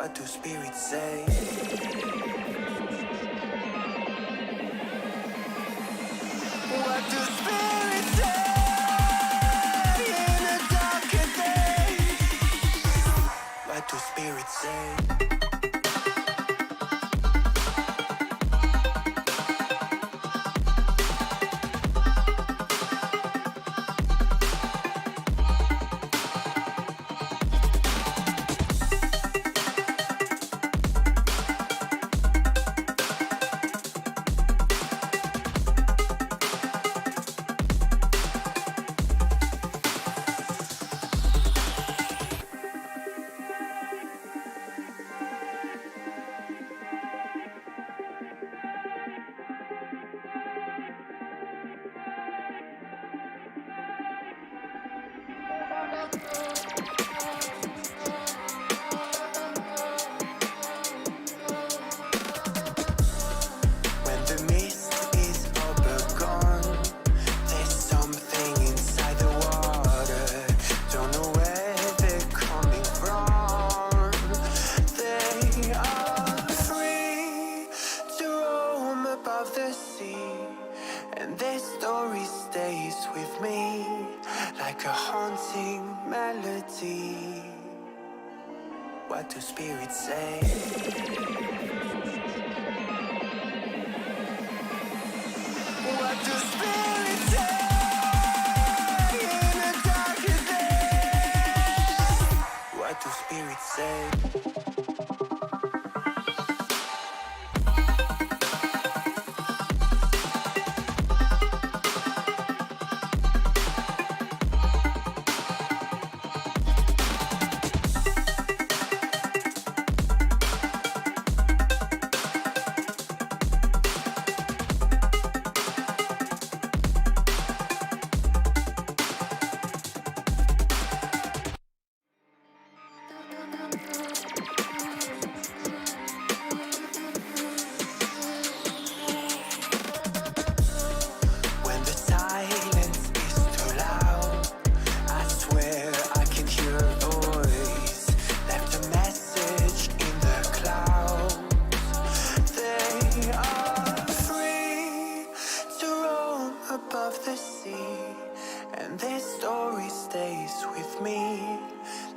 What do spirits say? What do spirits say in a darker day? What do spirits say? When the mist is over gone, there's something inside the water. Don't know where they're coming from. They are free to roam above the sea, and their story stays with me like a haunting melody. What do spirits say? What do spirits say in a darker day? What do spirits say? When the silence is too loud, I swear I can hear a voice, left a message in the clouds. They are free to roam above the sea, and their story stays with me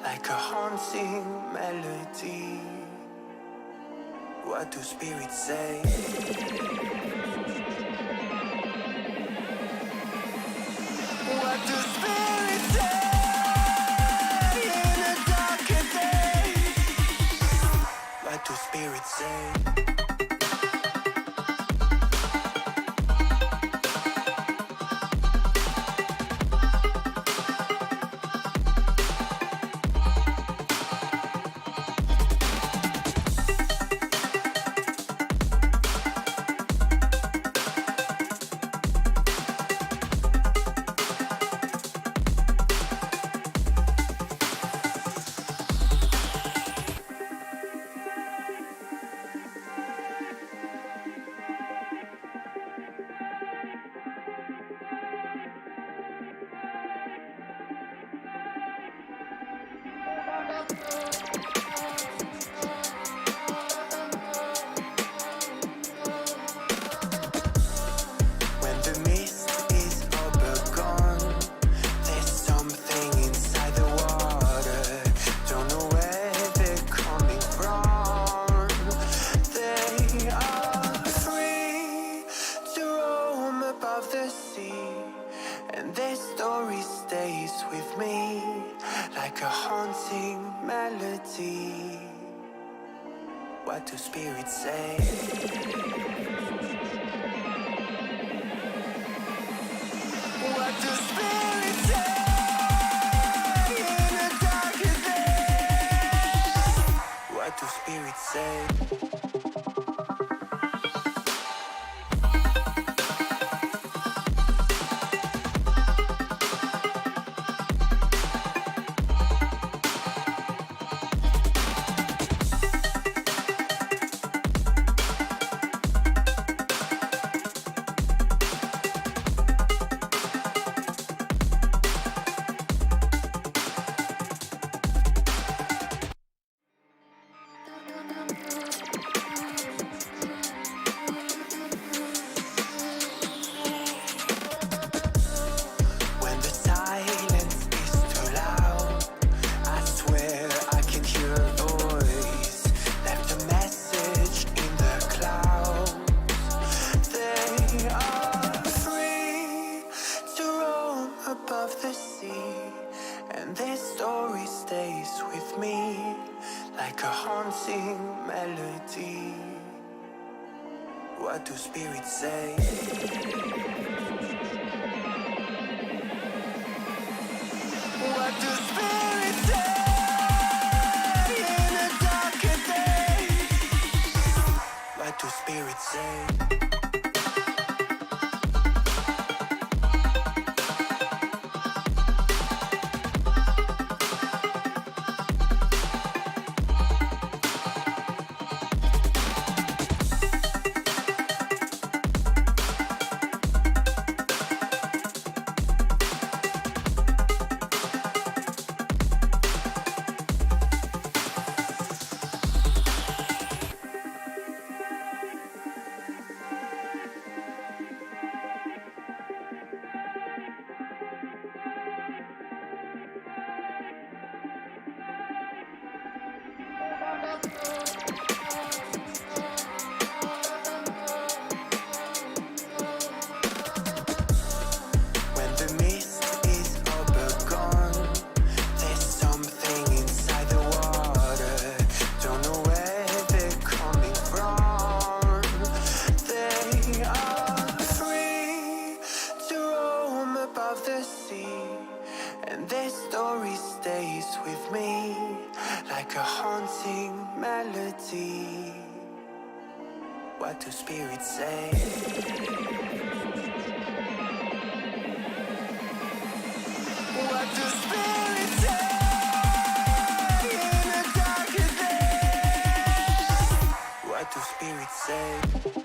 like a haunting melody. What do spirits say? What do spirits say in a darker day? What do spirits say? When the mist is over gone, there's something inside the water. Don't know where they're coming from. They are free to roam above the sea, and their story stays with me like a haunting melody. What do spirits say? What do spirits say in a darker day? What do spirits say? with me like a haunting melody. What do spirits say? What do spirits say in a darker day? What do spirits say? What do spirits say? What do spirits say in a darker day? What do spirits say?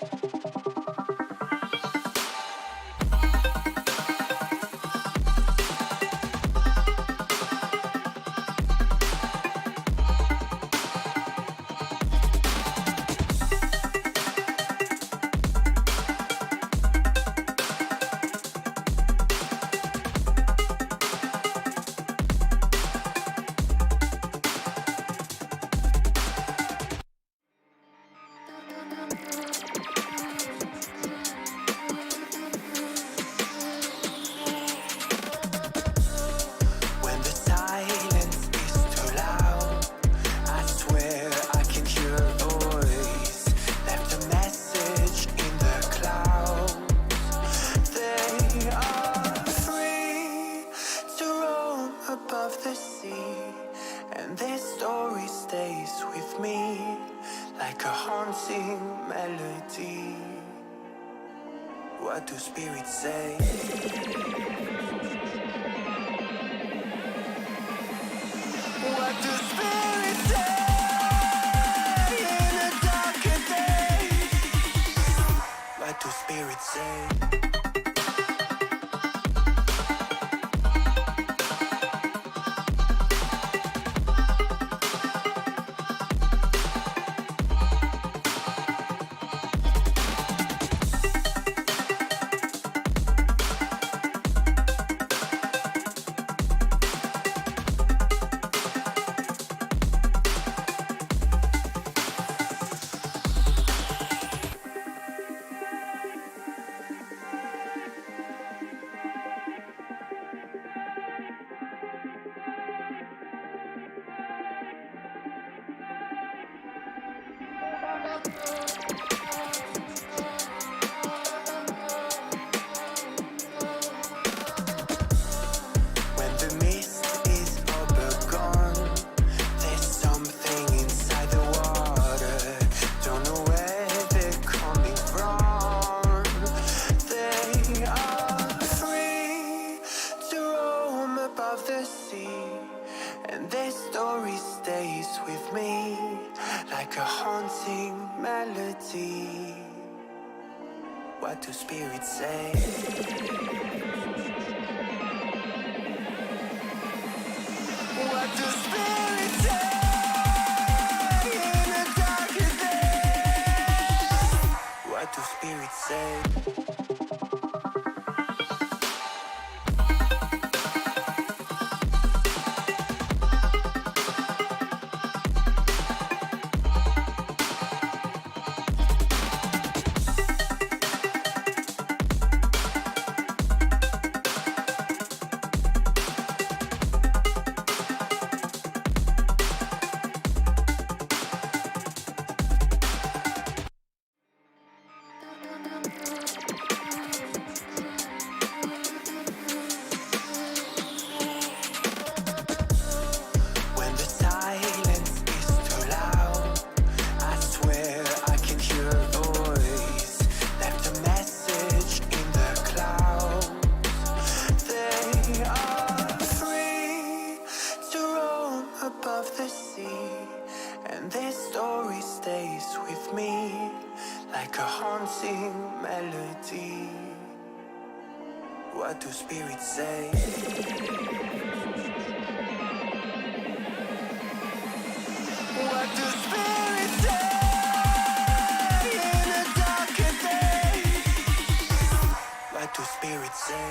What do spirits say? What do spirits say in a darker day? What do spirits say? What do spirits say? What do spirits say in a darker day? What do spirits say? above the sea, and this story stays with me like a haunting melody. What do spirits say? What do spirits say in a darker day? What do spirits say?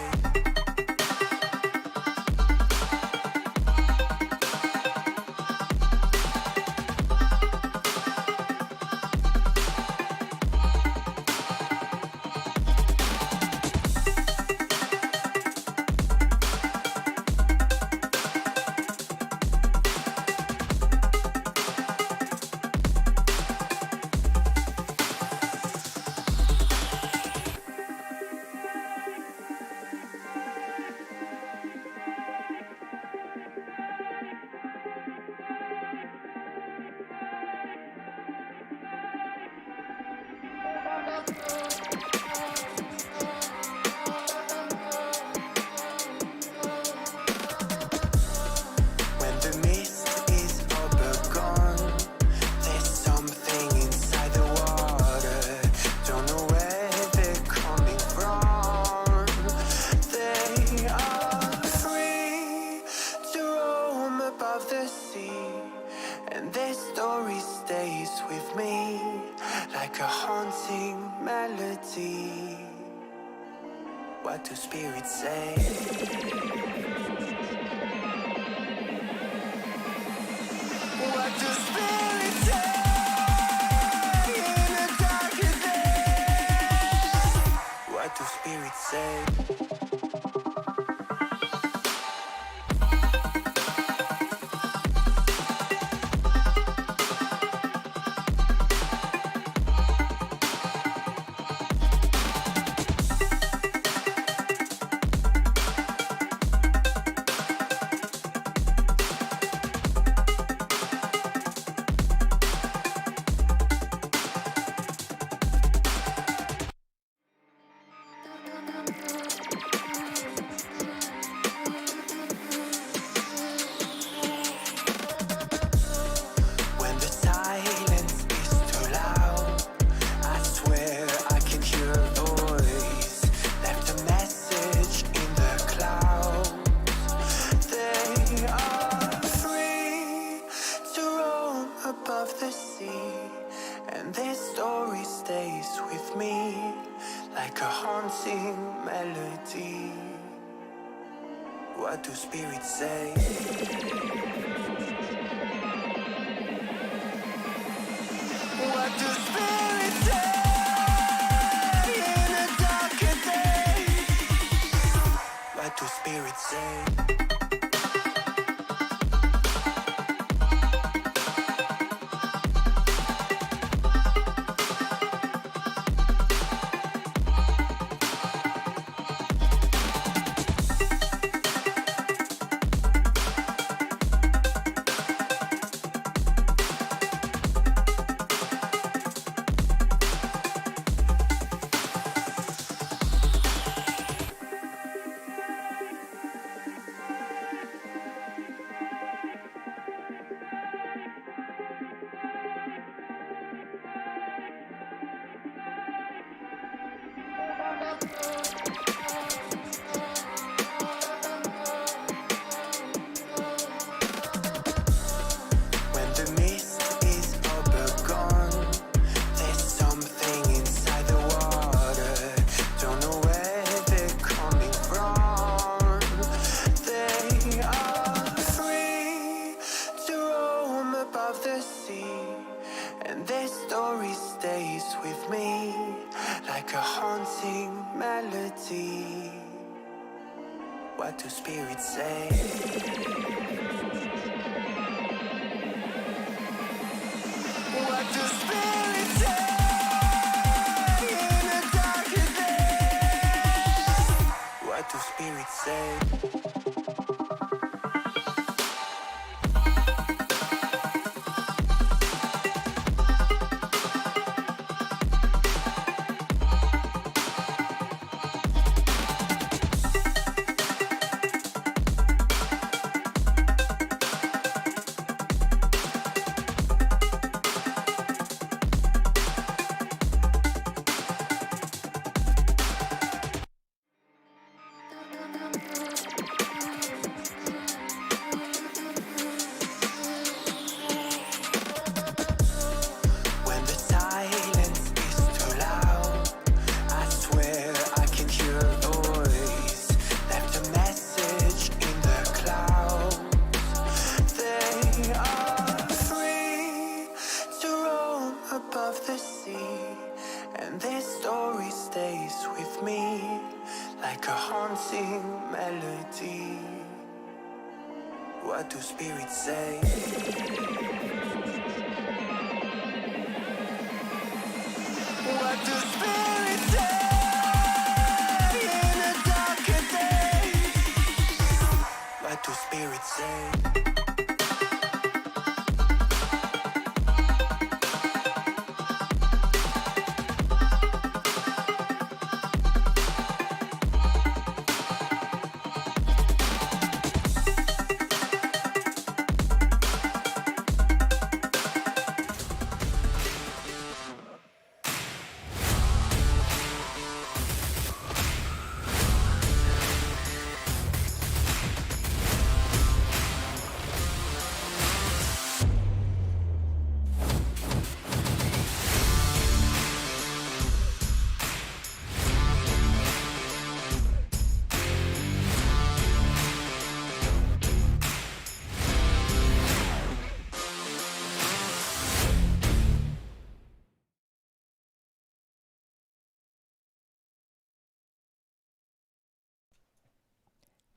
What do spirits say? What do spirits say in a darker day? What do spirits say? Like a haunting melody. What do spirits say? What do spirits say in a darker day? What do spirits say? Like a haunting melody. What do spirits say? What do spirits say in a darker day? What do spirits say? and this story stays with me like a haunting melody. What do spirits say? What do spirits say in the darker days? What do spirits say?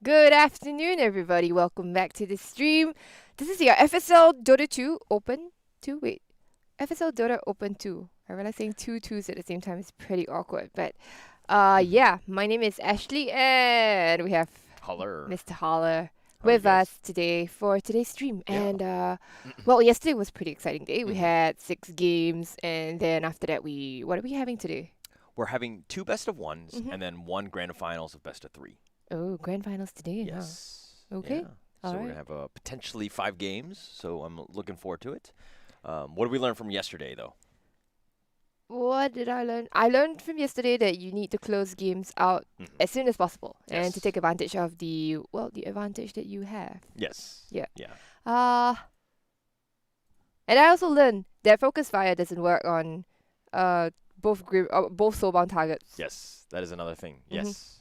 Good afternoon, everybody. Welcome back to the stream. This is your FSL Dota 2 Open 2. Wait, FSL Dota Open 2. I realize saying two twos at the same time is pretty awkward. But yeah, my name is Ashley, and we have Holler. Mr. Holler How are you with guys? us today for today's stream. Yeah. And well, yesterday was a pretty exciting day. We Mhm. had 6 games, and then after that, what are we having today? We're having 2 best of ones Mhm. and then 1 grand finals of best of 3. Oh, grand finals today. Yes. Okay. Yeah. All So we're right. gonna have potentially 5 games. So I'm looking forward to it. What did we learn from yesterday, though? What did I learn? I learned from yesterday that you need to close games out Mhm. as soon as possible and to Yes. take advantage of the advantage that you have. Yes. Yeah. Yeah. And I also learned that focus fire doesn't work on both soulbound targets. Yes. That is another thing. Mhm. Yes.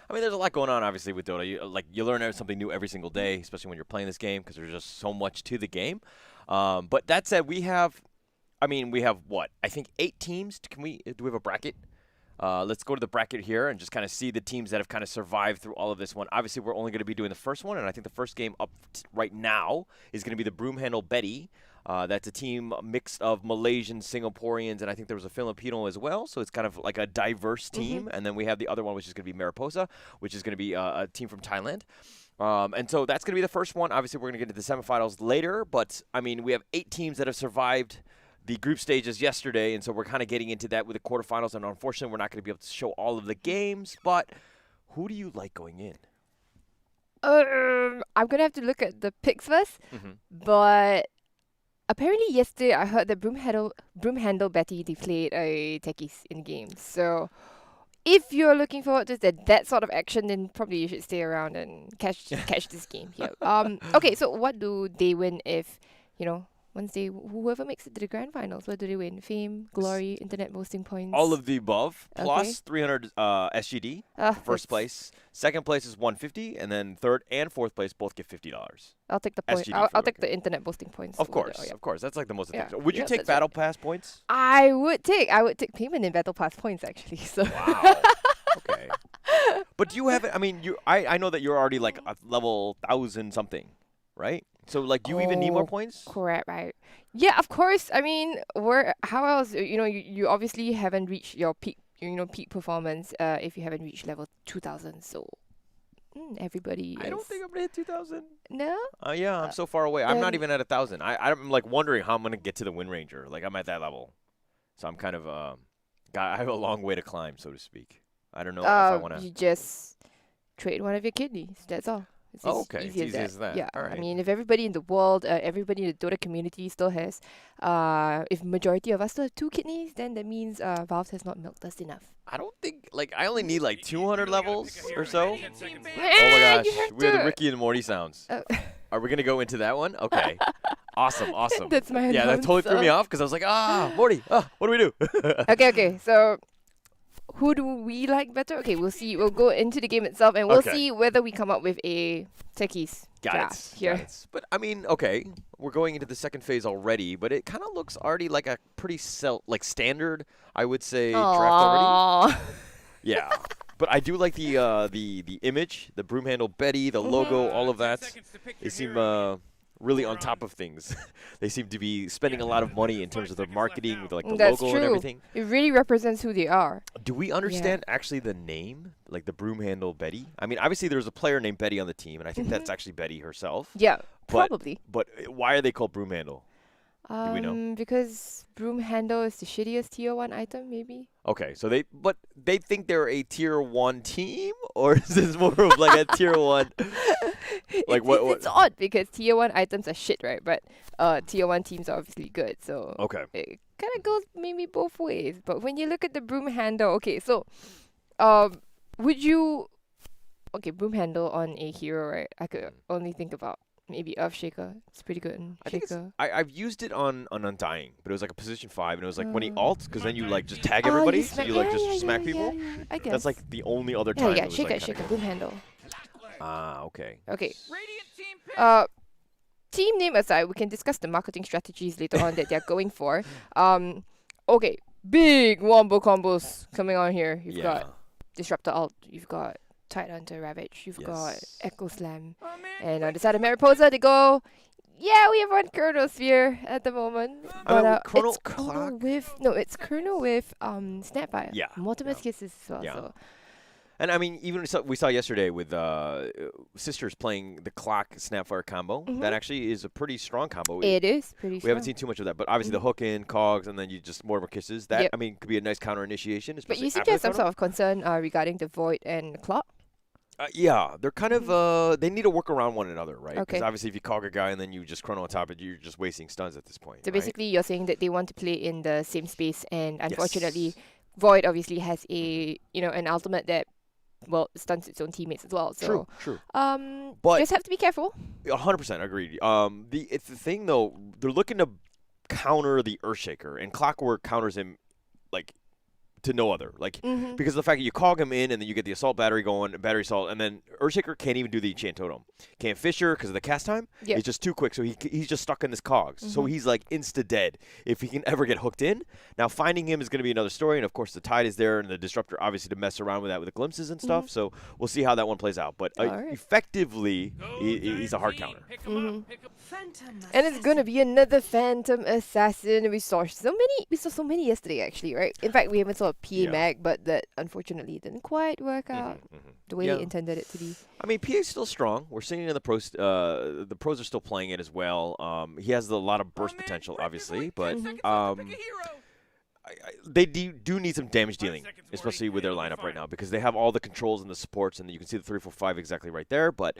I mean, there's a lot going on, obviously, with Dota. You learn something new every single day, especially when you're playing this game, because there's just so much to the game. But that said, we have what? I think 8 teams. Do we have a bracket? Let's go to the bracket here and just kind of see the teams that have kind of survived through all of this one. Obviously, we're only going to be doing the first one, and I think the first game up right now is going to be the Broom Bette. That's a team mixed of Malaysian, Singaporeans, and I think there was a Filipino as well. So it's kind of like a diverse team. And then we have the other one, which is going to be Mariposa, which is going to be a team from Thailand. And so that's going to be the first one. Obviously, we're going to get into the semifinals later. But, I mean, we have 8 teams that have survived the group stages yesterday, and so we're kind of getting into that with the quarterfinals. And unfortunately, we're not going to be able to show all of the games. But who do you like going in? I'm gonna have to look at the picks first, but apparently yesterday I heard that Broom Bette deflayed a techies in games. So if you're looking forward to that sort of action, then probably you should stay around and catch this game here. Okay, so what do they win if once whoever makes it to the grand finals? What do they win? Fame, glory, internet boasting points. All of the above, Okay. plus 300 SGD. First place. Second place is 150, and then third and fourth place both get $50. I'll take the point. SGD I'll for take the- the internet boasting points. Of over course, there, yeah. of course. That's like the most. Yeah. Would you Yeah, take that's battle right. pass points? I would take payment in battle pass points actually. So Wow. Okay. But do you have it? I mean, I know that you're already like a level 1,000 something, right? So like, do you even need more Oh, points? correct, right? Yeah, of course. I mean, how else? You obviously haven't reached your peak. Peak performance. If you haven't reached level 2,000, so everybody. I don't is- think I'm gonna hit 2,000. No. Yeah, I'm so far away. I'm not then- even at 1,000. I'm like wondering how I'm gonna get to the Wind Ranger. Like I'm at that level, so I'm kind of I have a long way to climb, so to speak. I don't know if I want to. You just trade one of your kidneys. That's all. It's Oh, as okay. easy It's as easy as that. Yeah. All I right. mean, if everybody in the world, everybody in the Dota community still has, if majority of us still have 2 kidneys, then that means Valve has not milked us enough. I don't think I only need like 200 levels or so. Oh Eh, my gosh, you have we have the to- Ricky and Morty sounds. Oh. Are we gonna go into that one? Okay. Awesome. That's my Yeah, that totally threw me answer. off because I was like, Morty, what do we do? Okay. So who do we like better? Okay, we'll see. We'll go into the game itself and we'll Okay. see whether we come up with a techies Got draft it. here. Got it. But I mean, okay, we're going into the second phase already, but it kind of looks already like a pretty standard, I would say, draft already. Aww. Yeah. But I do like the image, the broom handle Betty, the logo, all of that. They seem really on top of things. They seem to be spending a lot of money in terms of their marketing with like the That's logo true. and everything. It really represents who they are. Do we understand actually the name, like the broom handle Betty? I mean, obviously there's a player named Betty on the team, and I think that's actually Betty herself. Yeah, But- probably. But why are they called broom handle? we know? Because broom handle is the shittiest tier 1 item, maybe. Okay, so they think they're a tier 1 team, or is this more of like a tier 1? Like It's odd because tier 1 items are shit, right? But tier 1 teams are obviously good, so Okay. it kind of goes maybe both ways. But when you look at the broom handle, okay, so would you... Okay, broom handle on a hero, right? I could only think about maybe Earthshaker. It's pretty good in I think Shaker. I've used it on Undying, but it was like a position 5, and it was like when he Oh. ults, because then you like just tag Oh, everybody, you so smack- you like yeah, just yeah, smack yeah, people. yeah, I guess. That's like the only other Yeah, time. yeah, it was, Shaker, like, kinda Shaker, good. broom handle. Okay. Okay. Team name aside, we can discuss the marketing strategies later on that they're going for. Okay, big wombo combos coming on here. You've got Disruptor Ult, you've got Tight Hunter Ravage, you've got Yes. Echo Slam, and on the side of Mariposa they go, yeah, we have one Chronosphere at the moment, I mean, but Chrono it's Chrono Clock- with it's Chrono with Snapfire. Yeah, Mortimer's yeah. Kisses as well. Yeah. So And I mean, even we saw yesterday with Sisters playing the Clock Snapfire combo. Mhm. That actually is a pretty strong combo. it is pretty. We haven't strong. seen too much of that, but obviously the hook in, cogs, and then you just more kisses. That Yep. I mean could be a nice counter initiation. But Especially you seem after to have the some chrono. sort of concern regarding the Void and Clock. Yeah, they're kind of they need to work around one another, right? Because Okay. obviously if you cog a guy and then you just chrono on top of it, you're just wasting stuns at this point. So right? basically, you're saying that they want to play in the same space, and unfortunately, Yes. Void obviously has an ultimate that stuns its own teammates as well. So True. But just have to be careful. 100% agreed. It's the thing though. They're looking to counter the Earthshaker, and Clockwork counters him like to no other. Like Mm-hmm. because of the fact that you cog him in, and then you get the assault battery going, battery assault, and then Earthshaker can't even do the enchant totem. Can't Fisher because of the cast time. Yeah. It's just too quick, so he's just stuck in this cogs. So Mhm. he's like insta dead if he can ever get hooked in. Now finding him is going to be another story, and of course the tide is there, and the disruptor obviously to mess around with that with the glimpses and stuff. So we'll see how that one plays out. But Alright. effectively, he's a hard counter. Mhm. And it's gonna be another Phantom Assassin. We saw so many yesterday, actually, right? In fact, we even saw a PA Yeah. mag, but that unfortunately didn't quite work out the way Yeah. they intended it to be. I mean, PA's still strong. We're seeing it in the pros. The pros are still playing it as well. He has a lot of burst potential, obviously, but they do need some damage dealing, especially with their lineup right now, because they have all the controls and the supports, and you can see the 3-4-5 exactly right there. But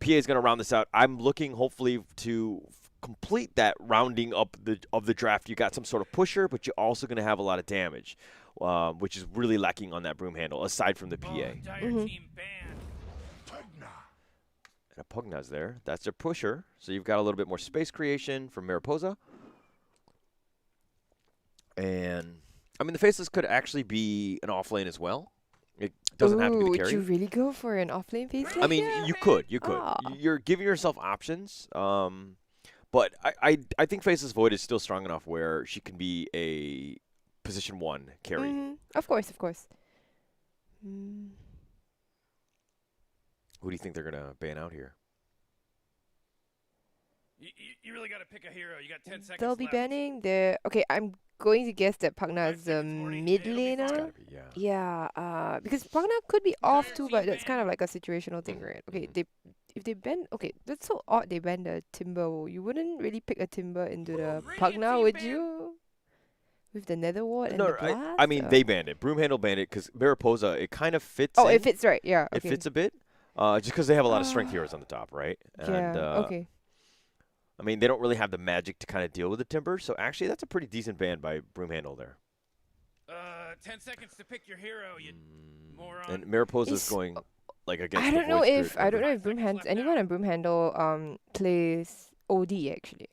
PA is going to round this out. I'm looking, hopefully, to complete that rounding up of the draft. You got some sort of pusher, but you're also going to have a lot of damage, which is really lacking on that broom handle, aside from the PA. Mhm. And a Pugna's there. That's their pusher. So you've got a little bit more space creation from Mariposa. And, I mean, the Faceless could actually be an offlane as well. It doesn't have to be the Ooh, carry. Would you really go for an offlane face? I mean, you could. Ah. You're giving yourself options. But I think Faceless Void is still strong enough where she can be a position 1 carry. Of course. Mm. Who do you think they're going to ban out here? You really got to pick a hero. You got 10 seconds They'll be left. banning the... Okay, I'm going to guess that Pugna is a 5 seconds, mid Morty. It'll be laner. fine. Gotta be, yeah. Yeah, because Pugna could be off too, but that's kind of like a situational thing, right? Okay, if they ban... Okay, that's so odd they ban the Timber. You wouldn't really pick a Timber into the Pugna, would you? With the Nether Ward and No, the Blast? I mean, or- they banned it. Broom handle banned it because Mariposa, it kind of fits Oh, in. it fits right, yeah. It Okay. fits a bit. Just because they have a lot of strength heroes on the top, right? Yeah, And, okay. I mean, they don't really have the magic to kind of deal with the timber, so actually that's a pretty decent ban by Broom handle there. 10 seconds to pick your hero, you moron. And Mariposa's Is- going like against I the don't know void if spirit number. Broom anyone on Broom Handle plays OD actually.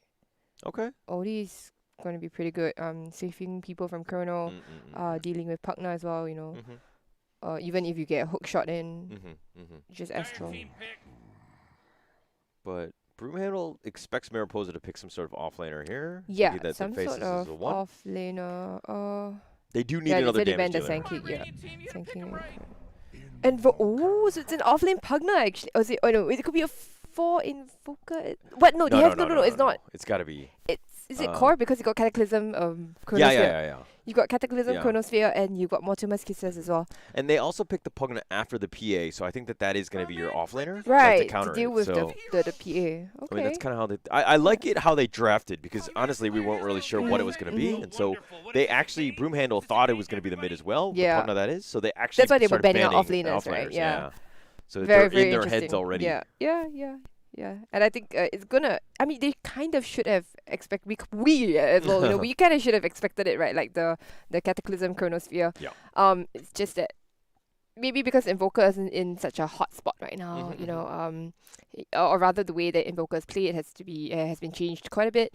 Okay. OD is going to be pretty good. Saving people from Chrono, dealing with Pugna as well. Even if you get a hook shot in, just Astral. Team pick. But Broomhandle expects Mariposa to pick some sort of offlaner here. Yeah, thinking that some the sort Faces is of a one. off laner. They do need Yeah, another so they damage banned the dealer. Sankey. Yeah, Team, you Sankey. pick right. And so it's an offlane Pugna actually. Or is it? Oh no, it could be a 4 Invoker. What? No, they have no. It's not. It's got to be. Is it core because you got Cataclysm, Chronosphere? Yeah. You got Cataclysm, Yeah. Chronosphere, and you got Mortimer's Kisses as well. And they also picked the Pugna after the PA, so I think that is going to be your offlaner. like, Right, to counter deal it. with So, the PA. Okay. I mean, that's kind of how they. I like it how they drafted because honestly, we weren't really sure what it was going to be, and so they actually Broomhandle thought it was going to be the mid as well. Yeah. The Pugna that is. So they actually. That's why they were started banning out banning offlaners, right? Yeah. So very, they're very in their interesting. heads already. Yeah. And I think it's gonna. I mean, they kind of should have expected. We as well. We kind of should have expected it, right? Like the Cataclysm, Chronosphere. Yeah. It's just that maybe because Invoker isn't in such a hot spot right now. Or rather the way that Invokers play it has been changed quite a bit.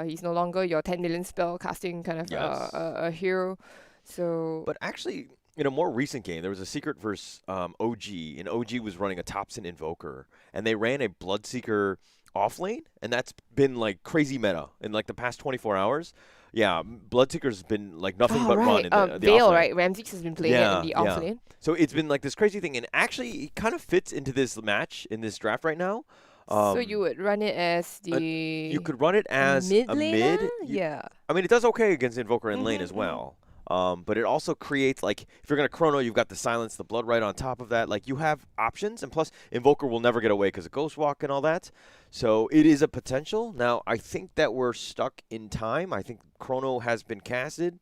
He's no longer your 10 million spell casting kind of Yes. a hero. So. But actually, in a more recent game, there was a secret versus OG, and OG was running a Topson Invoker, and they ran a Bloodseeker offlane, and that's been like crazy meta in like the past 24 hours. Yeah, Bloodseeker's been like nothing but run in the Veil, offlane. right? Ramses has been playing it in the offlane. So it's been like this crazy thing, and actually it kind of fits into this match in this draft right now. So you would run it as the You could run it as mid a mid. laner? Yeah. I mean, it does okay against Invoker in lane as well. But it also creates, like, if you're going to Chrono, you've got the Silence, the Blood right on top of that. Like, you have options. And plus, Invoker will never get away because of Ghost Walk and all that. So it is a potential. Now, I think that we're stuck in time. I think Chrono has been casted.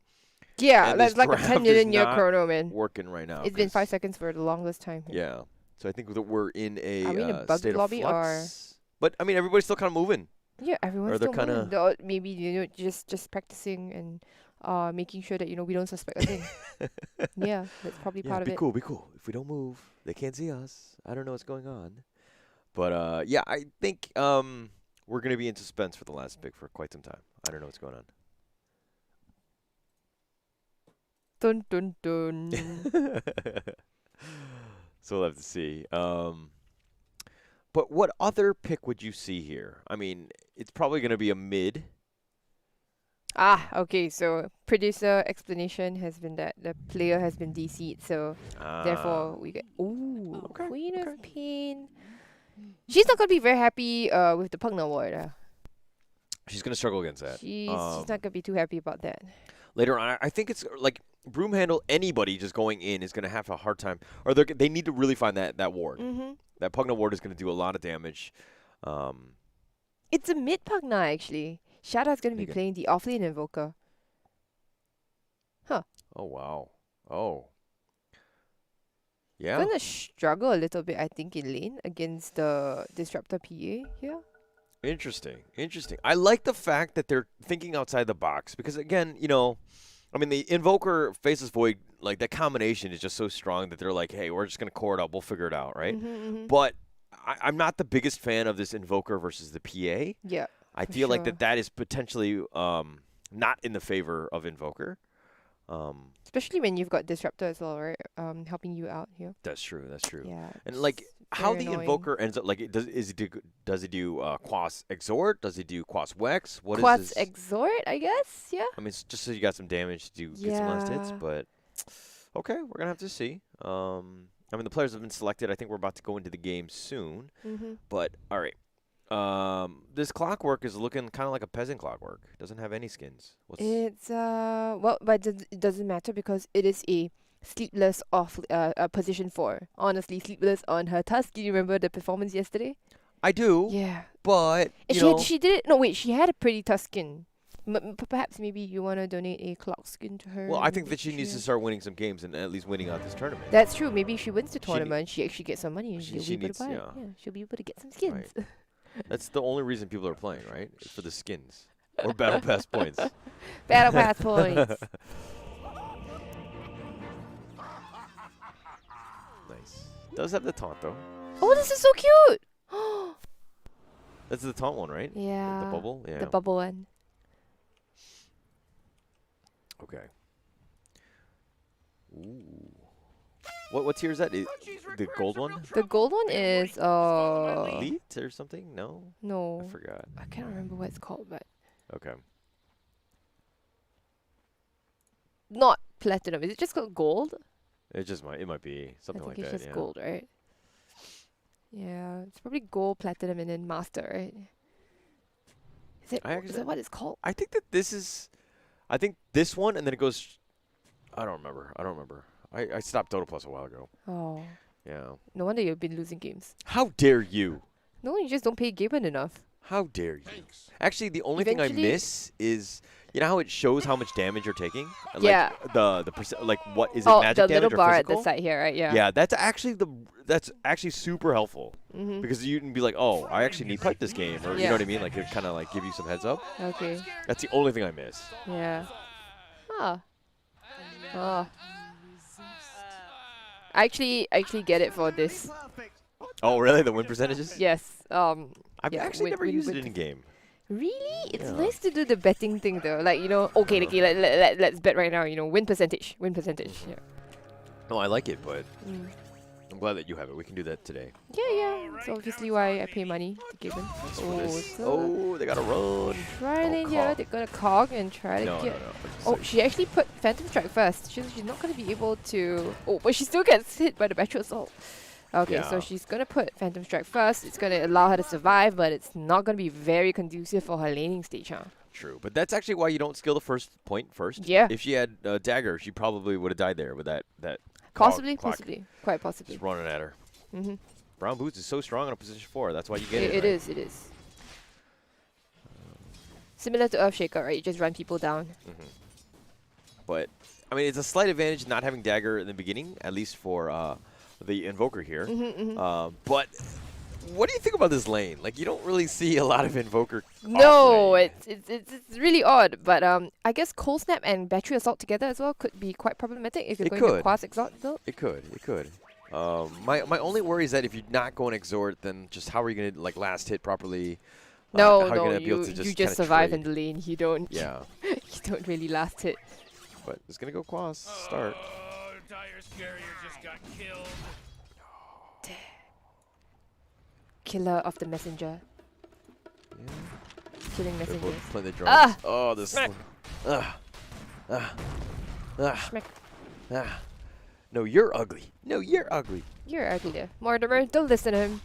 Yeah, and that's this like a draft 10 million is year not Chrono, man. working right now. It's been 5 'cause- seconds for the longest time. Yeah. So I think that we're in a, Are we in a bug state lobby of flux. But, I mean, everybody's still kind of moving. Yeah, everyone's they're still moving. kinda- Or maybe just practicing and making sure that we don't suspect a thing. Yeah, that's probably part of be it. cool, be cool. If we don't move, they can't see us. I don't know what's going on. But, yeah, I think we're going to be in suspense for the last pick for quite some time. I don't know what's going on. Dun dun dun. So we'll have to see. But what other pick would you see here? I mean, it's probably going to be a mid. Okay. So producer explanation has been that the player has been DC'd, so therefore we get Okay, Queen okay. of Pain. She's not gonna be very happy with the Pugna Ward. She's going to struggle against that. She's not gonna be too happy about that. Later on, I think it's like Broomhandle, anybody just going in is going to have a hard time. Or they need to really find that ward. That Pugna ward is going to do a lot of damage. It's a mid Pugna actually. Shada's gonna be Okay. playing the offlane Invoker. Oh, wow. Oh. Yeah. Gonna struggle a little bit, I think, in lane against the Disruptor PA here. Interesting. I like the fact that they're thinking outside the box because, again, I mean, the Invoker Faceless Void, like, that combination is just so strong that they're like, hey, we're just going to core it up. We'll figure it out, right? But I'm not the biggest fan of this Invoker versus the PA. Yeah. I for feel like sure. that is potentially not in the favor of Invoker. Especially when you've got Disruptor as well, right? Helping you out here. That's true. Yeah. And it's like how very the annoying. Invoker ends up, like, does he do Quas Exhort? Does he do Quas Wex? What is Quads his? Exhort, I guess. Yeah. I mean, it's just so you got some damage to get some last hits, Yeah. but okay, we're gonna have to see. I mean, the players have been selected. I think we're about to go into the game soon. But all right, this clockwork is looking kind of like a peasant clockwork. Doesn't have any skins. It's well, but it doesn't matter because it is a sleepless off position 4. Honestly, sleepless on her tusk. Do you remember the performance yesterday? I do, Yeah. but And you know, she did it. No, wait. She had a pretty tusk skin. Perhaps maybe you want to donate a clock skin to her. well, I in think the that she needs to future. start winning some games and at least winning out this tournament. That's true. Maybe if she wins the She ne- tournament, she actually gets some money and she- she'll she be able to buy needs- it. yeah. Yeah, she'll be able to get some skins. That's the only reason people are playing, right? It's for the skins or battle pass points. Battle pass points. Nice. Does have the taunt though. Oh, this is so cute. That's the taunt one, right? Yeah. The bubble. Yeah. The bubble one. Okay. Ooh. What tier is that? The gold one? The gold one is Elite or something? No? no, I forgot. I can't remember what it's called, but Okay. not platinum. Is it just called gold? It might be something I think like it's that, just yeah. gold, right? Yeah, it's probably gold, platinum, and then master, right? Is that what it's called? I think that this is I think this one and then it goes I don't remember. I stopped Dota Plus a while ago. Oh, Yeah. no wonder you've been losing games. How dare you? No, you just don't pay Gaben enough. How dare you? Actually, the only thing I Eventually- miss is you know how it shows how much damage you're taking? Yeah. Like the percent like what is it Oh, magic the little damage or bar physical? at the side here, right? Yeah. Yeah, that's actually super helpful Mm-hmm. because you can be like, "Oh, I actually need pipe this game." Or you Yeah. know what I mean? Like it kind of like give you some heads up. Okay. That's the only thing I miss. Yeah. Huh. Oh. I actually get it for this. Oh, really? The win percentages? Yes. I've yeah, actually never win used it with in game. Really? It's Yeah. nice to do the betting thing though. Like, you know, okay, let's bet right now, you know, win percentage. Yeah. No, I like it, but Mm. I'm glad that you have it. We can do that today. Yeah. So obviously why I pay money to give them. Oh, they gotta run. Try Oh, it here. cog. They're gonna cog and try to No, get. no. Oh, she actually put Phantom Strike first. She's not gonna be able to. Oh, but she still gets hit by the Battery Assault. Okay, so Yeah. she's gonna put Phantom Strike first. It's gonna allow her to survive, but it's not gonna be very conducive for her laning stage, huh? True, but that's actually why you don't skill the first point first. Yeah. If she had a dagger, she probably would have died there with that Possibly, clock quite possibly. just running at her. Mm-hmm. Brown Boots is so strong on a position 4. That's why you get it. It right? is. Similar to Earthshaker, right? You just run people down. But I mean, it's a slight advantage not having dagger in the beginning, at least for the Invoker here. But what do you think about this lane? Like, you don't really see a lot of Invoker. No, off lane. it's really odd, but I guess Cold Snap and Battery Assault together as well could be quite problematic if you're It going to could. Quas Exalt build. It could. My only worry is that if you're not going Exhort, then just how are you gonna like last hit properly? No, how are you gonna be able you to just just kinda survive trade? in the lane. You don't. Yeah, You don't really last hit. but it's gonna go Quas start. Oh, Dire's carrier just got killed. Killer of the messenger. Yeah. Killing Careful messengers. with playing the drums. Ah! Oh, this. Smack. Schmeck. No, you're ugly. You're ugly. You're ugly there. Mortimer, don't listen to him.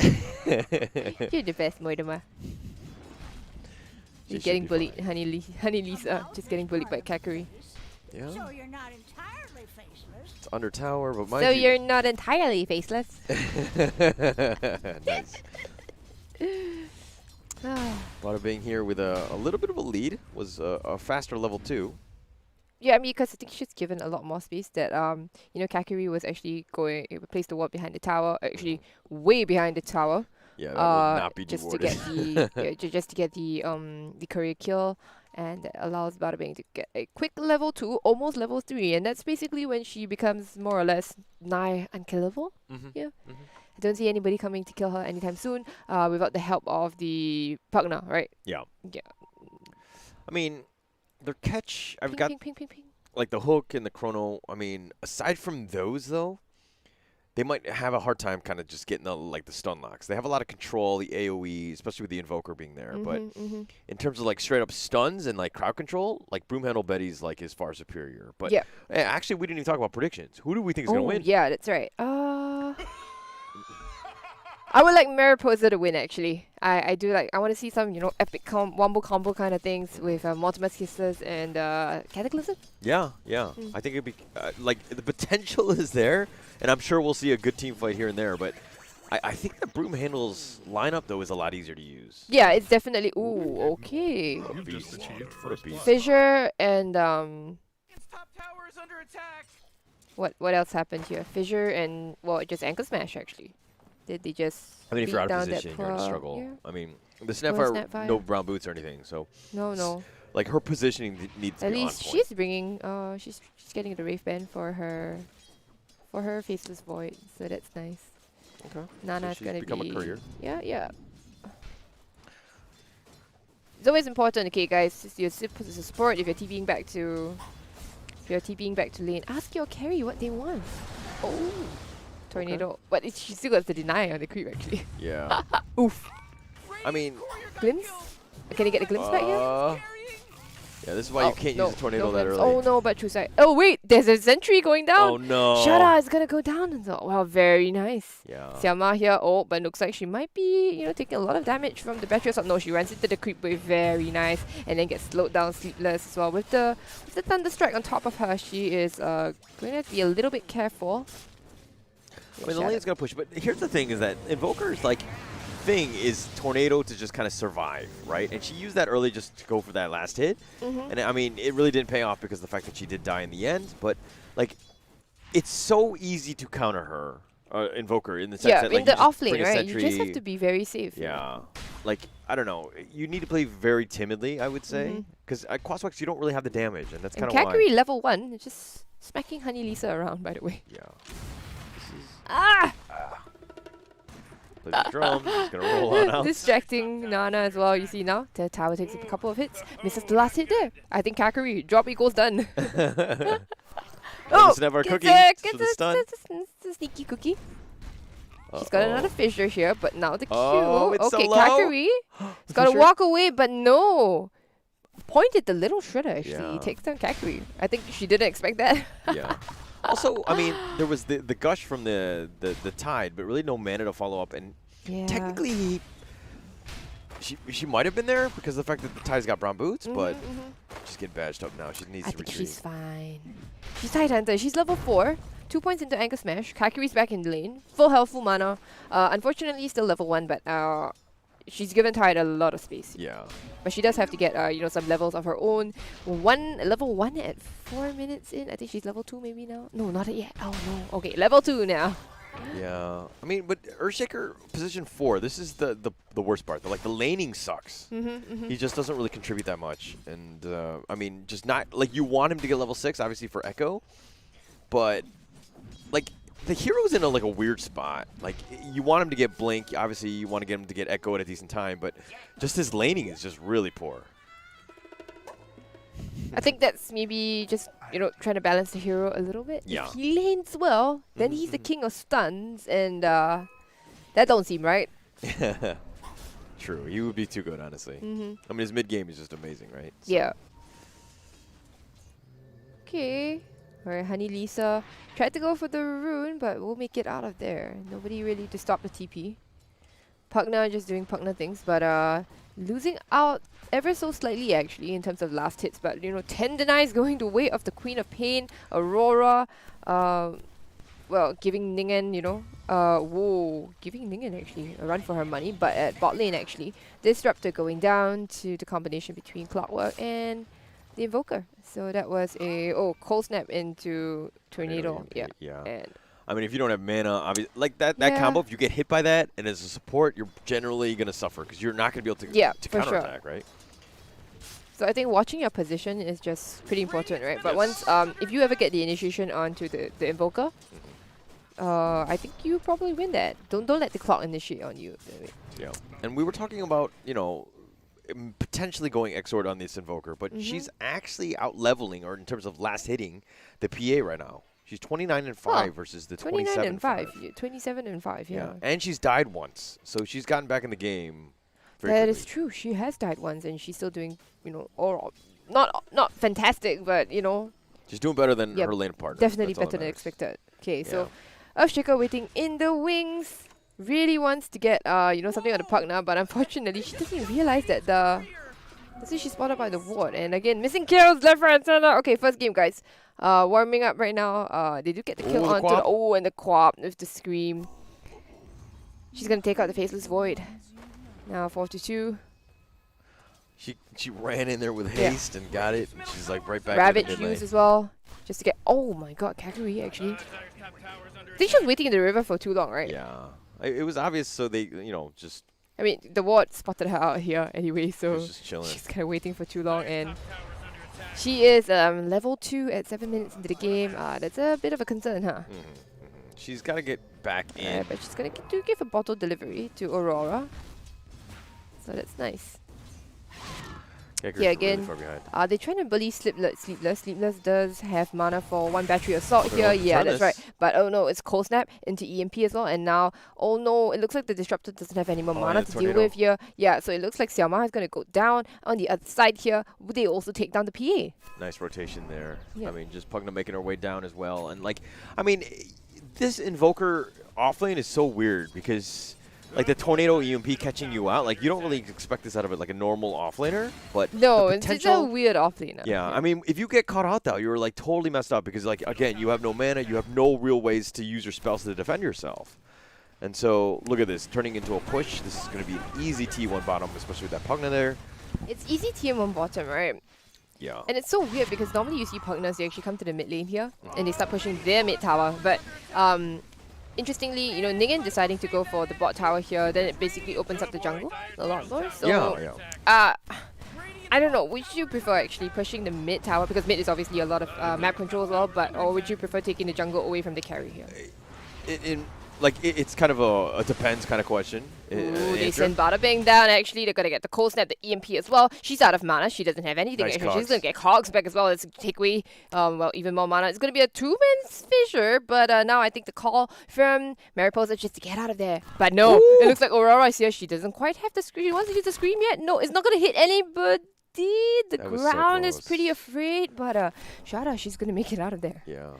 You're the best, Mortimer. You're She getting should be bullied, Honey Lisa. Just getting bullied by Kakuri. Yeah, So you're not entirely faceless. it's under tower, but mind So you. you're not entirely faceless. Nice. Bada Bing here with a little bit of a lead. Was a faster level 2. Yeah, I mean, because I think she's given a lot more space that, you know, Kakuri was actually placed the ward behind the tower, actually way behind the tower. Yeah, that will not be just to dewarded. get the just to get the career kill, and that allows Bada Bing to get a quick level 2, almost level 3, and that's basically when she becomes more or less nigh unkillable. Yeah. I don't see anybody coming to kill her anytime soon, without the help of the Pugna, right? Yeah. Yeah. I mean, their catch. I've Ping, got ping, ping, ping, ping. like the hook and the chrono. I mean, aside from those though, they might have a hard time kind of just getting the stun locks. They have a lot of control, the AOE, especially with the Invoker being there. But in terms of like straight up stuns and like crowd control, like Broom Handle Betty's like is far superior. But Yeah. actually, we didn't even talk about predictions. Who do we think is gonna win? Yeah, that's right. I would like Mariposa to win, actually. I do like, I want to see some, you know, epic wombo combo kind of things with Mortimer's Kisses and Cataclysm. Yeah. I think it'd be like the potential is there, and I'm sure we'll see a good team fight here and there. But I think the Broom Handle's lineup though is a lot easier to use. Yeah, it's definitely, ooh, okay. What a beast. What a beast. Fissure and, Its top tower is under attack. what else happened here? Fissure and, well, just Ankle Smash, actually. Did they just I mean, if beat you're out of down that position, you're gonna pro- struggle. Yeah. I mean, the Go Snapfire, Snapfire. no brown boots or anything. So No. like her positioning needs to At be on least point. she's bringing, she's getting the Wraith Band for her Faceless Void, so that's nice. Okay. Nana's she's gonna become a be courier. Yeah. It's always important, okay, guys. You're supposed to support if you're TVing back to If you're TPing back to lane, ask your carry what they want. Oh, tornado. But she still got the deny on the creep actually. Yeah. Oof. I mean, Glimpse? Can you get a glimpse back here? yeah, this is why you can't use a tornado that glimpse. early. Oh no, but true side. Oh wait, there's a sentry going down. Oh no. Shada is gonna go down. Wow, very nice. Yeah. Siama here. Oh, but looks like she might be, taking a lot of damage from the battery assault. No, she runs into the creep wave. Very nice, and then gets slowed down, sleepless as well. With the thunder strike on top of her, she is going to have to be a little bit careful. I mean, the lane's gonna push, but here's the thing: is that Invoker's thing is tornado to just kind of survive, right? And she used that early just to go for that last hit. And I mean, it really didn't pay off because of the fact that she did die in the end. But it's so easy to counter her, Invoker, in the sense that in the off lane, bring a right? You just have sentry. to be very safe. Yeah. I don't know. You need to play very timidly, I would say. Because at Quaswax, you don't really have the damage, and that's kind And of why. Kakari level 1, just smacking Honey Lisa around, by the way. Yeah. Ah! Play the drums. Just going to roll on out. Distracting Nana as well. You see now, the tower takes a couple of hits. Misses the last hit there. I think Kakari, drop equals done. Doesn't have our gets cookie a- for gets the a- stun. it's a sneaky cookie. She's got another fissure here, but now the Q. Oh, it's so okay, low. Kakari. She's got to Fissure? walk away, but no. Pointed the little shredder actually. Yeah. Takes down Kakari. I think she didn't expect that. Yeah. Also, I mean, there was the gush from the tide, but really no mana to follow up. And Yeah. technically, she might have been there because of the fact that the tide's got brown boots, but she's getting badged up now. She needs I to think retreat. she's fine. She's Tide Hunter. She's level 4. 2 points into Anchor Smash. Kakari's back in the lane. Full health, full mana. Unfortunately, still level 1, but she's given Tide a lot of space. Yeah. But she does have to get some levels of her own. Level 1 at 4 minutes in. I think she's level 2 maybe now. No, not yet. Oh no. Okay, level 2 now. Yeah. I mean, but Earthshaker position 4. This is the worst part. The laning sucks. He just doesn't really contribute that much. And I mean, just not you want him to get level 6, obviously for Echo, but the hero's in a weird spot. You want him to get Blink. Obviously, you want to get him to get Echo at a decent time, but just his laning is just really poor. I think that's maybe just, trying to balance the hero a little bit. Yeah. If he lanes well, then he's the king of stuns, and that don't seem right. True. He would be too good, honestly. I mean, his mid-game is just amazing, right? So Yeah. Okay. Alright, Honey Lisa tried to go for the rune, but we'll make it out of there. Nobody really to stop the TP. Pugna just doing Pugna things, but losing out ever so slightly actually in terms of last hits. But 10 denies going the way of the Queen of Pain, Aurora, giving Ningen, giving Ningen actually a run for her money, but at bot lane actually. Disruptor going down to the combination between Clockwork and the Invoker. So that was a cold snap into Tornado. Tornado, Yeah. yeah. And I mean, if you don't have mana, obviously, that Yeah. combo, if you get hit by that, and as a support, you're generally going to suffer because you're not going to be able to, Yeah, to for sure. counterattack, right? so I think watching your position is just pretty important, right? But once if you ever get the initiation onto the Invoker, I think you probably win that. Don't let the clock initiate on you. Yeah. And we were talking about, potentially going Exort on this Invoker, but she's actually out-leveling, or in terms of last hitting, the PA right now. She's 29-5 versus the 29 and 5. 27-5. 27 and 5, yeah. And she's died once, so she's gotten back in the game very That quickly. is true. She has died once and she's still doing, or not fantastic, but She's doing better than Yeah, her lane partner. definitely That's all better that than matters. expected. Okay, Yeah. so Earthshaker waiting in the wings. Really wants to get something on the Pugna, but unfortunately she doesn't realize that she's spotted by the ward. And again, missing kills left, right, and center. Okay, first game, guys. Warming up right now. They do get the kill the onto Quap. and the Quap with the scream. She's gonna take out the Faceless Void. Now 4-2. She ran in there with Yeah. haste and got it. And she's right back Ravage in the mid use lane. as well. Just to get. Oh my god, Kakuri actually. I think she was waiting in the river for too long, right? Yeah. It was obvious, so they, just I mean, the ward spotted her out here anyway, so was just chilling. she's kind of waiting for too long. And she is level 2 at 7 minutes into the game. That's a bit of a concern, huh? She's got to get back in. But she's going to give a bottle delivery to Aurora. So that's nice. Gekker's Here really again, far behind. they're trying to bully Sleepless. Sleepless does have mana for 1 battery assault They're here. going to Yeah, turn that's this. right. But oh no, it's Cold Snap into EMP as well. And now, oh no, it looks like the Disruptor doesn't have any more Oh, mana yeah, to deal tornado. with here. Yeah, so it looks like Xiaoma is going to go down. On the other side here, they also take down the PA. Nice rotation there. Yeah. I mean, just Pugna making her way down as well. And, like, I mean, this Invoker offlane is so weird because, like, the Tornado EMP catching you out, like, you don't really expect this out of it, like a normal offlaner. But No, the it's just a potential, weird offlaner. yeah, I mean, if you get caught out, though, you're, like, totally messed up because, like, again, you have no mana. You have no real ways to use your spells to defend yourself. And so, look at this, turning into a push. This is going to be an easy T1 bottom, especially with that Pugna there. It's easy TM1 bottom, right? Yeah. And it's so weird because normally you see Pugnas, they actually come to the mid lane here and they start pushing their mid tower. But interestingly, you know, Ningen deciding to go for the bot tower here, then it basically opens up the jungle a lot more. So, Yeah. I don't know, would you prefer actually pushing the mid tower? Because mid is obviously a lot of map control as well, but or would you prefer taking the jungle away from the carry here? It's kind of a depends kind of question. Ooh, they answer. send Bada Bing down actually. They're gonna get the Cold Snap, the EMP as well. She's out of mana. She doesn't have anything. Nice Actually. She's cogs. gonna get Cogs back as well. It's take away, well, even more mana. It's gonna be a 2-man's fissure, but now I think the call from Mariposa is just to get out of there. But no, it looks like Aurora is here. She doesn't quite have the scream. She wants to use the scream yet. No, it's not gonna hit anybody. The That was so ground is close. pretty afraid, but Shada, she's gonna make it out of there. Yeah.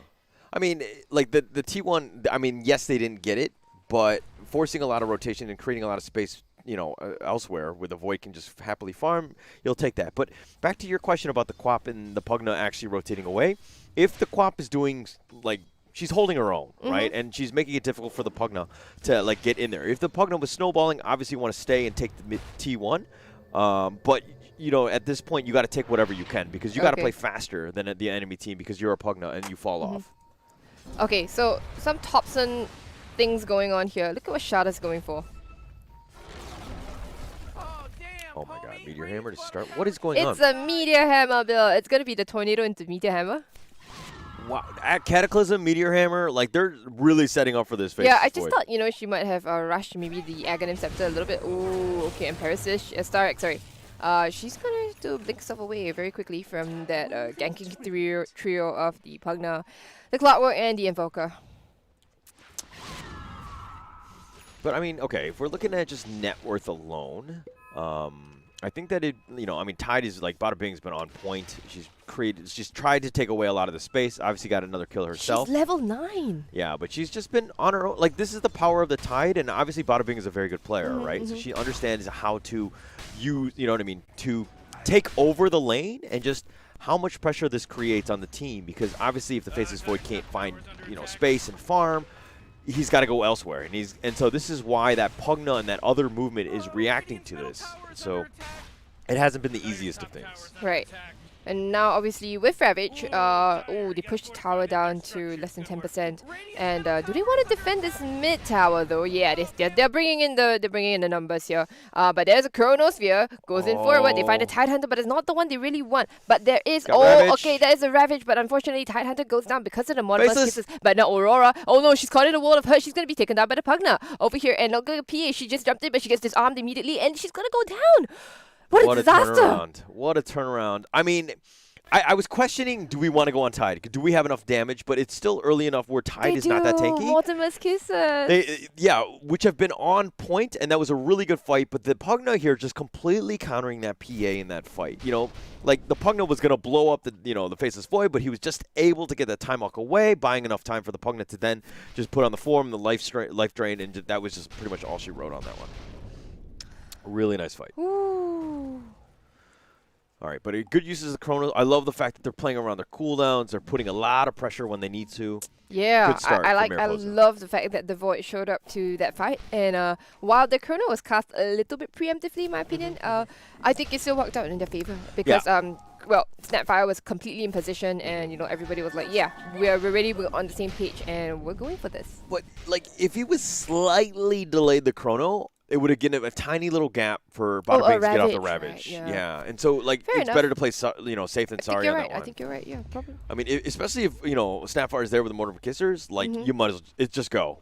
I mean, like the T1, I mean, yes, they didn't get it, but forcing a lot of rotation and creating a lot of space, you know, elsewhere where the Void can just happily farm, you'll take that. But back to your question about the Quap and the Pugna actually rotating away. If the Quap is doing, like, she's holding her own, right? And she's making it difficult for the Pugna to, like, get in there. If the Pugna was snowballing, obviously you want to stay and take the mid T1. But, you know, at this point, you got to take whatever you can because you got to play faster than the enemy team because you're a Pugna and you fall off. Okay, so some Thompson things going on here. Look at what Shada's going for. Oh my god, Meteor Hammer to start. What is going on? It's a Meteor Hammer, Bill. It's gonna be the Tornado into Meteor Hammer. Wow. At Cataclysm, Meteor Hammer, like they're really setting up for this phase. Yeah, I just thought, you know, she might have rushed maybe the Aghanim Scepter a little bit. Ooh, okay, and Parasish, Starek, sorry. She's gonna do blink stuff away very quickly from that ganking trio of the Pugna, the Clockwork, and the Invoker. But I mean, okay, if we're looking at just net worth alone, I think that it, you know, I mean, Tide is like, Bada Bing's been on point. She's tried to take away a lot of the space. Obviously got another kill herself. She's level 9. Yeah, but she's just been on her own. Like, this is the power of the Tide, and obviously Bada Bing is a very good player, right? So she understands how to use, you know what I mean, to take over the lane and just how much pressure this creates on the team. Because obviously if the Faceless Void can't find, you know, space and farm, he's got to go elsewhere. And so this is why that Pugna and that other movement is reacting to this. So it hasn't been the easiest of things. Right. And now, obviously, with Ravage, they pushed the tower down to less than 10%. And do they want to defend this mid tower though? Yeah, they're bringing in the numbers here. But there's a Chronosphere goes in forward. They find a Tidehunter, but it's not the one they really want. But there is Ravage. Okay, there is a Ravage, but unfortunately Tidehunter goes down because of the Modern Faceless. Kisses. But now Aurora, oh no, she's caught in a wall of hurt. She's gonna be taken down by the Pugna over here. And look at PA, she just jumped in, but she gets disarmed immediately, and she's gonna go down. What a disaster! Turnaround. What a turnaround. I mean, I was questioning, do we want to go on Tide? Do we have enough damage? But it's still early enough where Tide is not that tanky. Mortimer's Kisses. Yeah, which have been on point, and that was a really good fight. But the Pugna here just completely countering that PA in that fight. You know, like the Pugna was going to blow up the Faceless Void, but he was just able to get that time walk away, buying enough time for the Pugna to then just put on the form, the life drain, and that was just pretty much all she wrote on that one. Really nice fight. Ooh. All right, but good uses of Chrono. I love the fact that they're playing around their cooldowns. They're putting a lot of pressure when they need to. Yeah, Good start I for love Mariposa. the fact that the Void showed up to that fight. And while the Chrono was cast a little bit preemptively, in my opinion, I think it still worked out in their favor because well, Snapfire was completely in position, and everybody was like, yeah, we're ready, we're on the same page, and we're going for this. But like, if he was slightly delayed the Chrono, it would have given a tiny little gap for Bada Bing to get off the Ravage. Right, yeah. And so like Fair it's enough. better to play safe than sorry on that one. I think you're right. Yeah, probably. I mean, especially if Snapfire is there with the Mortar Kissers, like you might as well just go.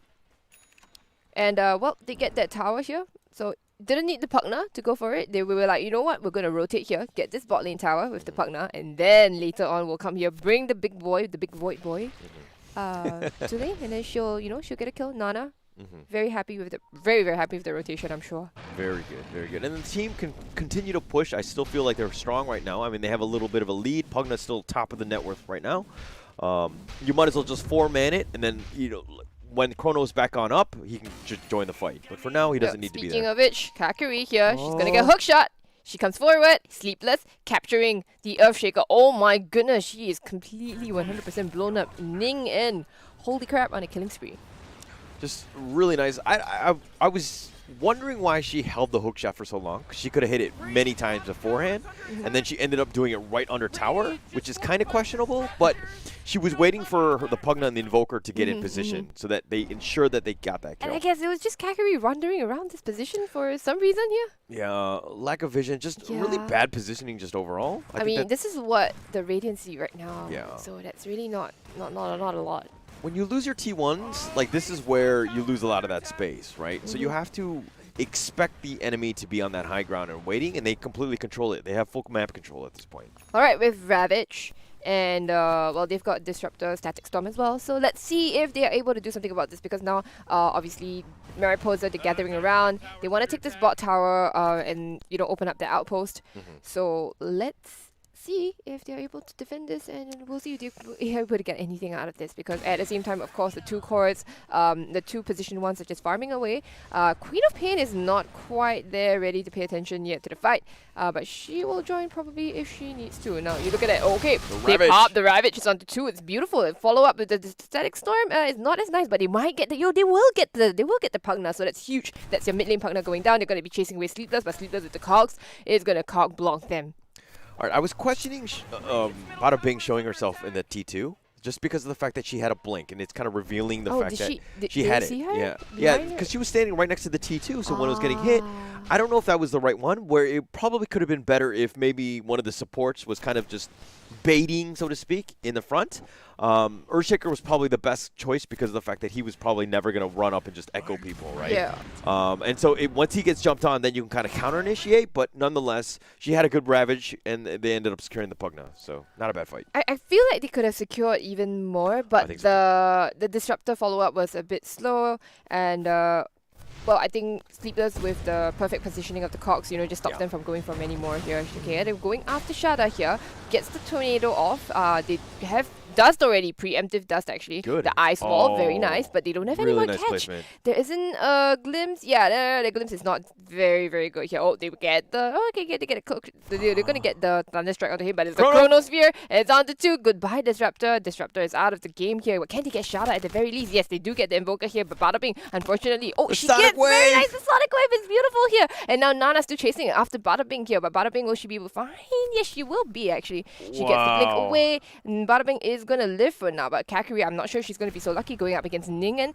And well, they get that tower here, so didn't need the Pugna to go for it. They were like, you know what, we're going to rotate here, get this bot lane tower with the Pugna, and then later on we'll come here, bring the big boy, the big void boy, to lane, and then she'll get a kill. Nana, very happy with very happy with the rotation, I'm sure. Very good, very good. And the team can continue to push. I still feel like they're strong right now. I mean, they have a little bit of a lead. Pugna's still top of the net worth right now. You might as well just 4-man it, and then, when Chrono's back on up, he can just join the fight. But for now, he doesn't need to be there. Speaking of which, Kakuri here, she's going to get hook shot. She comes forward, Sleepless, capturing the Earthshaker. Oh my goodness, she is completely 100% blown up. Ning in. Holy crap, on a killing spree. Just really nice. I was wondering why she held the hook shot for so long. She could have hit it many times beforehand, and then she ended up doing it right under tower, which is kind of questionable, but she was waiting for the Pugna and the Invoker to get in position so that they ensure that they got that kill. And I guess it was just Kakuri wandering around this position for some reason here. Yeah, lack of vision, just really bad positioning just overall. I mean, this is what the Radiant see right now, Yeah. so that's really not a lot. When you lose your T1s, like this is where you lose a lot of that space, right? So you have to expect the enemy to be on that high ground and waiting, and they completely control it. They have full map control at this point. All right, with Ravage, and well, they've got Disruptor, Static Storm as well. So let's see if they are able to do something about this, because now, obviously, Mariposa, they're gathering around. They want to take this bot tower and open up the outpost. So let's see if they're able to defend this, and we'll see if they're able to get anything out of this, because at the same time, of course, the two cores, the two position ones are just farming away. Queen of Pain is not quite there, ready to pay attention yet to the fight, but she will join probably if she needs to. Now you look at it, okay, they pop the Ravage, it's onto 2, it's beautiful. And follow up with the Static Storm is not as nice, but they might get they will get the Pugna, so that's huge. That's your mid lane Pugna going down. They're going to be chasing away Sleepless, but Sleepless with the cogs is going to cog block them. All right, I was questioning Bada Bing showing herself in the T2 just because of the fact that she had a blink, and it's kind of revealing the fact that she had it. Yeah, because she was standing right next to the T2, so when it was getting hit, I don't know if that was the right one, where it probably could have been better if maybe one of the supports was kind of just baiting, so to speak, in the front. Earthshaker was probably the best choice because of the fact that he was probably never going to run up and just echo people, right? Yeah. And so once he gets jumped on, then you can kind of counter-initiate, but nonetheless, she had a good Ravage, and they ended up securing the Pugna, so not a bad fight. I feel like they could have secured even more, but the Disruptor follow-up was a bit slow, and well, I think Sleepless with the perfect positioning of the cogs, just stopped them from going for many more here. Okay, they're going after Shada here, gets the tornado off. They have dust already, preemptive dust actually. Good. The ice wall, very nice, but they don't have really anyone nice catch. Placement. There isn't a glimpse. Yeah, the glimpse is not very, very good here. Oh, they get the they get a cook. They're gonna get the Thunderstrike onto him, but it's the Chronosphere. It's on to 2. Goodbye, Disruptor. Disruptor is out of the game here. But can they get Shada at the very least? Yes, they do get the Invoker here, but Bada Bing, unfortunately, she gets very nice. The Sonic Wave is beautiful here, and now Nana's still chasing after Bada Bing here. But Bada Bing, will she be able to find? Yes, she will be actually. She gets the blink away. And Bada Bing is gonna live for now. But Kakuri, I'm not sure she's going to be so lucky going up against Ningen.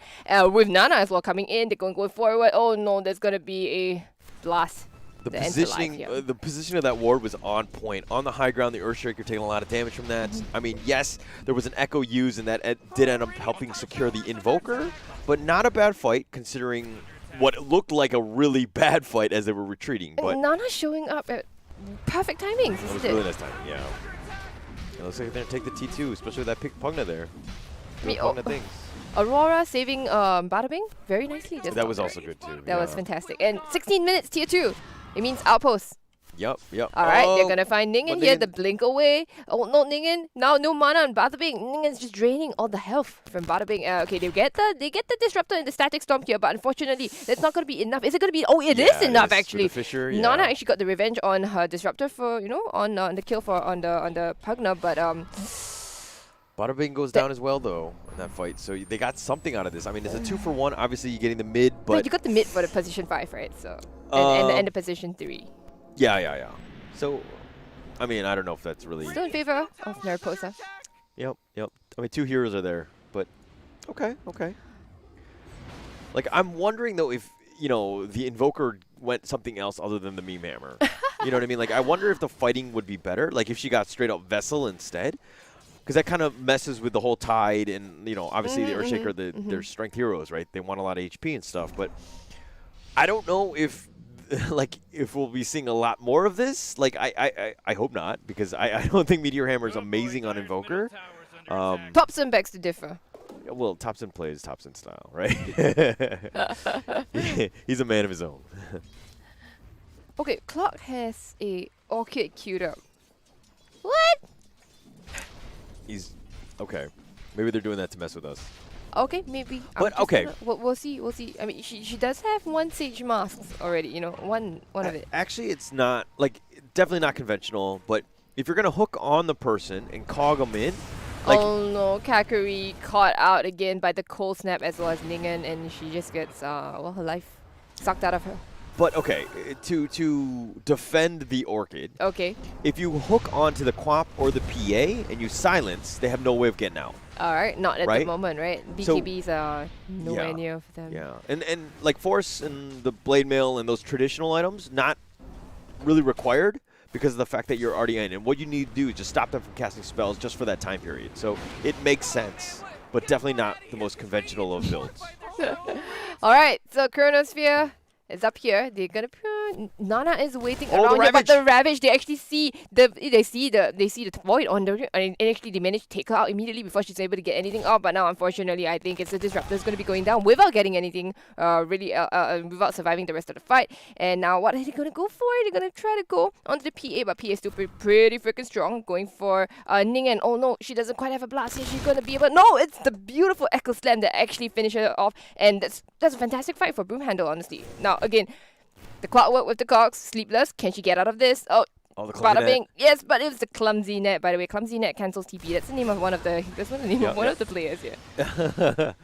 With Nana as well coming in, they're going forward. Oh no, there's going to be a blast. The positioning of that ward was on point. On the high ground, the Earthshaker taking a lot of damage from that. I mean, yes, there was an Echo used, and that did end up helping secure the Invoker, but not a bad fight considering what looked like a really bad fight as they were retreating. But Nana showing up at perfect timings. That was really nice timing, yeah. It looks like they're going to take the T2, especially with that pick Pugna there. Things. Aurora saving Bada Bing very nicely. That was also good too. That was fantastic. And 16 minutes, tier 2. It means outpost. Yep. All right, they're going to find Ningen here, the blink away. Oh, no, Ningen. Now no mana on Bada Bing. Ningen's just draining all the health from Bada Bing. Okay, they get the Disruptor and the Static Storm here, but unfortunately, that's not going to be enough. Is it going to be? Oh, it is enough, actually. Fisher, Nana actually got the revenge on her Disruptor for, on the kill on the Pugna, but Bada Bing goes down as well, though, in that fight. So they got something out of this. I mean, it's a 2-for-1. Obviously, you're getting the mid, but... No, you got the mid for the position 5, right? So and the position 3. Yeah. So, I mean, I don't know if that's really... Still in favor of Mariposa. Yep. I mean, 2 heroes are there, but okay. Like, I'm wondering, though, if, the Invoker went something else other than the Meme Hammer. You know what I mean? Like, I wonder if the fighting would be better. Like, if she got straight-up Vessel instead. Because that kind of messes with the whole Tide and, obviously the Earthshaker, their strength heroes, right? They want a lot of HP and stuff. But I don't know if like if we'll be seeing a lot more of this. Like I hope not, because I don't think Meteor Hammer is amazing on Invoker. Thompson begs to differ. Well, Thompson plays Thompson style, right? He's a man of his own. Okay, Clark has a Orchid queued up. What? He's okay. Maybe they're doing that to mess with us. Okay, maybe. I'm But, just okay. we'll see. We'll see. I mean, she does have one Sage Mask already. You know, one of it. Actually, it's not like definitely not conventional. But if you're gonna hook on the person and cog them in, like Oh no, Kakari caught out again by the cold snap as well as Ningen, and she just gets well, her life sucked out of her. but okay, to defend the Orchid, Okay. if you hook onto the Quap or the PA and you silence, they have no way of getting out. All right, not at the Right? moment, right? So- BKBs are nowhere Yeah. near for them. Yeah, and like Force and the Blade Mail and those traditional items, not really required because of the fact that you're already in. And what you need to do is just stop them from casting spells just for that time period. So it makes sense, but definitely not the most conventional of builds. All right, so Chronosphere is up here. They're gonna. Nana is waiting Oh, the around here, but the Ravage. Ravage. They actually see the void on the, and actually they managed to take her out immediately before she's able to get anything out. But now, unfortunately, I think it's the Disruptor is going to be going down without getting anything, really, without surviving the rest of the fight. And now, what are they going to go for? They're going to try to go onto the PA, but PA is still pretty freaking strong, going for Ningen. Oh no, she doesn't quite have a blast here. She's going to be able. No, it's the beautiful Echo Slam that actually finishes her off, and that's a fantastic fight for Broom Handle, honestly. Now again. The clockwork with the cogs, sleepless. Can she get out of this? Oh, The clumsy bada bing. Yes, but it was the clumsy net, by the way. Clumsy net cancels TP. That's the name of one of the. That's one of the name of one of the players here.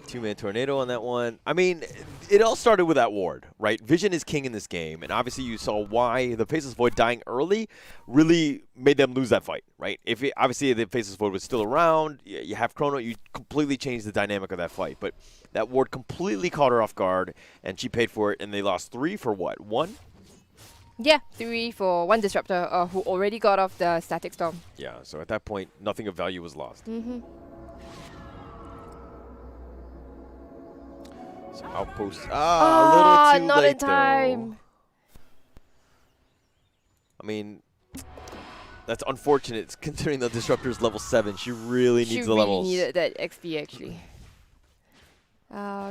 Two-man tornado on that one. I mean, it all started with that ward, right? Vision is king in this game, and obviously you saw why the Faceless Void dying early really made them lose that fight, right? Obviously the Faceless Void was still around, you have Chrono, you completely changed the dynamic of that fight, but that ward completely caught her off guard, and she paid for it, and they lost 3 for what? 1? Yeah, 3 for one Disruptor who already got off the Static Storm. Yeah, so at that point, nothing of value was lost. Mm-hmm. So Outpost, a little too not late, in time. though. I mean, that's unfortunate considering the Disruptor's level 7. She really needs She the really levels. needed that XP actually.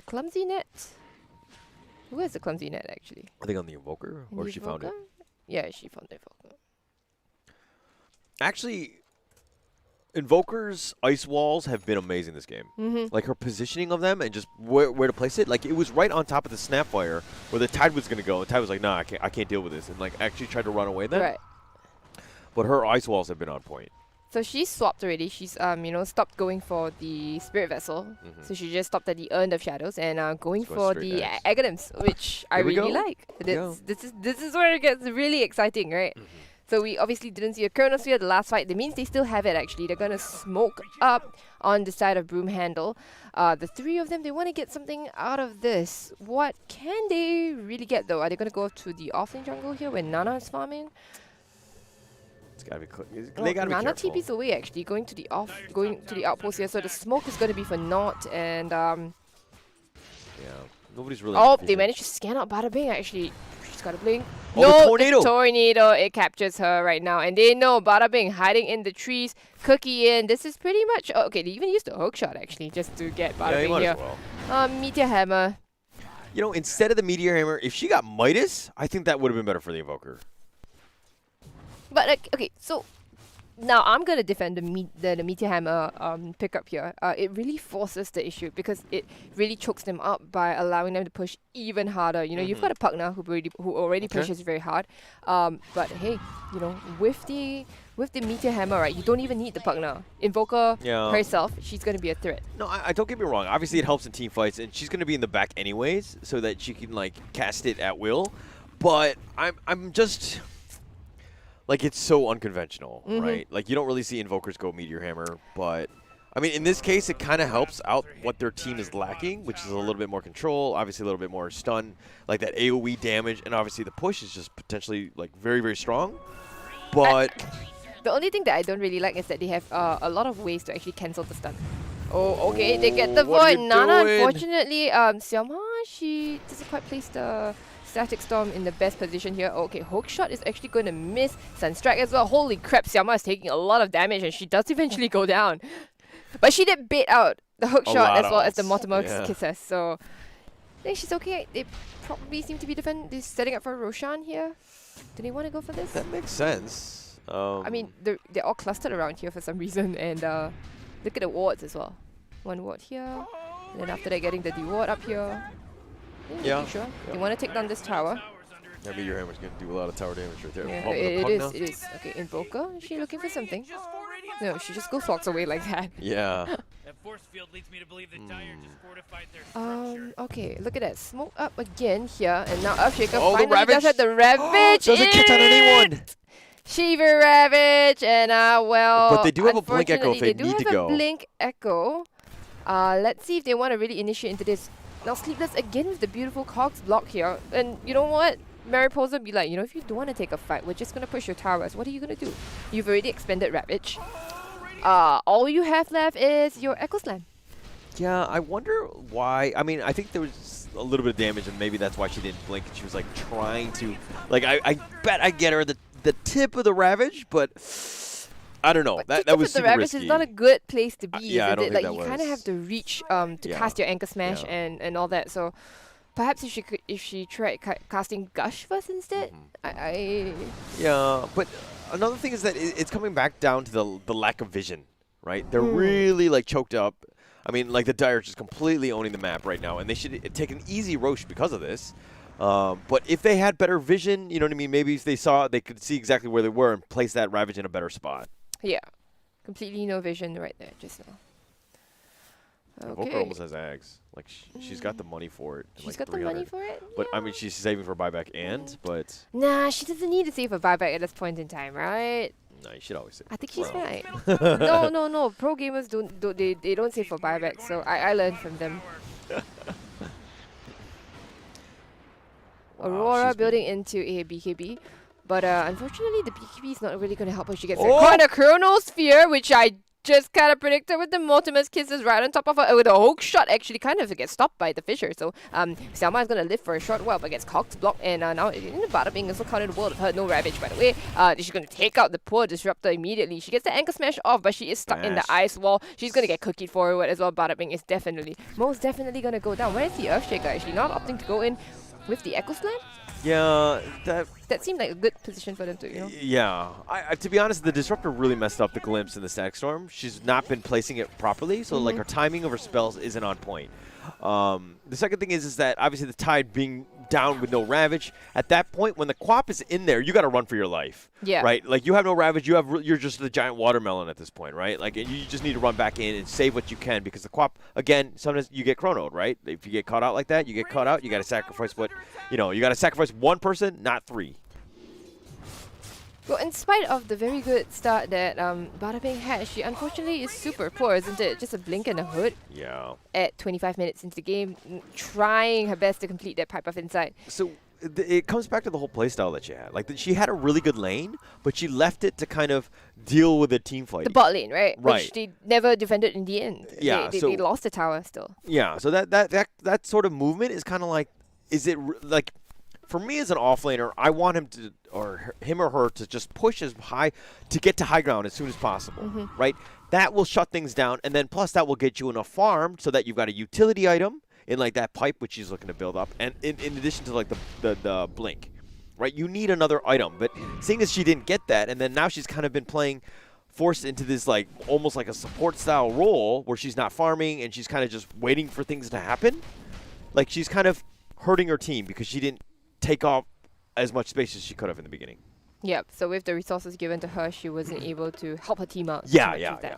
Clumsy net. Who has the clumsy net actually? I think on the Invoker, or The she found it. Invoker? Yeah, she found the Invoker. Actually, Invoker's ice walls have been amazing this game. Mm-hmm. Like her positioning of them and just where to place it. Like it was right on top of the Snapfire where the Tide was going to go. And Tide was like, nah, I can't deal with this. And like actually tried to run away then. Right. But her ice walls have been on point. So she's swapped already. She's stopped going for the Spirit Vessel. Mhm. So she just stopped at the Urn of Shadows and going Let's go for straight the next. Aghanims, which I Here we really go. like. Here we This is where it gets really exciting, right? So we obviously didn't see a Chronosphere the last fight. That means they still have it actually. They're gonna smoke up on the side of Broom Handle. The 3 of them, they want to get something out of this. What can they really get though? Are they gonna go to the offlane jungle here when Nana is farming? It's gotta be. Oh, They gotta be Nana careful. TP's away actually, going to the outpost here. So the smoke is gonna be for naught, and Yeah. Nobody's really. oh, they efficient. managed to scan out Bada Bing actually. She's got a blink. Oh, No, the tornado. tornado, it captures her right now, and they know Bada Bing hiding in the trees. Cookie in. This is pretty much okay. They even used the hook shot actually just to get Bada Yeah, you Bing might here. as well. Meteor Hammer. You know, instead of the Meteor Hammer, if she got Midas, I think that would have been better for the Invoker. But like, okay, so now I'm gonna defend the Meteor Hammer pickup here. It really forces the issue because it really chokes them up by allowing them to push even harder. You know, you've got a Pugna who already Okay. pushes very hard. But hey, you know, with the Meteor Hammer, right, you don't even need the Pugna. Invoker Yeah. herself, she's gonna be a threat. No, I don't get me wrong. Obviously, it helps in team fights, and she's going to be in the back anyways, so that she can like cast it at will. But I'm just like it's so unconventional, right? Like you don't really see invokers go Meteor Hammer, but I mean in this case it kind of helps out what their team is lacking, which is a little bit more control, obviously a little bit more stun, like that AOE damage, and obviously the push is just potentially like very very strong. But The only thing that I don't really like is that they have a lot of ways to actually cancel the stun. Oh, okay, they get the What are void. you Nana, doing? unfortunately, Xiaoma, she doesn't quite place the Static Storm in the best position here. Okay, Hook Shot is actually going to miss Sunstrike as well. Holy crap, Xiaoma is taking a lot of damage and she does eventually go down. But she did bait out the Hook Shot as well as the Mortimer Kisses, so I think she's okay. They probably seem to be setting up for Roshan here. Do they want to go for this? That makes sense. I mean, they're all clustered around here for some reason, and look at the wards as well. One ward here, and then after that getting the D-ward up here. Yeah. Sure. You want to take down this tower. I mean, your hammer's going to do a lot of tower damage right there. Yeah, it is. Okay, Invoker, is she looking for something? No, she just goes walks away like that. Yeah. That force field leads me to believe that Dire just fortified their structure. Okay, look at that. Smoke up again here, and now Earthshaker Oh, the finally does Ravage! have the Ravage. Doesn't catch on anyone! Shiva Ravage, and well, But they do have a Blink Echo if they do need have to go. a Blink Echo. Let's see if they want to really initiate into this. Now Sleepless again with the beautiful Cogs block here, and you know what? Mariposa be like, if you don't want to take a fight, we're just gonna push your towers. What are you gonna do? You've already expended Ravage. All you have left is your Echo Slam. Yeah, I wonder why. I mean, I think there was a little bit of damage, and maybe that's why she didn't blink. She was like trying to, like, I bet I get her the tip of the Ravage, but I don't know. But That was the super Ravage risky. is not a good place to be, yeah, I isn't don't it? think Like that you kind of was. have to reach to cast your Anchor Smash and all that. So perhaps if she tried casting Gush first instead, Yeah, but another thing is that it's coming back down to the lack of vision, right? They're really like choked up. I mean, like the Dire just completely owning the map right now, and they should take an easy Roche because of this. But if they had better vision, you know what I mean? Maybe if they could see exactly where they were and place that Ravage in a better spot. Yeah, completely no vision right there just now. Evoker almost has Ags. Like she's got the money for it. She's like got the 300. money for it. But I mean, she's saving for buyback but Nah, she doesn't need to save a buyback at this point in time, right? no, you should always save. I think she's Well, right. No. Pro gamers they don't save for buyback, so I learned from them. Wow, Aurora she's been- building into a BKB, but unfortunately the BKB is not really going to help her. She gets Oh! caught in a Chronosphere, which I just kind of predicted with the Mortimer's Kisses right on top of her. With a Hook Shot actually kind of gets stopped by the Fissure, so Xiaoma is going to live for a short while, but gets Cogs blocked, and now in the Bada being also caught in the world of her. No Ravage, by the way. She's going to take out the poor Disruptor immediately. She gets the Anchor Smash off, but she is stuck in the ice wall. She's going to get cookied forward as well. Bada Bing is most definitely going to go down. Where is the Earthshaker actually? Not opting to go in with the Echo Slam? Yeah, That seemed like a good position for them to, Yeah. I to be honest, the Disruptor really messed up the Glimpse and the Static Storm. She's not been placing it properly, so like her timing of her spells isn't on point. The second thing is that obviously the Tide being down with no Ravage, at that point when the Quap is in there, you got to run for your life. Yeah. Right? Like you have no Ravage, you're just the giant watermelon at this point, right? Like and you just need to run back in and save what you can because the Quap, again, sometimes you get chronoed, right? If you get caught out like that, you get caught out, you got to sacrifice you got to sacrifice one person, not three. Well, in spite of the very good start that Bada Bing had, she unfortunately is super poor, isn't it? Just a blink and a hood Yeah. at 25 minutes into the game, trying her best to complete that Pipe of Insight. So it comes back to the whole playstyle that she had. Like she had a really good lane, but she left it to kind of deal with a team fight. The bot lane, right? Right. Which they never defended in the end. Yeah, They lost the tower still. Yeah. So that sort of movement is kind of like, like, for me as an offlaner, I want him to him or her to just push as high to get to high ground as soon as possible, right? That will shut things down, and then plus that will get you enough farm so that you've got a utility item in like that pipe which she's looking to build up, and in addition to like the blink, right? You need another item, but seeing as she didn't get that, and then now she's kind of been forced into this like almost like a support style role where she's not farming and she's kind of just waiting for things to happen. Like she's kind of hurting her team because she didn't take off as much space as she could have in the beginning. Yep. So with the resources given to her, she wasn't able to help her team out. Yeah, too much yeah, with that. yeah.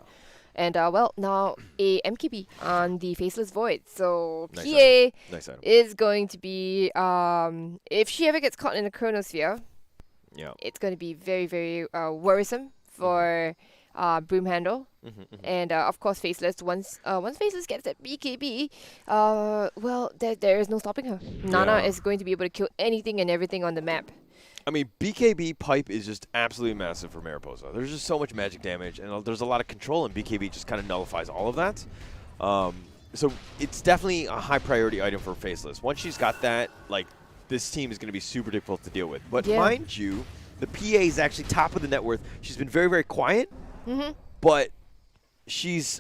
And well, now a MKB on the Faceless Void. So Nice PA Nice item. is going to be if she ever gets caught in a Chronosphere, Yeah. it's going to be very, very worrisome for Broom Handle. And of course Faceless, once Faceless gets that BKB, well, there is no stopping her. Nana Yeah. is going to be able to kill anything and everything on the map. I mean, BKB pipe is just absolutely massive for Mariposa. There's just so much magic damage, and there's a lot of control, and BKB just kind of nullifies all of that. So it's definitely a high priority item for Faceless. Once she's got that, like, this team is going to be super difficult to deal with. But Yeah. mind you, the PA is actually top of the net worth. She's been very, very quiet, but she's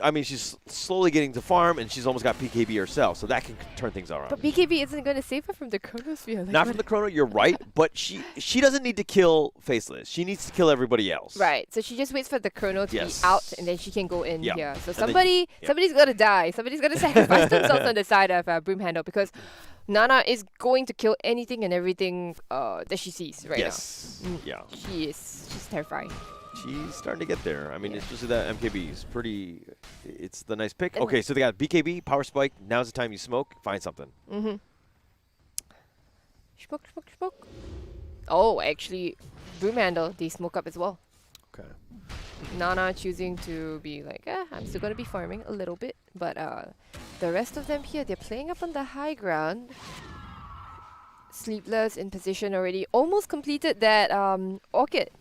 slowly getting to farm, and she's almost got PKB herself, so that can turn things around. But BKB isn't going to save her from the Chronosphere. Like Not from the Chrono, you're right, but she doesn't need to kill Faceless. She needs to kill everybody else. Right, so she just waits for the Chrono to be out, and then she can go in Yeah. here. So And then- somebody's got to die. Somebody's got to sacrifice themselves on the side of Broom Handle, because Nana is going to kill anything and everything that she sees right Yes. Yeah. now. She's terrifying. She's starting to get there. I mean, especially that MKB is pretty. It's the nice pick. And- Okay, so they got BKB, Power Spike. Now's the time you smoke. Find something. Smoke. Oh, actually, Broom Handle, they smoke up as well. Okay. Nana choosing to be like, I'm still going to be farming a little bit. But the rest of them here, they're playing up on the high ground. Sleepless in position already. Almost completed that Orchid.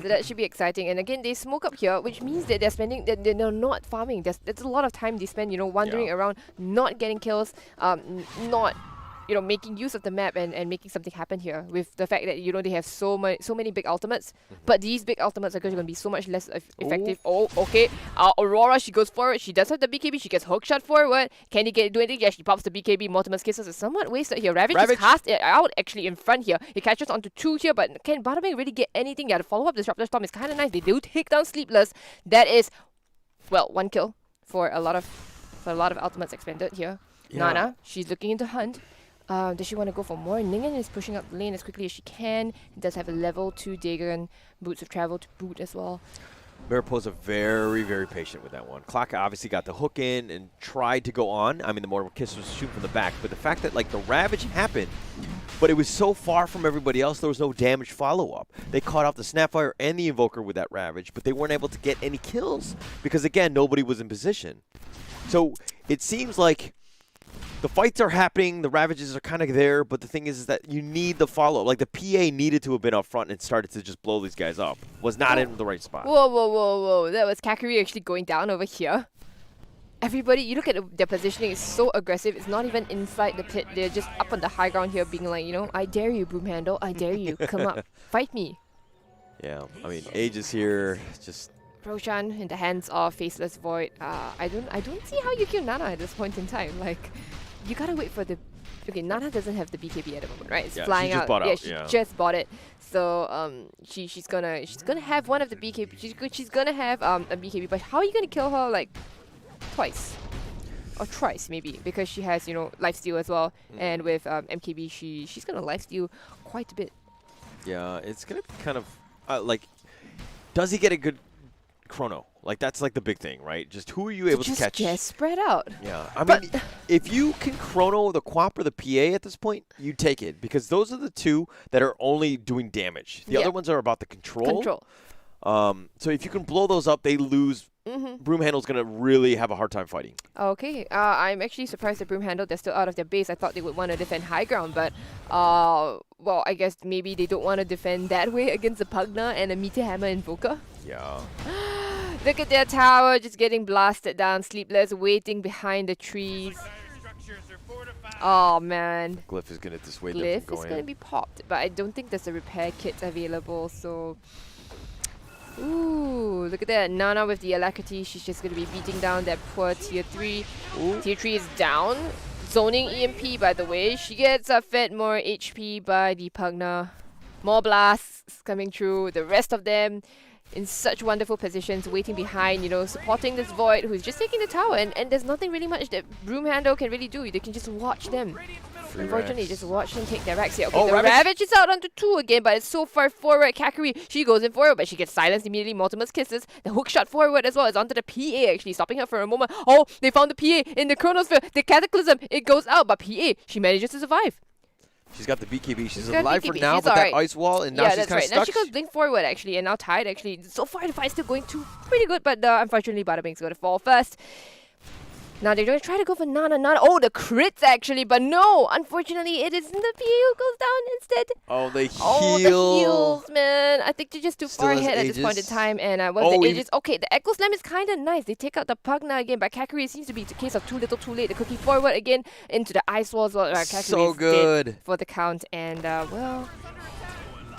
So that should be exciting. And again, they smoke up here, which means that they're not farming. There's a lot of time they spend, wandering around, not getting kills, not making use of the map and making something happen here, with the fact that they have so many big ultimates, but these big ultimates are going to be so much less effective. Oh, okay. Aurora, she goes forward. She does have the BKB. She gets hook shot forward. Can he do anything? Yeah, she pops the BKB. Mortimer's Kisses is somewhat wasted here. Ravage is cast it out actually in front here. He catches onto 2 here, but can Bottoming really get anything? Yeah, the follow-up Disruptor Storm is kind of nice. They do take down Sleepless. That is, 1 kill for a lot of ultimates expended here. Yeah. Nana, she's looking into Hunt. Does she want to go for more? Ningen is pushing up the lane as quickly as she can. He does have a level 2 dagger and Boots of Travel to boot as well. Mariposa very, very patient with that one. Clock obviously got the hook in and tried to go on. I mean, the Mortal Kiss was shooting from the back, but the fact that the Ravage happened, but it was so far from everybody else, there was no damage follow-up. They caught off the Snapfire and the Invoker with that Ravage, but they weren't able to get any kills because, again, nobody was in position. So it seems like the fights are happening, the Ravages are kind of there, but the thing is that you need the follow-up. Like, the PA needed to have been up front and started to just blow these guys up. Was not in the right spot. Whoa. That was Kakari actually going down over here. Everybody, you look at their positioning, it's so aggressive. It's not even inside the pit. They're just up on the high ground here being like, I dare you, Broom Handle. I dare you. Come up. Fight me. Yeah, I mean, Age is here. Just Roshan in the hands of Faceless Void. I don't see how you kill Nana at this point in time. Like, you gotta wait for the. Okay, Nana doesn't have the BKB at the moment, right? It's flying she just out. bought Yeah, out, she yeah. just bought it. So she's gonna have one of the BKB. She's gonna have a BKB. But how are you gonna kill her like twice? Or thrice maybe, because she has lifesteal as well, and with MKB she's gonna lifesteal quite a bit. yeah, it's gonna be kind of does he get a good chrono? Like, that's like the big thing, right? Just who are you able to catch? Just spread out. Yeah, I mean, if you can chrono the Quap or the PA at this point, you take it, because those are the two that are only doing damage. The other ones are about the control. So if you can blow those up, they lose. Broom Handle's going to really have a hard time fighting. Okay, I'm actually surprised that Broom Handle, they're still out of their base. I thought they would want to defend high ground, but well, I guess maybe they don't want to defend that way against a Pugna and a Meteor Hammer Invoker. Yeah. Look at their tower just getting blasted down. Sleepless waiting behind the trees. Oh man. Glyph is going to dissuade them Glyph from is going going to in. be popped, but I don't think there's a repair kit available, so... Ooh, look at that. Nana with the alacrity. She's just going to be beating down that poor tier 3. Tier 3 is down. Zoning EMP, by the way. She gets fed more HP by the Pugna. More blasts coming through. The rest of them in such wonderful positions, waiting behind, supporting this Void who's just taking the tower. And there's nothing really much that Broom Handle can really do. They can just watch them. Unfortunately, just watch them take their racks here. Okay, the Ravage is out onto 2 again, but it's so far forward. Kakari, she goes in forward, but she gets silenced immediately. Mortimer's Kisses. The hook shot forward as well is onto the PA, actually, stopping her for a moment. Oh, they found the PA in the Chronosphere. The Cataclysm, it goes out, but PA, she manages to survive. She's got the BKB. She's got alive for BKB. now, She's but that alright. ice wall, and now Yeah, she's that's kind right. of Now stuck. she goes blink forward, actually, and now tied, actually. So far, the fight's still going pretty good, but unfortunately, Bada Bing's going to fall first. Now they're going to try to go for Nana. Oh, the crits actually, but no. Unfortunately, it isn't the PA who goes down instead. Oh, they heal. Oh, the heals, man. I think they're just too Still far has ahead at this point in Aegis. time. And Oh, the even- Aegis? Okay, the Echo Slam is kind of nice. They take out the Pugna again, but Kakuri seems to be the case of too little, too late. The cookie forward again into the ice walls. Well, Kakuri So is dead good. for the count. And, well,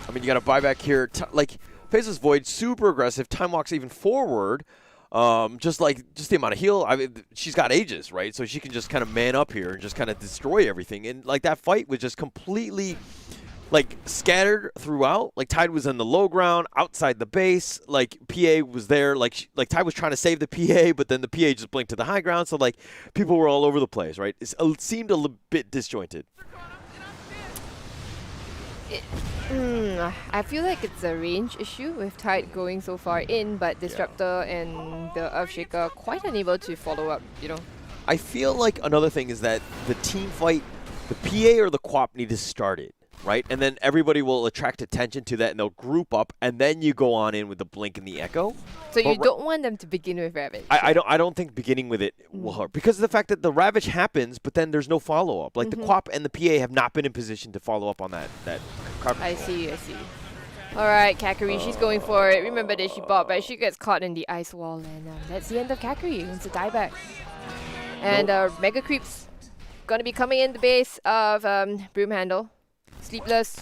I mean, you got to buy back here. Like, Faceless Void, super aggressive. Time walks even forward. Just the amount of heal. I mean, she's got Aegis, right? So she can just kind of man up here and just kind of destroy everything. And like that fight was just completely like scattered throughout. Like Tide was in the low ground, outside the base. Like PA was there. Like Tide was trying to save the PA, but then the PA just blinked to the high ground. So like people were all over the place, right? It seemed a little bit disjointed. I feel like it's a range issue with Tide going so far in, but Disruptor and the Earthshaker quite unable to follow up, you know. I feel like another thing is that the team fight, the PA or the QoP need to start it, right? And then everybody will attract attention to that and they'll group up and then you go on in with the Blink and the Echo. So But you don't want them to begin with Ravage. I don't think beginning with it will hurt because of the fact that the Ravage happens, but then there's no follow-up. Like the QoP and the PA have not been in position to follow up on that card I control. see. Alright, Kakuri, she's going for it. Remember that she bought, but she gets caught in the ice wall, and that's the end of Kakuri. It's a dieback. And Mega Creeps gonna be coming in the base of Broom Handle, Sleepless,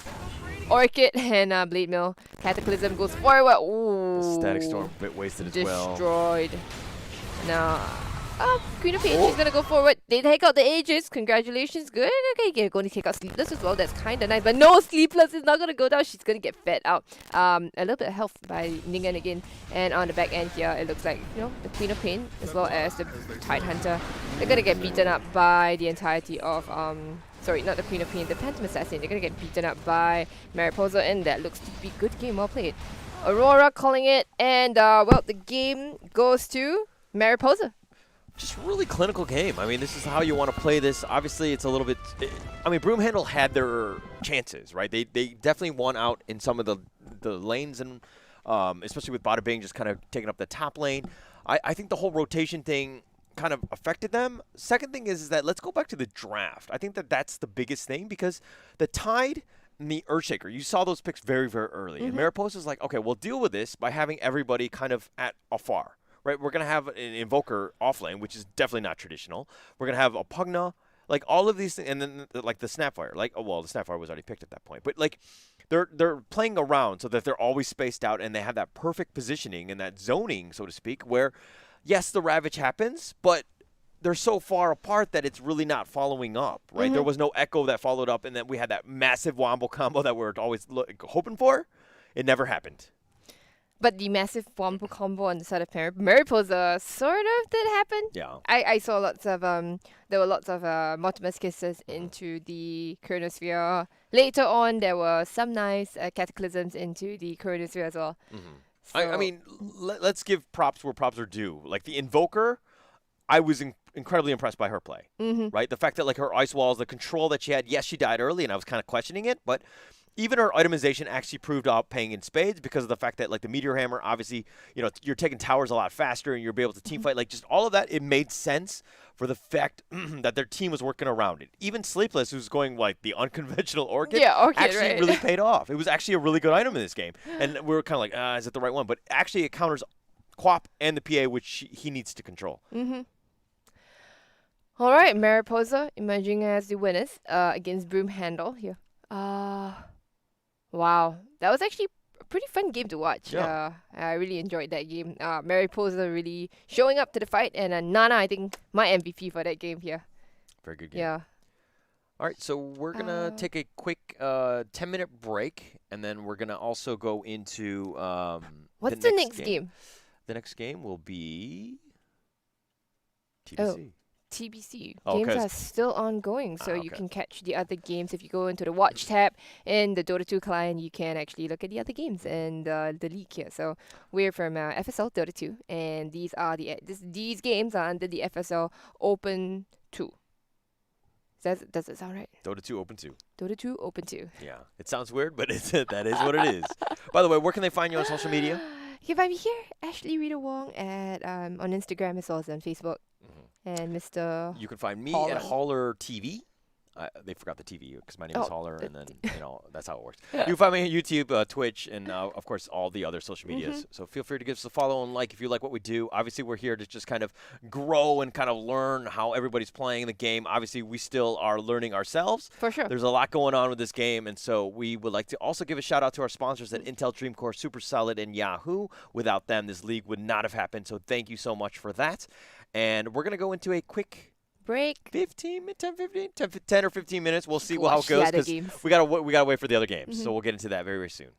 Orchid, and Blade Mill. Cataclysm goes forward. Ooh. Static Storm, a bit wasted as well. Destroyed. Now, Queen of Pain, she's gonna go forward. They take out the Aegis. Congratulations. Good. Okay, you're going to take out Sleepless as well. That's kind of nice. But no, Sleepless is not gonna go down. She's gonna get fed out. A little bit of health by Ningen again. And on the back end here, it looks like, you know, the Queen of Pain as well as the Tide Hunter. They're gonna get beaten up by the entirety of sorry, not the Queen of Pain, the Phantom Assassin. They're gonna get beaten up by Mariposa, and that looks to be good game. Well played. Aurora calling it, and well, the game goes to Mariposa. Just really clinical game. I mean, this is how you want to play this. Obviously, it's a little bit. I mean, Broom Handle had their chances, right? They definitely won out in some of the lanes, and especially with Bada Bing just kind of taking up the top lane. I think the whole rotation thing kind of affected them. Second thing is that let's go back to the draft. I think that's the biggest thing because the Tide and the Earthshaker, you saw those picks very, very early. And Mariposa's like, okay, we'll deal with this by having everybody kind of at afar. Right, we're gonna have an Invoker off lane, which is definitely not traditional. We're gonna have a Pugna, like all of these things, and then like the Snapfire. Like, oh well, the Snapfire was already picked at that point, but like they're playing around so that they're always spaced out and they have that perfect positioning and that zoning, so to speak, where yes, the Ravage happens, but they're so far apart that it's really not following up. Right, there was no Echo that followed up, and then we had that massive Wombo combo that we're always hoping for. It never happened. But the massive Wombo combo on the side of Mariposa sort of did happen. Yeah. I saw lots of there were lots of Mortimer's kisses into the Chronosphere. Later on, there were some nice cataclysms into the Chronosphere as well. I mean, let's give props where props are due. Like the Invoker, I was incredibly impressed by her play. Right, the fact that like her ice walls, the control that she had. Yes, she died early, and I was kind of questioning it, but even her itemization actually proved out paying in spades because of the fact that like the Meteor Hammer, obviously, you know, you're taking towers a lot faster and you're able to team fight. Like just all of that, it made sense for the fact that their team was working around it. Even Sleepless, who's going like the unconventional Orchid, actually right. really paid off. It was actually a really good item in this game. And we were kind of like, is it the right one? But actually it counters QoP and the PA, which he needs to control. All right, Mariposa emerging as the winners against Broom Handle here. Wow, that was actually a pretty fun game to watch. Yeah. I really enjoyed that game. Mariposa really showing up to the fight, and Nana, I think, my MVP for that game here. Very good game. Yeah. All right, so we're going to take a quick 10-minute break, and then we're going to also go into What's the next game? The next game will be TBC. Oh. TBC. Oh, Games 'cause- are still ongoing, so you okay. can catch the other games. If you go into the Watch tab in the Dota 2 client, you can actually look at the other games and the league here. So we're from FSL Dota 2, and these are these games are under the FSL Open 2. Does it sound right? Dota 2 Open 2. Dota 2 Open 2. Yeah, it sounds weird, but that is what it is. By the way, where can they find you on social media? You can find me here, Ashley Rita Wong, at on Instagram as well as on Facebook. And Mr. You can find me Holler. at Holler TV. They forgot the TV because my name is Oh, Holler, the and then that's how it works. You can find me on YouTube, Twitch, and of course all the other social medias. So feel free to give us a follow and like if you like what we do. Obviously, we're here to just kind of grow and kind of learn how everybody's playing the game. Obviously, we still are learning ourselves. For sure. There's a lot going on with this game, and so we would like to also give a shout out to our sponsors at Intel, Dreamcore, Super Solid, and Yahoo. Without them, this league would not have happened. So thank you so much for that. And we're gonna go into a quick Break. 10 or 15 minutes. We'll see how Watch it the goes other because games. we gotta wait for the other games. So we'll get into that very, very soon.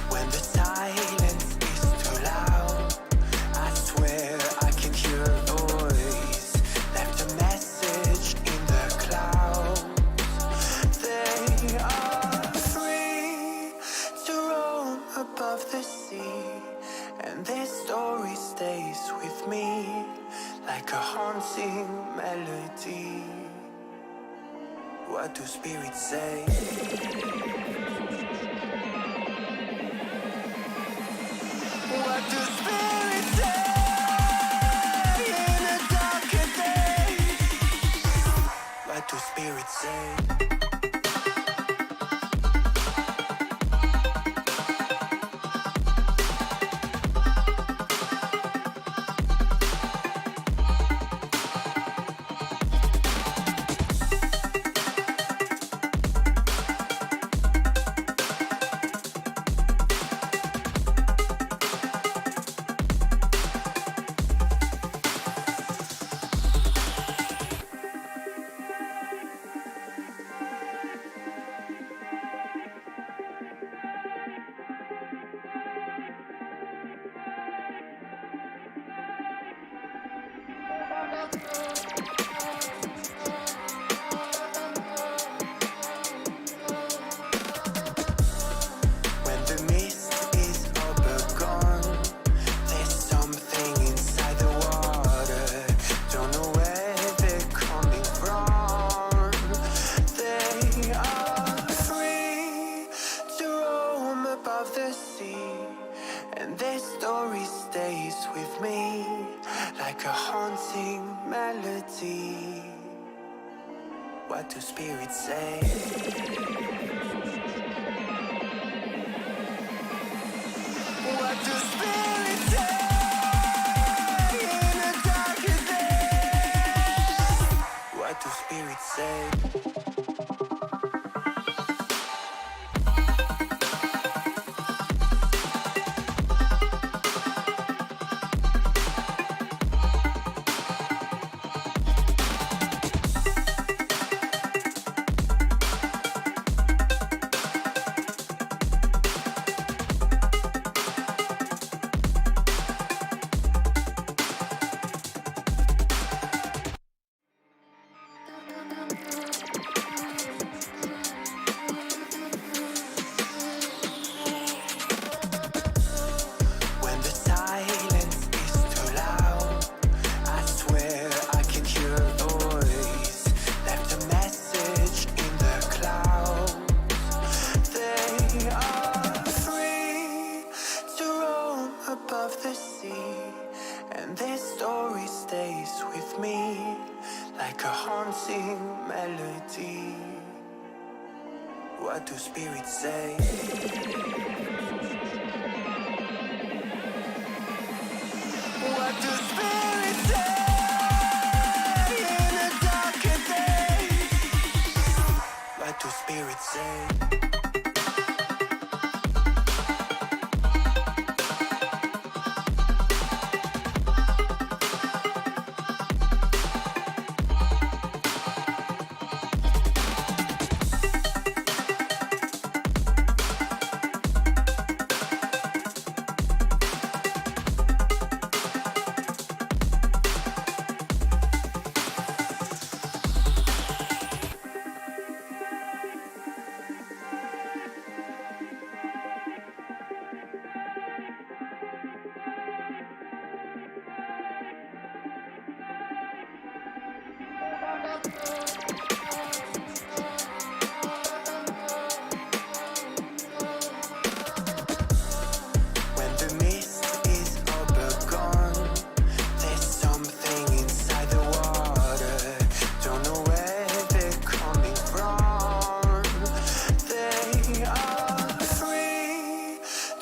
When the silence is too loud, I swear I can hear a voice. Left a message in the clouds. They are free to roam above the sea, and their story stays with me like a haunting melody. What do spirits say? What do spirits say in a darker day? What do spirits say? When the mist is all gone, there's something inside the water. Don't know where they're coming from. They are free to roam above the sea, and their story stays with me like a haunting melody. What do spirits say? What do spirits say in a darker day? What do spirits say? haunting melody. What do spirits say? What do spirits say in a darker day? What do spirits say? When the mist is all gone, there's something inside the water. Don't know where they're coming from. They are free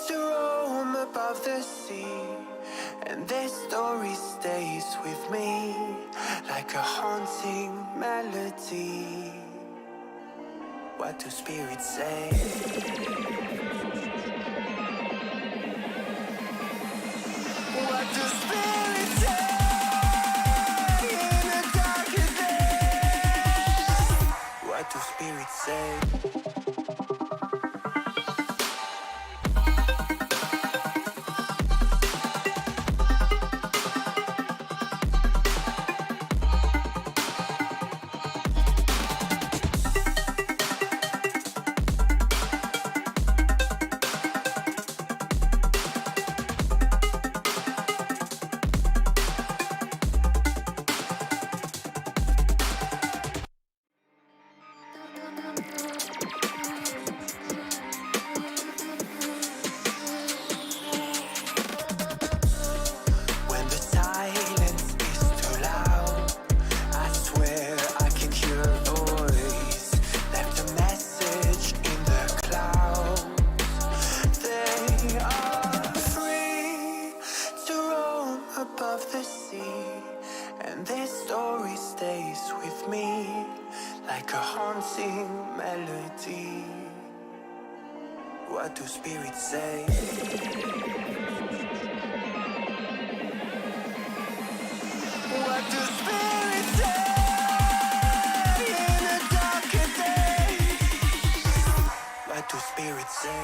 to roam above the sea, and their story stays with me like a haunting melody. What do spirits say? What do spirits say in a darker day? What do spirits say? When the silence is too loud, I swear I can hear a voice. Left a message in the clouds. They are free to roam above the sea, and their story stays with me like a haunting melody. What do spirits say? What do spirits say in a darker day? What do spirits say?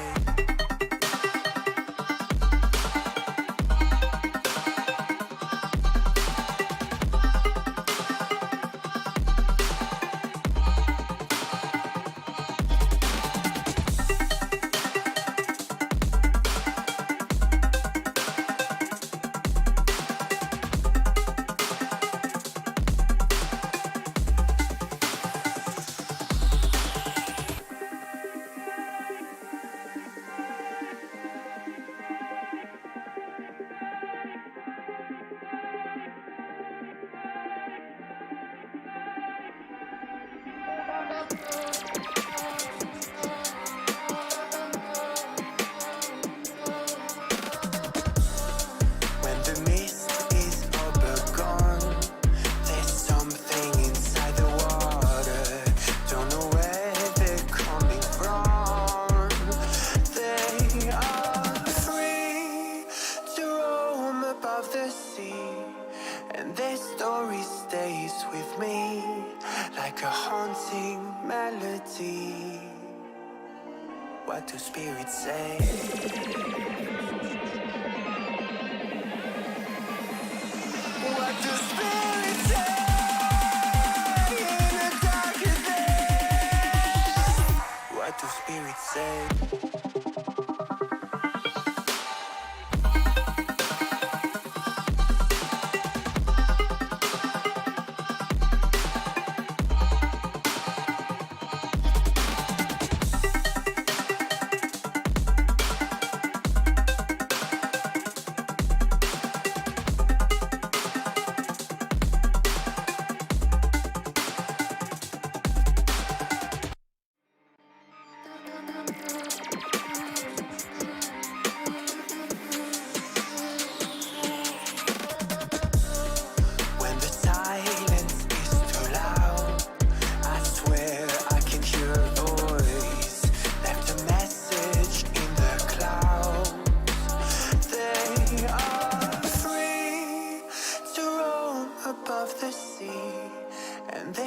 When the mist is all gone, there's something inside the water. Don't know where they're coming from. They are free to roam above the sea, and their story stays with me like a haunting melody. What do spirits say? What do spirits say in a darker day? What do spirits say?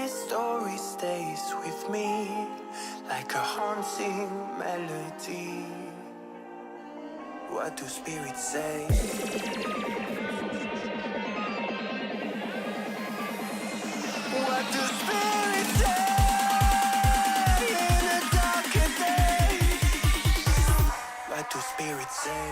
their story stays with me like a haunting melody. What do spirits say? What do spirits say in a darker day? What do spirits say?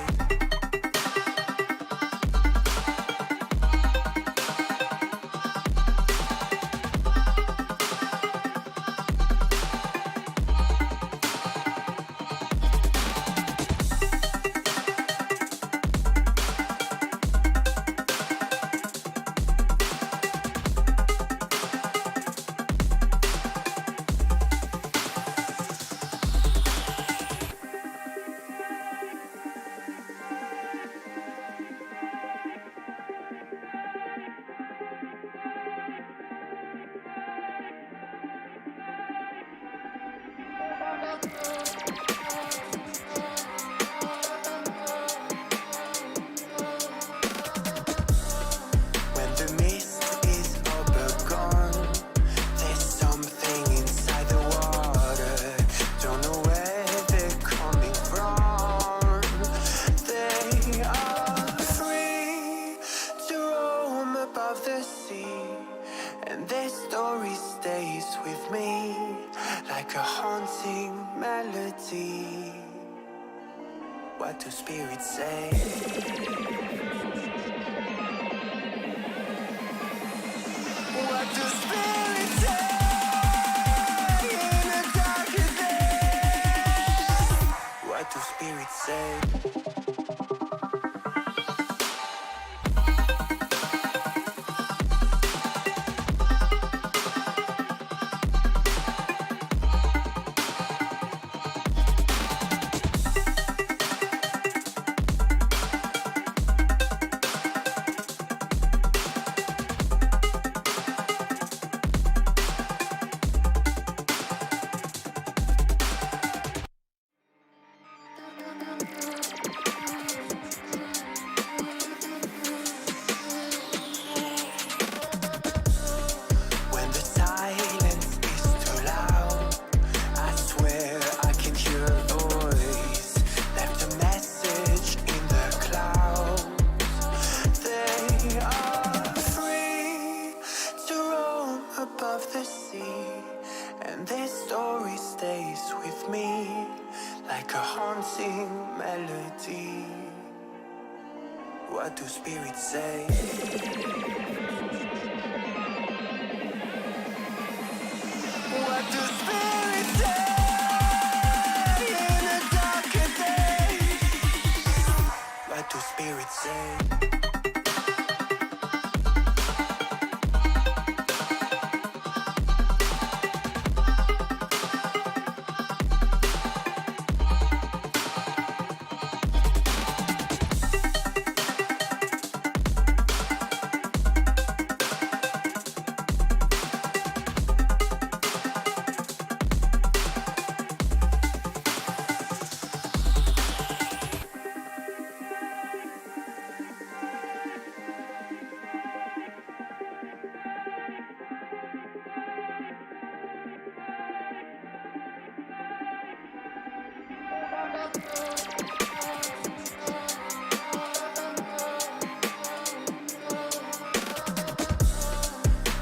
When the mist is over gone, there's something inside the water. Don't know where they're coming from. They are free to roam above the sea, and their story stays with me like a haunting melody. What do spirits say? What do spirits say in a darker day? What do spirits say? When the silence is too loud, I swear I can hear a voice. Left a message in the clouds. They are free to roam above the sea, and their story stays with me like a haunting melody. What do spirits say? What do spirits say in a darker day? What do spirits say?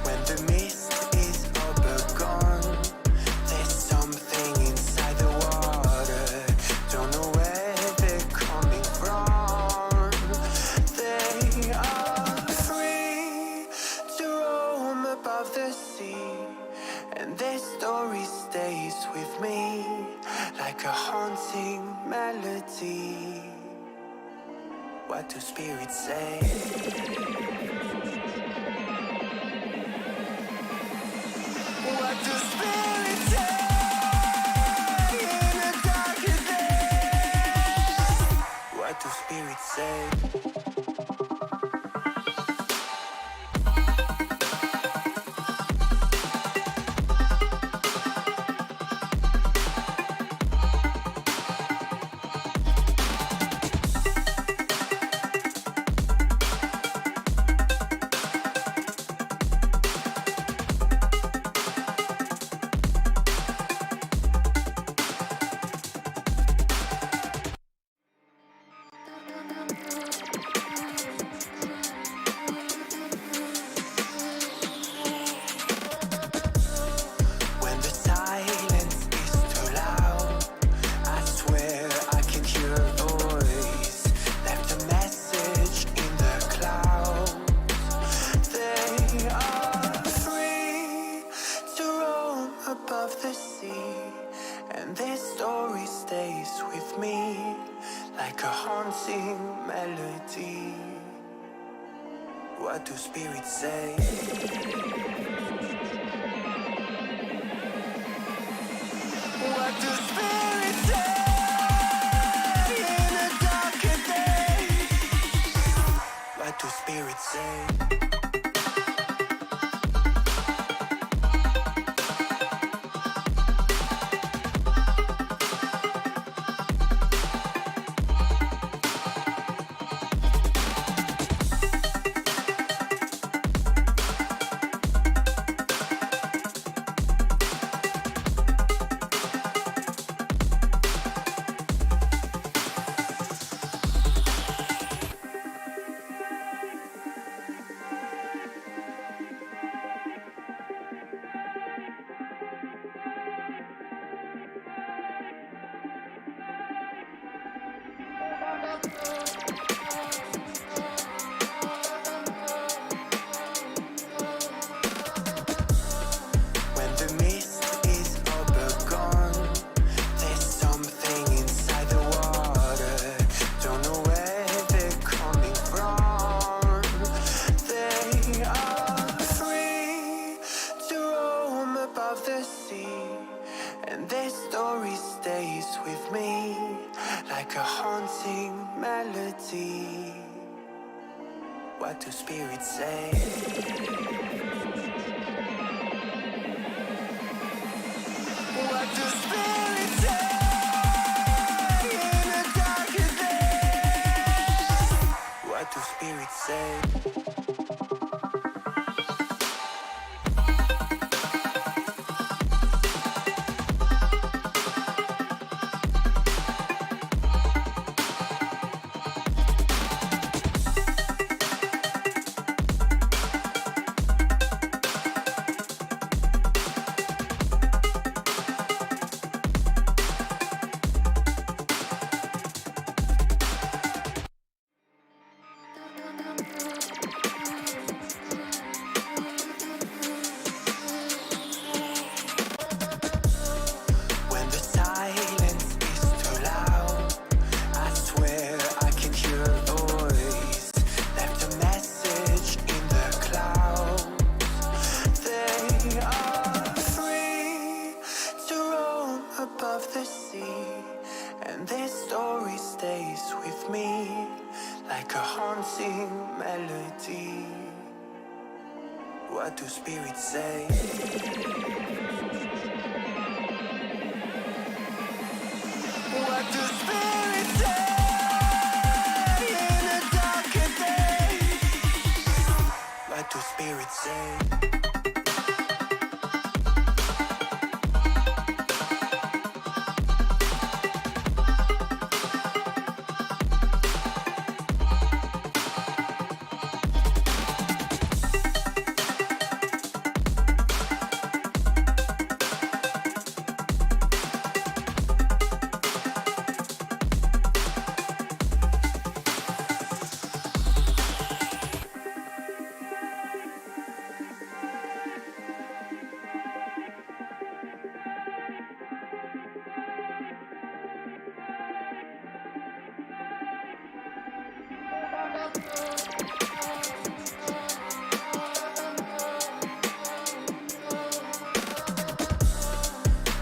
When the mist is over gone, there's something inside the water. Don't know where they're coming from. They are free to roam above the sea, and their story stays with me like a haunting melody. What do spirits say? What do spirits say in a darker day? What do spirits say? above the sea, and this story stays with me like a haunting melody. What do spirits say? What do spirits say in a darker day? What do spirits say? When the mist is all gone, there's something inside the water. Don't know where they're coming from. They are free to roam above the sea, and their story stays with me like a haunting melody. What do spirits say? What do spirits say in a darker day? What do spirits say? When the silence is too loud, I swear I can hear a voice. Left a message in the clouds. They are free to roam above the sea, and their story stays with me like a haunting melody. What do spirits say? What do spirits say in a darker day? What do spirits say?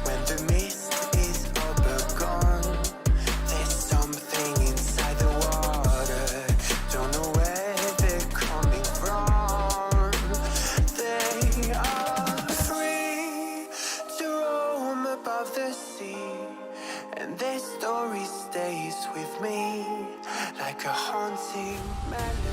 When the mist is all gone, there's something inside the water. Don't know where they're coming from. They are free to roam above the sea, and their story stays with me like a haunting melody.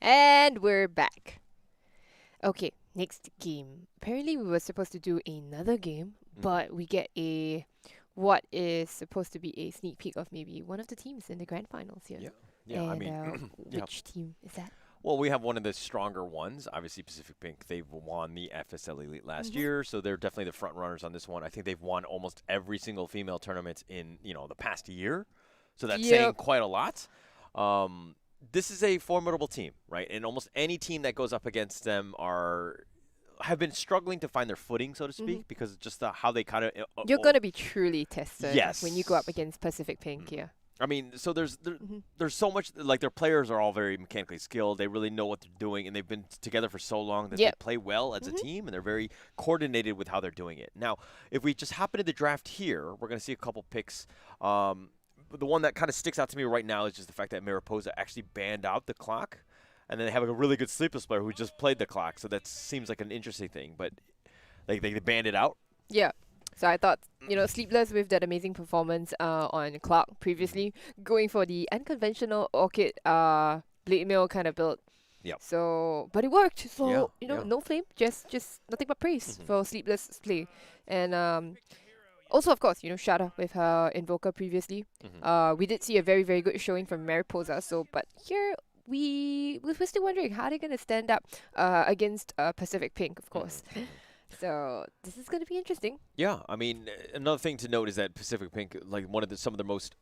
And we're back. Okay, next game. Apparently we were supposed to do another game, but we get what is supposed to be a sneak peek of maybe one of the teams in the grand finals here. Yeah. Yeah, And I mean, yeah. which team is that? Well, we have one of the stronger ones. Obviously, Pacific Pink, they've won the FSL Elite last year, so they're definitely the front runners on this one. I think they've won almost every single female tournament in, the past year. So that's saying quite a lot. This is a formidable team, right? And almost any team that goes up against them have been struggling to find their footing, so to speak, because just how they kind of You're going to be truly tested Yes. when you go up against Pacific Pink, yeah. I mean, so there's so much, like, their players are all very mechanically skilled. They really know what they're doing, and they've been together for so long that they play well as a team, and they're very coordinated with how they're doing it. Now, if we just happen to the draft here, we're going to see a couple picks. The one that kind of sticks out to me right now is just the fact that Mariposa actually banned out the clock, and then they have a really good sleepless player who just played the clock, so that seems like an interesting thing, but they banned it out. Yeah. So I thought, Sleepless with that amazing performance on Clock previously, going for the unconventional Orchid blade mail kind of build. Yep. So, but it worked. So, Yeah. no flame, just nothing but praise for Sleepless play. And also, of course, Shada with her Invoker previously. We did see a very, very good showing from Mariposa. So, but here we're still wondering how they're going to stand up against Pacific Pink, of course. So this is going to be interesting. Yeah, I mean, another thing to note is that Pacific Pink, like some of the most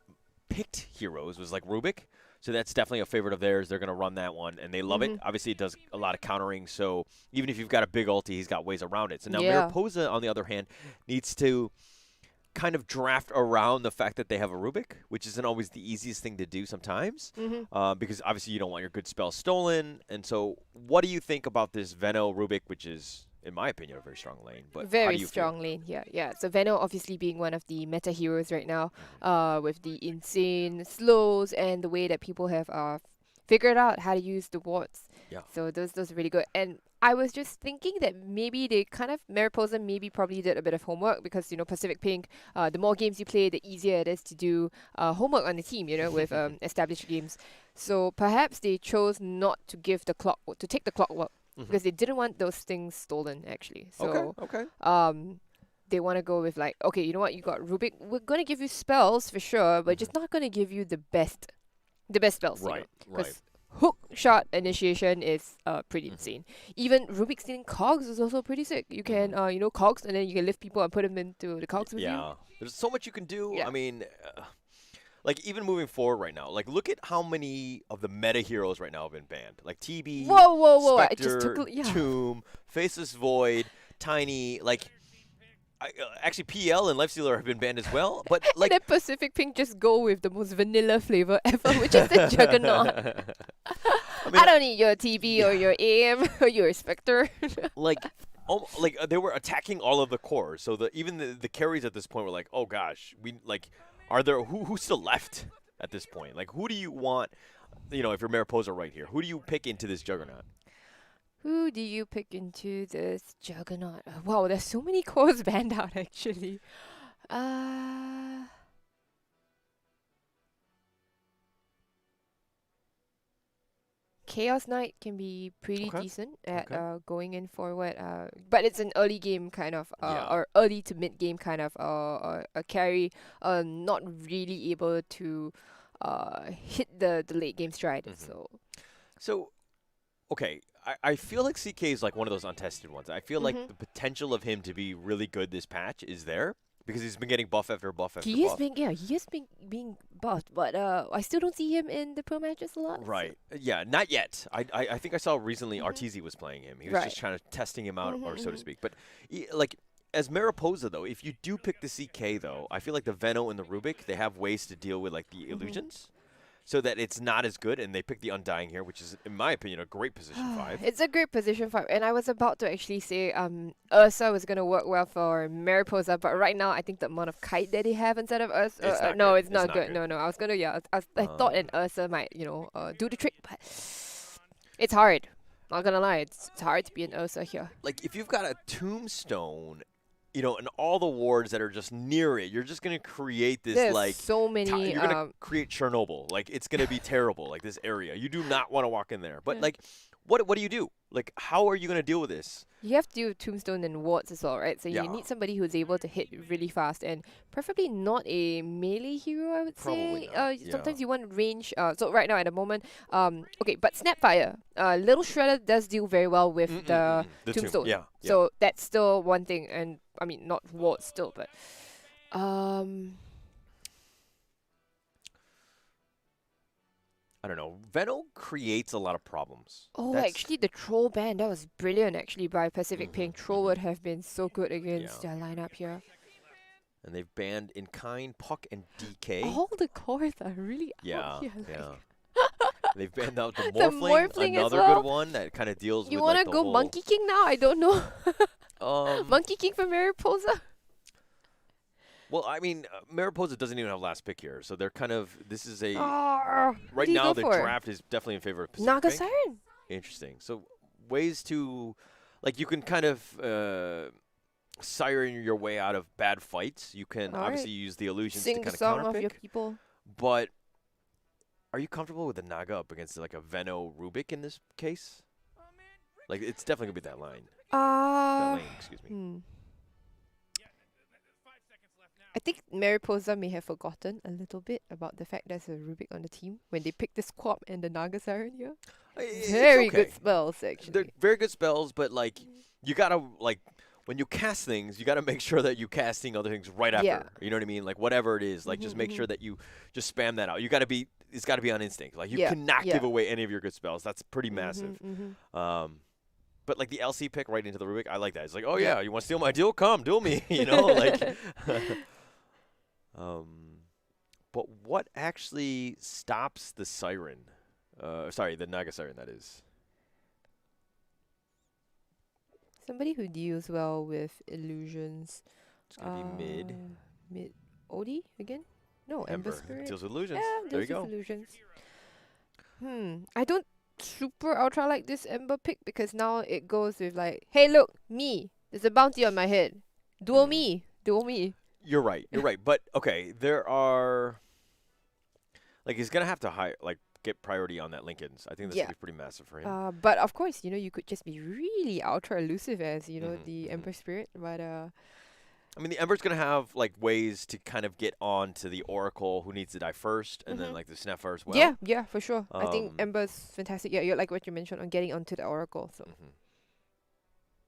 picked heroes was like Rubik. So that's definitely a favorite of theirs. They're going to run that one, and they love it. Obviously, it does a lot of countering. So even if you've got a big ulti, he's got ways around it. So now Mariposa, on the other hand, needs to kind of draft around the fact that they have a Rubik, which isn't always the easiest thing to do sometimes, because obviously you don't want your good spells stolen. And so what do you think about this Veno Rubik, which is, in my opinion, a very strong lane? But very strong lane, yeah. So Veno obviously being one of the meta heroes right now, with the insane slows and the way that people have figured out how to use the wards. Yeah. So those are really good. And I was just thinking that maybe they Mariposa probably did a bit of homework because, Pacific Pink, the more games you play, the easier it is to do homework on the team, with established games. So perhaps they chose not to give the to take the clockwork. Because they didn't want those things stolen, actually. So, okay. They want to go with like, okay, you know what? You got Rubik. We're gonna give you spells for sure, but just not gonna give you the best spells. Right. Because hook shot initiation is pretty insane. Even Rubik stealing cogs is also pretty sick. You can, cogs, and then you can lift people and put them into the cogs with you. Yeah. There's so much you can do. Yeah. I mean, like, even moving forward right now, like, look at how many of the meta heroes right now have been banned. Like, TB, Whoa. I just Spectre, took Tomb, Faceless Void, Tiny, like, actually PL and Lifestealer have been banned as well. But, like, and then Pacific Pink just go with the most vanilla flavor ever, which is the Juggernaut. I don't need your TB or your AM or your Spectre. like they were attacking all of the cores. So even the carries at this point were like, oh gosh, are there who's still left at this point? Like, who do you want? If you're Mariposa right here, who do you pick into this Juggernaut? Who do you pick into this Juggernaut? Wow, there's so many cores banned out actually. Chaos Knight can be pretty decent at going in forward, but it's an early game kind of, or early to mid game kind of a carry, not really able to hit the late game stride. So, okay, I feel like CK is like one of those untested ones. I feel like the potential of him to be really good this patch is there. Because he's been getting buff after buff after buff. He has been being buffed, but I still don't see him in the pro matches a lot. Right. So. Yeah, not yet. I think I saw recently RTZ was playing him. He was just trying to testing him out, or so to speak. But like, as Mariposa though, if you do pick the CK though, I feel like the Veno and the Rubik, they have ways to deal with like the illusions. So that it's not as good, and they pick the Undying here, which is, in my opinion, a great position 5. It's a great position 5, and I was about to actually say Ursa was going to work well for Mariposa, but right now I think the amount of kite that they have instead of Ursa, it's not good. No, I was going to, I thought an Ursa might, do the trick, but it's hard. Not going to lie, it's hard to be an Ursa here. Like, if you've got a Tombstone and all the wards that are just near it, you're just gonna create this There's like so many. you're gonna create Chernobyl. Like it's gonna be terrible. Like this area, you do not want to walk in there. But Yeah. like, what do you do? Like, how are you gonna deal with this? You have to do tombstone and wards as well, right? So Yeah. you need somebody who's able to hit really fast and preferably not a melee hero, I would Probably say. not, Sometimes yeah. you want range. So right now at the moment, okay, but Snapfire, Little Shredder does deal very well with the The tomb, tombstone. yeah. So that's still one thing, and I mean not wards still, but I don't know. Veno creates a lot of problems. oh, That's- actually the troll ban that was brilliant actually by Pacific Pink. Troll mhm. would have been so good against Yeah. their lineup here. And they've banned In Kind, Puck, and DK. All the cores are really yeah, out here. Like, yeah. They've banned out the The Morphling, Morphling as another well. good one that kind of deals You with wanna like the go whole, Monkey King now? I don't know. Um, Monkey King for Mariposa? well, I mean, Mariposa doesn't even have last pick here, so they're kind of this is a What right do you now go the for? draft is definitely in favor of Pacific Naga Pink. Siren. Interesting. So ways to, like, you can kind of siren your way out of bad fights. You can Alright. obviously use the illusions Sing to the kind of song counter of your pick. people. But are you comfortable with the Naga up against like a Veno Rubik in this case? Like, it's definitely gonna be that line. That lane, excuse me. I think Mariposa may have forgotten a little bit about the fact there's a Rubik on the team when they picked the Squab and the Naga Siren here. It's Very okay. good spells, actually. They're very good spells, but like you gotta like when you cast things, you gotta make sure that you casting other things right after. Yeah. You know what I mean? Like whatever it is, like just make sure that you just spam that out. It's gotta be on instinct. Like you Yeah, cannot yeah. give away any of your good spells. That's pretty massive. Mhm. But like the LC pick right into the Rubik, I like that. It's like, oh Yeah. yeah, you want to steal my deal? Come, duel me. You know, like. But what actually stops the siren? Sorry, the Naga siren. That is. Somebody who deals well with illusions. It's gonna be mid. Mid. Odie again? No, Ember Spirit. Deals with illusions. Yeah, There you deals go. with illusions. I don't super ultra like this Ember pick because now it goes with like, hey look, me. There's a bounty on my head. Duel me. Duel me. You're right. You're right. But okay, there are like he's gonna have to get priority on that Lincoln's. I think that's Yeah. gonna be pretty massive for him. But of course, you could just be really ultra elusive as, the mhm. Ember Spirit. But I mean, the Ember's gonna have like ways to kind of get on to the Oracle who needs to die first, and then like the Snapfire as well. yeah, for sure. I think Um, Ember's fantastic. Yeah, you're like what you mentioned on getting onto the Oracle. So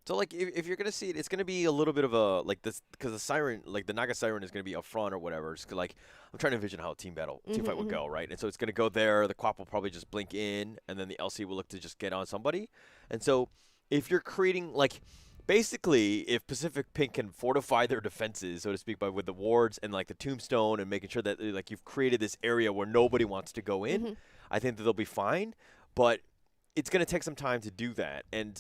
So like if you're gonna see it, it's gonna be a little bit of a like this because the siren, like the Naga siren, is gonna be up front or whatever. It's like I'm trying to envision how a team fight would go, right? And so it's gonna go there. The Quap will probably just blink in, and then the LC will look to just get on somebody. And so if you're creating like basically if Pacific Pink can fortify their defenses, so to speak, with the wards and like the tombstone and making sure that like you've created this area where nobody wants to go in, I think that they'll be fine. But it's gonna take some time to do that, and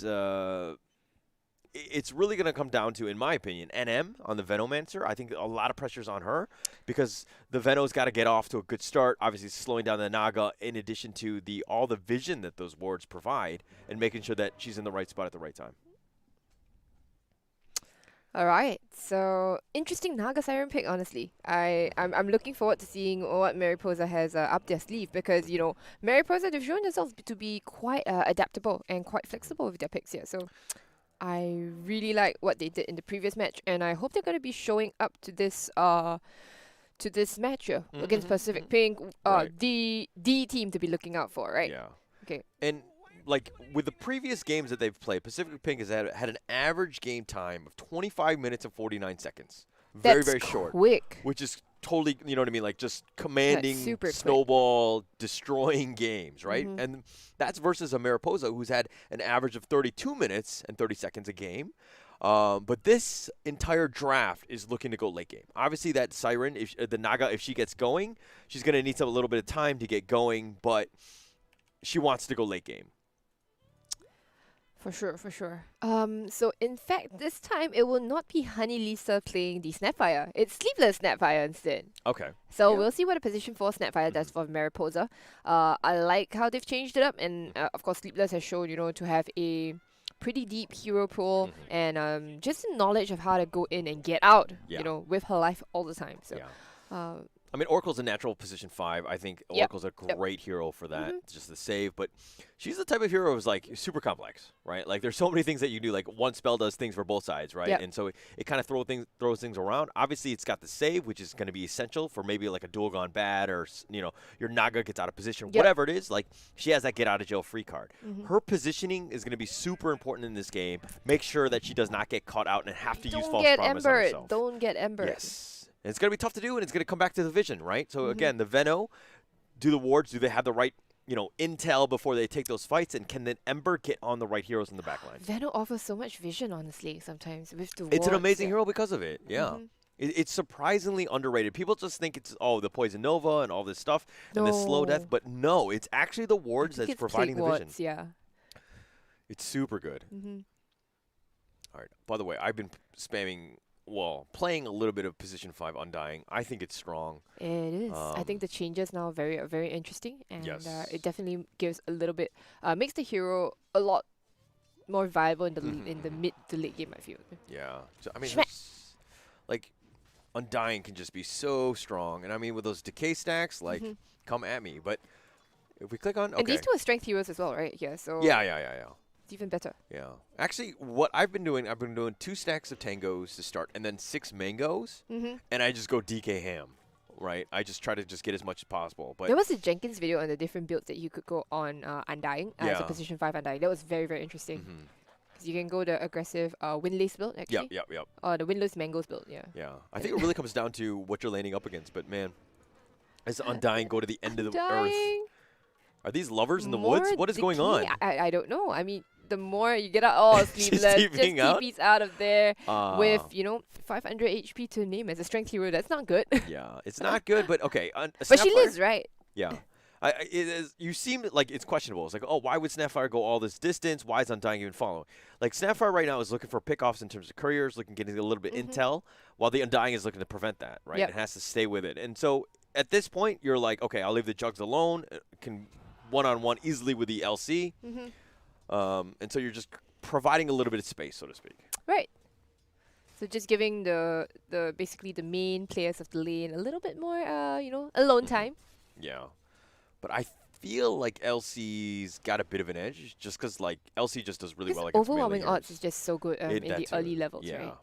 it's really going to come down to, in my opinion, NM on the Venomancer. I think a lot of pressure's on her because the Veno's got to get off to a good start, obviously slowing down the Naga in addition to all the vision that those wards provide and making sure that she's in the right spot at the right time. all right. So interesting Naga Siren pick, honestly. I'm looking forward to seeing what Mariposa has up their sleeve because, Mariposa, they've shown themselves to be quite adaptable and quite flexible with their picks here. So I really like what they did in the previous match, and I hope they're going to be showing up to this match here against Pacific Pink, Right. the team to be looking out for, right? Yeah. Okay. And like with the previous games that they've played, Pacific Pink has had an average game time of 25 minutes and 49 seconds. Very, That's very short. quick. Which is totally, you know what I mean? Like just commanding, super quick. snowball, destroying games, right? Mhm. And that's versus a Mariposa who's had an average of 32 minutes and 30 seconds a game. But this entire draft is looking to go late game. Obviously, that Siren, the Naga, if she gets going, she's going to need a little bit of time to get going, but she wants to go late game. For sure, for sure. So in fact, this time it will not be Honey Lisa playing the Snapfire. It's Sleepless Snapfire instead. Okay. So Yeah. we'll see what a position 4 Snapfire does for Mariposa. I like how they've changed it up, and of course Sleepless has shown, to have a pretty deep hero pool and just knowledge of how to go in and get out, Yeah. you know, with her life all the time. So, Yeah. I mean, Oracle's a natural position 5. I think Oracle's a great hero for that, just the save. But she's the type of hero who's like super complex, right? Like there's so many things that you do. Like one spell does things for both sides, right? Yep. And so it kind of throws things around. Obviously, it's got the save, which is going to be essential for maybe like a duel gone bad, or you know, your Naga gets out of position, Yep. whatever it is. Like she has that get out of jail free card. Her positioning is going to be super important in this game. Make sure that she does not get caught out and have to use don't false get promise on embered. herself. Don't get embered. Yes. And it's going to be tough to do, and it's going to come back to the vision, right? So, again, the Veno, do the wards, do they have the right, you know, intel before they take those fights, and can then Ember get on the right heroes in the backline? Veno offers so much vision, honestly, sometimes with the It's an wards, amazing yeah. hero because of it, yeah. It's surprisingly underrated. People just think it's, the Poison Nova and all this stuff and this slow death, No. but no, it's actually the I wards think that's it's providing plague the wards, vision. yeah. It's super good. All right. By the way, I've been playing a little bit of Position 5 Undying. I think it's strong. It is. I think the changes now are very interesting, and Yes. it definitely gives a little bit, makes the hero a lot more viable in the mid to late game, I feel. Yeah. So, I mean, Schmack. like, Undying can just be so strong. And I mean, with those decay stacks, like, come at me. But if we click on, And these two are strength heroes as well, right? Yeah, so Yeah. it's even better. Yeah. Actually, what I've been doing 2 stacks of tangos to start and then 6 mangoes. And I just go DK ham, right? I just try to just get as much as possible. But There was a Jenkins video on the different builds that you could go on Undying as a Yeah. position 5 Undying. That was very, very interesting. 'Cause you can go the aggressive Windlace build, actually. Yep. Or the Windlace Mangoes build, yeah. Yeah. I think it really comes down to what you're landing up against. But, man, as Undying go to the end of the earth. Dying. Are these lovers in the woods? More What is going on? decay? I don't know. I mean, the more you get out, sleeveless, just TPing out? TPs out of there with, Ah. 500 HP to name as a strength hero. That's not good. Yeah, it's not good, but okay. But she lives, right? Yeah. It is, you seem like it's questionable. It's like, oh, why would Snapfire go all this distance? Why is Undying even following? Like, Snapfire right now is looking for pickoffs in terms of couriers, getting a little bit intel, while the Undying is looking to prevent that, right? Yep. It has to stay with it. And so, at this point, you're like, okay, I'll leave the Jugs alone. Can one-on-one easily with the LC. And so you're just providing a little bit of space, so to speak. Right. So just giving the basically the main players of the lane a little bit more, alone time. Yeah. But I feel like LC's got a bit of an edge, just because, like, LC just does really well Because against melee overwhelming odds heroes. is just so good in That the too. early levels, Yeah. right?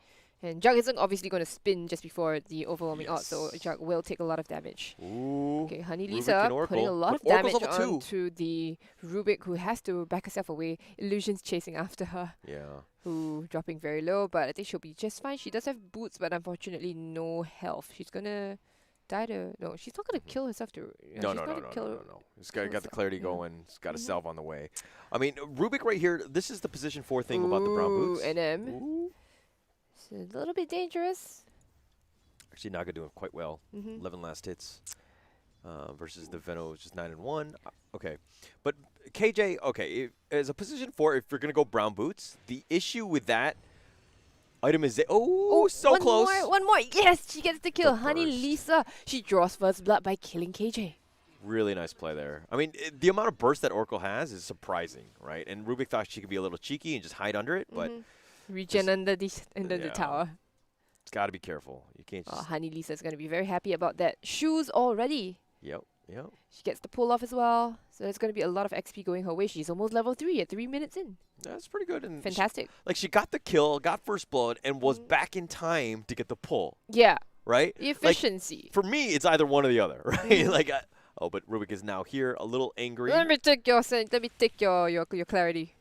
And Jug isn't obviously going to spin just before the overwhelming odds, so Yes. Jug will take a lot of damage. Ooh. Okay, Honey Rubik Lisa and putting a Oracle. lot of But Oracle's damage level 2. onto the Rubik, who has to back herself away. Illusion's chasing after her, Yeah. who dropping very low, but I think she'll be just fine. She does have boots, but unfortunately no health. She's gonna die to... No, she's not gonna kill herself to... No. she's not gonna kill It's got the herself, clarity yeah. going. It's got a salve on the way. I mean, Rubik right here, this is the position 4 thing about the brown boots. NM. Ooh. It's a little bit dangerous. Actually, Naga doing quite well. 11 last hits versus the Veno, which is 9-1. Okay. But KJ, okay, as a position 4, if you're going to go brown boots, the issue with that item is... so one close. One more. Yes, she gets the kill. The Honey burst. Lisa. She draws first blood by killing KJ. Really nice play there. I mean, the amount of burst that Oracle has is surprising, right? And Rubik thought she could be a little cheeky and just hide under it, but Regen under the yeah. tower. it's got to be careful. You can't just... Honey Lisa's gonna be very happy about that. Shoes already. Yep. She gets the pull off as well. So there's gonna be a lot of XP going her way. She's almost level 3 at 3 minutes in. That's pretty good. And Fantastic. she got the kill, got first blood, and was back in time to get the pull, Yeah. right? The Like, efficiency. for me, it's either one or the other, right? But Rubik is now here, a little angry. Let me take your clarity.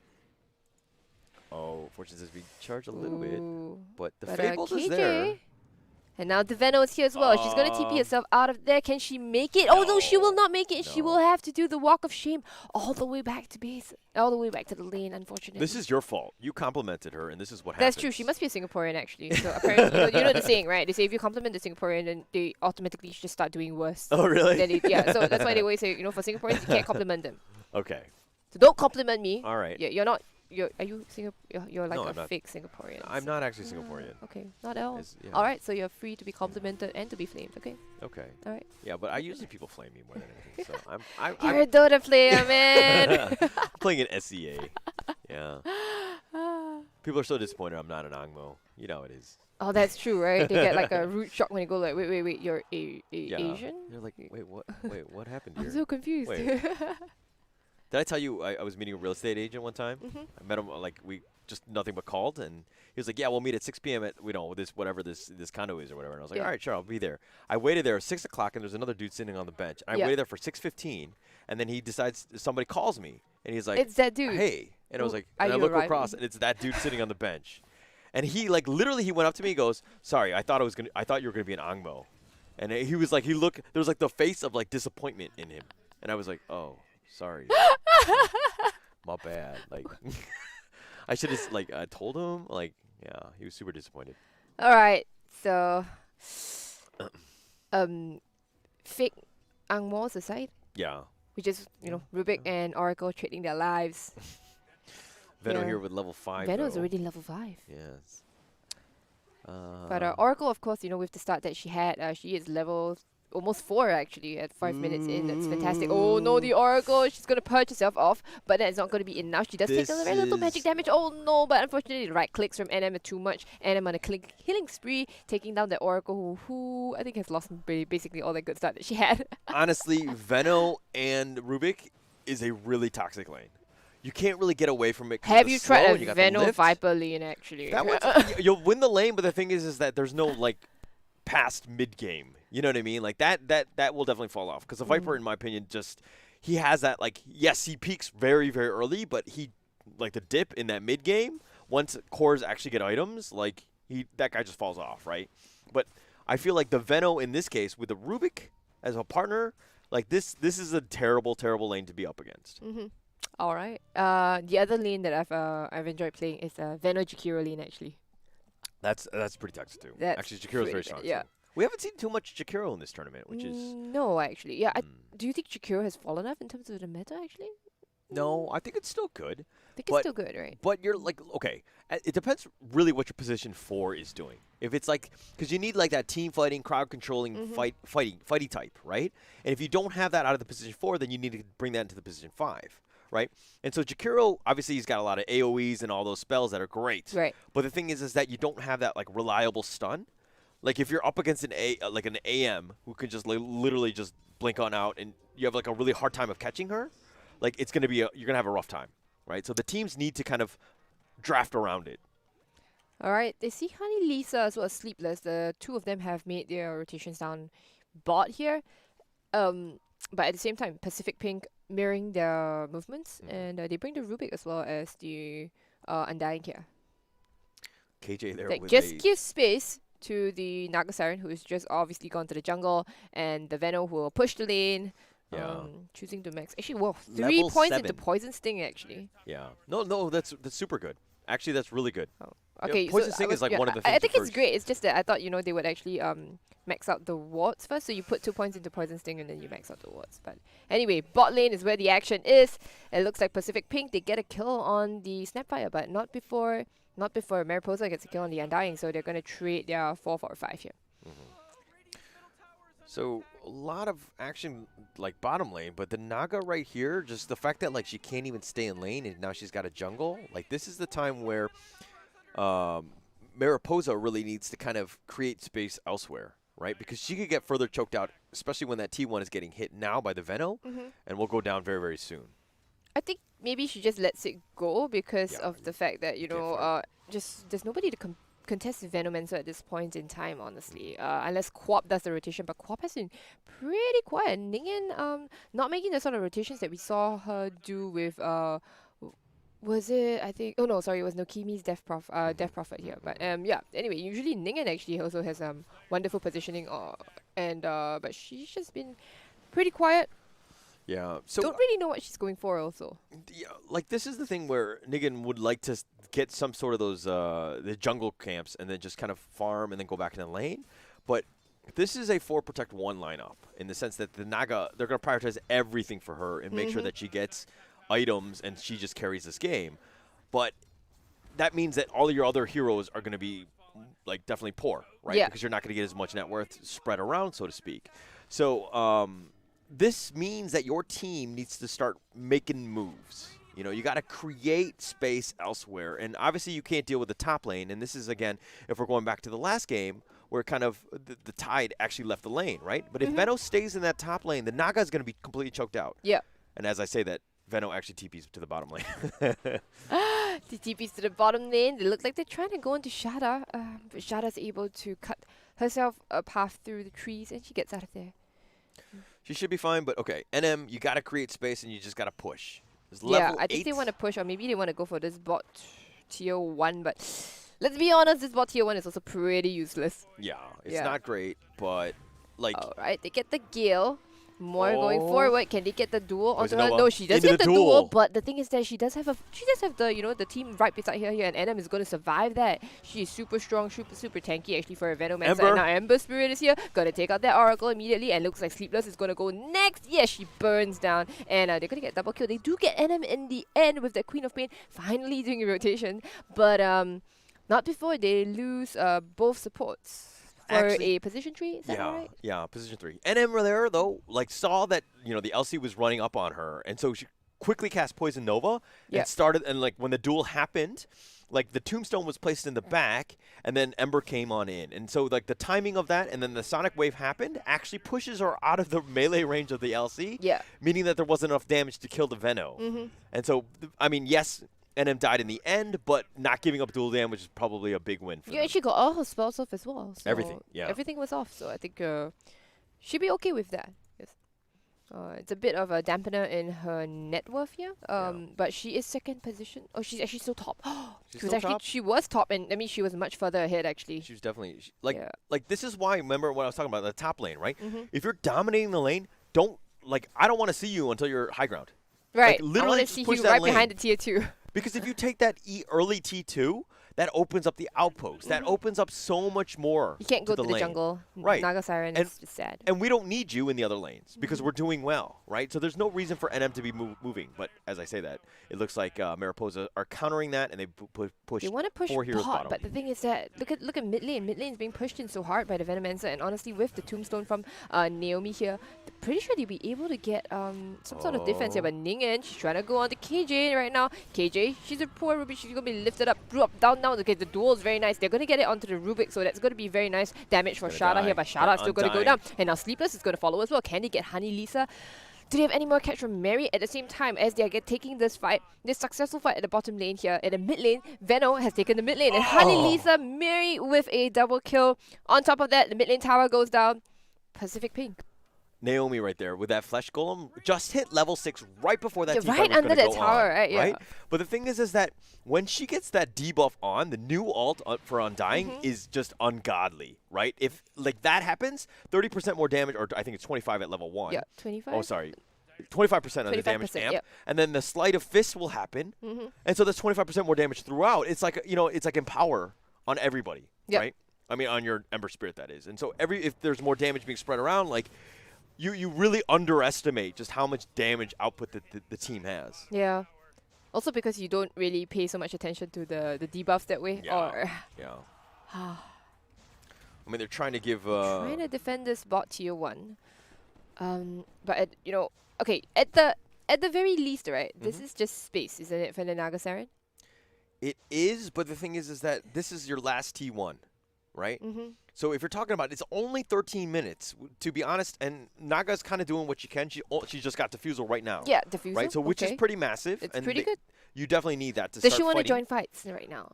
Oh, Fortune says we charge a little bit, Ooh. but the But, Fabled is KJ. there. And now the Veno is here as well. She's going to TP herself out of there. Can she make it? Oh, no, she will not make it. She No. will have to do the walk of shame all the way back to base. All the way back to the lane, unfortunately. This is your fault. You complimented her, and this is what That's happens. true. She must be a Singaporean, actually. So apparently, you know the saying, right? They say if you compliment the Singaporean, then they automatically just start doing worse. Oh, really? Yeah, so that's why they always say, for Singaporeans, you can't compliment them. Okay. So don't compliment me. All right. Yeah, you're not. Are you You're like No, a I'm not. fake Singaporean. I'm not actually Singaporean. Okay, not at all. Yeah. All right, so you're free to be complimented and to be flamed. Okay, Okay. all right. Yeah, but I usually people flame me more than anything. So I'm You're a Dota player, man. playing an SEA. Yeah. People are so disappointed I'm not an Angmo. You know it is. Oh, that's true, right? They get like a rude shock when they go like, wait, you're Yeah. Asian? You're like, wait, what happened here? I'm so confused. Wait. Did I tell you I was meeting a real estate agent one time? Mhm. I met him like we just nothing but called, and he was like, "Yeah, we'll meet at 6 p.m. at this whatever this condo is or whatever." And I was like, Yeah. "All right, sure, I'll be there." I waited there at 6 o'clock, and there's another dude sitting on the bench. I Yeah. waited there for 6:15, and then he decides somebody calls me, and he's like, It's that dude. "Hey," and I was Who- like, are and I you look arriving? across, and it's that dude sitting on the bench, and he like literally he went up to me, and goes, "Sorry, I thought you were gonna be an Angmo," and he was like, there was like the face of like disappointment in him, and I was like, "Oh, sorry." My bad. Like, I should have like told him. Like, yeah, he was super disappointed. All right, so fake Angmos aside, Yeah, which is Rubik and Oracle trading their lives. Veno Yeah. here with level 5. Veno's though. already level 5. Yes. But Oracle, of course, with the start that she had, she is level almost 4 actually at 5 minutes in. That's fantastic. Oh no, the Oracle, she's going to purge herself off, but that's not going to be enough. She does take a This very little is- magic damage. Oh no, but unfortunately, the right clicks from NM are too much. NM on a healing spree, taking down the Oracle who I think has lost basically all that good start that she had. Honestly, Veno and Rubik is a really toxic lane. You can't really get away from it. 'cause Have the you slow tried and a you got the Veno lift. Viper lane actually? That one's, you'll win the lane, but the thing is that there's no like past mid game. You know what I mean? Like that will definitely fall off because the Viper, in my opinion, he has that like yes, he peaks very very early, but he like the dip in that mid game once cores actually get items, like that guy just falls off, right? But I feel like the Veno in this case with the Rubik as a partner, like this is a terrible lane to be up against. All right. The other lane that I've enjoyed playing is Veno Jakiro lane actually. That's pretty toxic too. That's Actually, Jakiro's very pretty strong. bad, yeah. Too. We haven't seen too much Jakiro in this tournament, which is No, actually. Yeah. Do you think Jakiro has fallen off in terms of the meta actually? no. I think it's still good. I think it's But- still good, right? But you're like, okay, it depends really what your position 4 is doing. If it's like, because you need like that team fighting, crowd controlling, fighty type, right? And if you don't have that out of the position 4, then you need to bring that into the position 5, right? And so Jakiro, obviously he's got a lot of AoEs and all those spells that are great. Right. But the thing is that you don't have that like reliable stun. Like if you're up against an AM who can just literally just blink on out and you have like a really hard time of catching her, like it's going to be you're going to have a rough time. Right, so the teams need to kind of draft around it. All right. They see Honey Lisa as well as Sleepless. The two of them have made their rotations down bot here. But at the same time, Pacific Pink mirroring their movements, and they bring the Rubik as well as the Undying here. KJ there Like with just a give space to the Naga Siren, who is just obviously gone to the jungle, and the Veno who will push the lane. Yeah. Choosing to max. Actually, whoa, 3 Level points into 7. Poison Sting actually. yeah. No, that's super good. Actually, that's really good. Oh. Yeah, Okay, Poison so Sting I is like yeah, one of the I things think you it's first- great. It's just that I thought they would actually max out the wards first. So you put 2 points into Poison Sting and then you max out the wards. But anyway, bot lane is where the action is. It looks like Pacific Pink they get a kill on the Snapfire, but not before Mariposa gets a kill on the Undying. So they're gonna trade their 4-4-5 here. So a lot of action like bottom lane, but the Naga right here, just the fact that like she can't even stay in lane and now she's got a jungle. Like this is the time where Mariposa really needs to kind of create space elsewhere, right? Because she could get further choked out, especially when that T1 is getting hit now by the Veno, and will go down very, very soon. I think maybe she just lets it go because Yeah, of the fact that can't fight. just there's nobody to contest with Venomancer at this point in time, honestly. Unless Quap does the rotation, but Quap has been pretty quiet. Ningen not making the sort of rotations that we saw her do with was it I think it was Nokimi's Death Prophet here. But yeah, anyway, usually Ningen actually also has wonderful positioning but she's just been pretty quiet. Yeah. So Don't really know what she's going for also. yeah, like this is the thing where Nigan would like to get some sort of those the jungle camps and then just kind of farm and then go back in the lane. But this is a 4 protect 1 lineup in the sense that the Naga, they're going to prioritize everything for her and make sure that she gets items and she just carries this game. But that means that all of your other heroes are going to be like definitely poor, right? Yeah. Because you're not going to get as much net worth spread around, so to speak. So this means that your team needs to start making moves. You know, you got to create space elsewhere. And obviously you can't deal with the top lane. And this is, again, if we're going back to the last game, where kind of the tide actually left the lane, right? But if Veno stays in that top lane, the Naga is going to be completely choked out. Yeah. And as I say that, Veno actually TPs to the bottom lane. The TPs to the bottom lane. They look like they're trying to go into Shada. But Shada's able to cut herself a path through the trees, and she gets out of there. She should be fine, but okay. NM, you got to create space, and you just got to push. There's Yeah, level I think they 8. want to push, or maybe they want to go for this bot tier 1, but let's be honest, this bot tier 1 is also pretty useless. Yeah, it's Yeah. not great, but like Alright, they get the Gale. More going forward. Can they get the duel onto her? Nova. No, she does Into get the the duel, duel. but the thing is that she does have the team right beside her here, and NM is going to survive that. She is super strong, super tanky actually for a Venomancer. Ember. And now Ember Spirit is here, gonna take out that Oracle immediately, and looks like Sleepless is gonna go next. Yes, she burns down, and they're gonna get double kill. They do get NM in the end with the Queen of Pain finally doing a rotation, but not before they lose both supports. For Actually- a position tree, is that right? Yeah, position 3. NM there, though, like saw that, you know, the LC was running up on her, and so she quickly cast Poison Nova Yeah. and started, and like when the duel happened, like the tombstone was placed in the back, and then Ember came on in. And so like the timing of that, and then the Sonic Wave happened, actually pushes her out of the melee range of the LC, Yeah. meaning that there wasn't enough damage to kill the Veno. And so, I mean, yes, NM died in the end, but not giving up dual damage is probably a big win for You them. actually got all her spells off as well. So Everything, yeah. Everything was off, so I think she'd be okay with that. Yes. It's a bit of a dampener in her net worth here. But she is second position. Oh, she's actually still top. She's She was still actually top? she was top, and I mean she was much further ahead actually. She was definitely Yeah. like this is why, remember what I was talking about, the top lane, right? Mm-hmm. If you're dominating the lane, I don't want to see you until you're high ground. Right. I literally want to just see push you that right lane. behind the tier 2. Because if you take that early T2, that opens up the outpost. That opens up so much more. Mm-hmm. You can't go to the lane. jungle. Right. Naga Siren And- is sad. And we don't need you in the other lanes Mm-hmm. because we're doing well, right? So there's no reason for NM to be moving. But as I say that, it looks like Mariposa are countering that, and they push They want to push 4 heroes bot, bottom. but the thing is that look at mid lane. Mid lane is being pushed in so hard by the Venomancer, and honestly, with the Tombstone from Naomi here, pretty sure they'll be able to get some sort of defense here. But Ningen, she's trying to go on to KJ right now. KJ, she's a poor Ruby. She's gonna be lifted up, down. Okay, the duel is very nice. They're gonna get it onto the Rubik, so that's gonna be very nice damage for Gonna Shada die. here. But Shada is still gonna go Undying. down, and now Sleepless is gonna follow as well. Can they get Honey Lisa? Do they have any more catch from Mary at the same time as they are taking this fight, this successful fight at the bottom lane here? At the mid lane, Veno has taken the mid lane, and Honey Lisa, Mary with a double kill. On top of that, the mid lane tower goes down. Pacific Pink. Naomi right there with that flesh golem just hit level 6 right before that Yeah, team right fight was under gonna that go tower, on, right? Yeah. But the thing is that when she gets that debuff on, the new alt for Undying Mm-hmm. is just ungodly, right? If like that happens, 30% more damage, or I think it's 25 at level 1. Yeah, 25. Oh, sorry. 25% of the damage 25%, amp, yep. and then the sleight of fist will happen, and so there's 25% more damage throughout. It's like it's like empower on everybody, Yep. right? I mean, on your Ember Spirit, that is. And so if there's more damage being spread around, like you really underestimate just how much damage output the team has. Yeah. Also because you don't really pay so much attention to the debuffs that way. Yeah. Or Yeah. I mean, they're trying to give. trying to defend this bot tier 1. But okay, at the very least, right? This is just space, isn't it, for the Naga Siren? It is, but the thing is that this is your last T1, right? Mm-hmm. So if you're talking about it's only 13 minutes, to be honest, and Naga's kind of doing what she can. She just got Diffusal right now. Yeah, Diffusal. Right, so which is okay. pretty massive. It's and pretty good. You definitely need that to Does start she want to fighting. join fights right now?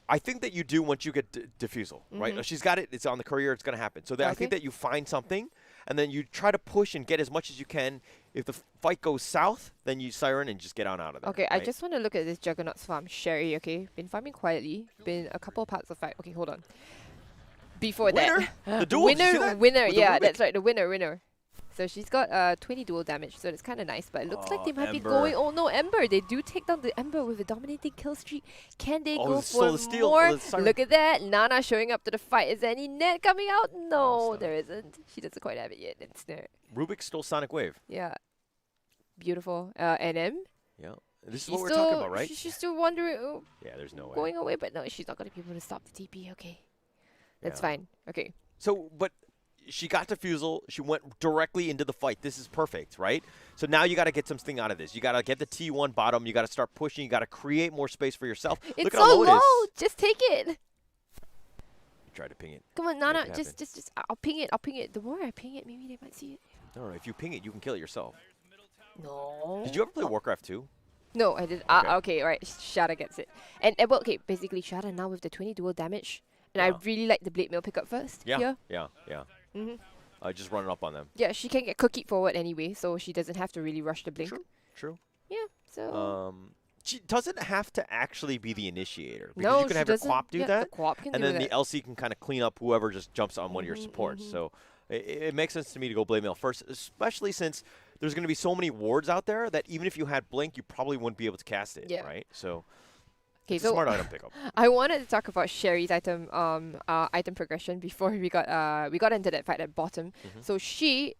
I think that you do once you get Diffusal, right? She's got it. It's on the courier. It's going to happen. So I think Okay. that you find something, and then you try to push and get as much as you can. If the fight goes south, then you Siren and just get on out of there. Okay, I right? just want to look at this Juggernaut's farm. Sherry, okay? Been farming quietly. Been a couple parts of fight. Okay, hold on. Before Winner? that. The duel, did you see that? Winner. With the Yeah, Rubik? that's right. The winner. So she's got 20 dual damage, so that's kind of nice. But it looks like they might be Ember. going. Oh no, Ember! They do take down the Ember with a dominating kill streak. Can they go so for the steal- more? the Siren- Look at that! Nana showing up to the fight. Is there any net coming out? No, stop. there isn't. She doesn't quite have it yet. It's there. Rubik stole Sonic Wave. Yeah, beautiful. NM. Yeah. This is She's what we're still, talking about, right? She's still wondering, Yeah, there's no way. going away, but no, she's not gonna be able to stop the TP. Okay, that's Yeah. fine. Okay. So, but she got defusal. She went directly into the fight. This is perfect, right? So now you got to get something out of this. You got to get the T1 bottom. You got to start pushing. You got to create more space for yourself. It's Look at so how low low. it is. Just take it. Try to ping it. Come on, Nana. Make it Just. I'll ping it. I'll ping it. The more I ping it, maybe they might see it. No, if you ping it, you can kill it yourself. No. Did you ever play Warcraft 2? No, I didn't. Okay. Okay, right. Shada gets it. And well, okay, basically Shada now with the 20 dual damage. And I Yeah. really like the blade mail pickup first. Yeah. Here. Yeah. Mhm. Just running up on them. Yeah, she can get cookie forward anyway, so she doesn't have to really rush the blink. True. Yeah. So. She doesn't have to actually be the initiator. Because no, you can she have your doesn't. Quap do yeah, that. The Quap can And do then that. the LC can kind of clean up whoever just jumps on one of your supports. So it makes sense to me to go blade mail first, especially since there's going to be so many wards out there that even if you had blink, you probably wouldn't be able to cast it, Yeah. right? So Okay, it's a so smart item pickup. I wanted to talk about Sherry's item item progression before we got into that fight at bottom. So she's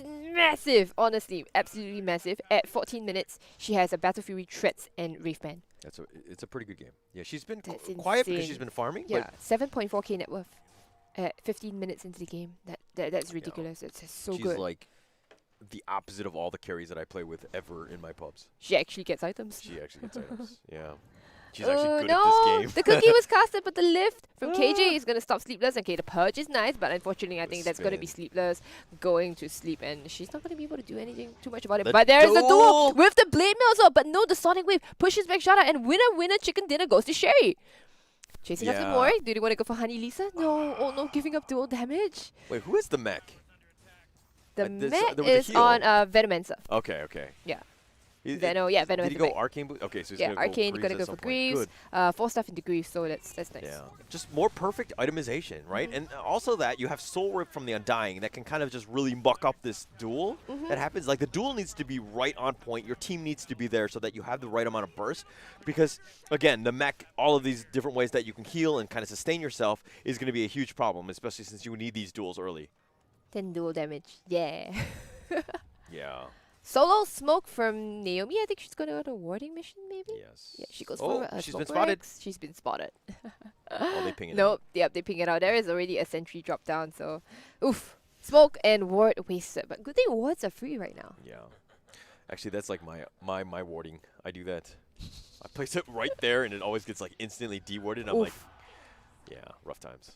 massive, honestly, absolutely massive. At 14 minutes, she has a Battle Fury, Threats, and Wraithband. It's a pretty good game. Yeah, she's been That's quiet because insane. she's been farming. Yeah, 7.4k net worth at 15 minutes into the game. That's ridiculous. It's so but she's good. like the opposite of all the carries that I play with ever in my pubs. She actually gets items. She actually gets items. Yeah. She's actually good no, at this game. the cookie was casted, but the lift from KJ is going to stop Sleepless. Okay, the purge is nice, but unfortunately, I think that's going to be spin. Sleepless going to sleep, and she's not going to be able to do anything too much about it. The But there is a duel duel! with the Blade Mails up, but no, the Sonic Wave pushes back Shada, and winner, chicken dinner goes to Sherry. Chasing after Yeah. Mori. Do they want to go for Honey Lisa? No. Oh no, giving up dual damage. Wait, who is the mech? The this- mech there was a is heal. on Venomancer. Okay. Yeah. Is- Venom, yeah, Venom Did he at the go back. Arcane Boot? Okay, so he's Yeah, gonna Arcane, go you're going to Greaves go at for some point. Greaves. Good. 4 stuff into Greaves, so that's nice. Yeah, just more perfect itemization, right? And also that you have Soul Rip from the Undying that can kind of just really muck up this duel that happens. Like the duel needs to be right on point. Your team needs to be there so that you have the right amount of burst. Because again, the mech, all of these different ways that you can heal and kind of sustain yourself is going to be a huge problem, especially since you need these duels early. 10 dual damage. Yeah. Yeah. Solo smoke from Naomi. I think she's going to go to a warding mission, maybe? Yes. Yeah, she goes Oh, for a she's been smoke spotted. Rex. She's been spotted. Oh, they ping it. Nope. Yep, they ping it out. There is already a sentry drop down, so oof. Smoke and ward wasted. But good thing wards are free right now. Yeah. Actually, that's like my warding. I do that. I place it right there, and it always gets like instantly dewarded. And I'm like, Oof. yeah, rough times.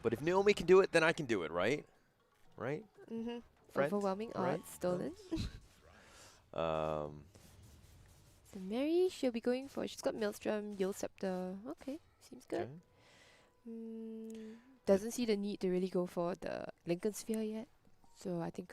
But if Naomi can do it, then I can do it, right? Right? Mm-hmm. Friend, Overwhelming right? odds stolen. Um, So Mary, she'll be going for. She's got Maelstrom, Yule Scepter. Okay, seems good. okay. Doesn't see the need to really go for the Lincoln Sphere yet. So I think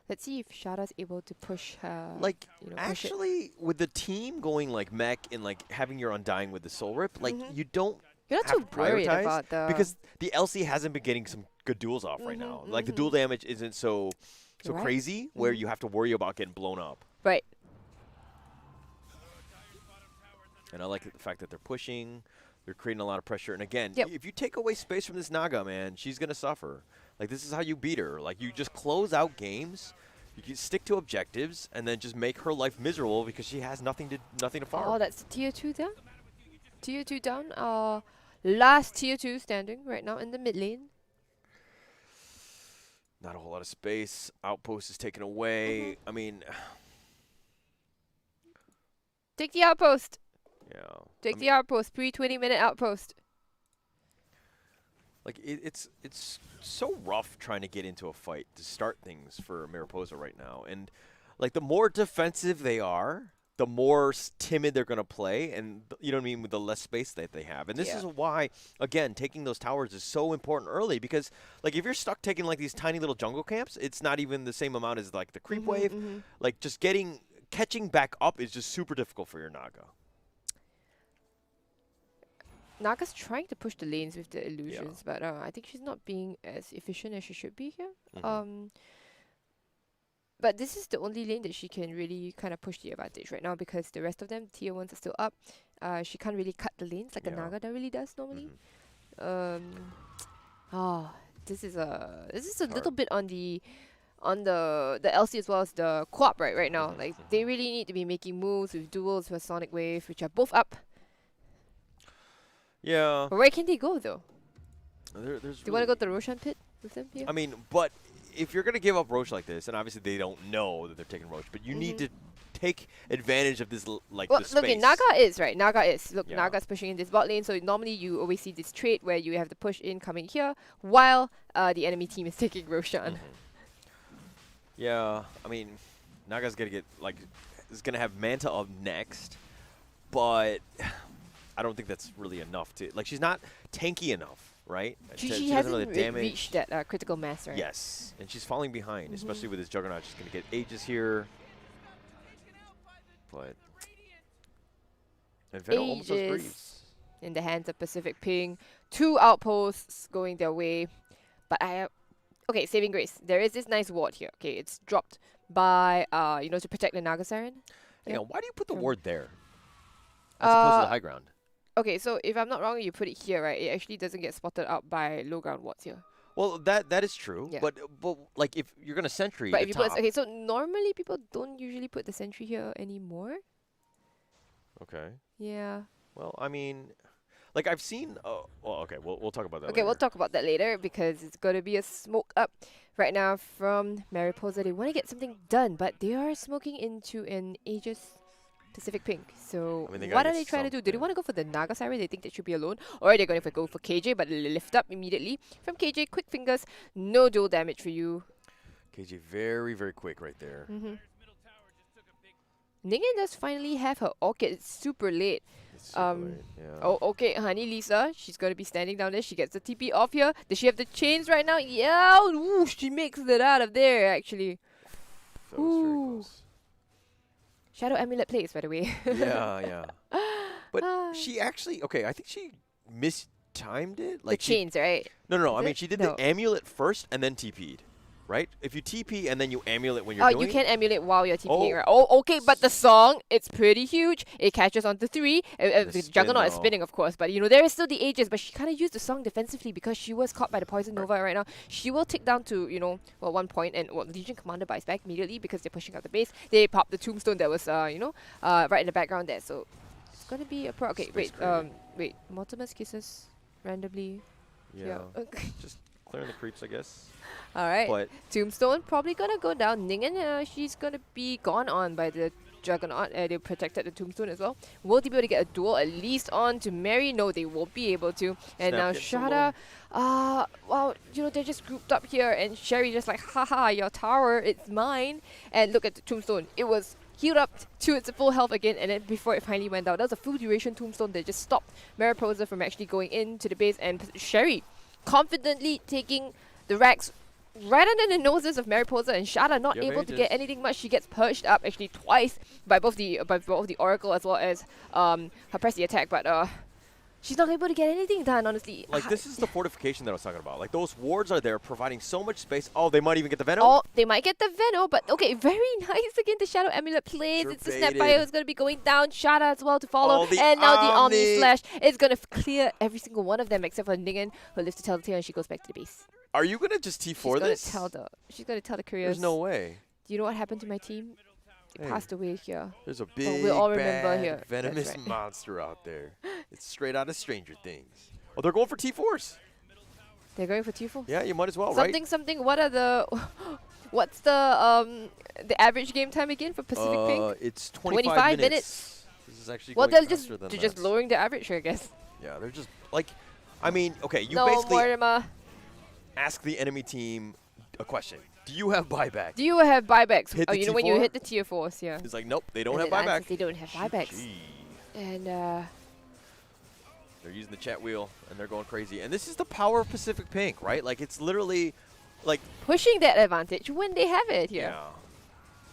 let's see if Shada's able to push her. Like, push it. actually, with the team going like mech and like having your Undying with the Soul Rip, like Mhm. you don't You're not have too to worried prioritize about the because the LC hasn't been getting some good duels off right now. Like the duel damage isn't so Right. crazy where you have to worry about getting blown up. right. And I like the fact that they're pushing, they're creating a lot of pressure. And again, Yep. if you take away space from this Naga, man, she's gonna suffer. Like this is how you beat her. Like you just close out games. You can stick to objectives and then just make her life miserable because she has nothing to farm. Oh, that's tier 2 down. Tier 2 down. Last tier 2 standing right now in the mid lane. Not a whole lot of space. Outpost is taken away. I mean, Take the outpost. yeah. Take I the outpost. Pre 20-minute outpost. Like it's so rough trying to get into a fight to start things for Mariposa right now. And like the more defensive they are, the more timid they're gonna play, and you know what I mean, with the less space that they have. And this is why, again, taking those towers is so important early because like if you're stuck taking like these tiny little jungle camps, it's not even the same amount as like the creep wave. Like just catching back up is just super difficult for your Naga. Naga's trying to push the lanes with the illusions, but I think she's not being as efficient as she should be here. But this is the only lane that she can really kind of push the advantage right now because the rest of them, tier 1s, are still up. She can't really cut the lanes like a Naga that really does normally. This is a little bit on the LC as well as the co-op right now. Like they really need to be making moves with duels with Sonic Wave, which are both up. Yeah. But where can they go though? There's Do you want to go to the Roshan pit with them here? I mean, but if you're going to give up Roche like this, and obviously they don't know that they're taking Roche, but you need to take advantage of this, like, Well, the space. look, Naga is, right? Naga is. Look, Yeah. Naga's pushing in this bot lane, so normally you always see this trait where you have the push in coming here while the enemy team is taking Roshan. Yeah, I mean, Naga's going to get, like, is going to have Manta up next, but I don't think that's really enough to, like, she's not tanky enough. Right? She doesn't hasn't really damage. reached that critical mass, right? Yes, and she's falling behind, especially with his Juggernaut. She's going to get Aegis here. But and Venom almost does Breeze. Aegis in the hands of Pacific Ping. 2 outposts going their way. But okay, saving grace. There is this nice ward here. Okay, it's dropped by, to protect the Naga Siren. Hang on, why do you put the ward there? As Uh, opposed to the high ground? Okay, so if I'm not wrong, you put it here, right? It actually doesn't get spotted out by low ground wards here. Well, that is true. Yeah. But like if you're gonna sentry But the if you top. put, okay, so normally people don't usually put the sentry here anymore. Okay. Yeah. Well, I mean, like I've seen. Well, okay. We'll talk about that. Okay, we'll later. talk about that later because it's going to be a smoke up right now from Mariposa. They want to get something done, but they are smoking into an Aegis Pacific Pink. So I mean, they what gotta are get they trying to do? Do they something. want to go for the Naga Siren? They think they should be alone, or are they going to go for KJ? But lift up immediately from KJ. Quick fingers, no dual damage for you. KJ very very quick right there. Ningen does finally have her Orchid. It's super late. It's super late, yeah. Oh, okay, Honey Lisa. She's going to be standing down there. She gets the TP off here. Does she have the chains right now? Yeah. Ooh, she makes it out of there, actually. That was very Ooh. close. Shadow Amulet plays, by the way. Yeah. But she actually, okay, I think she mistimed it. The Like she, chains, right? no. I Is mean, it? she did No. the amulet first and then TP'd, right? If you TP and then you amulet when you're Oh, doing you can emulate while you're TPing, Oh. right? Oh, okay, but the song, it's pretty huge. It catches onto 3. The spin Juggernaut is though. spinning, of course, but there is still the Aegis, but she kind of used the song defensively because she was caught by the Poison Nova right now. She will take down to, 1 point, and Legion Commander buys back immediately because they're pushing up the base. They pop the Tombstone that was, right in the background there, so it's gonna be a pro. Okay, Space wait, Mortimer's Kisses randomly. Yeah. Okay. Just clearing the creeps, I guess. Alright. But Tombstone probably gonna go down. Ningen, she's gonna be gone on by the Juggernaut. They protected the Tombstone as well. Will they be able to get a duel at least on to Mary? No, they won't be able to. And Snap now gets Shada, well, they're just grouped up here, and Sherry just like, haha, your tower, it's mine. And look at the Tombstone. It was healed up to its full health again, and then before it finally went down, that was a full duration Tombstone that just stopped Mariposa from actually going into the base, and Sherry confidently taking the racks right under the noses of Mariposa, and Shada not Yeah, able very to get just- anything much. She gets purged up actually twice by both the Oracle as well as her pressy attack, but she's not able to get anything done, honestly. like this is the fortification that I was talking about. Like those wards are there providing so much space. Oh, they might even get the Venom. Oh, they might get the Veno, but okay, very nice again. The Shadow Amulet plays. Sure It's the baited. Snapfire who's going to be going down. Shada as well to follow. Oh, the And now the Omni Omni. Slash is going to clear every single one of them except for Ningen, who lives to tell the tale, and she goes back to the base. Are you gonna just T4 this? She's going to tell the couriers. There's no way. Do you know what happened to my team? They Hey. passed away here. There's a big, we'll all remember bad, here. That's venomous right. monster out there. It's straight out of Stranger Things. Oh, they're going for T4s. They're going for T4. Yeah, you might as well, Something. What are the? What's the average game time again for Pacific right? Pink? It's 25 25 minutes. minutes. This is actually Well, going they're faster than just that. lowering the average, I guess. Yeah, they're just like, I mean, okay, you No, basically Mortimer. ask the enemy team a question. Do you have buyback? Do you have buybacks? Hit Oh, the when you T4? hit the tier 4s, yeah. It's like, nope, they don't And have the answer is buyback. They don't have buybacks. Gee. And They're using the chat wheel and they're going crazy. And this is the power of Pacific Pink, right? Like it's literally like pushing that advantage when they have it here. yeah.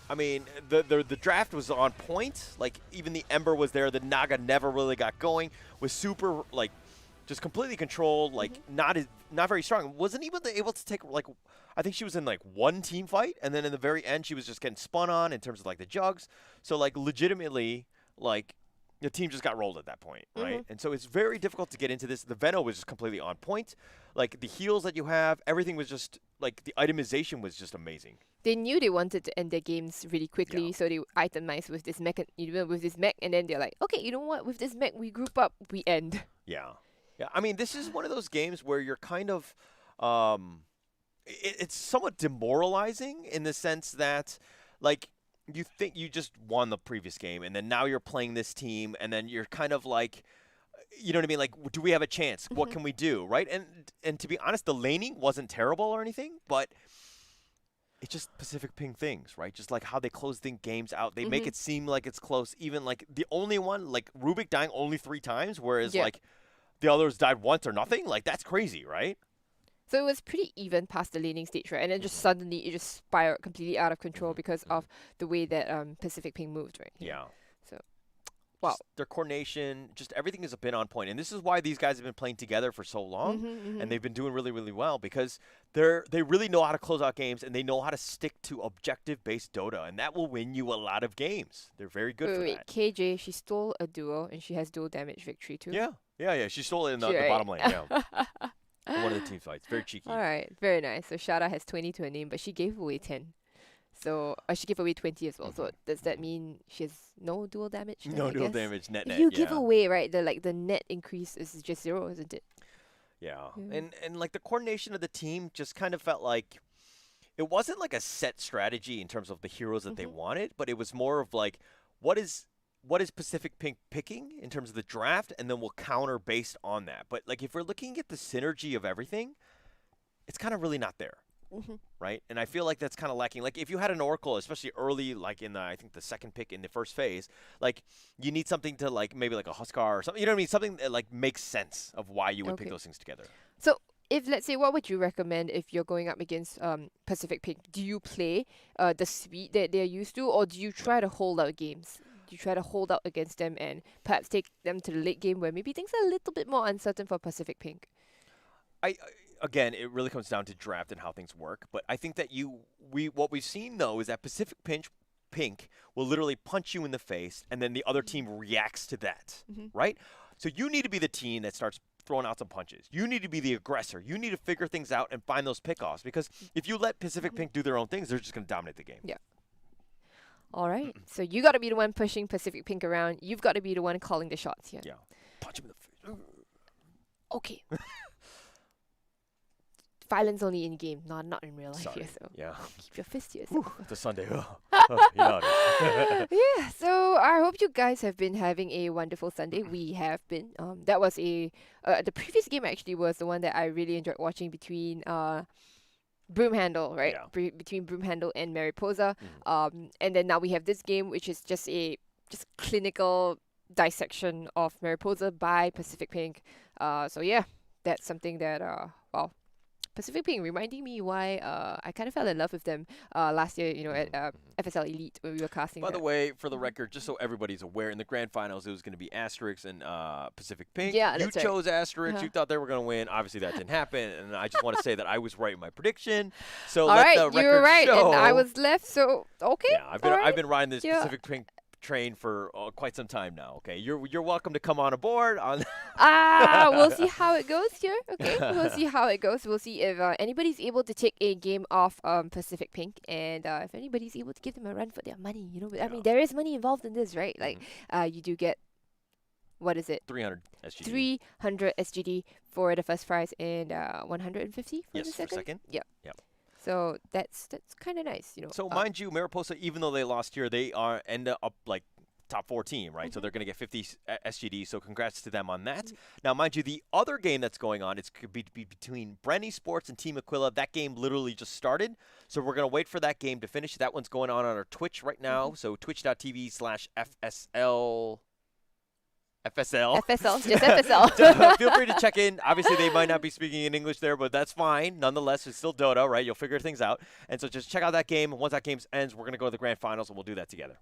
I mean, the draft was on point. Like even the Ember was there. The Naga never really got going. Was super like just completely controlled. Like not very strong. Wasn't even able to take like I think she was in like one team fight, and then in the very end she was just getting spun on in terms of like the jugs. So like legitimately like. The team just got rolled at that point, right? And so it's very difficult to get into this. The Veno was just completely on point. Like the heals that you have, everything was just like the itemization was just amazing. They knew they wanted to end their games really quickly, Yeah. so they itemized with this mech, and then they're like, okay, you know what? With this mech, we group up, we end. Yeah. Yeah, I mean, this is one of those games where you're kind of, it's somewhat demoralizing in the sense that, like, you think you just won the previous game, and then now you're playing this team, and then you're kind of like, you know what I mean? Like, do we have a chance? What can we do, right? And to be honest, the laning wasn't terrible or anything, but it's just Pacific Ping things, right? Just like how they close the games out. They make it seem like it's close. Even like the only one, like Rubik dying only 3 times, whereas like the others died once or nothing. Like, that's crazy, right? So it was pretty even past the laning stage, right? And then just suddenly it just spiraled completely out of control because of the way that Pacific Ping moved, right? Yeah. So, wow. Just their coordination, just everything has been on point. And this is why these guys have been playing together for so long, and they've been doing really, really well because they really know how to close out games, and they know how to stick to objective-based Dota, and that will win you a lot of games. They're very good for Wait, that. KJ, she stole a duo, and she has dual damage victory too. Yeah. She stole it in the bottom lane. Yeah. In one of the team fights. Very cheeky. All right, very nice. So Shada has 20 to her name, but she gave away 10. So she gave away 20 as well. So does that mean she has no dual damage? Then, No I dual guess? damage, net. If you give away, right, the net increase is just 0, isn't it? Yeah. And like the coordination of the team just kind of felt like it wasn't like a set strategy in terms of the heroes that they wanted, but it was more of like what is Pacific Pink picking in terms of the draft, and then we'll counter based on that. But like if we're looking at the synergy of everything, it's kind of really not there. Right? And I feel like that's kind of lacking. Like if you had an Oracle, especially early, like in I think the second pick in the first phase, like you need something to like maybe like a Huskar or something. You know what I mean? Something that like makes sense of why you would pick those things together. So if let's say, what would you recommend if you're going up against Pacific Pink? Do you play the speed that they're used to, or do you try to hold out games? Do you try to hold out against them and perhaps take them to the late game where maybe things are a little bit more uncertain for Pacific Pink? Again, it really comes down to draft and how things work. But I think that what we've seen though is that Pacific Pink will literally punch you in the face, and then the other team reacts to that, right? So you need to be the team that starts throwing out some punches. You need to be the aggressor. You need to figure things out and find those pickoffs, because if you let Pacific Pink do their own things, they're just going to dominate the game. Yeah. All right. So you got to be the one pushing Pacific Pink around. You've got to be the one calling the shots here. Yeah. Punch him in the face. Okay. Violence only in game, not in real life. Sorry. Here, so Yeah. keep your fist to yourself. It's a Sunday. You know how it is. Yeah, so I hope you guys have been having a wonderful Sunday. We have been. That was the previous game actually was the one that I really enjoyed watching between Broom Handle, right? Yeah. Between Broom Handle and Mariposa. And then now we have this game, which is just clinical dissection of Mariposa by Pacific Pink. So yeah, that's something that wow. Pacific Pink reminding me why I kind of fell in love with them last year, at FSL Elite when we were casting. By the way, for the record, just so everybody's aware, in the grand finals, it was going to be Asterix and Pacific Pink. Yeah, you that's right. chose Asterix. You thought they were going to win. Obviously, that didn't happen. And I just want to say that I was right in my prediction. So all let right, the record you were right, show. and I was left. So okay. Yeah, I've been riding this Yeah. Pacific Pink train for quite some time now. Okay, you're welcome to come on aboard. We'll see how it goes here. Okay, we'll see how it goes. We'll see if anybody's able to take a game off Pacific Pink, and if anybody's able to give them a run for their money. I mean, there is money involved in this, right? Like, you do get, what is it? 300 SGD. 300 SGD for the first prize, and 150 for the Yes, second. for second. Yeah. Yep. So that's kind of nice, So mind you, Mariposa, even though they lost here, they end up like top 4 team, right? So they're going to get 50 SGD. So congrats to them on that. Now, mind you, the other game that's going on, it's could be between Brenny Sports and Team Aquila. That game literally just started. So we're going to wait for that game to finish. That one's going on our Twitch right now. So twitch.tv/FSL. FSL, just FSL. Feel free to check in. Obviously, they might not be speaking in English there, but that's fine. Nonetheless, it's still Dota, right? You'll figure things out. And so just check out that game. Once that game ends, we're going to go to the grand finals, and we'll do that together.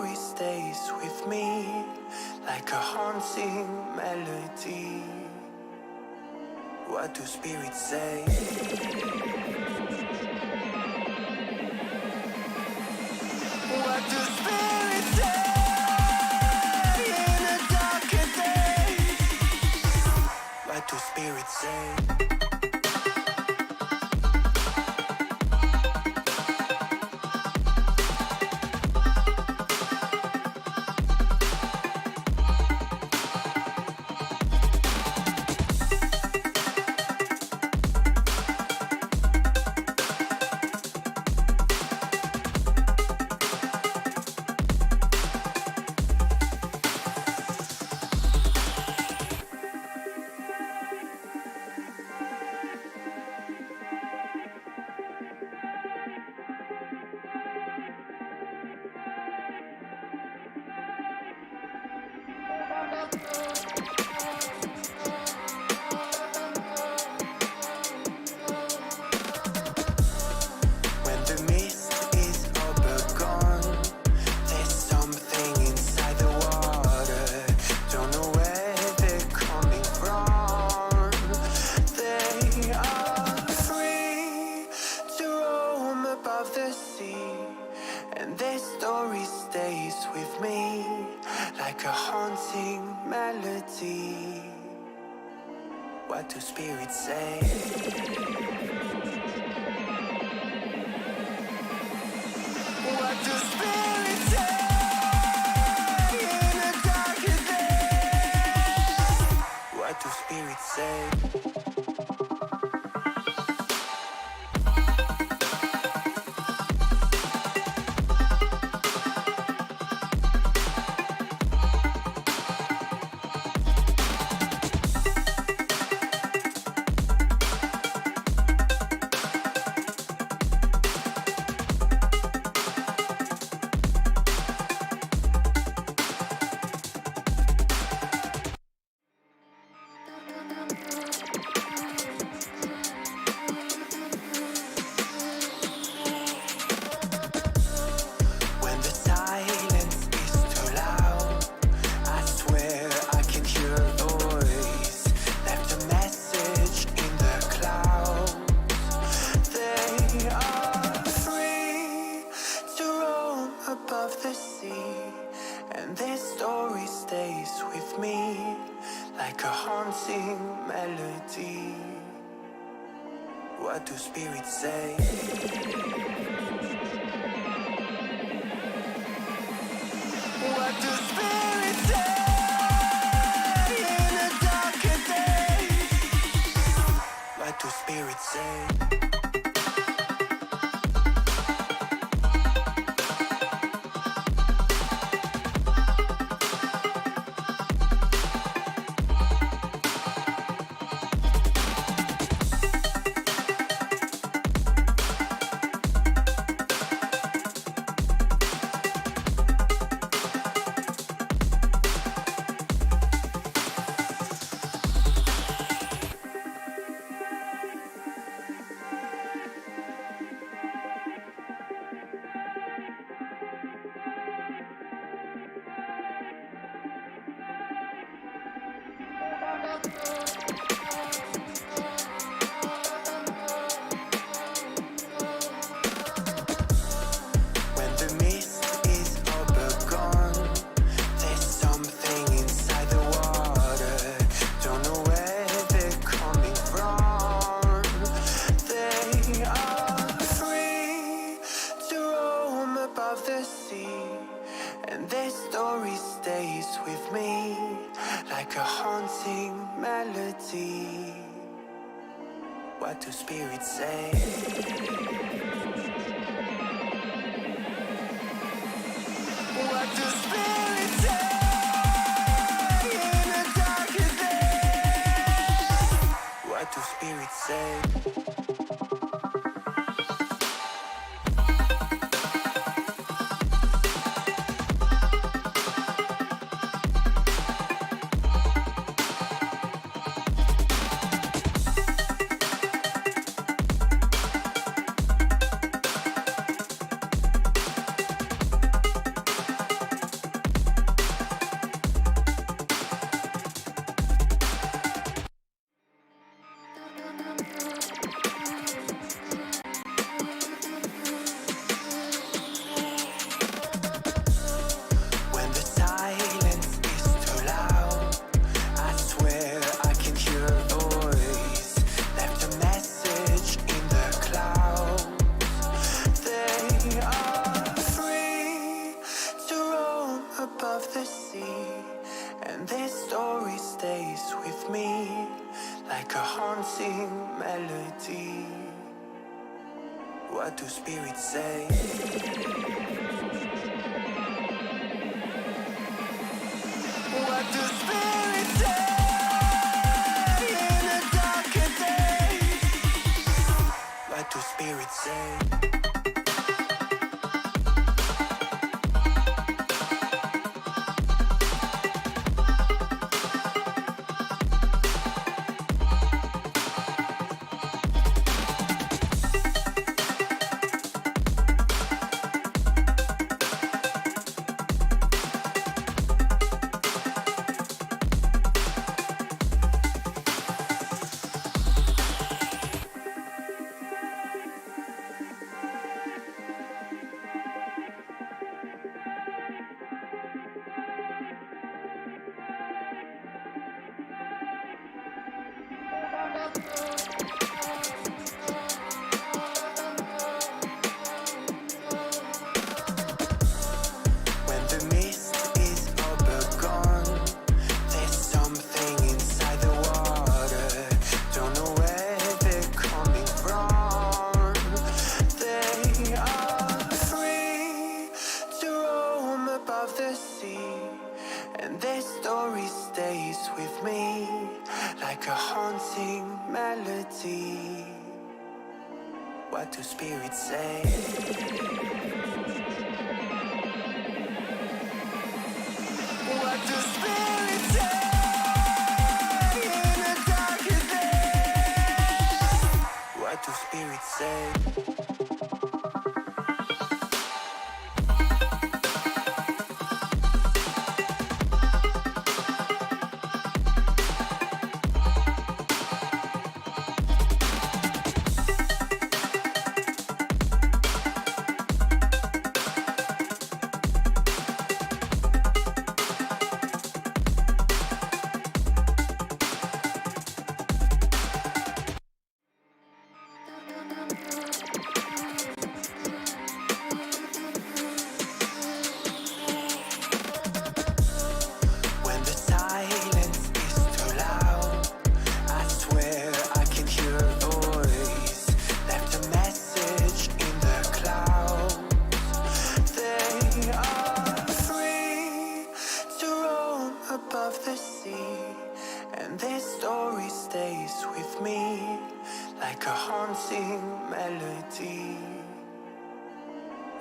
story stays with me like a haunting melody. What do spirits say? What do spirits say in a darker day? What do spirits say? When the mist is all gone, there's something inside the water. Don't know where they're coming from. They are free to roam above the sea, and their story stays with me like a haunting melody. What do spirits say? What do spirits say in a darker day? What do spirits say? When the silence is too loud, I swear I can hear a voice. Left a message in the clouds. They are free to roam above the sea, and their story stays with me like a haunting melody. What do spirits say? What do spirits say in a darker day? What do spirits say? When the mist is all gone, there's something inside the water. Don't know where they're coming from. They are free to roam above the sea, and their story stays with me like a haunting melody. What do spirits say? What do spirits say in a darker day? What do spirits say? above the sea, and this story stays with me like a haunting melody. What do spirits say? What do spirits say in a darker day? What do spirits say? What do spirits say? What do spirits say in a darker day? What do spirits say?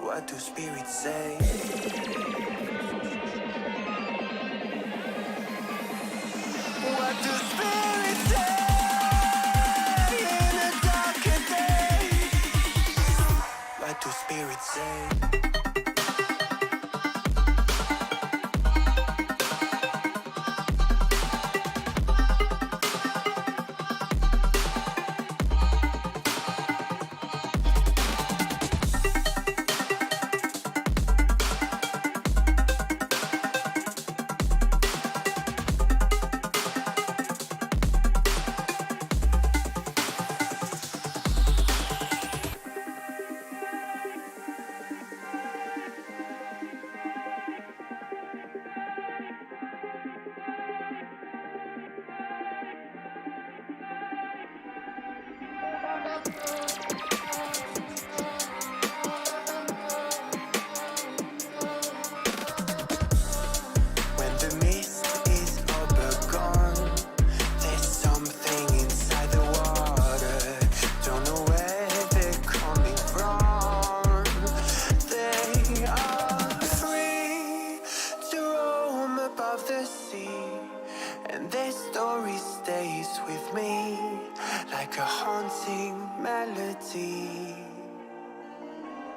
What do spirits say? What do spirits say in a darker day? What do spirits say?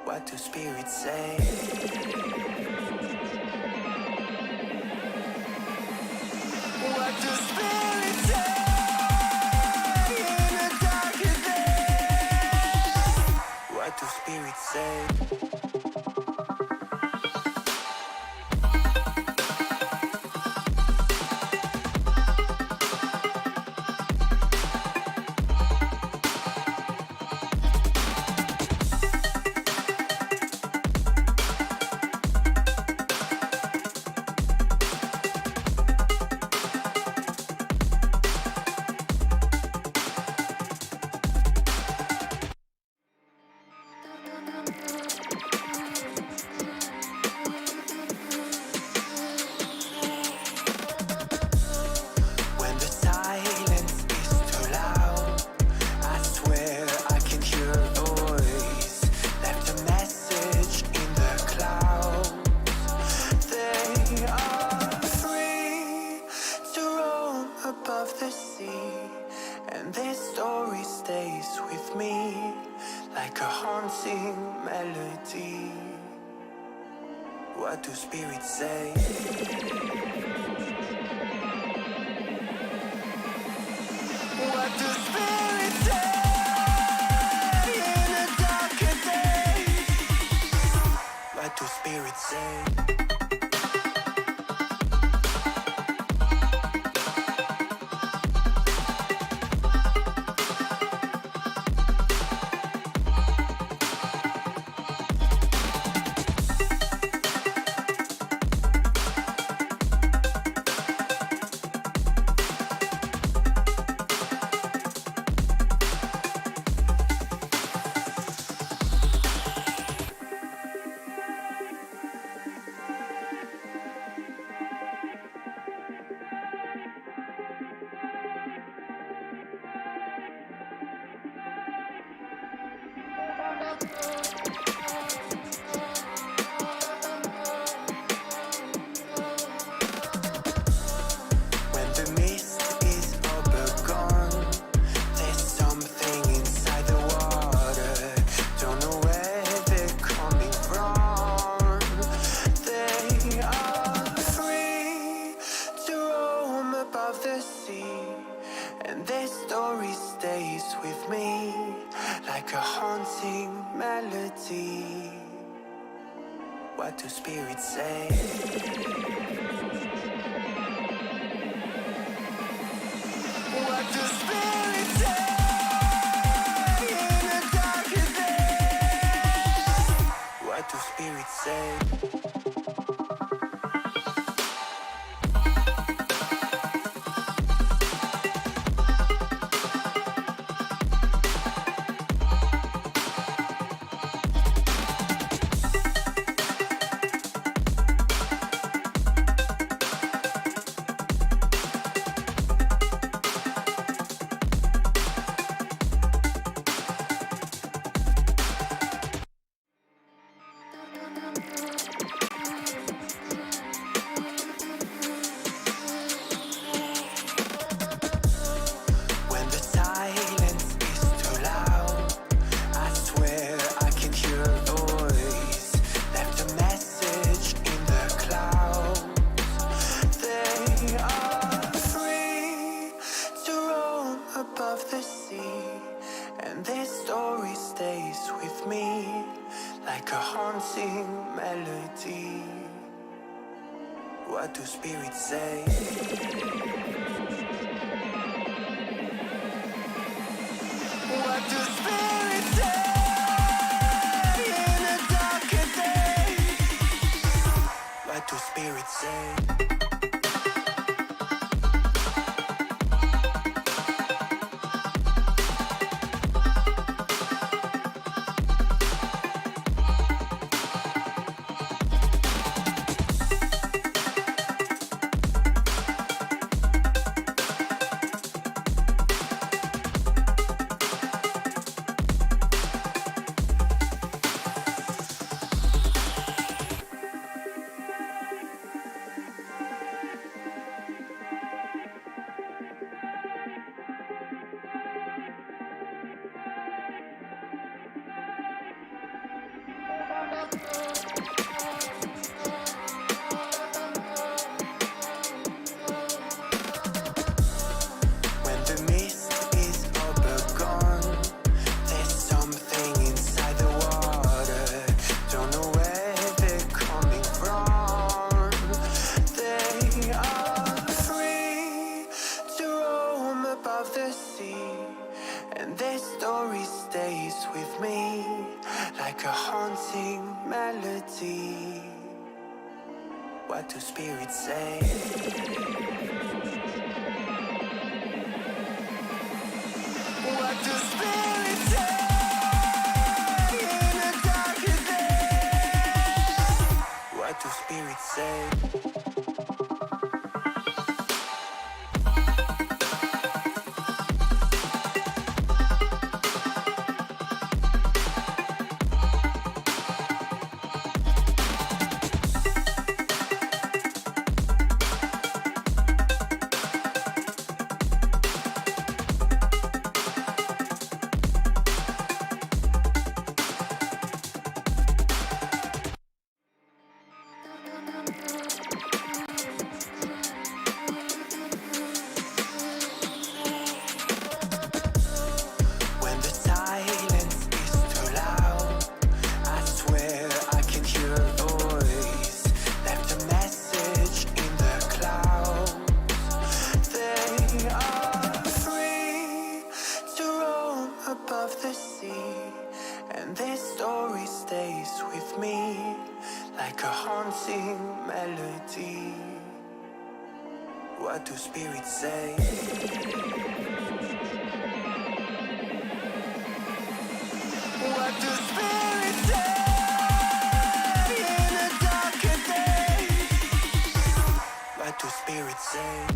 What do spirits say? What do spirits say in a darker day? What do spirits say? What do spirits say? What do spirits say in a darker day? What do spirits say? When the mist is over gone, there's something inside the water. Don't know where they're coming from. They are free to roam above the sea, and their story stays with me like a haunting melody. What do spirits say? What do spirits say in a darker day? What do spirits say? When the silence is too loud, I swear I can hear a voice. Left a message in the clouds. They are free to roam above the sea, and their story stays with me like a haunting melody. What do spirits say? What do spirits say in a darker day? What do spirits say? When the mist is over gone, there's something inside the water. Don't know where they're coming from. They are free to roam above the sea, and their story stays with me like a haunting melody. What do spirits say? What do spirits say in a darker day? What do spirits say? melody. What do spirits say? What do spirits say in a darker day? What do spirits say?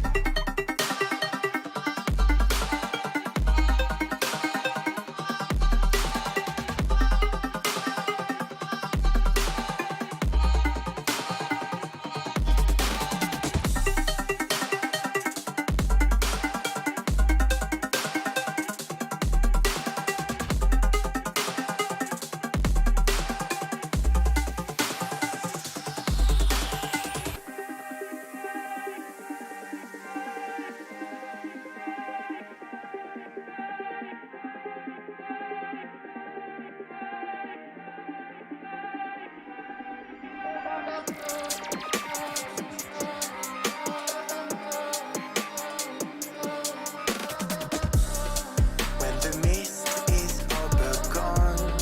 When the mist is over gone,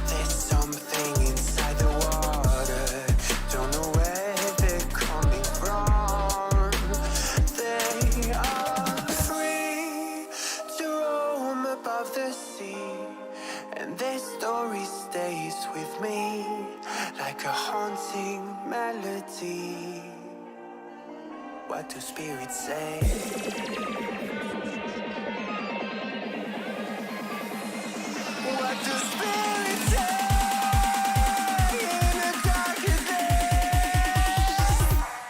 there's something inside the water. Don't know where they're coming from. They are free to roam above the sea, and their story stays with me like a haunting melody. What do spirits say? What do spirits say in a darker day?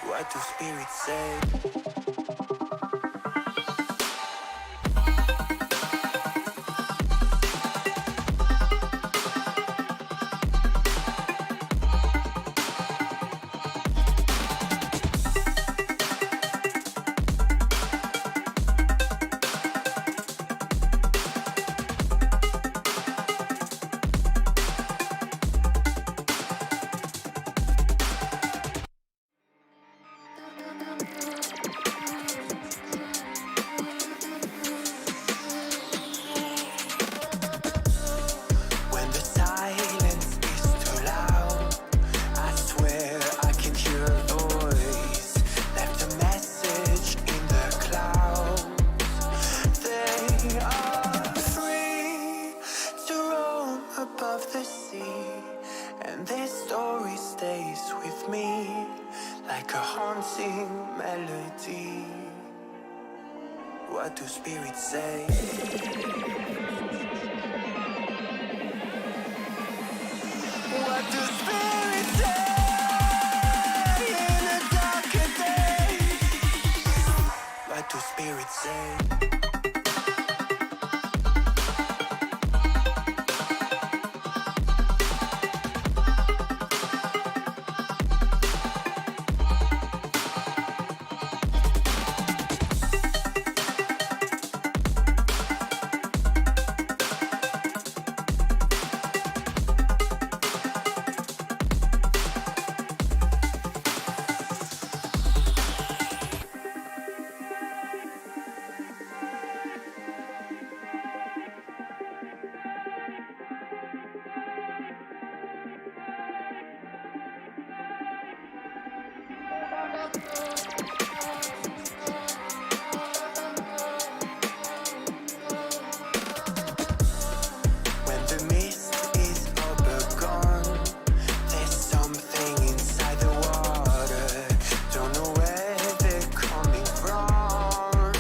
What do spirits say? When the silence is too loud, I swear I can hear a voice. Left a message in the clouds. They are free to roam above the sea, and their story stays with me like a haunting melody. What do spirits say? What do spirits say in a darker day? What do spirits say? When the mist is over gone, there's something inside the water. Don't know where they're coming from.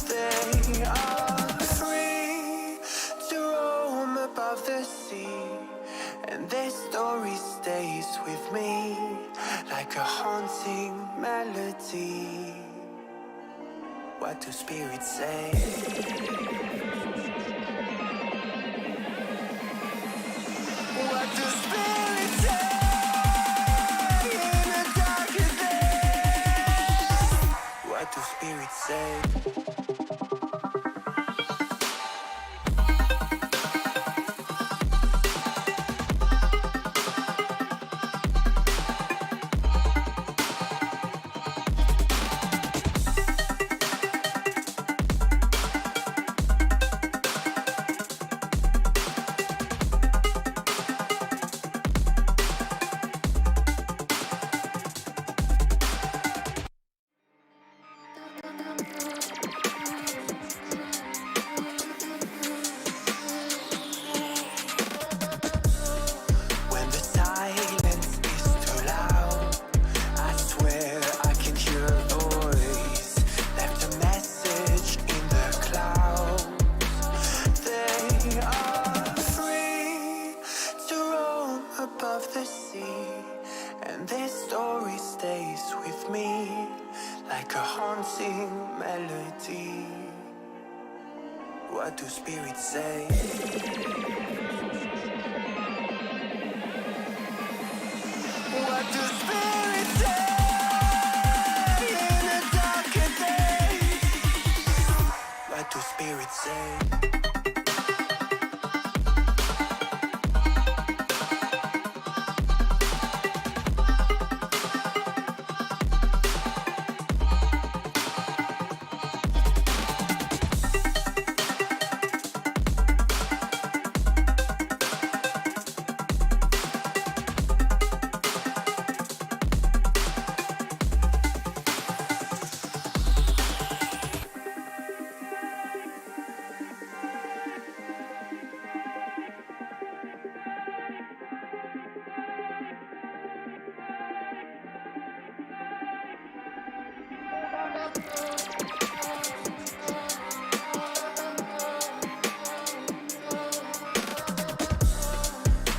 They are free to roam above the sea, and their story stays with me like a haunting melody. What do spirits say? What do spirits say in a darker day? What do spirits say? stays with me like a haunting melody. What do spirits say? What do spirits say in a darker day? What do spirits say?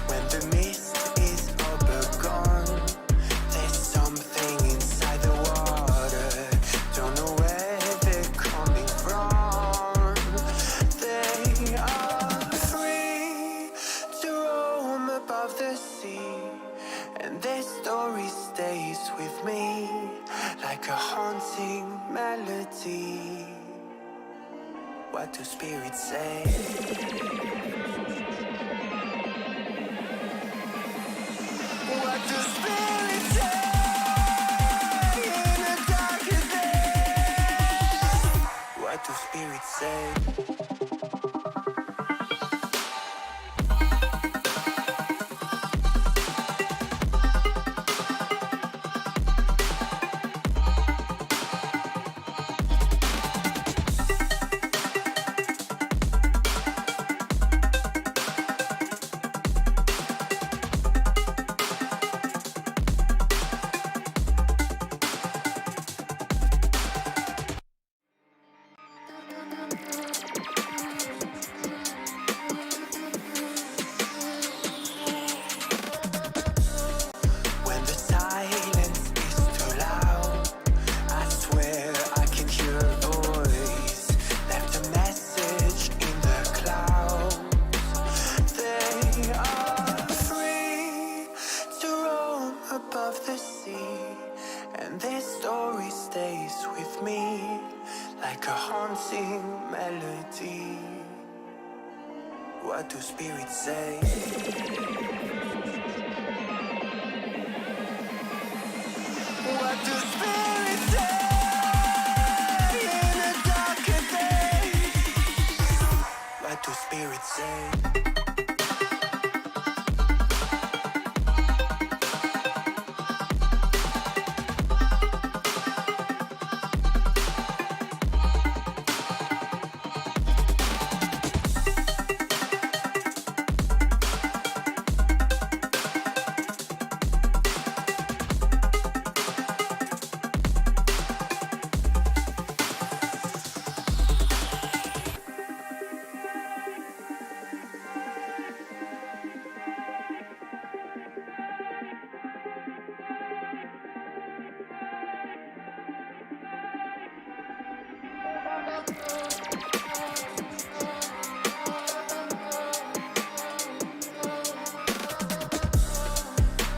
When the mist is over gone, there's something inside the water. Don't know where they're coming from. They are free to roam above the sea, and their story stays with me like a haunting melody. What do spirits say? What do spirits say in a darker day? What do spirits say? When the silence is too loud, I swear I can hear a voice. Left a message in the clouds. They are free to roam above the sea, and their story stays with me like a haunting melody. What do spirits say? What do spirits say in a darker day? What do spirits say?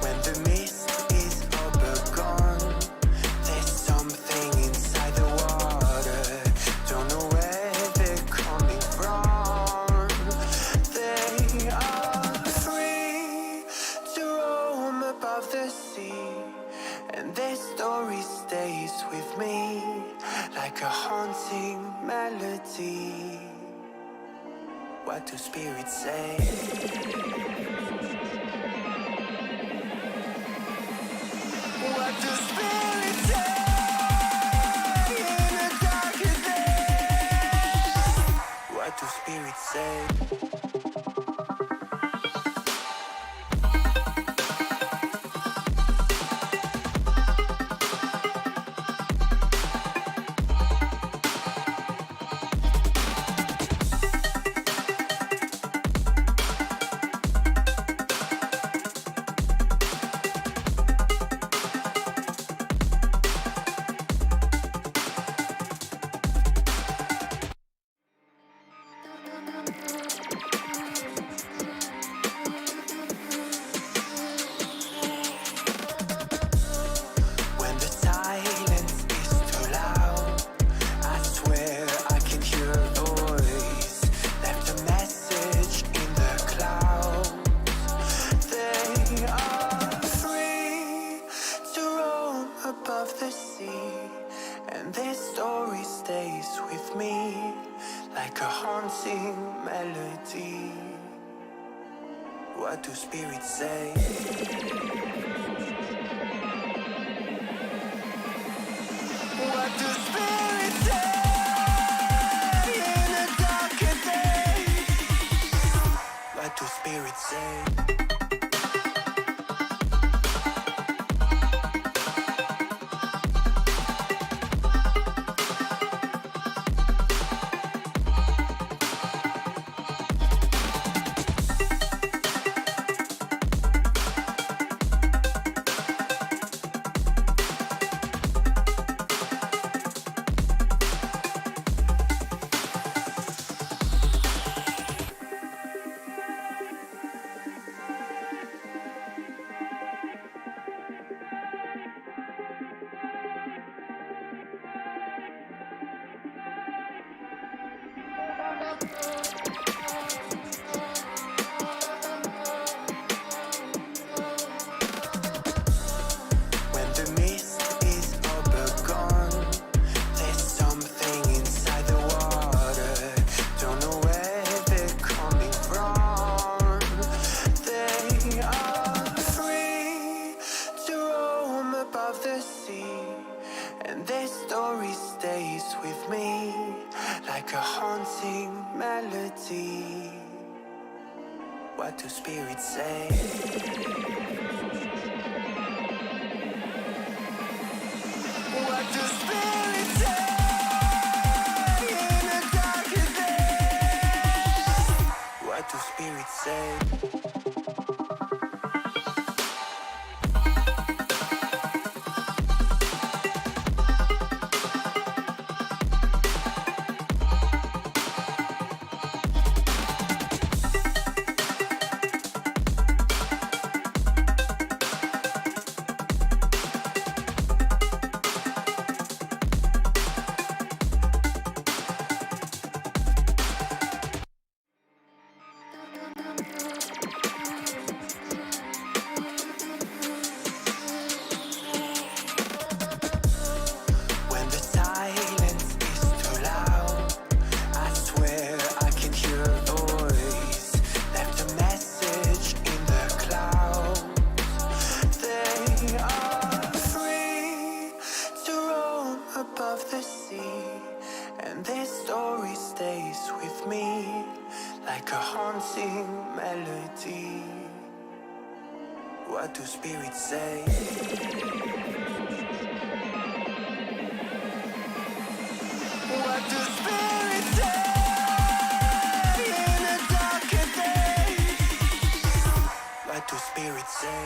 When the mist is over gone, there's something inside the water. Don't know where they're coming from. They are free to roam above the sea, and their story stays with me like a haunting melody. What do spirits say? What do spirits say in a darker day? What do spirits say? sea, and their story stays with me like a haunting melody. What do spirits say? What do spirits say in a darker day? What do spirits say? When the mist is all but gone, there's something inside the water. Don't know where they're coming from. They are free to roam above the sea, and their story stays with me like a haunting melody. What do spirits say? What do spirits say in a darker day? What do spirits say? When the silence is too loud, I swear I can hear a voice. Left a message in the clouds. They are free to roam above the sea, and their story stays with me like a haunting melody. What do spirits say? What do spirits say in a darker day? What do spirits say?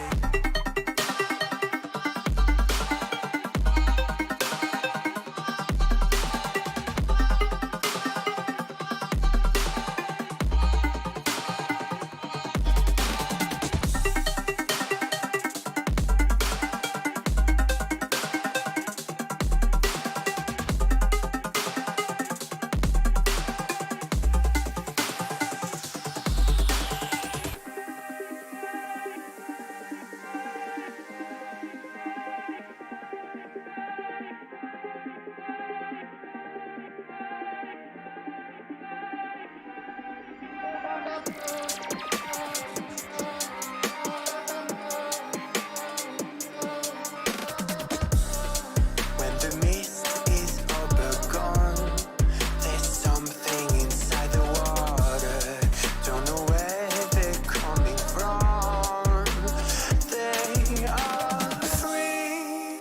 When the mist is all but gone, there's something inside the water. Don't know where they're coming from. They are free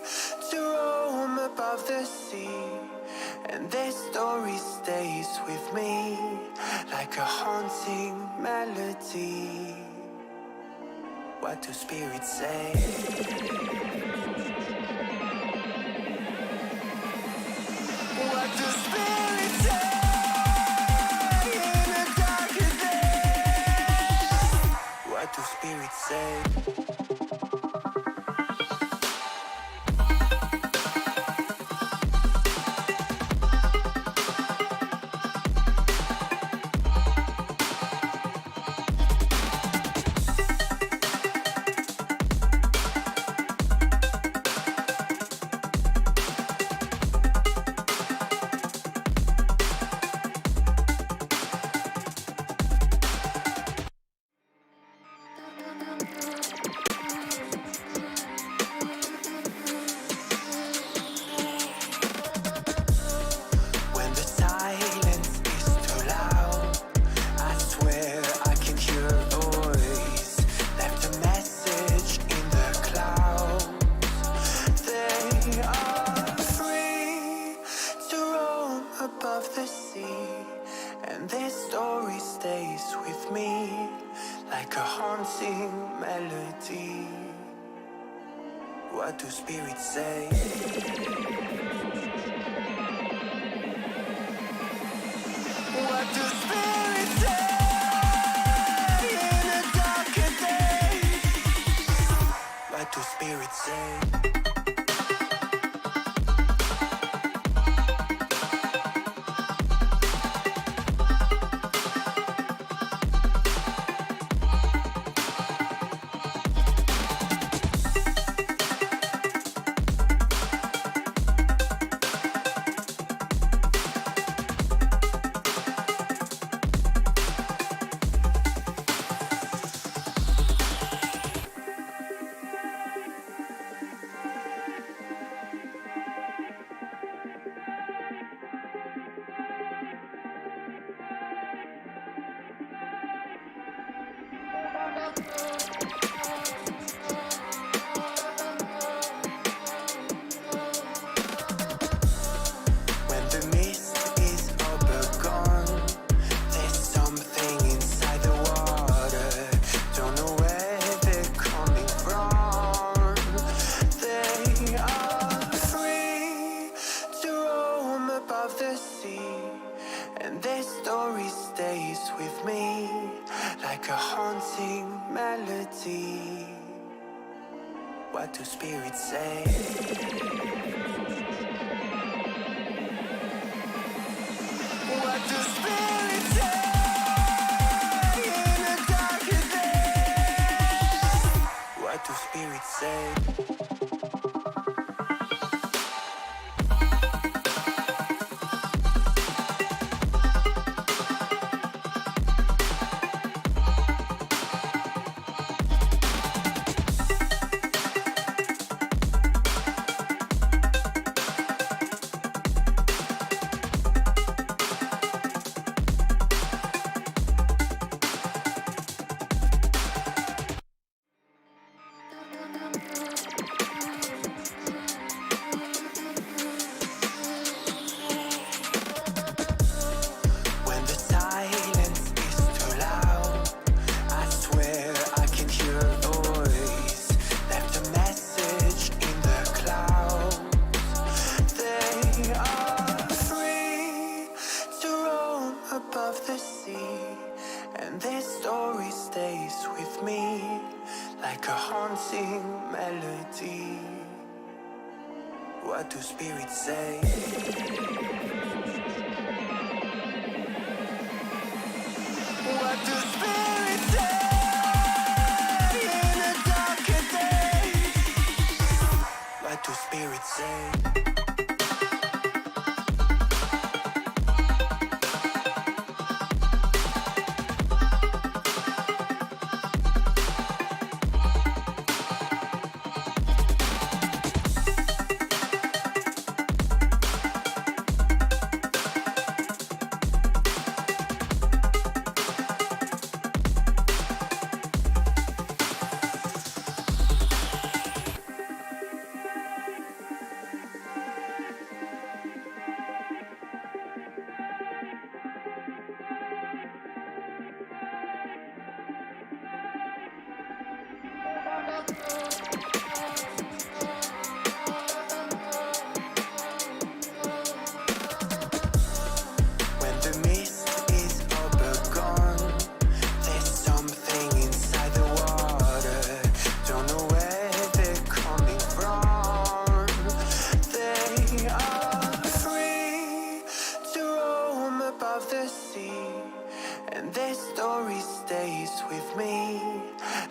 to roam above the sea, and their story stays with me like a haunting melody. What do spirits say? What do spirits say in a darker day? What do spirits say? What do spirits say? What do spirits say in a darker day? What do spirits say? When the mist is all but gone, there's something inside the water. Don't know where they're coming from. They are free to roam above the sea, and their story stays with me like a haunting melody. What do spirits say? What do spirits say in a darker day? What do spirits say? When the silence is too loud, I swear I can hear a voice. Left a message in the clouds. They are free to roam above the sea, and their story stays with me like a haunting melody. What do spirits say? What do spirits say in a darker day? What do spirits say? When the mist is all but gone, there's something inside the water. Don't know where they're coming from. They are free to roam above the sea, and their story stays with me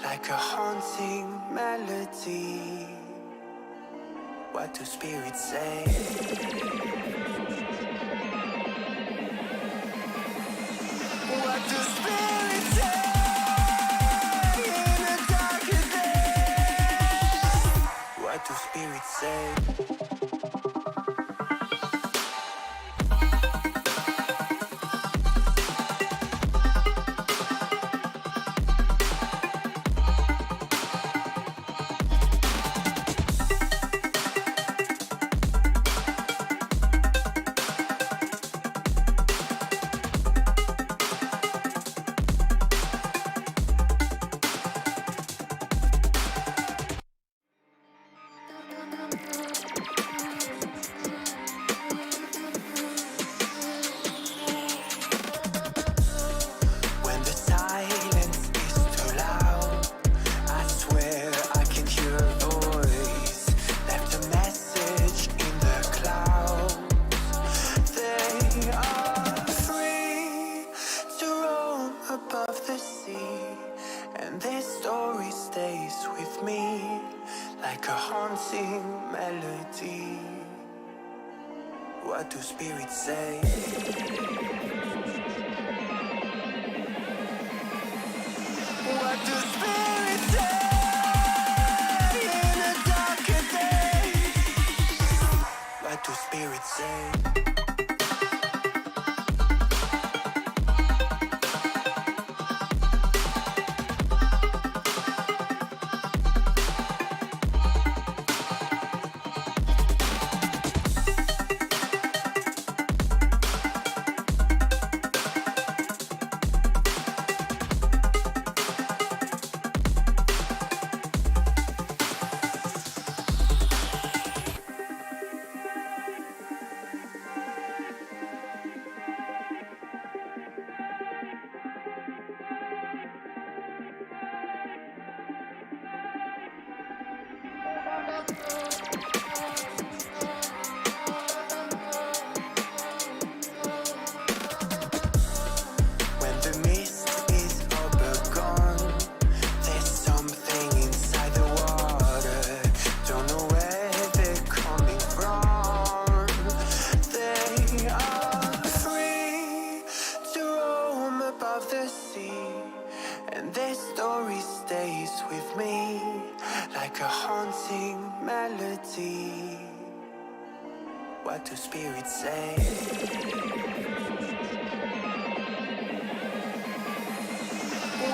like a haunting melody. What do spirits say? What do spirits say in a darker day? What do spirits say? What do spirits say? What do spirits say in a darker day? What do spirits say? When the mist is over gone, there's something inside the water. Don't know where they're coming from. They are free to roam above the sea, and their story stays with me like a haunting melody. What do spirits say?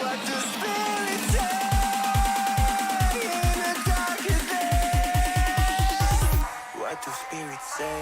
What do spirits say in a darker day? What do spirits say?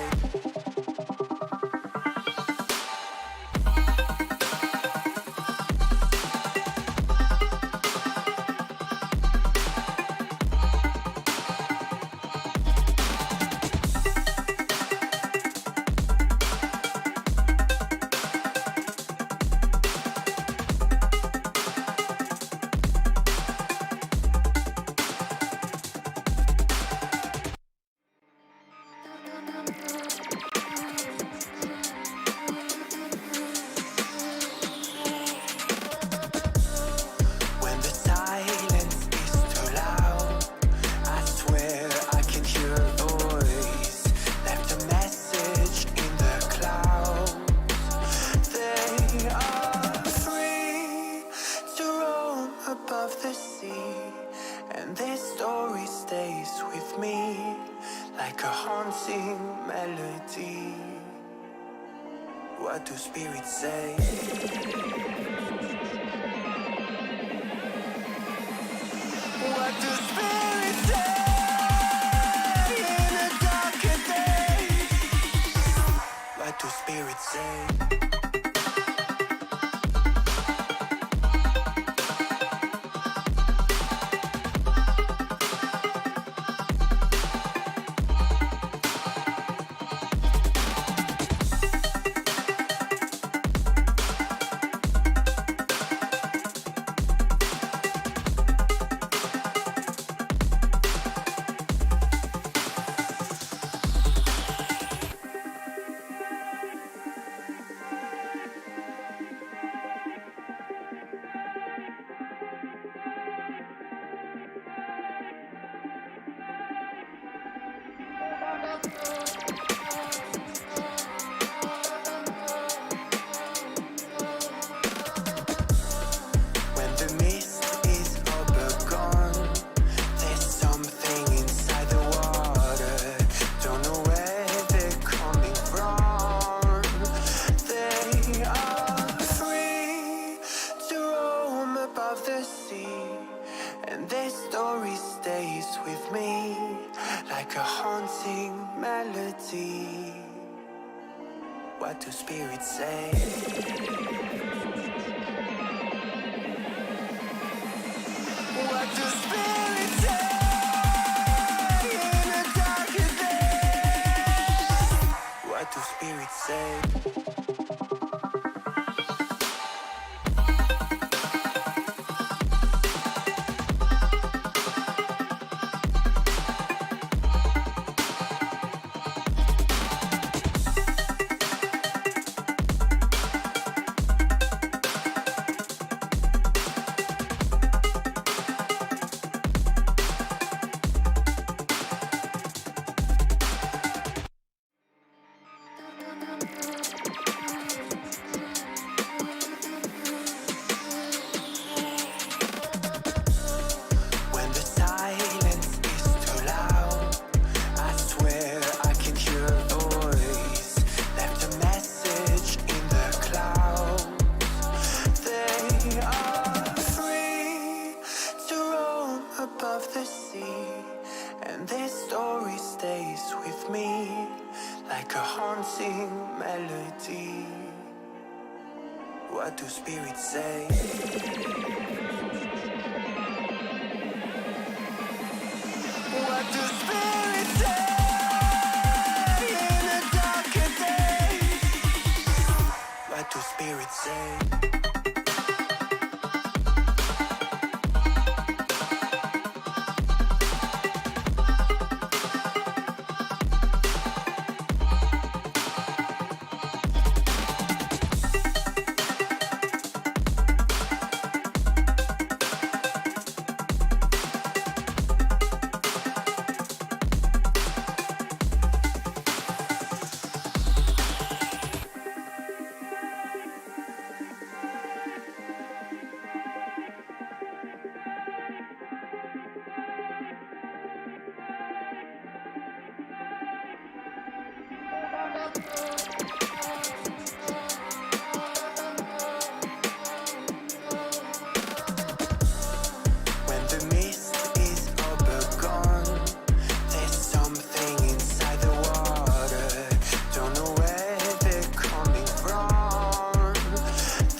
When the silence is too loud, I swear I can hear a voice. Left a message in the clouds. They are free to roam above the sea, and their story stays with me like a haunting melody. What do spirits say? What do spirits say in a darker day? What do spirits say? When the mist is over gone, there's something inside the water. Don't know where they're coming from. They are free to roam above the sea, and their story stays with me like a haunting melody. What do spirits say? What do spirits say in a darker day? What do spirits say? like a haunting melody. What do spirits say? What do spirits say in a darker day? What do spirits say? When the mist is all gone, there's something inside the water. Don't know where they're coming from.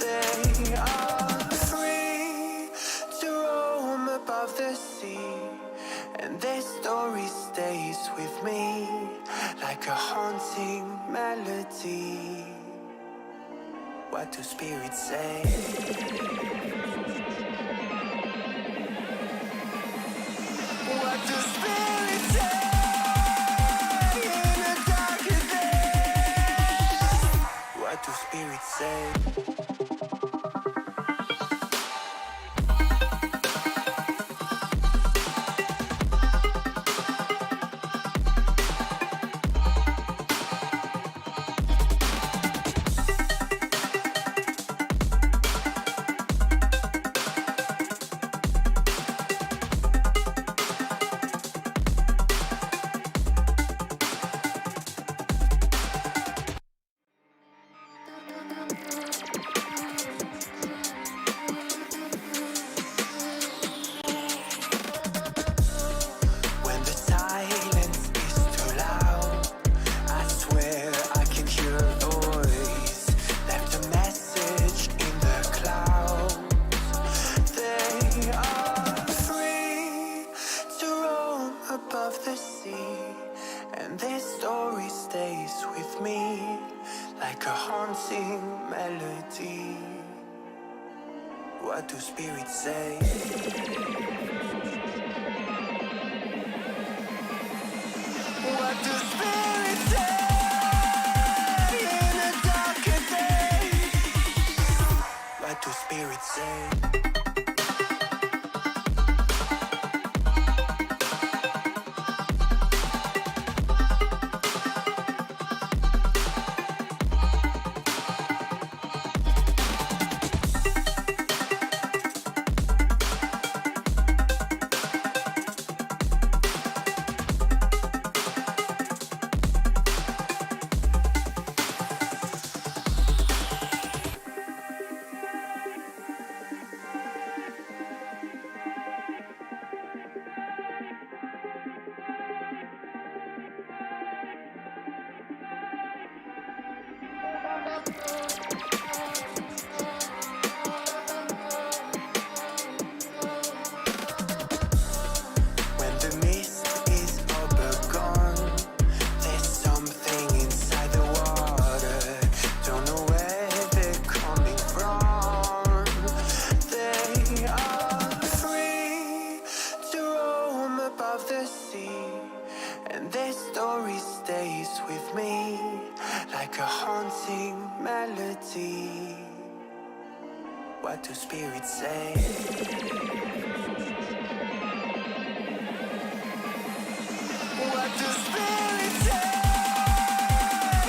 They are free to roam above the sea, and their story stays with me like a haunting melody. What do spirits say? What do spirits say in a darker day? What do spirits say? When the silence is too loud, I swear I can hear a voice. Left a message in the clouds. They are free to roam above the sea, and their story stays with me like a haunting melody. What do spirits say? What do spirits say in a darker day? What do spirits say? When the mist is all gone, there's something inside the water. Don't know where they're coming from. They are free to roam above the sea, and their story stays with me like a haunting melody. What do spirits say? What do spirits say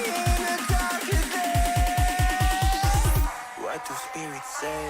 in a darker day? What do spirits say?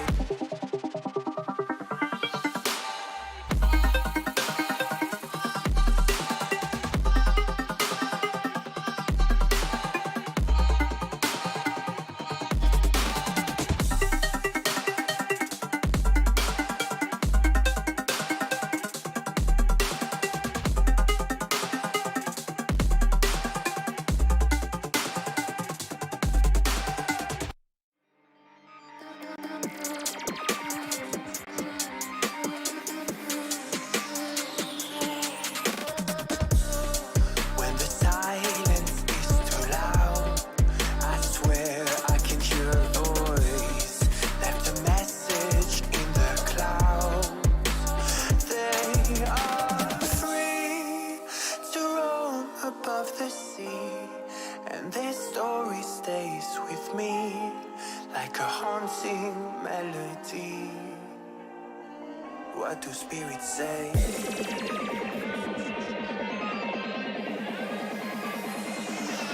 with me like a haunting melody. What do spirits say?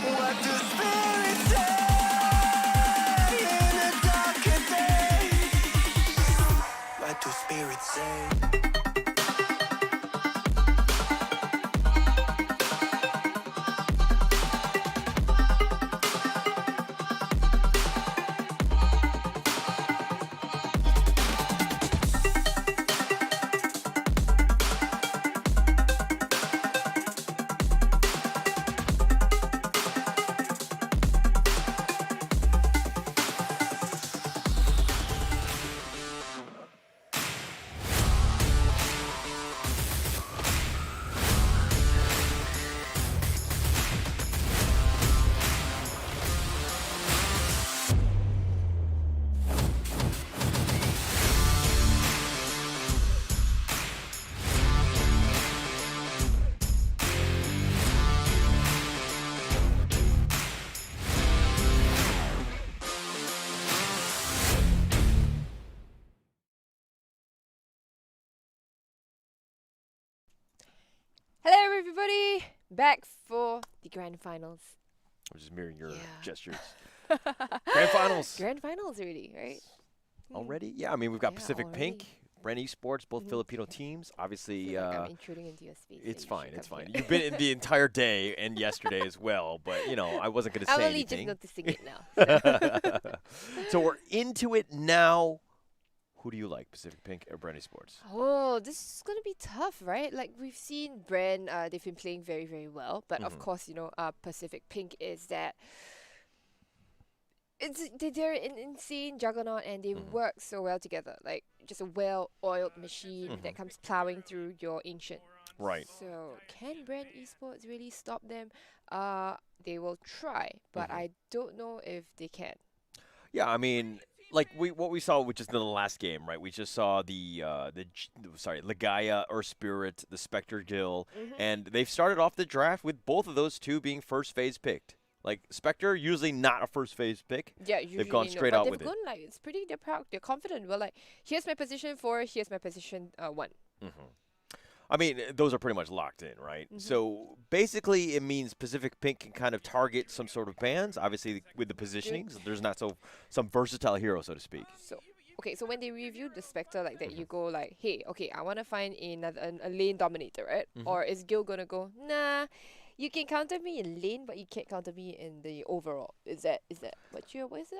What do spirits say in a darker day? What do spirits say? Hello, everybody! Back for the grand finals. I'm just mirroring your Yeah. gestures. Grand finals. Grand finals already, right? Already? Yeah, I mean, we've got Yeah, Pacific Pink, already. Brand Esports, both Filipino teams. I Obviously, feel like I'm intruding into your space. so it's you fine. should It's come fine. here. You've been in the entire day and yesterday as well, but, you know, I wasn't going to I'm say only anything. just noticing it now. So we're into it now. Who do you like, Pacific Pink or Brand Esports? Oh, this is gonna be tough, right? Like we've seen Brand, they've been playing very, very well. But of course, you know, Pacific Pink is that they're an insane juggernaut and they work so well together. Like just a well-oiled machine that comes plowing through your ancient. Right. So can Brand Esports really stop them? They will try, but I don't know if they can. Yeah, I mean, like what we saw, which is in the last game, right? We just saw Legaia, Earth Spirit, the Spectre Guild, and they've started off the draft with both of those two being first phase picked. Like Spectre, usually not a first phase pick. Yeah, usually They've gone no, straight but out they've with it. gone like it's pretty. They're proud. They're confident. We're like, here's my position 4. Here's my position 1. I mean, those are pretty much locked in, right? So basically, it means Pacific Pink can kind of target some sort of bands. Obviously, with the positionings, there's not some versatile hero, so to speak. So okay, so when they reviewed the Spectre like that, you go like, hey, okay, I want to find a lane dominator, right? Or is Gil gonna go, nah, you can counter me in lane, but you can't counter me in the overall. Is that what Gil is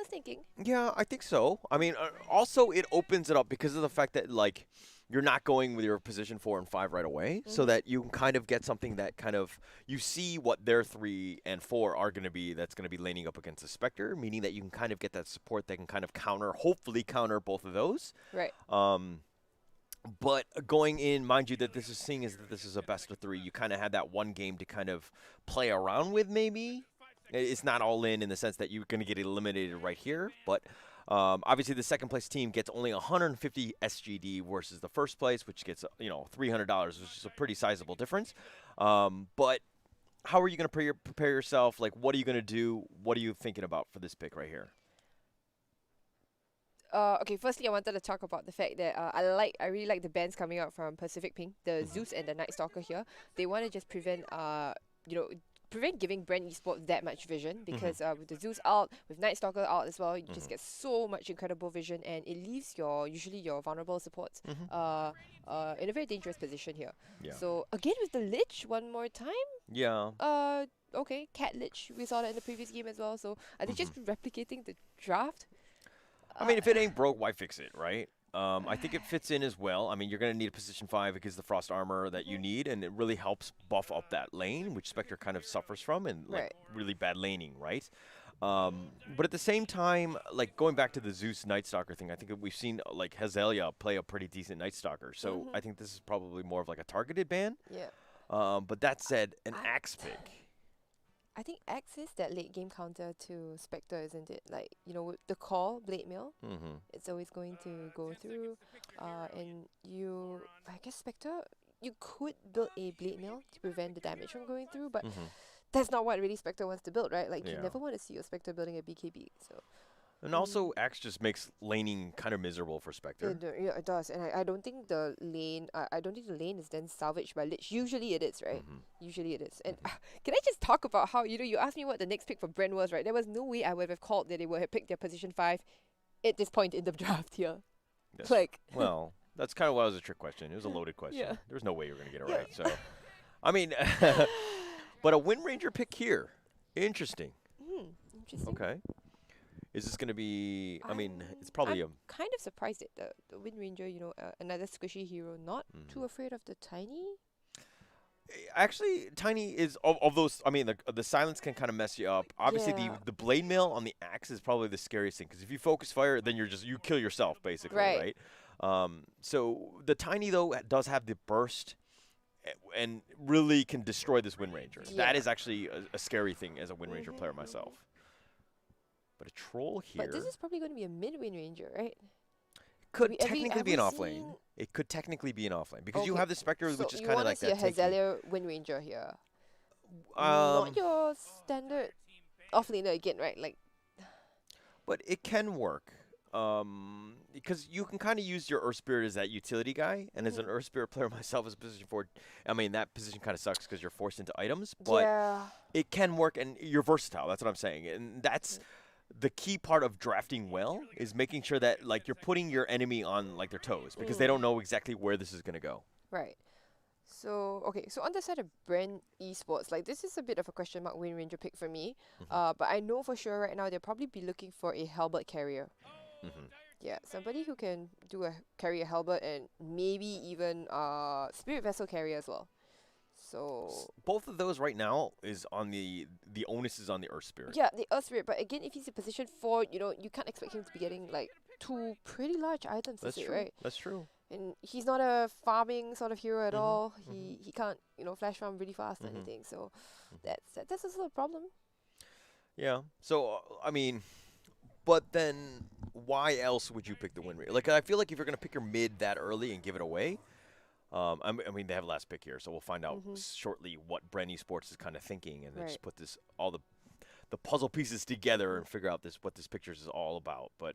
thinking? Yeah, I think so. I mean, also it opens it up because of the fact that like you're not going with your position 4 and 5 right away, so that you can kind of get something that kind of you see what their 3 and 4 are going to be. That's going to be laning up against the Spectre, meaning that you can kind of get that support that can kind of hopefully counter both of those. Right. But going in, mind you, that this is a best of 3. You kind of had that one game to kind of play around with, maybe. It's not all in the sense that you're going to get eliminated right here, but obviously the second place team gets only 150 SGD versus the first place, which gets $300, which is a pretty sizable difference. But how are you going to prepare yourself? Like, what are you going to do? What are you thinking about for this pick right here? Okay, firstly, I wanted to talk about the fact that I really like the bands coming out from Pacific Pink, the Zeus and the Night Stalker here. They want to just prevent giving Brand Esports that much vision because with the Zeus out, with Night Stalker out as well, you just get so much incredible vision and it leaves usually your vulnerable supports in a very dangerous position here. Yeah. So again with the Lich one more time. Yeah. Okay, Cat Lich, we saw that in the previous game as well. So are they just replicating the draft? I mean, if it ain't broke, why fix it, right? I think it fits in as well. I mean, you're going to need a position 5 because the frost armor that you need, and it really helps buff up that lane, which Spectre kind of suffers from, and like really bad laning, right? But at the same time, like going back to the Zeus Night Stalker thing, I think we've seen like Hazelia play a pretty decent Night Stalker, so I think this is probably more of like a targeted ban. Yeah. But that said, an Axe pick. I think Axe is that late game counter to Spectre, isn't it? Like, with the call, Blade Mail, it's always going to go through. And I guess Spectre, you could build a Blade Mail to prevent the damage from going through, but that's not what really Spectre wants to build, right? Like, you Yeah. never want to see your Spectre building a BKB. So And also, Axe just makes laning kind of miserable for Spectre. yeah, it does. And I don't think the lane, I don't think the lane is then salvaged by Lich. Usually it is, right? Usually it is. And can I just talk about how, you asked me what the next pick for Bren was, right? There was no way I would have called that they would have picked their position 5 at this point in the draft here. Yes. Like, Well, that's kind of why it was a trick question. It was a loaded question. Yeah. There was no way you were going to get it right. So, I mean, but a Wind Ranger pick here. Interesting. interesting. Okay. Is this going to be, I mean, it's probably I'm kind of surprised that the Wind Ranger, another squishy hero, not too afraid of the tiny. Actually, Tiny is, of those, I mean, the silence can kind of mess you up. Obviously, Yeah. the blade mail on the axe is probably the scariest thing, because if you focus fire, then you kill yourself, basically, Right. So the Tiny, though, does have the burst and really can destroy this Wind Ranger. Yeah. That is actually a scary thing as a Wind Ranger player myself. But a troll here But this is probably going to be a mid Wind Ranger, right? could have we technically be an ever offlane. seen- It could technically be an offlane, because you Okay, have the Spectre, so which is you kind of wanna like see that a tanky. Hazelia Wind Ranger here. Um, Not your standard offlaner again, right? Like, But it can work. Because you can kind of use your Earth Spirit as that utility guy, and as an Earth Spirit player myself as a position 4, I mean, that position kind of sucks because you're forced into items, but yeah. it can work, and you're versatile. That's what I'm saying. And that's the key part of drafting well, is making sure that, like, you're putting your enemy on, like, their toes, because they don't know exactly where this is going to go. Right. So, okay, so on the side of Brand Esports, like, this is a bit of a question mark Wind Ranger pick for me. But I know for sure right now they'll probably be looking for a halberd carrier. Yeah, somebody who can carry a halberd and maybe even spirit vessel carrier as well. So Both of those right now is on the onus is on the Earth Spirit. yeah, the Earth Spirit. But again, if he's in position 4, you can't expect him to be getting like 2 pretty large items That's this true. right? That's true. And he's not a farming sort of hero at all. He can't flash farm really fast or anything. So that's also a problem. Yeah. So I mean, but then why else would you pick the Wind Ranger? Like, I feel like if you're gonna pick your mid that early and give it away, I mean they have last pick here, so we'll find out shortly what Bren Esports is kind of thinking, and then just put all the puzzle pieces together and figure out what this picture is all about. But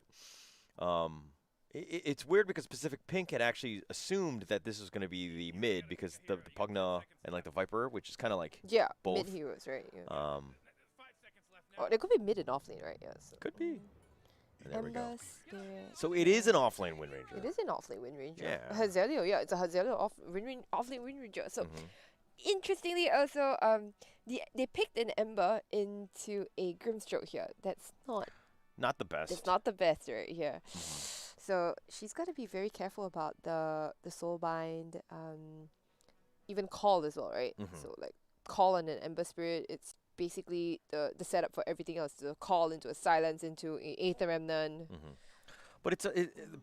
it's weird because Pacific Pink had actually assumed that this was going to be the mid, because the Pugna and like the Viper, which is kind of like Yeah, both. mid heroes, right? Yeah. They could be mid and off lane, right? Yes. Could be. And there we go. Ember Spirit. So it is an offlane Wind Ranger. It is an off lane Wind Ranger. Yeah. Hazelio, yeah, it's a Hazelio off lane Wind Ranger. So interestingly, also, they picked an Ember into a Grimstroke here. That's Not the best. It's not the best right here. So she's got to be very careful about the Soulbind, even Call as well, right? So like Call and an Ember Spirit, it's basically the setup for everything else. To Call into a Silence, into a Aether Remnant. But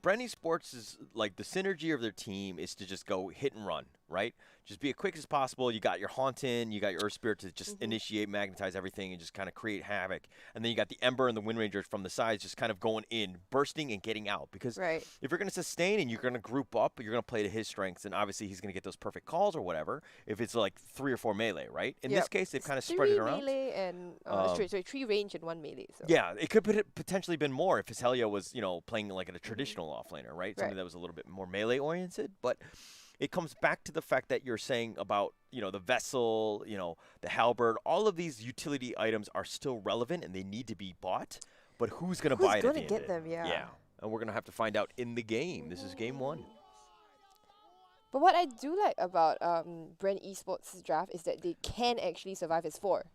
Bren Esports is like the synergy of their team is to just go hit and run, right? Just be as quick as possible. You got your Haunt in, you got your Earth Spirit to just initiate, magnetize everything, and just kind of create havoc. And then you got the Ember and the Wind Rangers from the sides just kind of going in, bursting and getting out. Because if you're going to sustain and you're going to group up, you're going to play to his strengths, and obviously he's going to get those perfect calls or whatever if it's like 3 or 4 melee, right? In this case, they've kind of spread it around. 3 melee and 3 range and 1 melee. So. Yeah, it could potentially been more if Hazelia was, playing like a traditional offlaner, right? Something that was a little bit more melee oriented. But it comes back to the fact that you're saying about, the vessel, the halberd, all of these utility items are still relevant and they need to be bought. But who's going to buy it at the end? Who's going to get them, yeah. Yeah, and we're going to have to find out in the game. This is game 1. But what I do like about Bren Esports' draft is that they can actually survive as 4.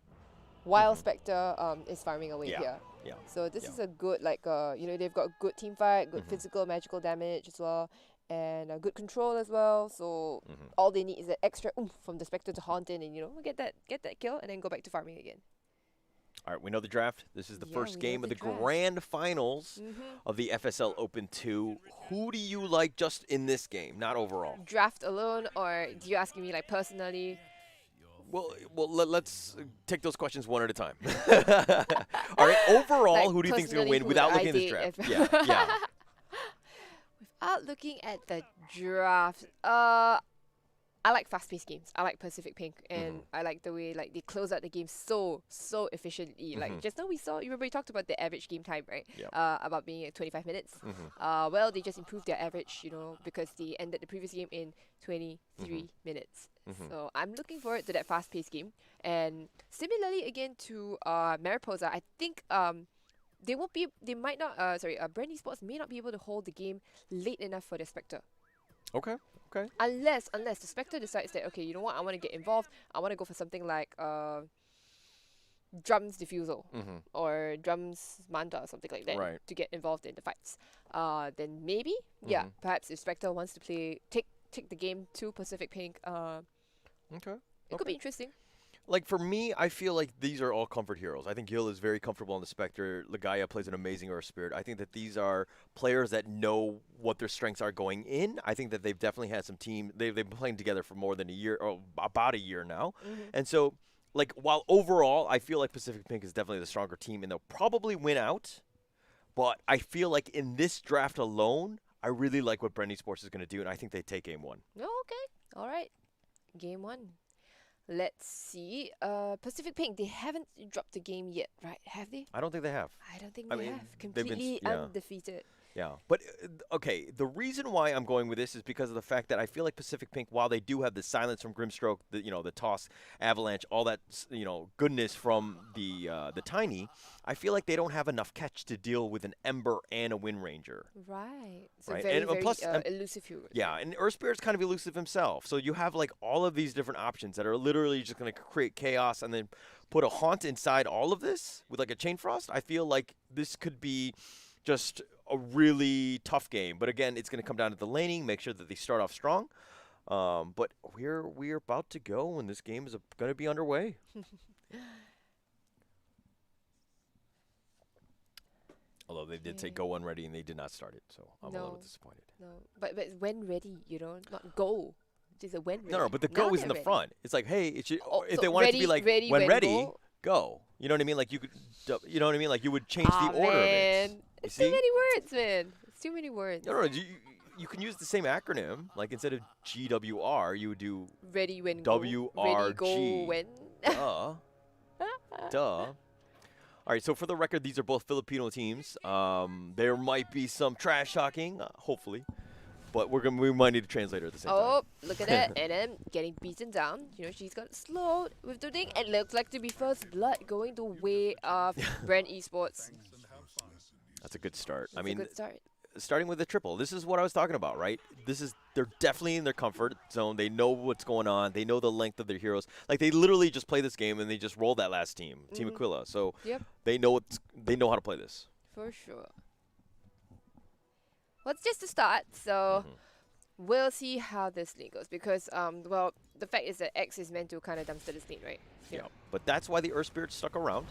While Spectre is farming away here. Yeah. So this is a good, they've got good team fight, good physical, magical damage as well, and good control as well. So all they need is that extra oomph from the Spectre to haunt in and, get that kill and then go back to farming again. All right, we know the draft. This is the first we game know of the the draft. grand finals of the FSL Open 2. Who do you like just in this game, not overall? Draft alone, or do you asking me personally? Well, let's take those questions one at a time. All right, overall, who do you think is going to win without looking at this draft? Yeah. Without looking at the draft, I like fast-paced games. I like Pacific Pink, and I like the way like they close out the game so efficiently. Like just now we saw, you remember we talked about the average game time, right? Yep. About being at 25 minutes. Well, they just improved their average, because they ended the previous game in 23 minutes. So I'm looking forward to that fast-paced game. And similarly again to Mariposa, I think Brand Esports may not be able to hold the game late enough for their Spectre. Okay. Okay. Unless the Spectre decides that, okay, you know what, I want to get involved. I want to go for something like drums diffusal or drums manta or something like that Right. to get involved in the fights. Then maybe, perhaps if Spectre wants to take the game to Pacific Pink, Okay. it could be interesting. Like, for me, I feel like these are all comfort heroes. I think Gil is very comfortable on the Spectre. Legaia plays an amazing Earth Spirit. I think that these are players that know what their strengths are going in. I think that they've definitely had some team. They've been playing together for more than a year, or about a year now. And so, like, while overall I feel like Pacific Pink is definitely the stronger team and they'll probably win out, but I feel like in this draft alone, I really like what Brand Esports is going to do, and I think they take game one. Oh, okay. All right. Game one. Let's see. Pacific Pink, they haven't dropped the game yet, right? Have they? I don't think they have. I don't think I they mean, have. they've been Completely undefeated. Yeah, but okay, the reason why I'm going with this is because of the fact that I feel like Pacific Pink, while they do have the silence from Grimstroke, the toss, avalanche, all that goodness from the Tiny, I feel like they don't have enough catch to deal with an Ember and a Wind Ranger. Right. So Right, very, and very plus, elusive heroes. Yeah, and Earth Spirit's kind of elusive himself, so you have like all of these different options that are literally just going to create chaos, and then put a Haunt inside all of this with like a Chain Frost. I feel like this could be just a really tough game, but again, it's going to come down to the laning. Make sure that they start off strong. But we're about to go, and this game is going to be underway. Although they did say go when ready, and they did not start it, so I'm a little disappointed. No, but when ready, not go. Just a when ready. No, but the Now go is they're in the ready. front. It's like, hey, if Oh, they so wanted to be like ready when when ready, go? You know what I mean? Like you could, you know what I mean? Like you would change the order of it. You It's see? too many words, man. It's too many words. No, you can use the same acronym. Like instead of GWR, you would do Ready when go. Ready go WRG. when. duh. Duh. All right, so for the record, these are both Filipino teams. There might be some trash talking, hopefully, but we might need a translator at the same time. Oh, look at that. And then getting beaten down. She's got slowed with the thing. It looks like to be first blood going the way of Brand Esports. That's a good start. That's a good start. Starting with a triple. This is what I was talking about, right? They're definitely in their comfort zone. They know what's going on. They know the length of their heroes. Like they literally just play this game and they just roll that last team, Team Aquila. So they know how to play this. For sure. Well, it's just a start, so we'll see how this lane goes because the fact is that X is meant to kind of dumpster this lane, right? Yeah. But that's why the Earth Spirit stuck around.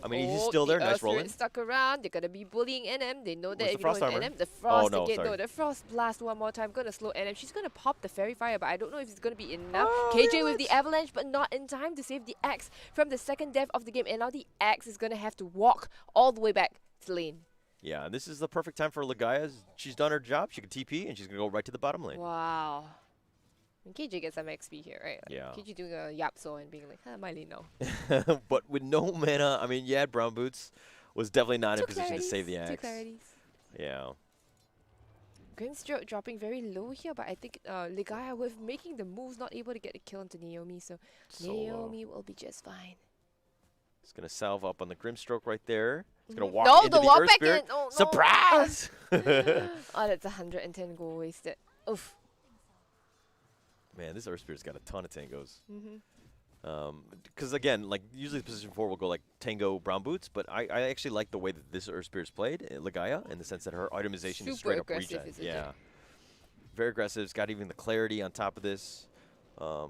I mean, he's still there. Nice rolling. Stuck around. They're gonna be bullying NM. They know that Where's if the Frost you know armor? NM, the Frost no, again. sorry. No, the Frost blast one more time. Gonna slow NM. She's gonna pop the Fairy Fire, but I don't know if it's gonna be enough. KJ with the Avalanche, but not in time to save the Axe from the second death of the game. And now the Axe is gonna have to walk all the way back to lane. Yeah, and this is the perfect time for Legaia. She's done her job. She can TP, and she's going to go right to the bottom lane. Wow. And KJ gets some XP here, right? Like Yeah. KJ doing a Yapso and being like, my lane now. But with no mana, I mean, yeah, Brown Boots was definitely not in Two position to save the clarities, Axe. Two clarities. Yeah. Grimstroke dropping very low here, but I think Legaia with making the moves, not able to get a kill onto Naomi, so Naomi will be just fine. He's going to salve up on the Grimstroke right there. He's going to walk No, into the the walk Earth back Spirit. in. Oh, no. Surprise! Oh, that's 110 gold wasted. Oof. Man, this Earth Spirit's got a ton of tangos. Because again, like usually position 4 will go like Tango Brown Boots, but I actually like the way that this Earth Spirit's played, Legaia, in the sense that her itemization is straight up aggressive, regen. isn't Yeah. it? Very aggressive. It's got even the clarity on top of this. I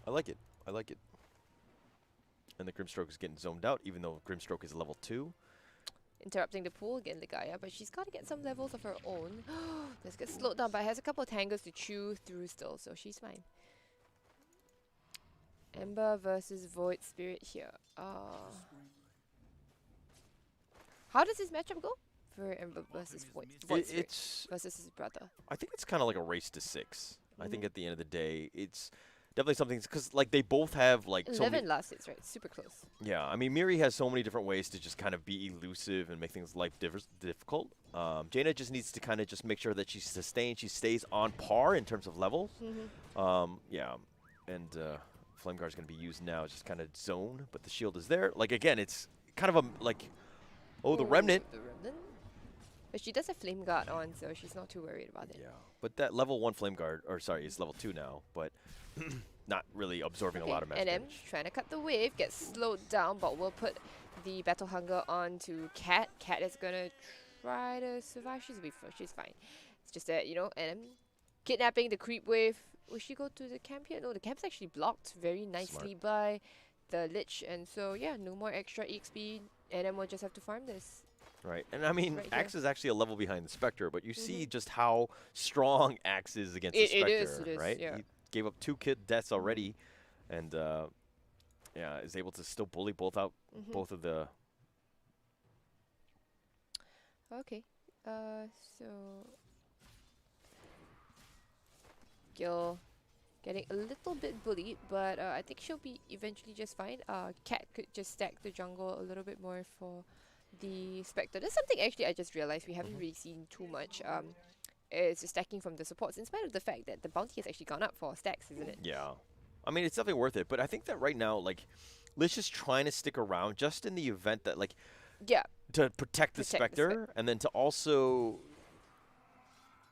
like it. I like it. And the Grimstroke is getting zomed out, even though Grimstroke is level 2. Interrupting the pool again, Legaia, but she's got to get some levels of her own. Let's get slowed down, but has a couple of tangos to chew through still, so she's fine. Ember versus Void Spirit here. How does this matchup go for Ember versus Void Spirit It's versus his brother? I think it's kind of like a race to 6. I think at the end of the day, it's definitely something because like they both have like so 11 many. last hits, right? Super close. Yeah, I mean Miri has so many different ways to just kind of be elusive and make things life difficult. Jaina just needs to kind of just make sure that she's sustained, she stays on par in terms of levels. Yeah, and Flame Guard's going to be used now, just kind of zone, but the shield is there. Like again, it's kind of a like, oh, the Remnant. The Remnant. But she does have Flame Guard on, so she's not too worried about it. Yeah, but that level 1 Flame Guard, or sorry, it's level 2 now, but not really absorbing a lot of match NM damage. trying to cut the wave, gets slowed down, but we'll put the Battle Hunger onto Cat. Cat is gonna try to survive. She's fine. It's just that, you know, NM kidnapping the creep wave. Will she go to the camp here? No, the camp's actually blocked very nicely by the Lich, and so yeah, no more extra EXP. NM will just have to farm this. Right, and I mean, Right Axe here. is actually a level behind the Spectre, but you see just how strong Axe is against the It Spectre, is, right? yeah. He gave up 2 kid deaths already, and yeah, is able to still bully both of the. Okay, so Gil getting a little bit bullied, but I think she'll be eventually just fine. Cat could just stack the jungle a little bit more for the Spectre. That's something actually I just realized we haven't really seen too much. It's the stacking from the supports, in spite of the fact that the bounty has actually gone up for stacks, isn't it? Yeah, I mean, it's definitely worth it, but I think that right now, like, Lish is trying to stick around just in the event that, like, Yeah. to protect the Protect the Spectre, and then to also,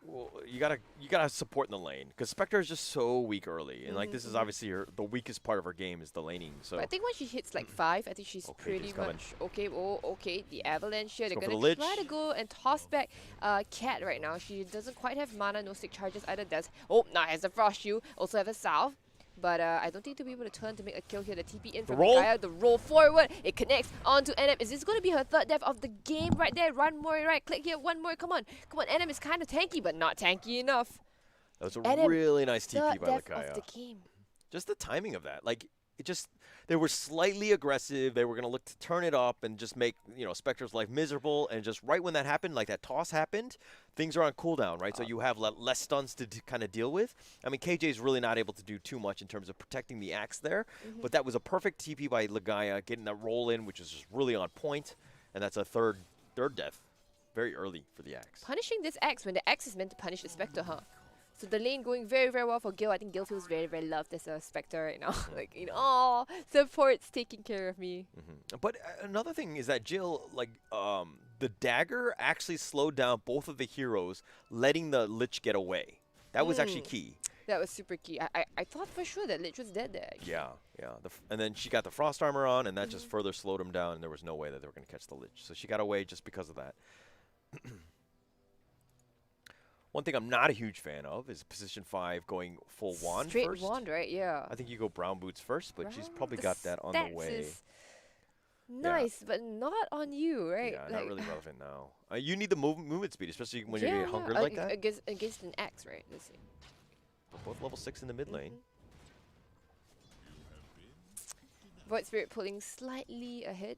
well, you gotta support in the lane because Spectre is just so weak early, and like this is obviously the weakest part of her game is the laning. So But I think once she hits like 5, I think she's Okay, pretty she's coming. much okay. Oh, okay. The Avalanche here. They're go for gonna the Lich. try to go and toss back Cat right now. She doesn't quite have mana, no stick charges either. Does now has the Frost Shield, also have a Salve. But I don't think to be able to turn to make a kill here. The TP in from roll. Gaia, the roll forward. It connects onto NM. Is this going to be her third death of the game right there? Run more, right click here, one more. Come on. Come on, NM is kind of tanky, but not tanky enough. that was a NM, really nice TP Third by death Lakaya. of the game. Just the timing of that, like it just they were slightly aggressive. They were gonna look to turn it up and just make Spectre's life miserable. And just right when that happened, like that toss happened, things are on cooldown, right? So you have less stuns to kind of deal with. I mean, KJ is really not able to do too much in terms of protecting the Axe there, but that was a perfect TP by Lagaya, getting that roll in, which is just really on point, and that's a third death, very early for the Axe. Punishing this Axe when the Axe is meant to punish the Spectre, huh? So the lane going very, very well for Gil. I think Gil feels very, very loved as a Spectre right now. Like, oh, support's taking care of me. But another thing is that Jill, like, the dagger actually slowed down both of the heroes, letting the Lich get away. That was actually key. That was super key. I thought for sure that Lich was dead there. Actually. Yeah. And then she got the frost armor on, and that just further slowed him down, and there was no way that they were going to catch the Lich. So she got away just because of that. One thing I'm not a huge fan of is position 5 going full wand Straight first. wand, right? Yeah. I think you go brown boots first, but she's Brown, probably the got that on the stats way. is nice, but not on you, right? Yeah, like, not really relevant now. You need the movement speed, especially when you're getting hungered like that. Against an axe, right? Let's see. Both level 6 in the mid lane. Void Spirit pulling slightly ahead,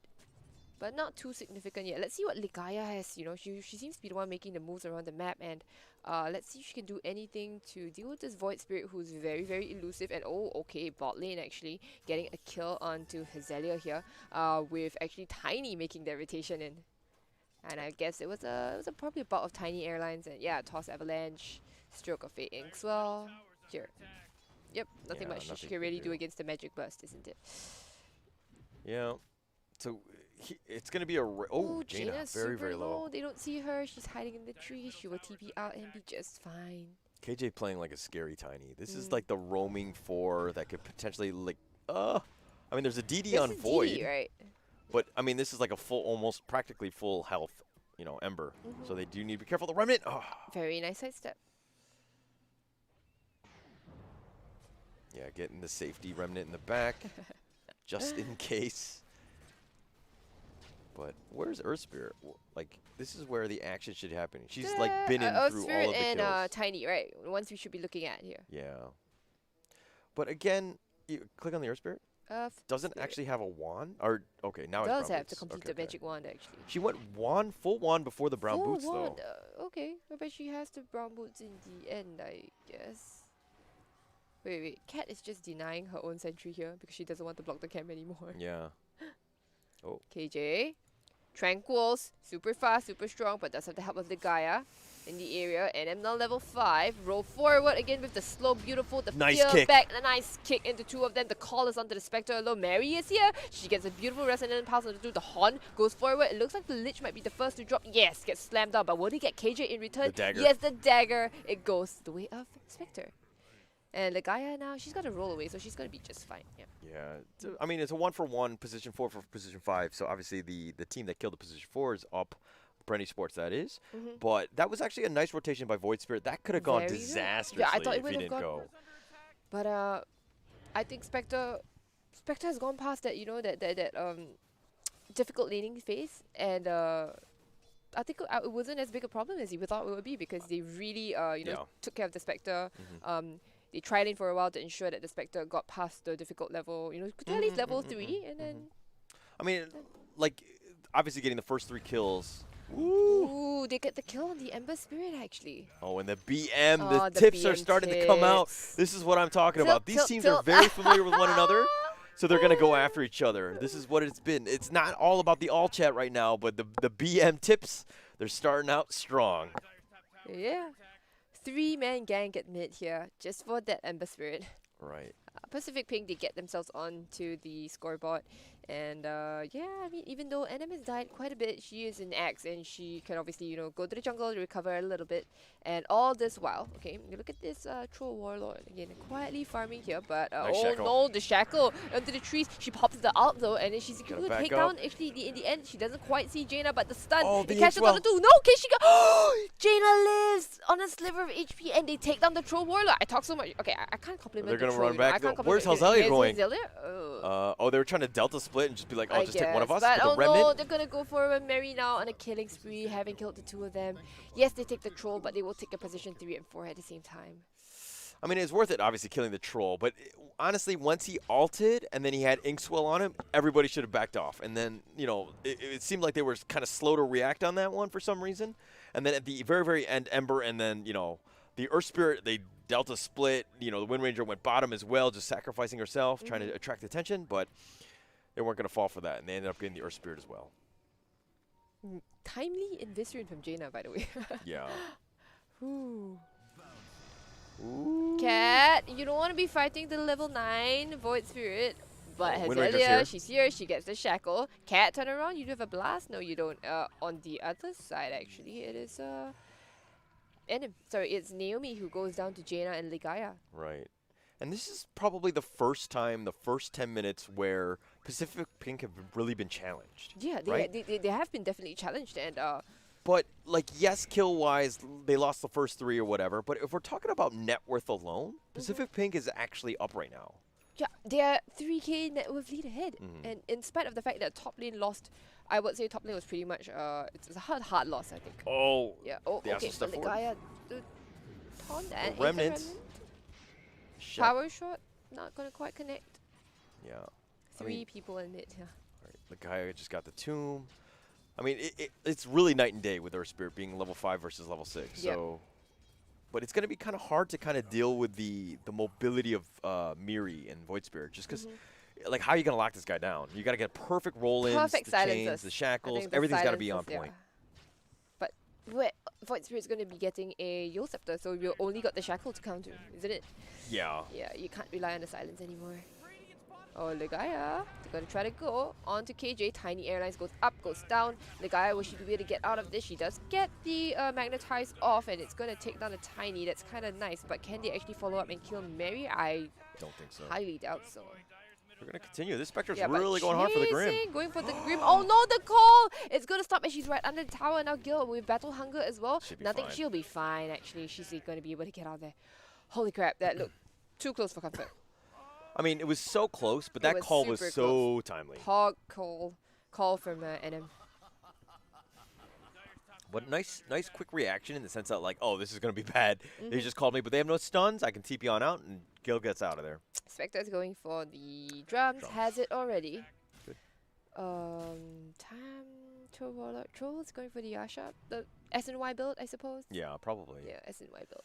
but not too significant yet. Let's see what Ligaya has. She seems to be the one making the moves around the map, and let's see if she can do anything to deal with this Void Spirit, who's very, very elusive. And okay, bot lane actually getting a kill onto Hazelia here, with actually Tiny making their rotation in. And I guess it was probably a bot of Tiny Airlines, and yeah, toss avalanche, stroke of fate Inkswell. Here. Yep, nothing much she can really do against the magic burst, isn't it? Yeah. So it's going to be a... Oh, Jaina, Jaina's very, super very low. They don't see her. She's hiding in the tree. She will TP out and be just fine. KJ playing like a scary Tiny. This is like the roaming 4 that could potentially like... I mean, there's a DD This on is Void. DD, right? But, I mean, this is like a full, almost practically full health, Ember. So they do need to be careful. The Remnant! Oh. Very nice sidestep. Yeah, getting the safety Remnant in the back, just in case. But where's Earth Spirit? Like, this is where the action should happen. She's like been in Earth through Spirit all of the and kills. Tiny, right? Ones we should be looking at here. Yeah. But again, you click on the Earth Spirit. Doesn't Spirit. actually have a wand? Or, okay, now it's Does brown have to boots. complete Okay, the magic wand, actually. She went full wand before the brown Full boots, wand. though. Okay, I bet she has the brown boots in the end, I guess. Wait. Cat is just denying her own sentry here because she doesn't want to block the camp anymore. Yeah. Oh. KJ. Tranquils. Super fast, super strong, but does have the help of the Gaia in the area. And I'm now level 5. Roll forward again with the slow, beautiful, the Nice fear kick. back. A nice kick into 2 of them. The call is onto the Spectre alone. Mary is here. She gets a beautiful resonant pulse onto 2. The Horn goes forward. It looks like the Lich might be the first to drop. Yes, gets slammed down. But will he get KJ in return? The dagger. Yes, the dagger. It goes the way of Spectre. And the Gaia now, she's got to roll away, so she's going to be just fine. Yeah. Yeah. I mean, it's a 1-for-1, position 4 for position 5. So obviously the team that killed the position 4 is up. Brandy Sports, that is. But that was actually a nice rotation by Void Spirit. That could have gone Very good. disastrously Yeah, I thought it if would he have didn't gone. go. But I think Spectre has gone past that, you know, that difficult laning phase, and I think it wasn't as big a problem as we thought it would be because they really took care of the Spectre. They tried in for a while to ensure that the Spectre got past the difficult level, you know, at least level 3, and then. I mean, like, obviously getting the first 3 kills. Ooh, they get the kill on the Ember Spirit actually. Oh, and the BM, Oh, the the tips are BM starting to come out. tips. This is what I'm talking Tilt, about. These tilt, teams tilt. are very familiar with one another, so they're going to go after each other. This is what it's been. It's not all about the all chat right now, but the BM tips, they're starting out strong. Yeah. 3-man gang at mid here, just for that Ember Spirit. Right. Pacific Pink, they get themselves onto the scoreboard. And yeah, I mean, even though NM has died quite a bit, she is an axe and she can obviously, you know, go to the jungle, recover a little bit. And all this while, okay, you look at this Troll Warlord again, quietly farming here, but Nice oh shackle. no, the shackle onto the trees. She pops the ult though, and then she's able to back take up. down. Actually, in the end, she doesn't quite see Jaina, but the stun, Oh, it the catches H-well. on the 2. No, okay, she got. Jaina lives on a sliver of HP, and they take down the Troll Warlord. I talk so much. Okay, I can't compliment They're the gonna troll, run you know, I back. can't Where's compliment- Halzelia going? Halzelia? Oh, they were trying to Delta split and just be like, oh, I just take one of us guess, with but the oh remnant. no, they're gonna go for a Mary now on a killing spree, having killed the 2 of them. Yes, they take the troll, but they will take a position 3 and 4 at the same time. I mean, it's worth it, obviously, killing the troll. But honestly, once he ulted and then he had Inkswell on him, everybody should have backed off. And then, you know, it seemed like they were kind of slow to react on that one for some reason. And then at the very, very end, Ember and then, you know, the Earth Spirit, they Delta split. You know, the Wind Ranger went bottom as well, just sacrificing herself, trying to attract attention. But they weren't going to fall for that. And they ended up getting the Earth Spirit as well. Timely Inviscerant from Jaina, by the way. Yeah. Ooh. Ooh. Cat, you don't want to be fighting the level 9 Void Spirit. But Oh, Wind Ranger's here. Hazelia, she's here, she gets the shackle. Cat, turn around, you do have a blast? No, you don't. On the other side, actually, it is, it's Naomi who goes down to Jaina and Ligaya. Right. And this is probably the first time, the first 10 minutes where Pacific Pink have really been challenged. Yeah, right? they have been definitely challenged, and But, like, yes, kill-wise, they lost the first 3 or whatever. But if we're talking about net worth alone, Pacific Pink is actually up right now. yeah, they're 3k net worth lead ahead. And in spite of the fact that top lane lost, I would say top lane was pretty much it's a hard loss, I think. Oh. Yeah. Oh, They also okay. step forward. Ligaya, taunt and The remnants. Power shot, not gonna quite connect. Yeah. 3 people in it. Yeah. Right. The guy just got the tomb. I mean, it's really night and day with Earth Spirit being level 5 versus level 6. Yep. So, but it's going to be kind of hard to kind of deal with the mobility of Miri and Void Spirit, just because, like, how are you going to lock this guy down? You got to get perfect roll-ins, Perfect the silences. chains, the I shackles, think the everything's got to be on silences, point. yeah. But Void Spirit's gonna be getting a Yule Scepter, so you only got the shackle to counter, isn't it? Yeah. Yeah, you can't rely on the silence anymore. Oh, Ligaya, they're gonna try to go on to KJ. Tiny Airlines goes up, goes down. Ligaya, will she be able to get out of this? She does get the Magnetize off, and it's gonna take down a Tiny. That's kind of nice, but can they actually follow up and kill Mary? I Don't think so. highly doubt so. We're going to continue. This Spectre's Yeah, but really going hard for the Grim. chasing, going for the Grim. Oh no, the call! It's gonna stop, and she's right under the tower now. Gil with Battle Hunger as well. She'll be Nothing. fine. She'll be fine. Actually, she's gonna be able to get out there. Holy crap! That looked too close for comfort. I mean, it was so close, but It that was call was super so timely. Hog call from NM. But nice quick reaction in the sense that, like, oh, this is going to be bad. Mm-hmm. They just called me, but they have no stuns. I can TP on out, and Gil gets out of there. Spectre's going for the drums. Has it already. Good. Troll is going for the Yasha. The SNY build, I suppose. Yeah, probably. Yeah, SNY build.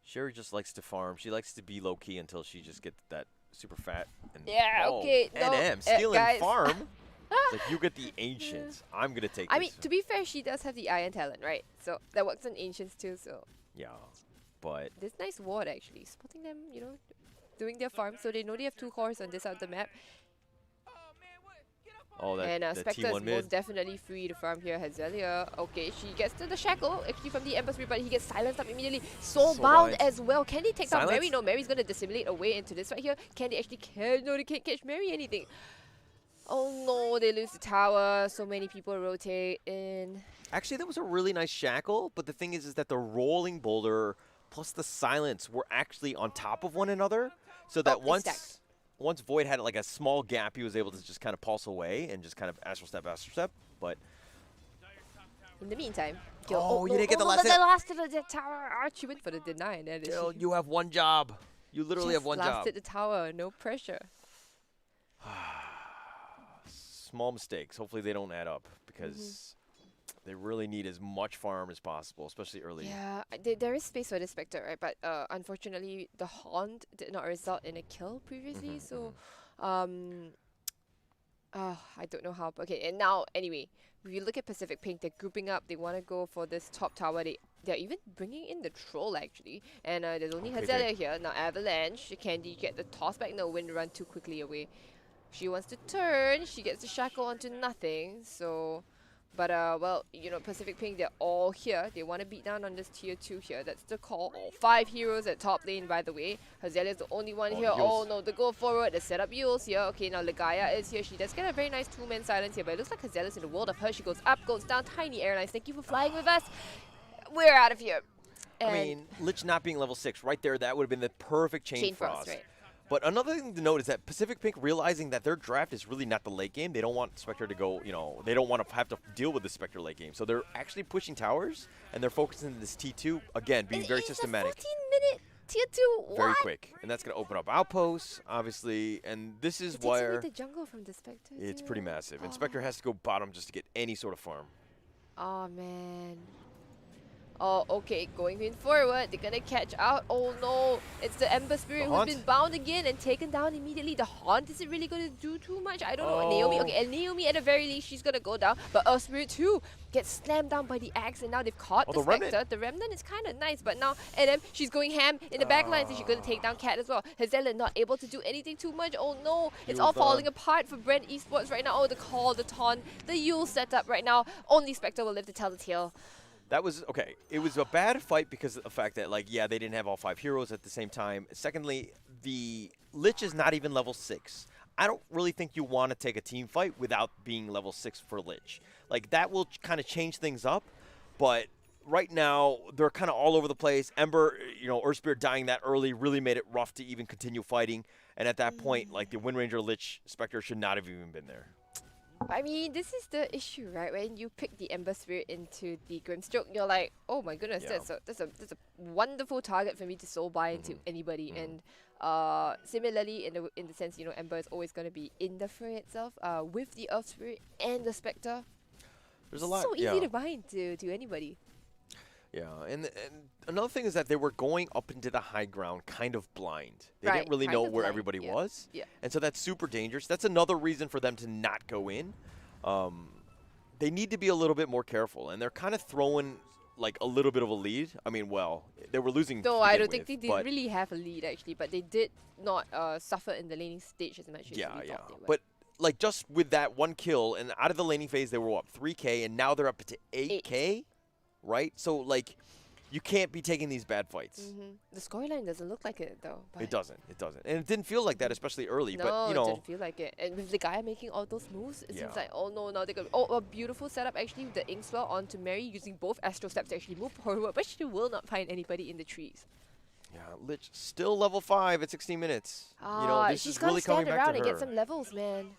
Sherry just likes to farm. She likes to be low key until she just gets that super fat. And Yeah, okay, no, NM stealing guys. farm. It's like, you get the ancients. I'm gonna take. I this. mean, to be fair, she does have the iron talent, right? So that works on ancients too. So Yeah, but this nice ward actually, spotting them, you know, doing their farm, so they know they have 2 cores on this side of the map. that, And that Spectre T1 is mid. most definitely free to farm here. Hazelia, okay, she gets to the shackle actually from the Ember Spirit, but he gets silenced up immediately. Soulbound Soulbound. as well. Can they take down Silence? Mary? No, Mary's gonna dissimulate away into this right here. Can they actually catch? No, they can't catch Mary anything. Oh no, they lose the tower. So many people rotate in. Actually, that was a really nice shackle, but the thing is that the rolling boulder plus the silence were actually on top of one another, so that they stacked. once Void had like a small gap, he was able to just kind of pulse away and just kind of astral step. But In the meantime, Oh, you didn't get the no, last the hit. last of the tower. She went for the deny, and then Gil, she you have one job. You literally have just one job. lasted the tower. No pressure. Small mistakes. Hopefully they don't add up because they really need as much farm as possible, especially early. Yeah, there is space for this Spectre, right? But unfortunately, the Haunt did not result in a kill previously, so I don't know how. Okay, and now anyway, if you look at Pacific Pink, they're grouping up. They want to go for this top tower. They're even bringing in the troll actually, and there's only Okay, Hazelia here now. Avalanche, Candy get the toss back. No, Wind run too quickly away. She wants to turn. She gets the shackle onto nothing. So. But, well, you know, Pacific Pink, they're all here. They want to beat down on this tier 2 here. That's the call. All 5 heroes at top lane, by the way. Hazelia's the only one here. Oh, no, the go forward. The setup Yules here. Okay, now Legaia is here. She does get a very nice 2-man silence here. But it looks like Hazelia's in the world of hurt. She goes up, goes down. Tiny Airlines, thank you for flying with us. We're out of here. And I mean, Lich not being level 6, right there, that would have been the perfect chain frost. right? But another thing to note is that Pacific Pink realizing that their draft is really not the late game. They don't want Spectre to go, you know, they don't want to have to deal with the Spectre late game. So they're actually pushing towers, and they're focusing on this T2, again, being very systematic. It's a 14-minute tier 2. Very What? quick. And that's going to open up outposts, obviously. And this is It takes away where the jungle from the Spectre. it's too. pretty massive. And Spectre has to go bottom just to get any sort of farm. Oh man. Oh, okay, going in forward, they're gonna catch out. Oh no, it's the Ember Spirit The who's Haunt? been bound again and taken down immediately. The Haunt isn't really gonna do too much. I don't know. Naomi, okay, and Naomi at the very least, she's gonna go down. But Earth Spirit too gets slammed down by the axe, and now they've caught Oh, the the Remnant. Spectre. The Remnant is kind of nice, but now NM, she's going ham in the back line, so she's gonna take down Cat as well. Hazelia not able to do anything too much. Oh no, it's all Yule's falling done. apart for Brent Esports right now. Oh, the call, the taunt, the Yule setup right now. Only Spectre will live to tell the tale. That was, okay, it was a bad fight because of the fact that, like, yeah, they didn't have all 5 heroes at the same time. Secondly, the Lich is not even level 6. I don't really think you want to take a team fight without being level 6 for Lich. Like, that will kind of change things up, but right now, they're kind of all over the place. Ember, you know, Earth Spirit dying that early really made it rough to even continue fighting, and at that point, like, the Wind Ranger Lich Spectre should not have even been there. I mean, this is the issue, right? When you pick the Ember Spirit into the Grimstroke, you're like, oh my goodness, Yeah. that's a wonderful target for me to soul buy into anybody. And similarly, in the sense, you know, Ember is always going to be in the fray itself. With the Earth Spirit and the Spectre, There's a lot, so easy yeah. to bind to anybody. Yeah, and another thing is that they were going up into the high ground kind of blind. They Right, didn't really kind know of where blind, everybody yeah, was. yeah. And so that's super dangerous. That's another reason for them to not go in. They need to be a little bit more careful, and they're kind of throwing like a little bit of a lead. I mean, well, they were losing. No, to I begin don't think with, they but really have a lead actually, but they did not suffer in the laning stage as much as yeah, we yeah. thought they would. But like just with that one kill and out of the laning phase, they were up 3K, and now they're up to 8K, right? So like, you can't be taking these bad fights. The scoreline doesn't look like it though. But It doesn't. It doesn't. And it didn't feel like that, especially early. No, but you it know, didn't feel like it. And with the guy making all those moves, it Yeah. seems like, oh no, now they're gonna. Oh, a beautiful setup actually with the Ink Spell onto Mary using both Astro Steps to actually move forward, but she will not find anybody in the trees. yeah, Lich still level 5 at 16 minutes. You know, this she's is gotta really stand coming back around to and her. get some levels, man.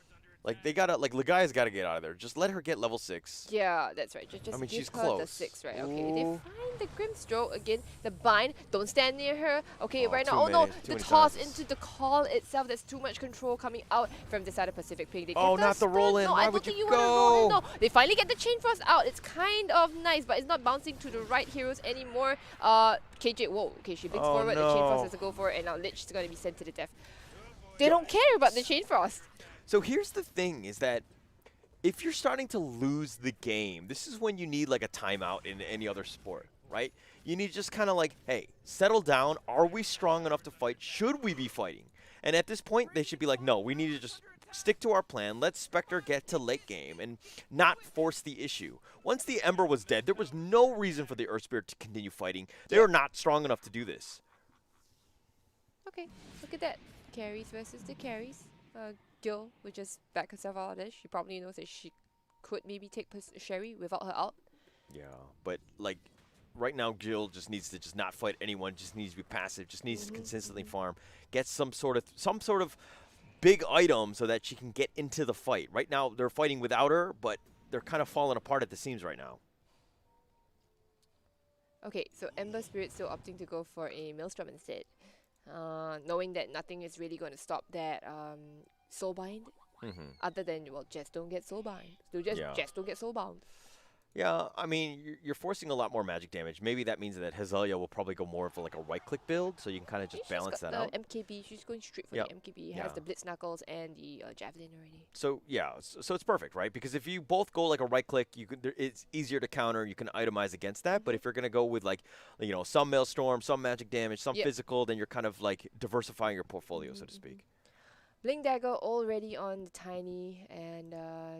Like they gotta, like Legaya's gotta get out of there. Just let her get level 6. Yeah, that's right. Just mean, give she's her the close. 6, right? Okay, they Ooh. find the Grim Stroke again. The bind, don't stand near her. Okay, Oh, right too now, oh no, many- too the many toss chances. into the call itself. There's too much control coming out from the side of Pacific Pink. They Oh, get not the stun. roll in. No, Why I don't would think you you want to roll in. go? No, they finally get the Chain Frost out. It's kind of nice, but it's not bouncing to the right heroes anymore. KJ, whoa, okay, she blinks Oh, forward. The Chain Frost no. has to go for it, and now Lich is going to be sent to the death. They don't care about the Chain Frost. So here's the thing: is that if you're starting to lose the game, this is when you need like a timeout in any other sport, right? You need to just kind of like, hey, settle down. Are we strong enough to fight? Should we be fighting? And at this point, they should be like, no, we need to just stick to our plan. Let Spectre get to late game and not force the issue. Once the Ember was dead, there was no reason for the Earth Spirit to continue fighting. They were not strong enough to do this. Okay, look at that. Carries versus the carries. Gil would just back herself out of this. She probably knows that she could maybe take Sherry without her out. Yeah, but like right now, Jill just needs to just not fight anyone. Just needs to be passive. Just needs to consistently farm. Get some sort of big item so that she can get into the fight. Right now, they're fighting without her, but they're kind of falling apart at the seams right now. Okay, so Ember Spirit still opting to go for a Maelstrom instead. Knowing that nothing is really going to stop that Soulbind. Other than, well, just don't get Soulbind. So just don't get Soulbound. Yeah, I mean, you're forcing a lot more magic damage. Maybe that means that Hazelia will probably go more for like a right-click build, so you can kind of just balance that out. She's got the MKB. She's going straight for Yep. the MKB. Yeah. Has the Blitz Knuckles and the Javelin already. So yeah, so it's perfect, right? Because if you both go like a right click, it's easier to counter. You can itemize against that. But if you're gonna go with like, some Maelstrom, some magic damage, some physical, then you're kind of like diversifying your portfolio, so to speak. Blink Dagger already on the Tiny, and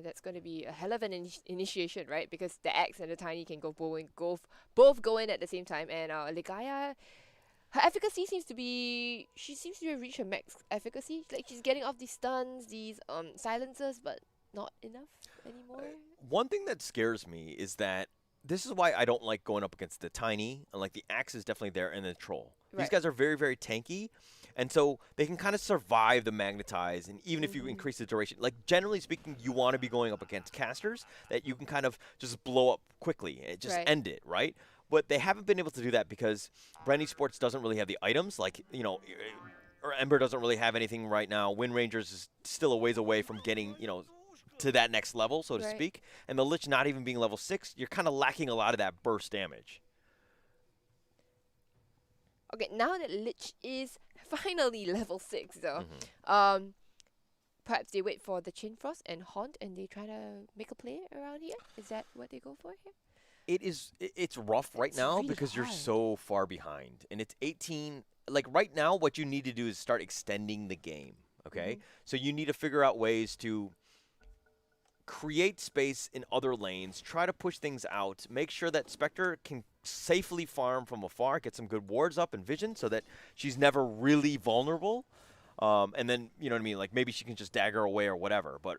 that's going to be a hell of an initiation, right? Because the Axe and the Tiny can both go in at the same time. And Legaia, her efficacy seems to have reached her max efficacy. Like she's getting off these stuns, these silencers, but not enough anymore. One thing that scares me is that this is why I don't like going up against the Tiny, and like the Axe is definitely there, and the Troll. These guys are very, very tanky. And so they can kind of survive the magnetize, and even if you increase the duration, like generally speaking, you want to be going up against casters that you can kind of just blow up quickly and just end it, right? But they haven't been able to do that because Brandy Sports doesn't really have the items, like, or Ember doesn't really have anything right now. Wind Rangers is still a ways away from getting, to that next level, so to speak. And the Lich not even being level 6, you're kind of lacking a lot of that burst damage. Okay, now that Lich is finally level 6 though, perhaps they wait for the Chain Frost and Haunt and they try to make a play around here? Is that what they go for here? It's rough right now really because you're hard. so far behind. And it's 18. Like right now, what you need to do is start extending the game, okay? So you need to figure out ways to create space in other lanes, try to push things out, make sure that Spectre can safely farm from afar, get some good wards up and vision so that she's never really vulnerable. And then, you know what I mean, like maybe she can just dagger away or whatever, but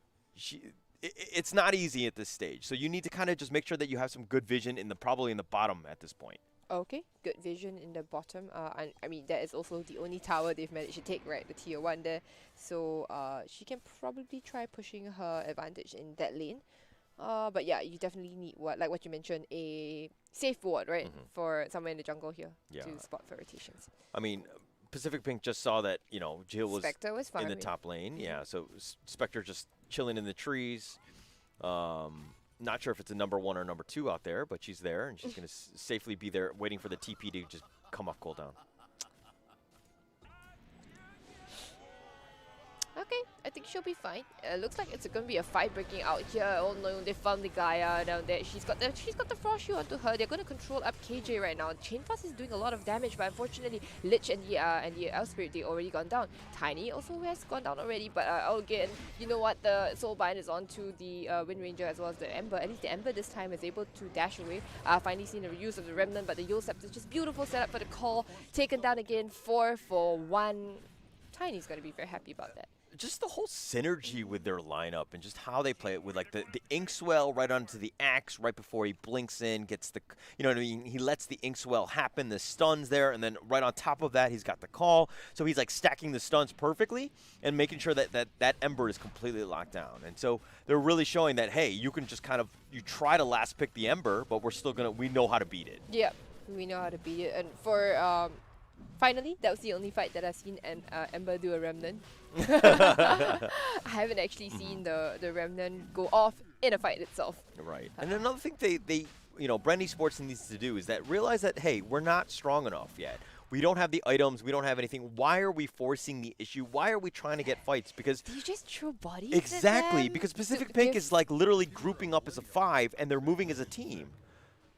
it's not easy at this stage. So you need to kind of just make sure that you have some good vision probably in the bottom at this point. Okay, good vision in the bottom. And I mean, that is also the only tower they've managed to take, right? The tier 1 there. So she can probably try pushing her advantage in that lane. But yeah, you definitely need what you mentioned, a safe ward, right? For somewhere in the jungle here to spot for rotations. I mean, Pacific Pink just saw that, Jill was Spectre was in farming. the top lane. Yeah, so Spectre just chilling in the trees. Not sure if it's a number 1 or number 2 out there, but she's there, and she's going to safely be there waiting for the TP to just come off cooldown. Okay, I think she'll be fine. Looks like it's going to be a fight breaking out here. Oh no, they found the Gaia down there. She's got the frost shield onto her. They're going to control up KJ right now. Chain Frost is doing a lot of damage, but unfortunately, Lich and the Elf Spirit, they already gone down. Tiny also has gone down already, but again, you know what? The Soulbind is onto the Wind Ranger as well as the Ember. At least the Ember this time is able to dash away. Finally seen the use of the Remnant, but the Yule Scepter is just beautiful setup for the call. Taken down again, 4 for 1. Tiny's going to be very happy about that. just the whole synergy with their lineup and just how they play it with like the ink swell right onto the axe right before he blinks in, gets the, you know what I mean? He lets the ink swell happen, the stuns there, and then right on top of that, he's got the call. So he's like stacking the stuns perfectly and making sure that Ember is completely locked down. And so they're really showing that, hey, you can just kind of, you try to last pick the Ember, but we know how to beat it. Yeah, we know how to beat it. And for finally, that was the only fight that I've seen Ember do a Remnant. I haven't actually seen the Remnant go off in a fight itself. Right. And another thing they you know, Brandy Sports needs to do is that realize that, hey, we're not strong enough yet. We don't have the items. We don't have anything. Why are we forcing the issue? Why are we trying to get fights? Because do you just throw bodies exactly, at them because to Pacific Pink give- is like literally grouping up as a 5 and they're moving as a team.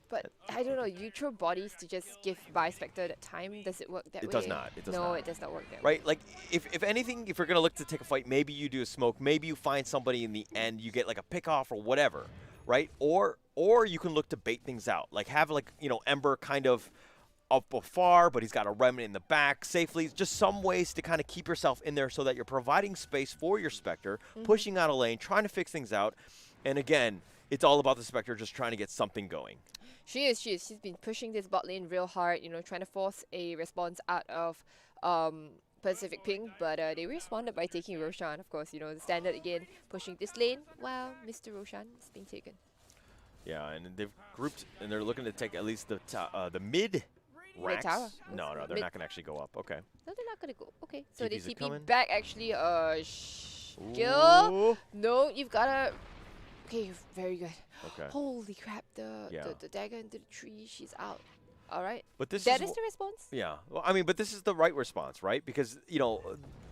But I don't know, you throw bodies to just give by Spectre that time. Does it work that way? It does not. It does no, not. it does not work that way. Right? Like, if anything, if you're going to look to take a fight, maybe you do a smoke. Maybe you find somebody in the end. You get like a pick off or whatever. Right? Or you can look to bait things out. Like have like, you know, Ember kind of up afar, but he's got a remnant in the back safely. Just some ways to kind of keep yourself in there so that you're providing space for your Spectre, pushing out a lane, trying to fix things out. And again, it's all about the Spectre just trying to get something going. She is. She's been pushing this bot lane real hard, you know, trying to force a response out of Pacific Pink, but they responded by taking Roshan, of course, you know, the standard again, pushing this lane while Mr. Roshan is being taken. Yeah, and they've grouped, and they're looking to take at least the mid racks. tower. No, they're Mid- not going to actually go up. Okay. No, they're not gonna go. Okay, so TPs are they coming. TP back actually. Skill. Ooh. No, you've gotta. Okay, very good. Okay. Holy crap! Yeah. The dagger into the tree. She's out. All right. But this That is is the response. yeah. Well, I mean, but this is the right response, right? Because, you know,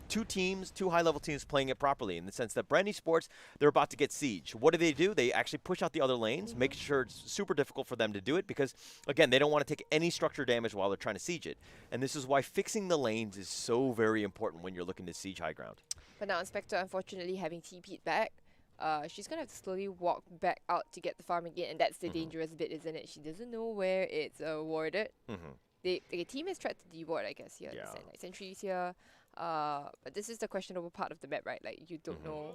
two high-level teams playing it properly in the sense that Brandy Sports, they're about to get siege. What do? They actually push out the other lanes, make sure it's super difficult for them to do it because, again, they don't want to take any structure damage while they're trying to siege it. And this is why fixing the lanes is so very important when you're looking to siege high ground. But now Inspector, unfortunately, having TP'd back, she's gonna have to slowly walk back out to get the farm again, and that's the dangerous bit, isn't it? She doesn't know where it's warded. The team has tried to deward, I guess, here. Yeah. There's like sentries here. But this is the questionable part of the map, right? Like, you don't know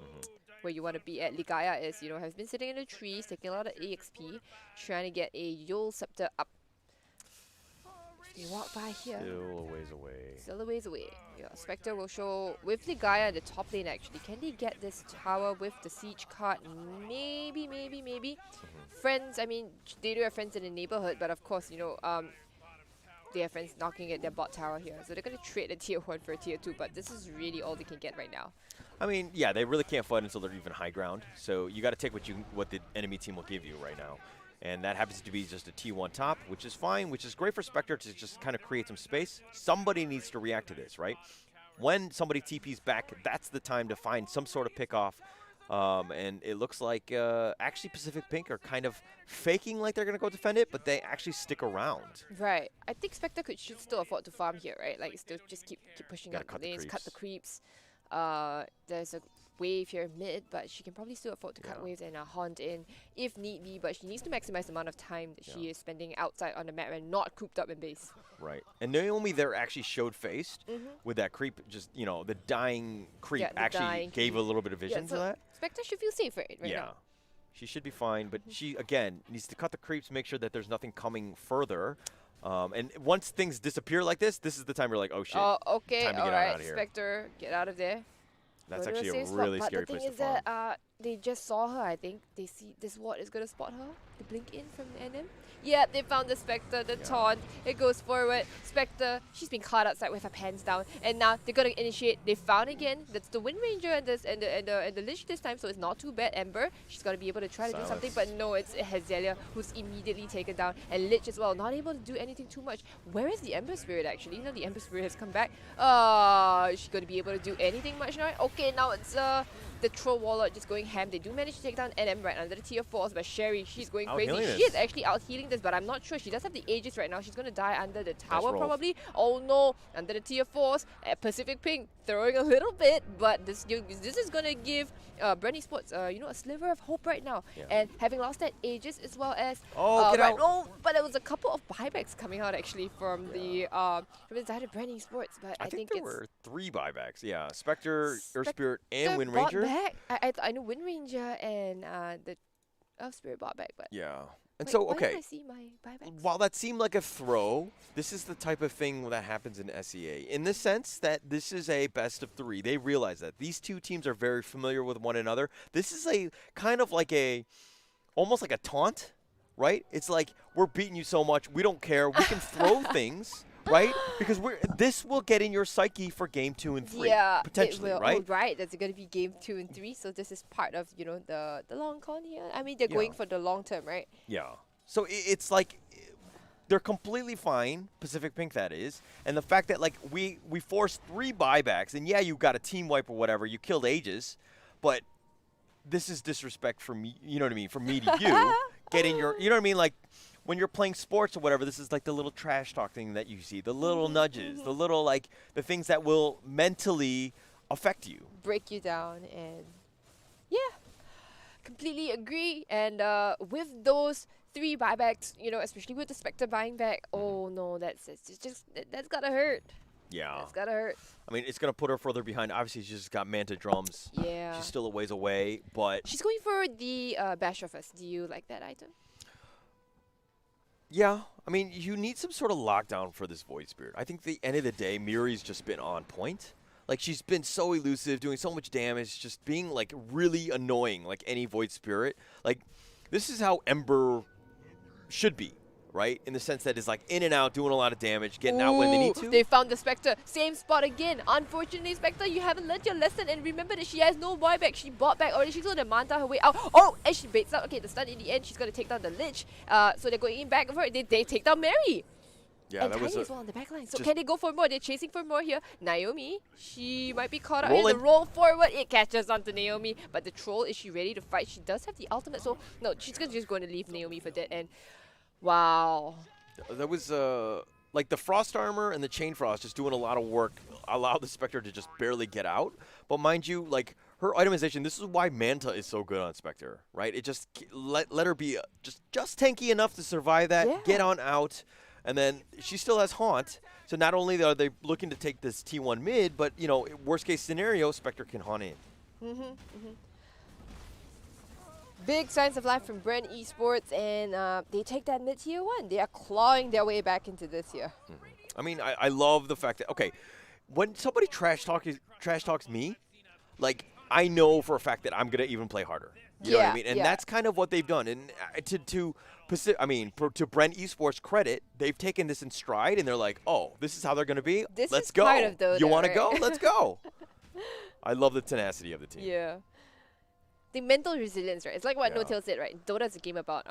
where you want to be at. Ligaya is, you know, has been sitting in the trees, taking a lot of EXP, trying to get a Yule Scepter up. They walk by here. Still a ways away. Still a ways away. Yeah, Spectre will show with Ligaya in the top lane actually. Can they get this tower with the siege card? Maybe. Friends, I mean, they do have friends in the neighborhood, but of course, you know, they have friends knocking at their bot tower here. So they're going to trade a tier 1 for a tier 2, but this is really all they can get right now. I mean, yeah, they really can't fight until they're even high ground. So you got to take what the enemy team will give you right now. And that happens to be just a T1 top, which is fine, which is great for Spectre to just kind of create some space. Somebody needs to react to this, right? When somebody TP's back, that's the time to find some sort of pick-off. And it looks like actually Pacific Pink are kind of faking like they're going to go defend it, but they actually stick around. Right. I think Spectre should still afford to farm here, right? Like, still just keep pushing Gotta up cut the the lanes, cut creeps. the creeps. There's a wave here mid, but she can probably still afford to cut Yeah. waves and haunt in if need be, but she needs to maximize the amount of time that she Yeah. is spending outside on the map and not cooped up in base. Right. And Naomi there actually showed faced with that creep, just, you know, the dying creep Yeah, the actually dying gave creep. a little bit of vision to so that. Spectre should feel safe right Yeah. now. She should be fine, but she, again, needs to cut the creeps, make sure that there's nothing coming further. And once things disappear like this is the time you're like, oh, shit. Oh, okay, Time to get alright, out of here. Spectre, get out of there. That's Go to actually a safe spot, really but scary the place thing to is farm. that they just saw her, I think. They see this ward is gonna spot her. They blink in from the NM. Yeah, they found the Spectre, the taunt. It goes forward. Spectre, she's been caught outside with her pants down, and now they're gonna initiate. They found again. That's the Wind Ranger and the Lich this time, so it's not too bad. Ember, she's gonna be able to try to do something, but no, it's Hazelia who's immediately taken down, and Lich as well, not able to do anything too much. Where is the Ember Spirit actually? You know, the Ember Spirit has come back. Is she gonna be able to do anything much now? Okay, now it's the Troll Warlord just going ham. They do manage to take down NM right under the tier 4s, but Sherry, she's going crazy. Out-healing She is this. actually out-healing this, but I'm not sure. She does have the Aegis right now. She's going to die under the tower roll. probably. Oh no, under the tier 4s. Pacific Pink throwing a little bit, but this is going to give Brenny Sports you know, a sliver of hope right now. Yeah. And having lost that Aegis as well as Get out. oh, but there was a couple of buybacks coming out actually from the side of Brenny Sports, but I think there it's were 3 buybacks. Yeah, Spectre, Earth Spirit, and the Wind bought Ranger. back. I know Wind Ranger and the Earth Spirit bought back, but Yeah. And wait, so, why didn't okay, I see my buybacks? while that seemed like a throw, this is the type of thing that happens in SEA. In the sense that this is a best of 3. They realize that. These two teams are very familiar with one another. This is a kind of like almost like a taunt, right? It's like, we're beating you so much, we don't care. We can throw things, right? Because this will get in your psyche for game 2 and 3, Yeah, potentially, it will. right? Oh, right, that's going to be game 2 and 3, so this is part of, you know, the long con here. I mean, they're going Yeah. for the long term, right? Yeah. So it's like they're completely fine, Pacific Pink that is, and the fact that like we forced 3 buybacks, and yeah, you got a team wipe or whatever, you killed Aegis, but this is disrespect for me. You know what I mean? From me to you, getting your, you know what I mean? Like when you're playing sports or whatever, this is like the little trash talk thing that you see, the little nudges, the little like the things that will mentally affect you. Break you down, and yeah, completely agree. And with those 3 buybacks, you know, especially with the Spectre buying back, oh no, that's gotta hurt. Yeah. That's gotta hurt. I mean, it's gonna put her further behind. Obviously, she's just got Manta drums. Yeah. She's still a ways away, but She's going for the Bash of Us. Do you like that item? yeah, I mean, you need some sort of lockdown for this Void Spirit. I think at the end of the day, Miri's just been on point. Like, she's been so elusive, doing so much damage, just being, like, really annoying, like any Void Spirit. Like, this is how Ember should be, right? In the sense that it's, like, in and out, doing a lot of damage, getting out when they need Ooh, to. They found the Spectre. Same spot again. Unfortunately, Spectre, you haven't learned your lesson. And remember that she has no buyback. She bought back already. She's going to Manta her way out. Oh, and she baits out. Okay, the stun in the end. She's going to take down the Lich. So they're going in back of her. They take down Mary. Yeah, and that Tiny was as well on the back line. So just- can they go for more? They're chasing for more here. Naomi, she might be caught up in the Rolling. roll forward. It catches onto Naomi. But the Troll, is she ready to fight? She does have the ultimate. So, no, she's just going to leave Naomi for dead. And wow. That was, like, the Frost Armor and the Chain Frost just doing a lot of work, allowed the Spectre to just barely get out. But mind you, like, her itemization, this is why Manta is so good on Spectre, right? It just, let her be just tanky enough to survive that, Yeah. get on out, and then she still has Haunt. So not only are they looking to take this T1 mid, but, you know, worst case scenario, Spectre can haunt in. Big signs of life from Bren Esports, and they take that mid-tier 1. They are clawing their way back into this year. I mean, I love the fact that, okay, when somebody trash talks me, like, I know for a fact that I'm going to even play harder. You know what I Yeah, mean? And yeah. that's kind of what they've done. And to Brent Esports' credit, they've taken this in stride, and they're like, oh, this is how they're going to be? This Let's is go. part of Dota, You want to right? go? Let's go. I love the tenacity of the team. Yeah. The mental resilience, right? It's like what Yeah. No-Tail said, right? Dota is a game about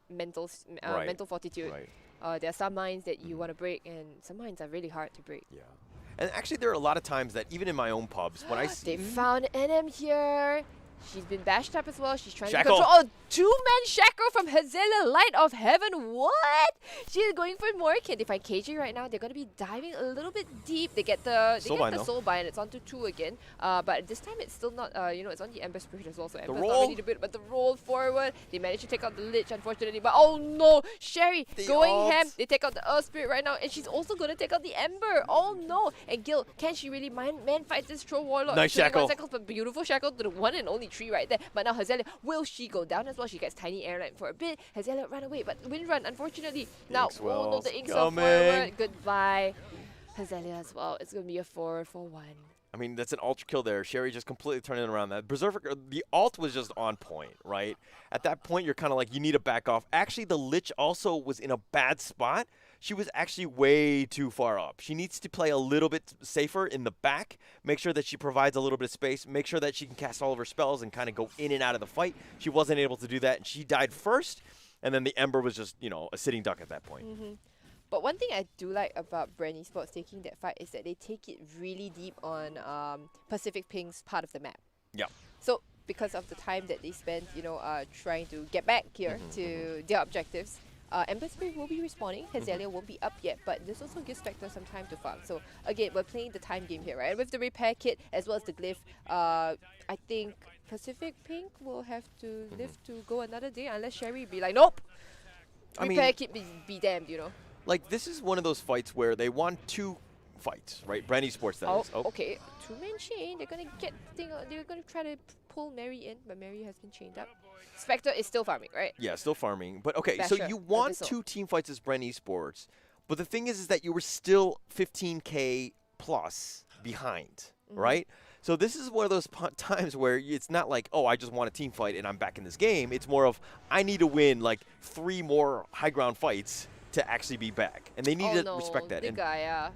mental Right. mental fortitude. Right. There are some minds that you want to break, and some minds are really hard to break. Yeah. And actually, there are a lot of times that even in my own pubs, when I see They found NM here. She's been bashed up as well. She's trying Shackle. to control. Oh, two-man shackle from Hazelia, Light of Heaven. What? She's going for more. Can they find KJ right now? They're going to be diving a little bit deep. They get the Soulbind, though. Soulbind. It's onto 2 again. But this time it's still not, it's on the Ember Spirit as well. So Ember's not roll. ready to build, but the roll forward. They managed to take out the Lich, unfortunately. But oh no, Sherry The going ult. ham. They take out the Earth Spirit right now, and she's also going to take out the Ember. Oh no. And Gil, can she really man fight this Troll Warlord? Nice 21 shackle. seconds, but beautiful shackle to the one and only tree right there. But now Hazelia, will she go down as well? She gets tiny airline for a bit. Hazelia run away, but wind run, unfortunately. Now, oh no, Inkswell's the Inks are coming. forward. Goodbye. Hazelia as well. It's going to be a 4-for-1. I mean, that's an ultra kill there. Sherry just completely turning around that. Berserker, the ult was just on point, right? At that point, you're kind of like, you need to back off. Actually, the Lich also was in a bad spot. She was actually way too far up. She needs to play a little bit safer in the back, make sure that she provides a little bit of space, make sure that she can cast all of her spells and kind of go in and out of the fight. She wasn't able to do that, and she died first, and then the Ember was just, a sitting duck at that point. But one thing I do like about Bren Esports taking that fight is that they take it really deep on Pacific Pink's part of the map. Yep. So because of the time that they spent, trying to get back here to their objectives, Ember Spirit will be respawning. Hazelia won't be up yet, but this also gives Spectre some time to farm. So again, we're playing the time game here, right? And with the repair kit as well as the glyph, I think Pacific Pink will have to live to go another day unless Sherry be like, nope. I Repair mean, kit be damned, like this is one of those fights where they want 2 fights, right? Brand Esports that is. Okay. 2-man chain. They're gonna get they're gonna try to pull Mary in, but Mary has been chained up. Spectre is still farming, right? Yeah, still farming. But okay, so Basher, you want Abyssal. 2 team fights as Brand Esports, but the thing is that you were still 15K plus behind, right? So this is one of those times where it's not like, oh, I just want a team fight and I'm back in this game. It's more of, I need to win like 3 more high ground fights to actually be back. And they need to respect that. The And guy,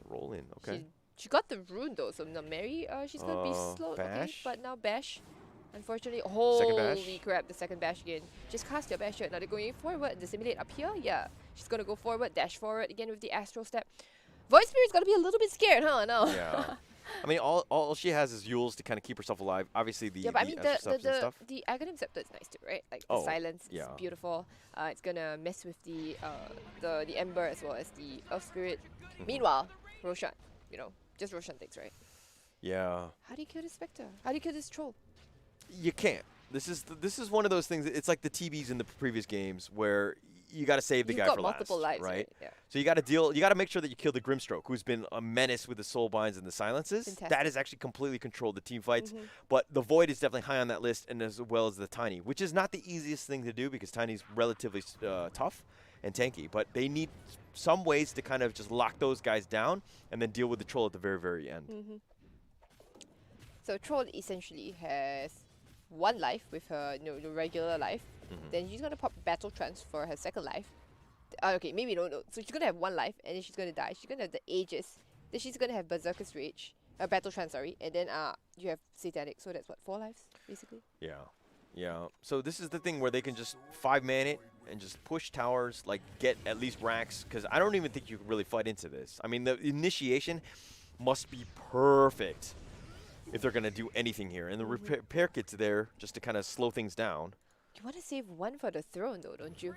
roll in, okay. She got the rune though, so now Mary, she's gonna be slow. Okay, Bash? but now Bash. Unfortunately, Second holy bash. crap, the second bash again. Just cast your bash here. Now they're going forward. Dissimulate up here. Yeah, she's gonna go forward, dash forward again with the Astral Step. Void Spirit's gonna be a little bit scared, huh? No. Yeah. I mean, all she has is Yules to kind of keep herself alive. Obviously, the Yeah, but I mean extra steps and stuff. the Aghanim Scepter is nice too, right? Like the Oh, silence is yeah. beautiful. It's gonna mess with the Ember as well as the Earth Spirit. Meanwhile, Roshan, just Roshan takes, right? Yeah. How do you kill this Spectre? How do you kill this troll? You can't. This is one of those things. It's like the TBs in the previous games where you got to save the You've guy got for multiple last, lives, right? Yeah. So you got to make sure that you kill the Grimstroke, who's been a menace with the soul binds and the silences. Fantastic. That has actually completely controlled the team fights. But the Void is definitely high on that list, and as well as the Tiny, which is not the easiest thing to do because Tiny's relatively tough and tanky. But they need some ways to kind of just lock those guys down and then deal with the troll at the very, very end. So Troll essentially has 1 life with her the regular life. Then she's gonna pop Battle Trance for her second life. Okay, maybe no. So she's gonna have 1 life and then she's gonna die. She's gonna have the Aegis. Then she's gonna have Berserker's Rage. Battle Trance, sorry. And then you have Satanic. So that's what, 4 lives basically. Yeah. Yeah. So this is the thing where they can just 5-man it and just push towers, like get at least racks, because I don't even think you can really fight into this. I mean, the initiation must be perfect if they're going to do anything here. And the repair kit's there just to kind of slow things down. You want to save 1 for the throne though, don't you?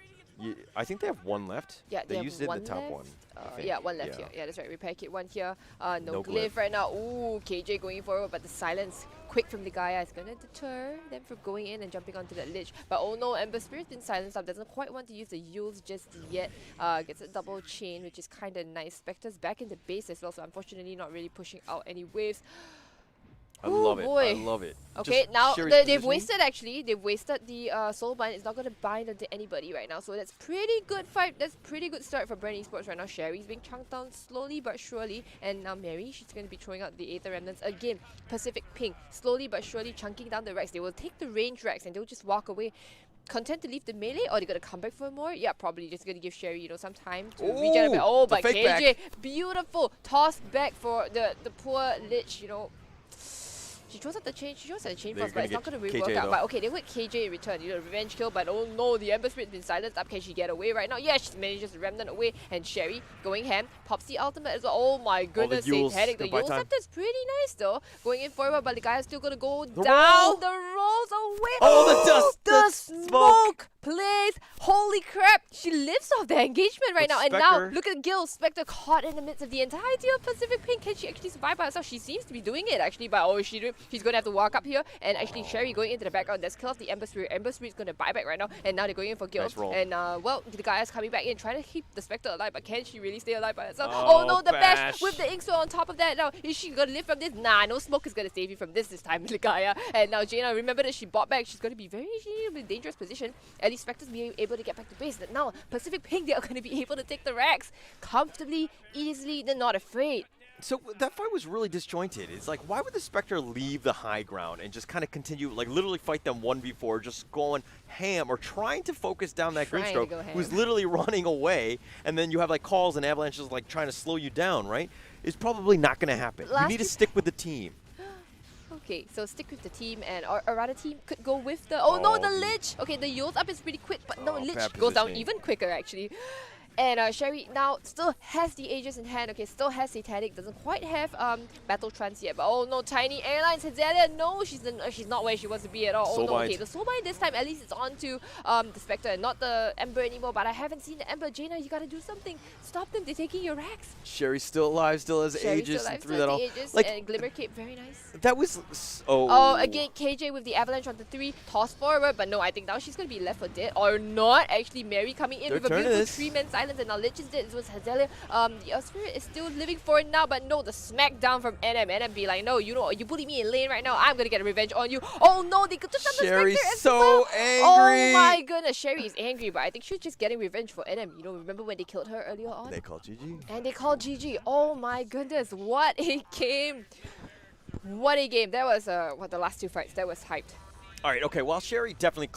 I think they have 1 left. Yeah, they have used it in the 1 top left. 1. I think. Yeah, 1 left here. Yeah, that's right. Repair kit 1 here. No No glyph glyph. right now. Ooh, KJ going forward, but the silence quick from the Gaia is gonna deter them from going in and jumping onto that lich. But oh no, Ember Spirit's been silenced up. Doesn't quite want to use the Yules just yet. Gets a double chain, which is kind of nice. Spectre's back in the base as well, so unfortunately not really pushing out any waves. I love it. Boy. I love it. Okay, Just now Sherry's they've positioning. wasted actually. They've wasted the soul bind. It's not going to bind onto anybody right now. So that's pretty good fight. That's pretty good start for Brand Esports right now. Sherry's being chunked down slowly but surely. And now Mary, she's going to be throwing out the Aether Remnants again. Pacific Pink, slowly but surely chunking down the racks. They will take the range racks and they'll just walk away. Content to leave the melee, or they're gonna come back for more? Yeah, probably just gonna give Sherry, some time to regenerate. Oh, the but fake KJ, back. beautiful toss back for the poor lich. She throws out the chain. She throws out the chain They're first, but it's not gonna gonna get work KJ out. though. But okay, they would KJ in return. Revenge kill. But oh no, the Ember Spirit's been silenced up. Can she get away right now? Yeah, she manages to remnant away. And Sherry going ham, pops the ultimate as well. Oh my goodness, Yules, Satanic. The goodbye Yules time. Scepter's pretty nice though. Going in forward, but the guy is still gonna go The down. roll. The rolls away. Oh, the dust, The the smoke plays. Holy crap! She lives off the engagement right But now. And now Spectre- look at Gil. Spectre caught in the midst of the entirety of Pacific Pink. Can she actually survive by herself? She seems to be doing it actually. But oh, she's gonna have to walk up here. And actually, Sherry going into the background. That's kill off the Ember Spirit. Ember Spirit's gonna buy back right now. And now they're going in for Gil. Nice roll. And well, the guy is coming back in, trying to keep the Spectre alive. But can she really stay alive by herself? Oh, Oh no, the bash bash. with the Inkswell on top of that. Now, is she gonna live from this? Nah, no smoke is gonna save you from this time, Ligaya. And now Jaina, remember that she bought back. She's gonna be in a dangerous position. At least Spectre's be able to get back to base. But now, Pacific Pink, they are gonna be able to take the racks comfortably, easily. They're not afraid. So that fight was really disjointed. It's like, why would the Spectre leave the high ground and just kind of continue, like literally fight them 1v4, just going ham or trying to focus down that Trying to Grimstroke, go ham. who's literally running away, and then you have like calls and avalanches like trying to slow you down, right? It's probably not going to happen. You Last need to week- stick with the team. Okay, so stick with the team, and or rather team could go with the. Oh no, Oh, the the- Lich! Okay, the Yules up is pretty quick, but no, Oh, Lich bad goes down positioning. even quicker actually. And Sherry now still has the Aegis in hand, okay, still has Satanic, doesn't quite have Battle Trance yet, but oh no, Tiny Airlines, Hazelia, no, she's not where she wants to be at all. Oh no, okay, the Soulbind this time, at least it's on to the Spectre and not the Ember anymore, but I haven't seen the Ember. Jaina, you gotta do something. Stop them, they're taking your racks. Sherry's still alive, still has Aegis, and threw that off. Like, and Glimmer Cape, very nice. That was, oh, again, KJ with the Avalanche on the 3, toss forward, but no, I think now she's gonna be left for dead, or not. Actually, Mary coming in with a beautiful 3-man silence, and now Lich is dead. It was Hazelia. The Earth Spirit is still living for it now, but no, the smackdown from NM. NM be like, no, you know, you bully me in lane right now, I'm gonna get revenge on you. Oh no, they took down the Sherry's Spectre as so well. angry. Oh my goodness, Sherry is angry, but I think she was just getting revenge for NM. You know, remember when they killed her earlier on? They called GG. And they called GG. Oh my goodness, what a game. What a game. That was, the last 2 fights, that was hyped. All right, okay, well, Sherry definitely,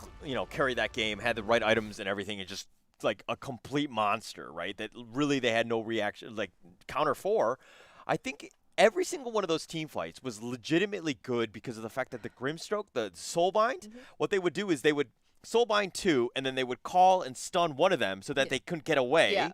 carried that game, had the right items and everything, and just like a complete monster, right? That really they had no reaction, like counter 4. I think every single one of those team fights was legitimately good because of the fact that the Grimstroke, the Soulbind, what they would do is they would Soulbind 2, and then they would call and stun one of them so that they couldn't get away. Yeah.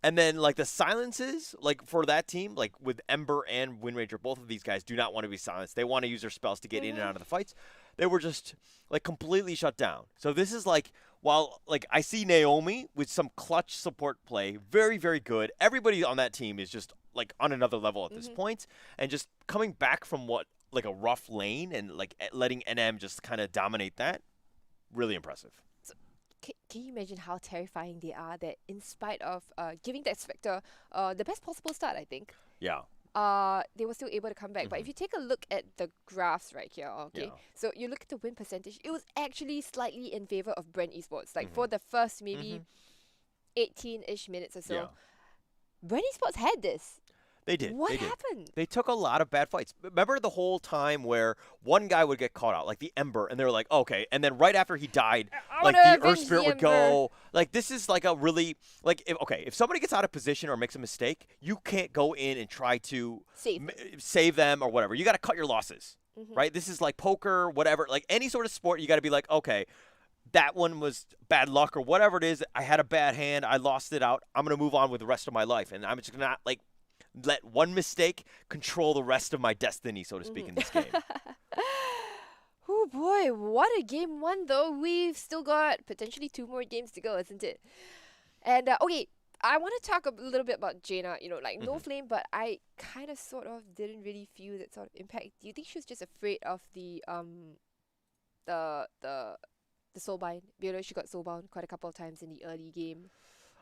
And then, like, the silences, like, for that team, like, with Ember and Windranger, both of these guys do not want to be silenced. They want to use their spells to get in and out of the fights. They were just, like, completely shut down. So this is, like, while, like, I see Naomi with some clutch support play, very, very good. Everybody on that team is just, like, on another level at this point. And just coming back from like, a rough lane and, like, letting NM just kind of dominate that, really impressive. Can you imagine how terrifying they are that in spite of giving that Spectre the best possible start, I think, Yeah. they were still able to come back. But if you take a look at the graphs right here, okay, so you look at the win percentage, it was actually slightly in favor of Brent Esports. Like for the first maybe 18-ish minutes or so, Brent Esports had this. They did. What they did. happened? They took a lot of bad fights. Remember the whole time where one guy would get caught out, like the Ember, and they were like, okay. And then right after he died, like the Earth Spirit would go. Like, this is like a really, like, if somebody gets out of position or makes a mistake, you can't go in and try to save them or whatever. You got to cut your losses, right? This is like poker, whatever. Like any sort of sport, you got to be like, okay, that one was bad luck or whatever it is. I had a bad hand. I lost it out. I'm going to move on with the rest of my life. And I'm just going to not, like, let one mistake control the rest of my destiny, so to speak, in this game. Oh boy, what a game one though. We've still got potentially 2 more games to go, isn't it? And okay, I want to talk a little bit about Jaina, you know, like no flame, but I kind of sort of didn't really feel that sort of impact. Do you think she was just afraid of the soulbind? You know, she got soulbound quite a couple of times in the early game.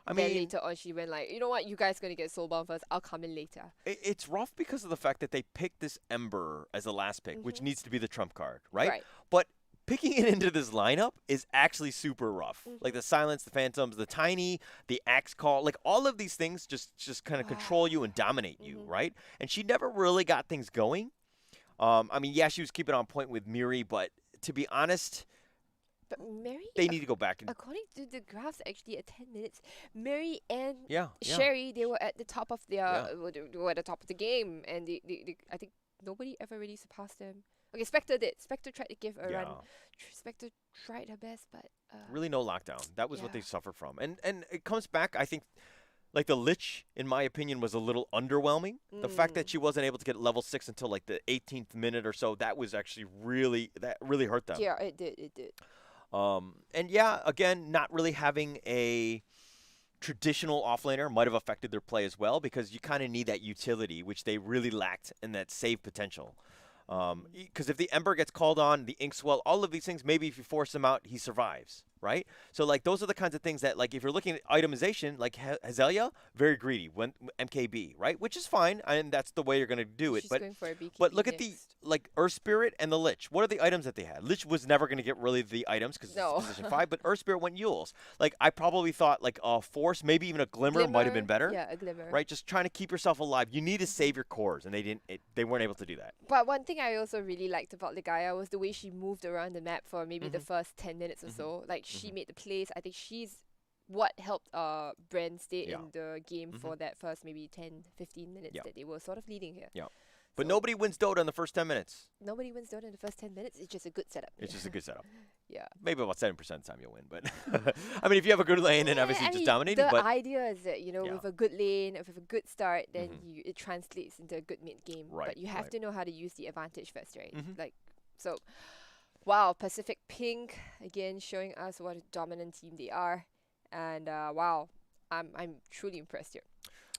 I mean, then later on, she went like, you know what, you guys gonna get soulbound first. I'll come in later. It's rough because of the fact that they picked this Ember as the last pick, which needs to be the trump card, right? But picking it into this lineup is actually super rough. Like the silence, the phantoms, the tiny, the axe call, like all of these things just kind of control you and dominate you, right? And she never really got things going. I mean, yeah, she was keeping on point with Miri, but to be honest. But Mary, they need to go back. According to the graphs, actually at 10 minutes, Mary and yeah. Sherry, they were at the top of their, they were at the top of the game, and they I think nobody ever really surpassed them. Okay, Spectre did. Spectre tried to give a run. Spectre tried her best, but really no lockdown. That was what they suffered from, and it comes back. I think, like the Lich, in my opinion, was a little underwhelming. The fact that she wasn't able to get level 6 until like the 18th minute or so, that was actually really hurt them. Yeah, it did. And yeah, again, not really having a traditional offlaner might have affected their play as well, because you kind of need that utility, which they really lacked, and that save potential. Because if the Ember gets called on, the Inkswell, all of these things, maybe if you force him out, he survives, right? So, like, those are the kinds of things that, like, if you're looking at itemization, like Hazelia, very greedy, went MKB, right? Which is fine, and that's the way you're going to do it. She's going for a BKB but look at the, like, Earth Spirit and the Lich. What are the items that they had? Lich was never going to get really the items because it's position 5, but Earth Spirit went Yules. Like, I probably thought, like, a Force, maybe even a Glimmer might have been better. Yeah, a Glimmer. Right? Just trying to keep yourself alive. You need to save your cores, and they weren't able to do that. But one thing I also really liked about Ligaya was the way she moved around the map for maybe the first 10 minutes or so. Like, she made the plays. I think she's what helped Bren stay in the game for that first maybe 10, 15 minutes that they were sort of leading here. Yeah. But So nobody wins Dota in the first 10 minutes. nobody wins Dota in the first 10 minutes. It's just a good setup. It's just a good setup. Yeah. Maybe about 7% of the time you'll win, but I mean, if you have a good lane and Yeah, obviously I just mean, dominating, the but idea is that, you know, Yeah. with a good lane, with a good start, then Mhm. it translates into a good mid game. Right, But you have right. to know how to use the advantage first, right? Mhm. Like, so, wow, Pacific Pink again showing us what a dominant team they are, and wow, I'm truly impressed here.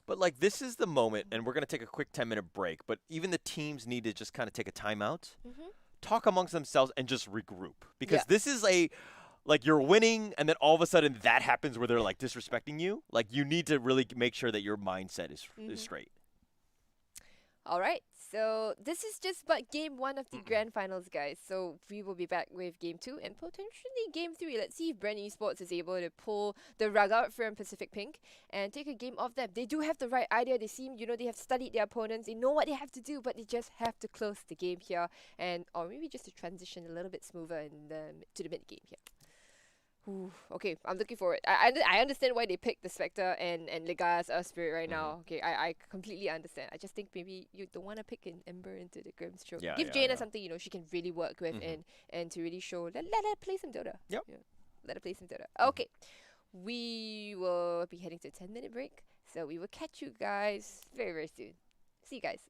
But like this is the moment, and we're gonna take a quick 10-minute break. But even the teams need to just kind of take a timeout, Mm-hmm. talk amongst themselves, and just regroup because Yeah. this is like you're winning, and then all of a sudden that happens where they're like disrespecting you. Like you need to really make sure that your mindset is Mhm. straight. All right, so this is just but game one of the grand finals, guys. So we will be back with game two and potentially game three. Let's see if Brand Esports is able to pull the rug out from Pacific Pink and take a game off them. They do have the right idea. They seem, you know, they have studied their opponents. They know what they have to do, but they just have to close the game here, and or maybe just to transition a little bit smoother in to the mid game here. Ooh, okay, I'm looking forward. I understand why they picked the Spectre and Lega's Earth Spirit right now. Okay, I completely understand. I just think maybe you don't want to pick an Ember into the Grimstroke. Yeah, Give yeah, Jaina yeah. something, you know, she can really work with Mhm. and to really show. Let her play some Dota. Yep. Yeah, let her play some Dota. Okay, we will be heading to a 10-minute break, so we will catch you guys very, very soon. See you guys.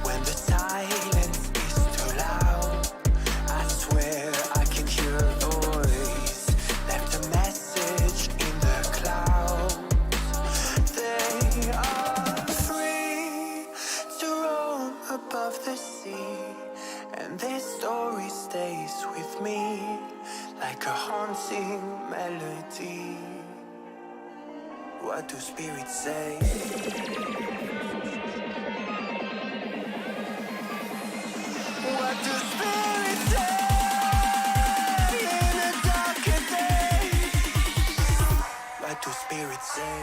When the silence is too loud, I swear I can hear a voice. Left a message in the clouds. They are free to roam above the sea, and this story stays with me like a haunting melody. What do spirits say? What do spirits say in a darker day? What do spirits say?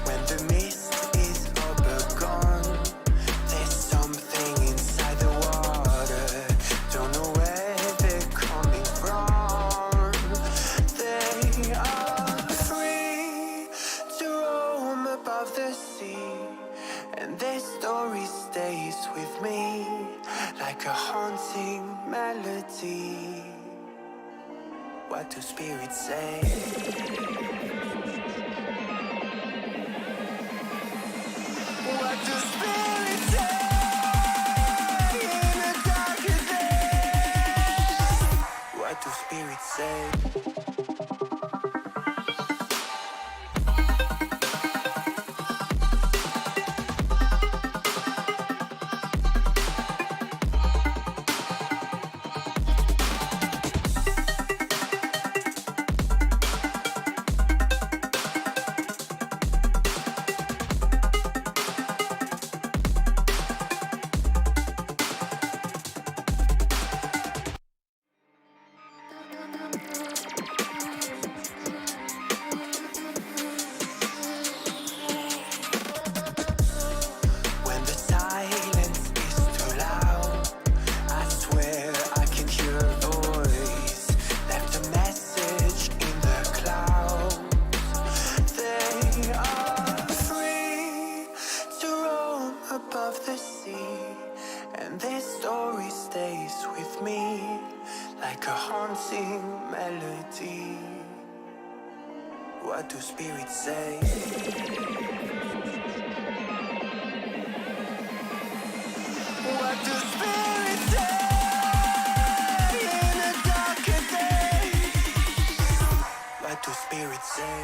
When the mist is overgone, there's something inside the wall. What do spirits say? What do spirits say in the darkest days? What do spirits say? When the silence is too loud, I swear I can hear a voice. Left a message in the clouds. They are free to roam above the sea, and their story stays with me like a haunting melody. What do spirits say? What do spirits say in the darkest days? What do spirits say?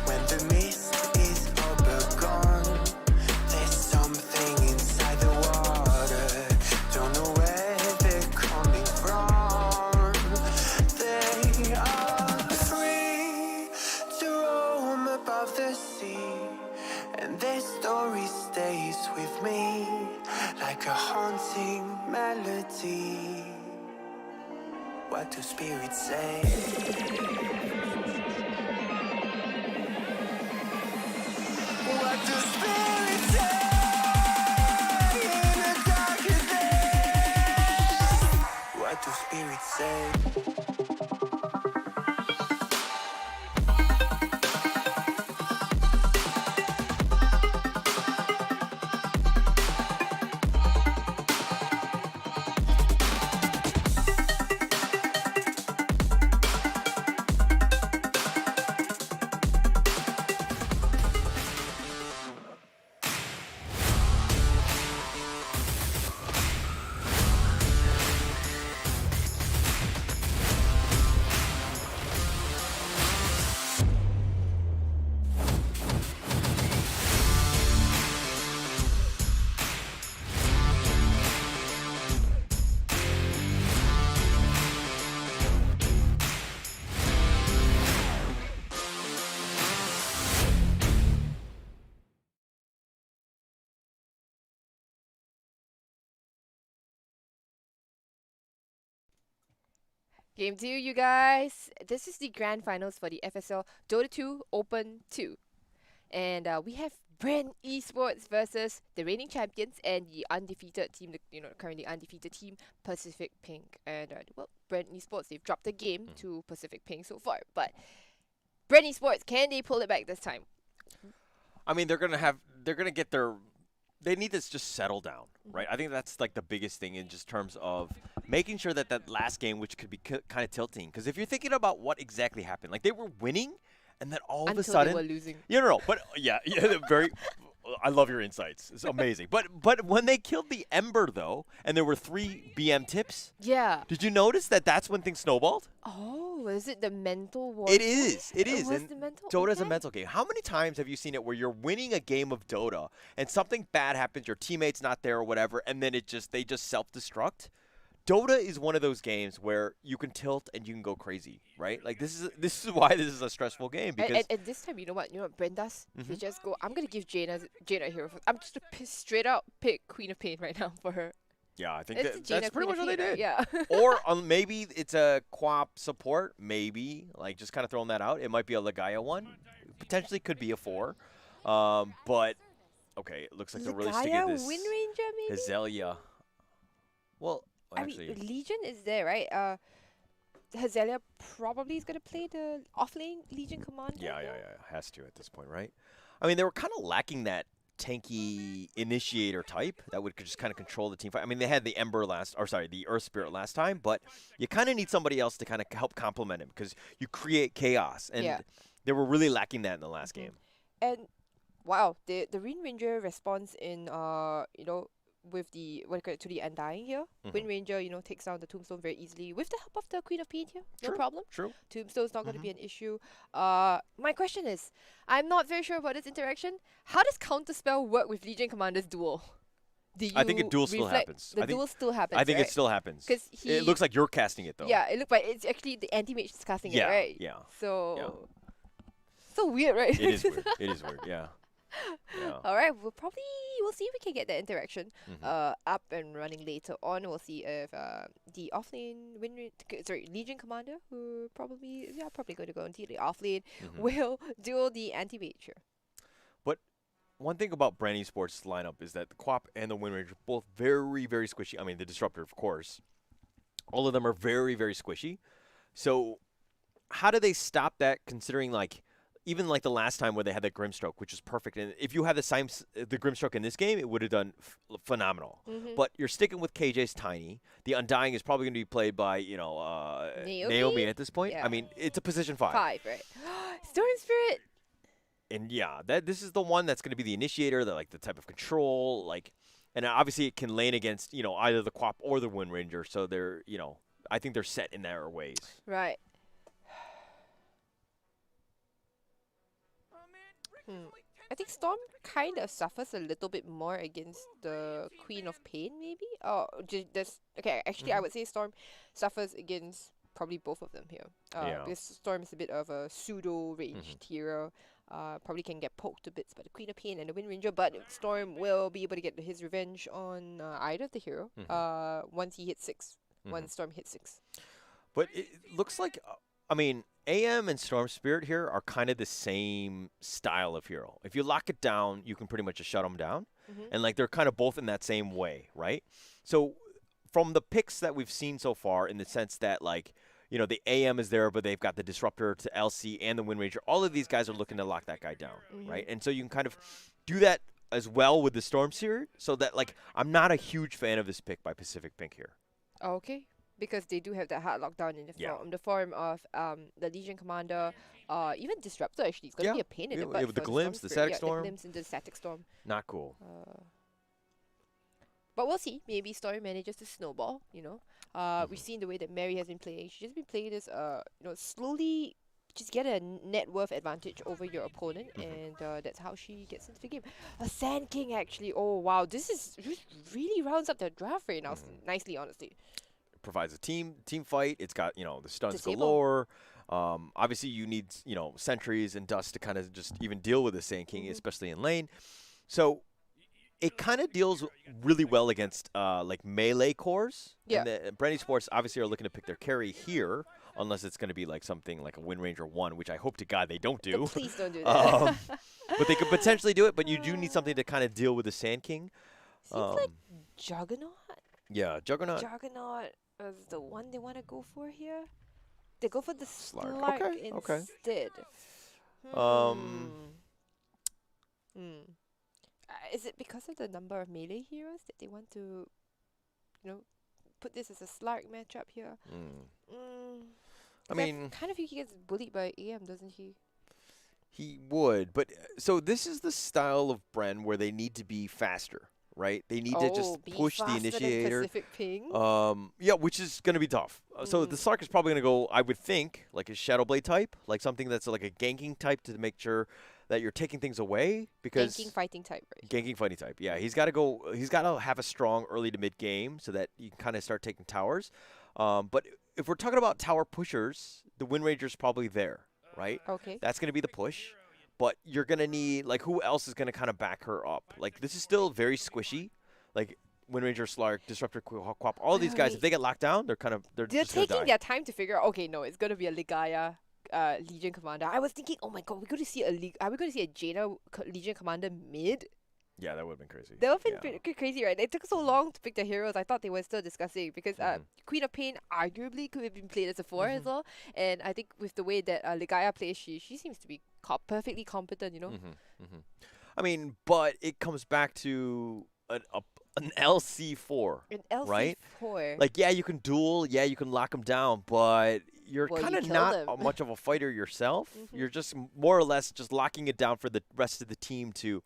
When the mist is all but gone, there's something inside the water. Don't know where they're coming from. They are free to roam above the sea, and their story stays with me like a haunting melody. What do spirits say? What do spirits say in the darkest days? What do spirits say? Game 2, you guys. This is the grand finals for the FSL Dota 2 Open 2. And we have Brand Esports versus the reigning champions and the undefeated team, currently undefeated team, Pacific Pink. And well, Brand Esports, they've dropped the game to Pacific Pink so far. But Brand Esports, can they pull it back this time? I mean, they're gonna get their. They need to just settle down, right? I think that's like the biggest thing in just terms of making sure that that last game, which could be kind of tilting, because if you're thinking about what exactly happened, like they were winning, and then all of a sudden, they were losing. No, but yeah, very. I love your insights. It's amazing. But when they killed the Ember though, and there were 3 BM tips. Yeah. Did you notice that that's when things snowballed? Oh, is it the mental war? It is. It It is. was And the mental. Dota's a okay. mental game. How many times have you seen it where you're winning a game of Dota and something bad happens, your teammate's not there or whatever, and then they just self-destruct? Dota is one of those games where you can tilt and you can go crazy, right? Like this is why this is a stressful game because And this time, you know what Brent does? They just go, I'm gonna give Jane a hero. I'm just gonna straight out pick Queen of Pain right now for her. yeah, I think It's that's Jaina, pretty much Queen what of they Pain, did. right? Yeah. Or maybe it's a co-op support, maybe like just kind of throwing that out. It might be a Legaia one, potentially could be a 4, but okay, it looks like they're really sticking Legaia, to this Wind Ranger, maybe. Hazelia. Well, I actually, mean, Legion is there, right? Hazelia probably is gonna play the offlane Legion commander. yeah, has to at this point, right? I mean, they were kind of lacking that tanky initiator type that would just kind of control the team fight. I mean, they had the the Earth Spirit last time, but you kind of need somebody else to kind of help complement him because you create chaos, and Yeah. they were really lacking that in the last game. And wow, the Wind Ranger response in with the to the Undying here. Wind Ranger, takes down the Tombstone very easily with the help of the Queen of Pain here. No problem. True. Tombstone's not going to be an issue. My question is, I'm not very sure about this interaction. How does Counterspell work with Legion Commander's duel? I think a duel still happens. The duel still happens. I think right? it still happens. 'Cause It looks like you're casting it though. Yeah, it looks like it's actually the anti-mage that's casting it, right? Yeah. So so weird, right? It is weird. It is weird. Yeah. Yeah. All right, we'll see if we can get that interaction up and running later on. We'll see if the offlane Legion Commander, who probably going to go into the offlane, will duel the anti-mage here. But one thing about Brandy Sports' lineup is that the Quap and the Wind Ranger are both very, very squishy. I mean, the Disruptor, of course. All of them are very, very squishy. So how do they stop that, considering even like the last time where they had that Grimstroke, which is perfect. And if you had the Grimstroke in this game, it would have done phenomenal. But you're sticking with KJ's Tiny. The Undying is probably going to be played by, Naomi at this point. Yeah. I mean, it's a position 5. 5, right? Storm Spirit. And yeah, this is the one that's going to be the initiator, the type of control, and obviously it can lane against, either the Quap or the Wind Ranger. So they're, I think they're set in their ways. Right. I think Storm kind of suffers a little bit more against the Queen of Pain, maybe? Okay, actually, I would say Storm suffers against probably both of them here. Because Storm is a bit of a pseudo-ranged hero. Probably can get poked to bits by the Queen of Pain and the Wind Ranger, but Storm will be able to get his revenge on either of the hero once he hits 6. Once Storm hits 6. But it looks like, AM and Storm Spirit here are kind of the same style of hero. If you lock it down, you can pretty much just shut them down. And they're kind of both in that same way, right? So from the picks that we've seen so far, in the sense that the AM is there, but they've got the Disruptor to LC and the Wind Ranger. All of these guys are looking to lock that guy down, right? And so you can kind of do that as well with the Storm Spirit. So that I'm not a huge fan of this pick by Pacific Pink here. Okay. Because they do have that hard lockdown in the form of the Legion Commander, even Disruptor actually. It's going to be a pain in the butt. With the for Glimpse, the Static Storm. The Glimpse and the Static Storm. Not cool. But we'll see. Maybe Storm manages to snowball, We've seen the way that Mary has been playing. She's just been playing this, slowly just get a net worth advantage over your opponent, and that's how she gets into the game. A Sand King, actually. Oh, wow. This really rounds up the draft right now nicely, honestly. Provides a team fight. It's got the stuns Disable. galore. Obviously you need sentries and dust to kind of just even deal with the Sand King, especially in lane. So it kind of deals really well against melee cores. Yeah. And Brandy Sports obviously are looking to pick their carry here, unless it's going to be something like a Wind Ranger 1, which I hope to God they don't do. Please don't do that. But they could potentially do it. But you do need something to kind of deal with the Sand King. Seems like Juggernaut. Yeah, Juggernaut. Juggernaut is the one they want to go for here. They go for the Slark Okay. instead. Is it because of the number of melee heroes that they want to, put this as a Slark matchup here? I mean, kind of he gets bullied by AM, doesn't he? He would, but so this is the style of Bren where they need to be faster. Right, they need to just push the initiator. Pacific Ping. Which is going to be tough. So the Slark is probably going to go, I would think, like a Shadow Blade type, like something that's like a ganking type to make sure that you're taking things away because Ganking fighting type, right? ganking fighting type. Yeah, he's got to go. He's got to have a strong early to mid game so that you can kind of start taking towers. But if we're talking about tower pushers, the Wind Ranger's probably there, right? Okay. That's going to be the push. But you're going to need, like, who else is going to kind of back her up? Like, this is still very squishy. Like, Wind Ranger, Slark, Disruptor, Quap, all these guys, if they get locked down, they're They're just gonna taking die. their time to figure out. Okay, no, it's gonna be a Ligaya, Legion Commander. I was thinking, oh my god, we're gonna see are we gonna see a Jaina Legion Commander mid? Yeah, that would have been crazy. That would have Yeah. been pretty crazy, right? It took so long to pick the heroes. I thought they were still discussing because Queen of Pain arguably could have been played as a 4 as well. And I think with the way that Ligaya plays, she seems to be perfectly competent, you know? I mean, but it comes back to an LC4. An LC4. Right? Like, yeah, you can duel, yeah, you can lock them down, but you're Well, kind you of kill not them. much of a fighter yourself. You're just more or less just locking it down for the rest of the team to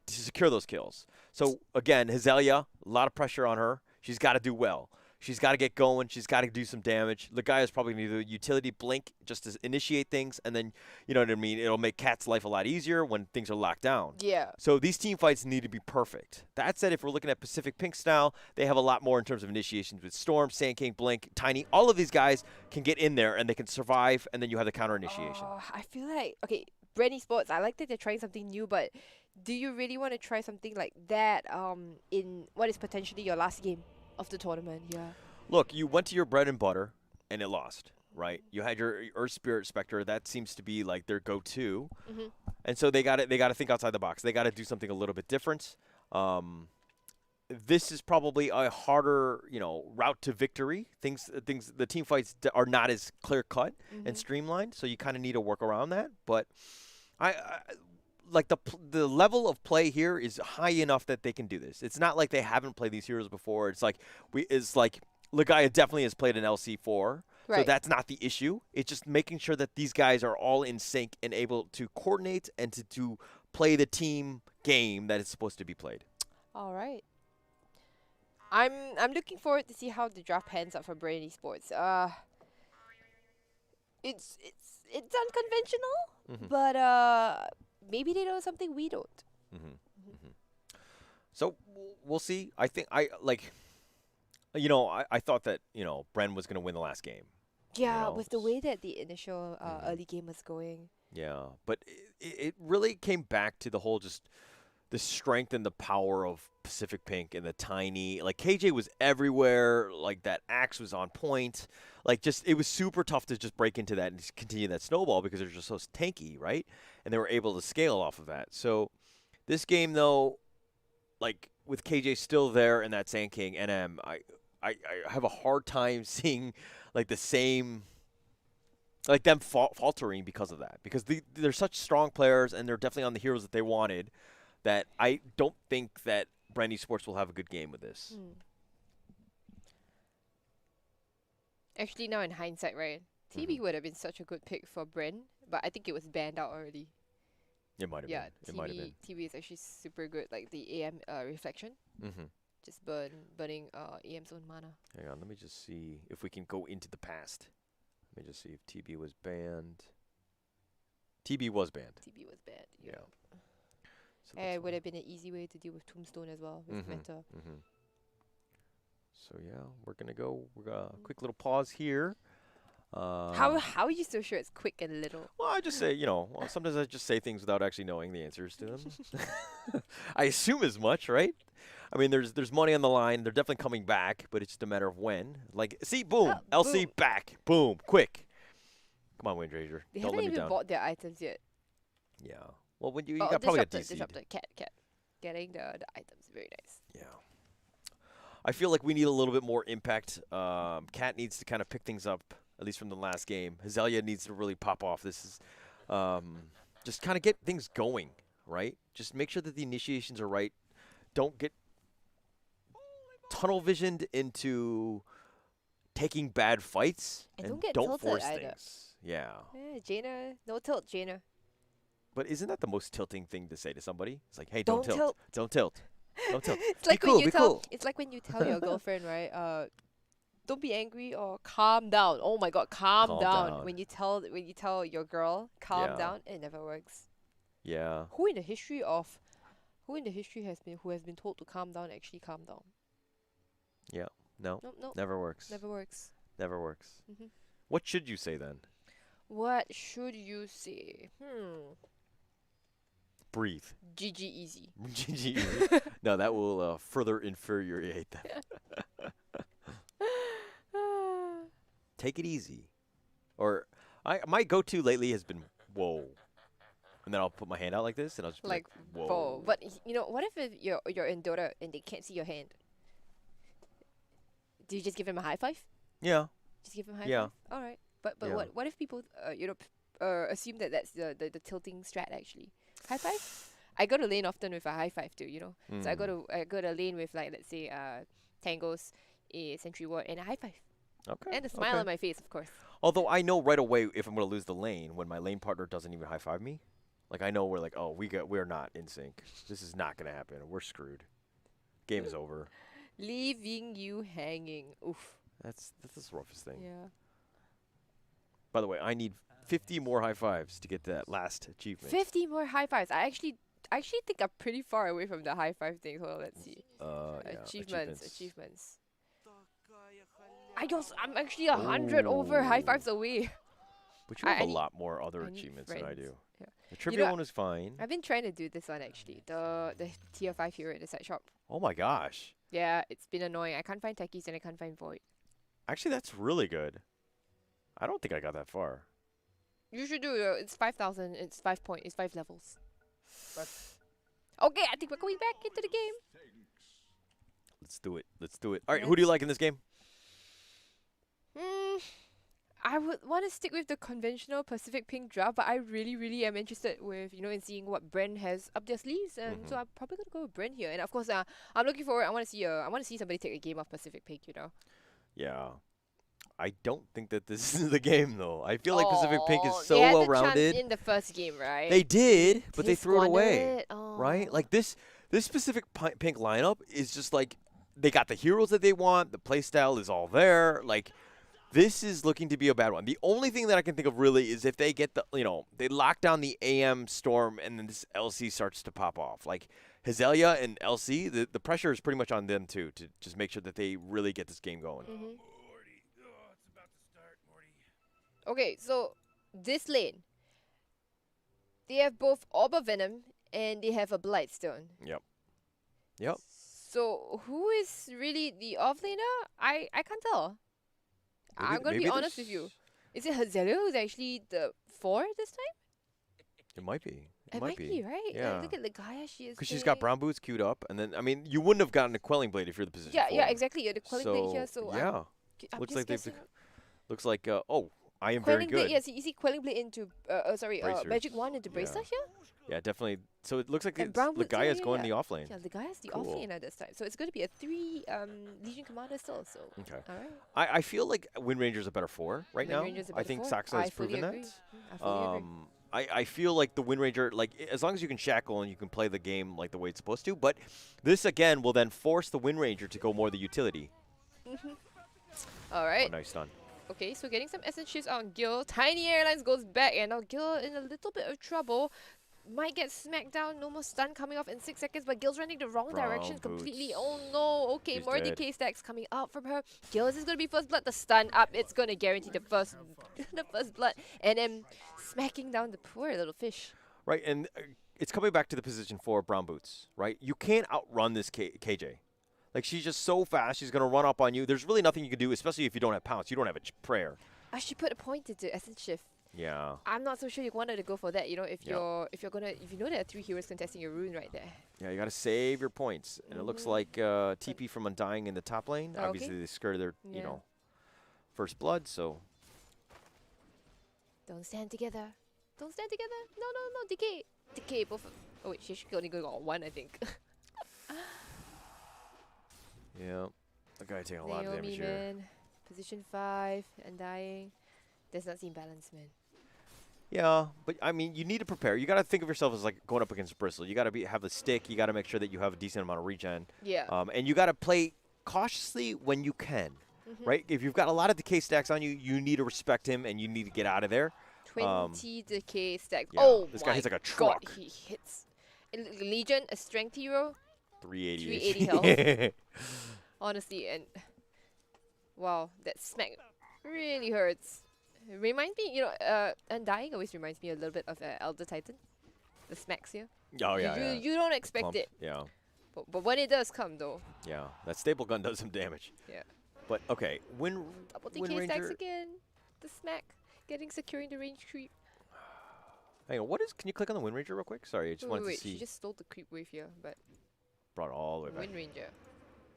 secure those kills. So, again, Hazelia, a lot of pressure on her. She's got to do well. She's got to get going. She's got to do some damage. Ligaia's probably going to do a utility blink just to initiate things, and then, you know what I mean, it'll make Cat's life a lot easier when things are locked down. Yeah. So these team fights need to be perfect. That said, if we're looking at Pacific Pink style, they have a lot more in terms of initiations with Storm, Sand King, Blink, Tiny. All of these guys can get in there, and they can survive, and then you have the counter initiation. I feel like, okay, Brandy Sports, I like that they're trying something new, but do you really want to try something like that in what is potentially your last game of the tournament? Yeah. Look, you went to your bread and butter, and it lost, right? You had your Earth Spirit Spectre. That seems to be like their go-to. And so they got to think outside the box. They got to do something a little bit different. This is probably a harder, route to victory. The team fights are not as clear-cut and streamlined, so you kind of need to work around that. But I like the level of play here is high enough that they can do this. It's not like they haven't played these heroes before. It's like Ligaya definitely has played an LC4, so Right. that's not the issue. It's just making sure that these guys are all in sync and able to coordinate and to play the team game that is supposed to be played. All right. I'm looking forward to see how the draft pans out for Brandy Sports. It's unconventional, but maybe they know something we don't. So we'll see. I think I thought that Bren was going to win the last game. Yeah, know, with the way that the initial early game was going. Yeah, but it really came back to the whole just the strength and the power of Pacific Pink and the Tiny. Like, KJ was everywhere. Like, that axe was on point. Like, just it was super tough to just break into that and just continue that snowball because they're just so tanky, right? And they were able to scale off of that. So this game, though, like, with KJ still there and that Sand King, NM, I have a hard time seeing, like, the same, like, them faltering because of that. Because they're such strong players, and they're definitely on the heroes that they wanted, that I don't think that Brandy Sports will have a good game with this. Actually, now in hindsight, right? TB would have been such a good pick for Bren, but I think it was banned out already. It might have Yeah, been. It might have been. TB is actually super good, like the AM reflection. Just burning AM's own mana. Hang on, let me just see if we can go into the past. Let me just see if TB was banned. TB was banned. TB was banned. Yeah. So And it would have been an easy way to deal with Tombstone as well with Meta. So yeah, we're gonna a quick little pause here. How are you so sure it's quick and little? Well, I just say, sometimes I just say things without actually knowing the answers to them. I assume as much, right? I mean, there's money on the line. They're definitely coming back, but it's just a matter of when. Like, see, boom, LC boom. back, boom, quick. Come on, Wind Ranger. They Don't haven't let me even down. bought their items yet. Yeah. Well, when you got probably got DC'd. Disrupted, cat. Getting the items, very nice. Yeah. I feel like we need a little bit more impact. Cat needs to kind of pick things up, at least from the last game. Hazelia needs to really pop off. This is just kind of get things going, right? Just make sure that the initiations are right. Don't get tunnel visioned into taking bad fights, And and don't get don't tilted force either. things. Yeah. Jaina, no tilt, Jaina. But isn't that the most tilting thing to say to somebody? It's like, hey, Don't don't tilt. tilt. Don't tilt. Don't tilt. It's Be like cool, when you be tell cool. it's like when you tell your girlfriend, right? Don't be angry or calm down. Oh my god, calm Calm down. down. When you tell your girl calm Yeah. down, it never works. Yeah. Who in the history has been told to calm down actually calm down? Yeah. No. Nope, nope. Never works. Never works. Never works. hmm What should you say then? What should you say? Breathe. GG easy. GG. No, that will further infuriate them. Take it easy. Or my go-to lately has been whoa. And then I'll put my hand out like this and I'll just be like whoa. Whoa. But you know, what if you're in Dota and they can't see your hand? Do you just give him a high five? Yeah. Just give him a high Yeah. five? Alright. But Yeah. what if people assume that that's the tilting strat actually? High five? I go to lane often with a high five too, you know. So I go to lane with like let's say tangos, a sentry ward, and a high five. Okay. And a smile on my face, of course. Although I know right away if I'm going to lose the lane when my lane partner doesn't even high five me. Like I know we're like, oh, we're not in sync. This is not going to happen. We're screwed. Game is over. Leaving you hanging. Oof. That's the roughest thing. Yeah. By the way, I need 50 more high fives to get that last achievement. 50 more high fives. I actually think I'm pretty far away from the high five thing. Hold on, let's see. Yeah, Achievements. I'm actually 100 over high fives away. But you I have a need- lot more other I need achievements than I friends. do. Yeah. The trivia know, one is fine. I've been trying to do this one actually. The tier 5 hero at the side shop. Oh my gosh. Yeah, it's been annoying. I can't find techies and I can't find void. Actually, that's really good. I don't think I got that far. You should do it. It's 5,000. It's 5 levels. Okay, I think we're going back into the game. Let's do it. Let's do it. All right, who do you like in this game? I would want to stick with the conventional Pacific Pink draft, but I really, really am interested with, in seeing what Bren has up their sleeves, and so I'm probably gonna go with Bren here. And of course, I'm looking forward. I want to see somebody take a game of Pacific Pink. Yeah. I don't think that this is the game though. I feel like Pacific Pink is so they had well the chance rounded. in the first game, right? They did, but they threw it squander away. it? Right? Oh. Like this Pacific Pink lineup is just like they got the heroes that they want. The playstyle is all there. Like this is looking to be a bad one. The only thing that I can think of really is if they get they lock down the AM Storm and then this LC starts to pop off. Like Hazelia and LC, the pressure is pretty much on them too to just make sure that they really get this game going. Morty. Oh, it's about to start, Morty. Okay, so this lane, they have both Orb of Venom and they have a Blightstone. Yep. So who is really the offlaner? I can't tell. I'm gonna be honest with you. Is it Hazelia who's actually the 4 this time? It might be. It might be, right? Yeah. Like, look at the Gaia she is. Because she's got brown boots queued up, and then you wouldn't have gotten a quelling blade if you're the position. Yeah, 4. exactly. You're the quelling blade here, so yeah, I'm looks just like guessing. looks like I am very Quelling good. blade, yes, you see quelling blade into Bracer. magic wand into bracer here. Yeah, definitely. So it looks like And brown boots Ligaia's here, going yeah. the off lane. Yeah, the guy has the Cool. offlaner this time, so it's going to be a 3 Legion commander still. So Okay. all right. I feel like Wind Ranger's a better 4 right Wind now. Ranger's a I better think 4. Saxa I has fully proven agree. that. I fully agree. I feel like the Wind Ranger, like as long as you can shackle and you can play the game like the way it's supposed to, but this again will then force the Wind Ranger to go more the utility. All right. Oh, nice stun. Okay, so getting some essence shifts on Gil. Tiny Airlines goes back, and now Gil in a little bit of trouble. Might get smacked down. No more stun coming off in 6 seconds, but Gil's running the wrong Brown direction completely. boots. Oh no. Okay, She's more dead. decay stacks coming out from her. Gil, is this going to be first blood? The stun up. It's going to guarantee the first blood. And then smacking down the poor little fish. Right, and it's coming back to the position 4 brown boots, right? You can't outrun this KJ. Like, she's just so fast, she's going to run up on you. There's really nothing you can do, especially if you don't have pounce. You don't have a prayer. I should put a point into essence shift. Yeah. I'm not so sure you wanted to go for that, if Yep. you know there are 3 heroes contesting your rune right there. Yeah, you got to save your points. And it looks like TP from Undying in the top lane. Oh, okay. Obviously, they skirted their, Yeah. first blood, so. Don't stand together. Don't stand together. No. Decay. Decay. Both. Oh wait, she should only go on 1, I think. Yeah. That guy taking a lot of damage Naomi, here. man. Position 5, Undying. Does not seem balanced, man. Yeah, but I mean, you need to prepare. You got to think of yourself as like going up against Bristle. You got to have the stick. You got to make sure that you have a decent amount of regen. Yeah. And you got to play cautiously when you can, right? If you've got a lot of decay stacks on you, you need to respect him and you need to get out of there. 20 decay stack. yeah, Oh this my guy hits like a god, truck. he hits. Legion, a strength hero, 380. 380 honestly, and wow, that smack really hurts. It reminds me, Undying always reminds me a little bit of Elder Titan. The smacks here. Oh yeah, you, yeah. you don't expect Clump. it, Yeah, but when it does come though, yeah. That staple gun does some damage. yeah. But okay, Wind Double Wind DK stacks Ranger. again. The smack, securing the range creep. Hang on, what is? Can you click on the Wind Ranger real quick? Sorry, I just wanted Wait, to see. she just stole the creep wave here, but Brought it all the way back. Wind Ranger.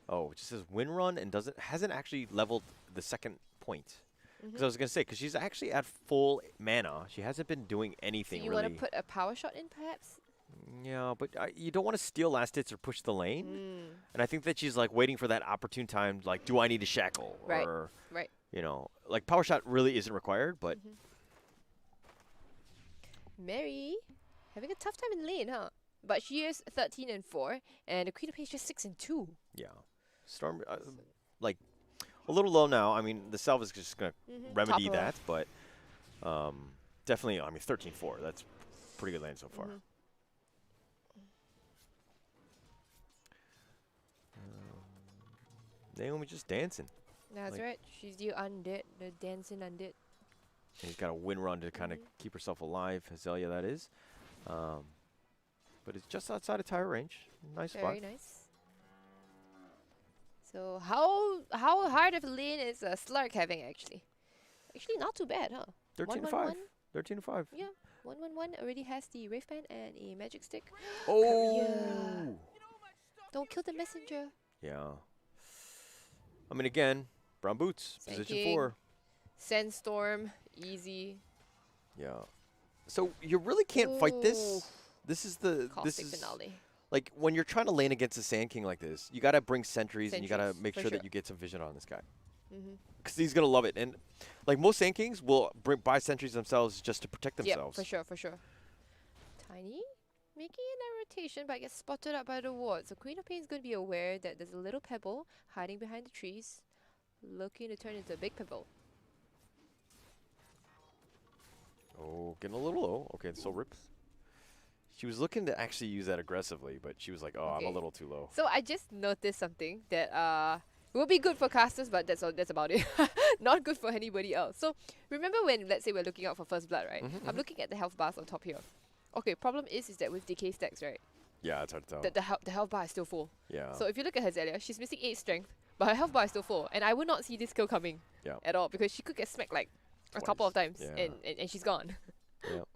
Oh, it just says Wind Run and hasn't actually leveled the second point. Because I was gonna say, because she's actually at full mana, she hasn't been doing So anything you really. want to put a power shot in, perhaps? Yeah, but you don't want to steal last hits or push the lane. Mm. And I think that she's like waiting for that opportune time. Like, do I need to shackle? Right. Or Right. like power shot really isn't required, but Mary, having a tough time in lane, huh? But she is 13 and 4, and the Queen of Pain is just 6 and 2. yeah, Storm like a little low now. I mean, the salve is just gonna remedy Top her that, but definitely. I mean, 13-4. That's pretty good lane so far. Naomi just dancing. That's Like- right. She's the undead, the dancing undead. And he's got a win run to kind of keep herself alive. Azalea, that is. But it's just outside of tire range. Nice spot. Very nice. So how hard of a lane is Slark having actually? Actually, not too bad, huh? 13-5. 13-5. Yeah, 1-1-1 already has the Wraith Band and a Magic Stick. Oh! Don't kill the messenger. Yeah. I mean, again, brown boots, position Sanking. 4. Sandstorm, easy. Yeah. So you really can't fight this. Ooh. This is the Caustic finale. like when you're trying to lane against a Sand King like this, you got to bring sentries and you got to Sentries, make for sure sure. that you get some vision on this guy. Mm-hmm. Because he's going to love it. And like most Sand Kings will buy sentries themselves just to protect Yeah, themselves. for sure, for sure. Tiny making a rotation, but gets spotted up by the ward. So Queen of Pain is going to be aware that there's a little pebble hiding behind the trees, looking to turn into a big pebble. Oh, getting a little low. Okay, so rips. She was looking to actually use that aggressively, but she was like, oh, I'm a Okay. little too low. So I just noticed something that will be good for casters, but that's about it. Not good for anybody else. So remember when, let's say, we're looking out for first blood, right? I'm looking at the health bars on top here. Okay, problem is that with decay stacks, right? Yeah, it's hard to tell. The health bar is still full. Yeah. So if you look at Hazelia, she's missing 8 strength, but her health bar is still full. And I would not see this kill coming Yeah. at all because she could get smacked like a couple of times Yeah. and she's gone. Yep.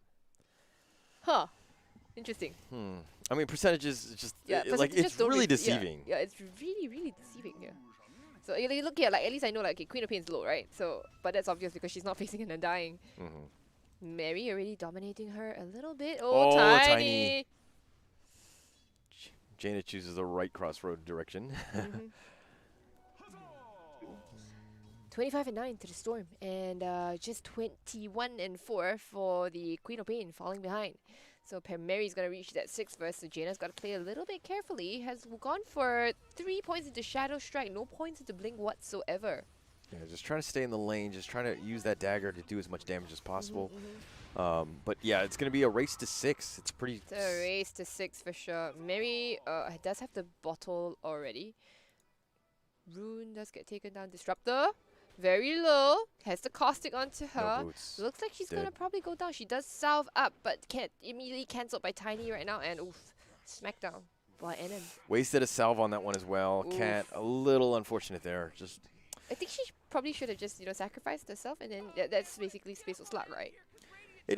Huh. Interesting. I mean, percentages is just Yeah, like percentages it's don't really yeah, deceiving. Yeah, it's really, really deceiving here. So you look here, like at least I know like okay, Queen of Pain's low, right? So, but that's obvious because she's not facing an Undying. Mary already dominating her a little bit. Oh, Oh, tiny. Tiny. Jaina chooses the right crossroad direction. 25 and 9 to the Storm, and just 21 and 4 for the Queen of Pain falling behind. So Mary's gonna reach that 6th verse, so Jaina's gotta play a little bit carefully. Has gone for 3 points into Shadow Strike, no points into Blink whatsoever. Yeah, just trying to stay in the lane, just trying to use that dagger to do as much damage as possible. But yeah, it's going to be a race to 6. It's pretty... It's a race to 6 for sure. Mary does have the bottle already. Rune does get taken down. Disruptor, very low. Has the caustic onto her. No boots. Looks like she's Dead. gonna probably go down. She does salve up, but can't immediately cancelled by Tiny right now. And oof, smackdown by NM. Wasted a salve on that one as well. Oof. Cat, a little unfortunate there. Just I think she probably should have just sacrificed herself, and then that's basically Space of Slark, right?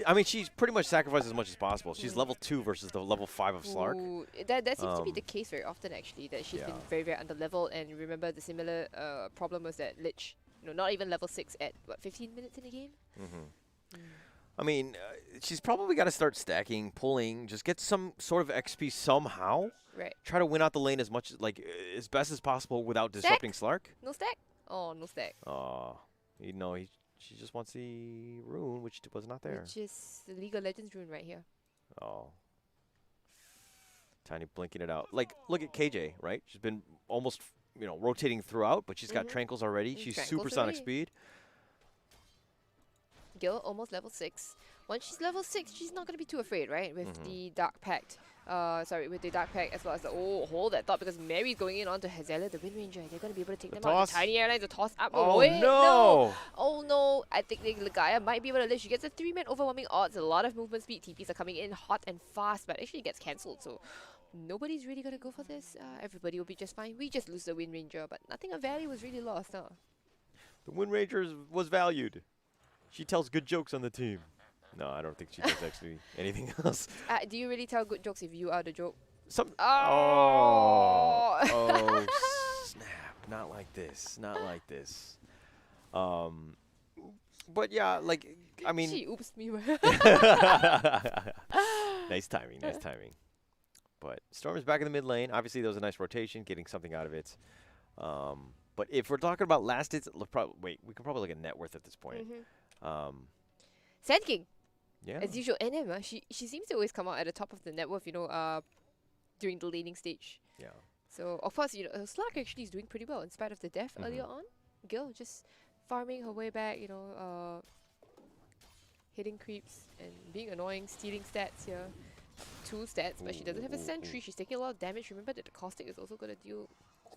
I mean, she's pretty much sacrificed as much as possible. She's level 2 versus the level 5 of Slark. Ooh, that seems to be the case very often actually. That she's been Yeah. very under level, and remember the similar problem was that Lich, not even level 6 at what 15 minutes in the game. I mean, she's probably got to start stacking, pulling, just get some sort of XP somehow. Right. Try to win out the lane as much, like, as best as possible without disrupting Slark. No stack? Oh, no stack. She just wants the rune, which was not there. Which is the League of Legends rune right here. Oh. Tiny blinking it out. Like, look at KJ, right? She's been almost, rotating throughout, but she's got Tranquils already. She's Tranquils supersonic already. speed. Gil almost level 6. Once she's level 6, she's not going to be too afraid, right? With the Dark Pact. With the Dark Pact as well as the... Oh, hold that thought, because Mary's going in onto Hazelia, the Wind Ranger. They're going to be able to take them out. The Tiny Airlines, the toss up. Oh, wait, no! Oh, no. I think the Legaia might be able to live. She gets a 3-man overwhelming odds. A lot of movement speed. TPs are coming in hot and fast, but actually gets cancelled, so... Nobody's really going to go for this. Everybody will be just fine. We just lose the Wind Ranger, but nothing of value was really lost, huh? The Wind Ranger was valued. She tells good jokes on the team. No, I don't think she does actually anything else. Do you really tell good jokes if you are the joke? Some. Oh! Oh, snap! Not like this. Not like this. But yeah, like I mean. She oops me. Nice timing. Nice timing. But Storm is back in the mid lane. Obviously, there was a nice rotation, getting something out of it. But if we're talking about last hits, we can probably look at net worth at this point. Sand King. Yeah. As usual, NM, she seems to always come out at the top of the net worth, during the laning stage. Yeah. So, of course, Slark actually is doing pretty well in spite of the death earlier on. Gil just farming her way back, hitting creeps and being annoying, stealing stats here. 2 stats, but she doesn't have a sentry. She's taking a lot of damage. Remember that the caustic is also going to deal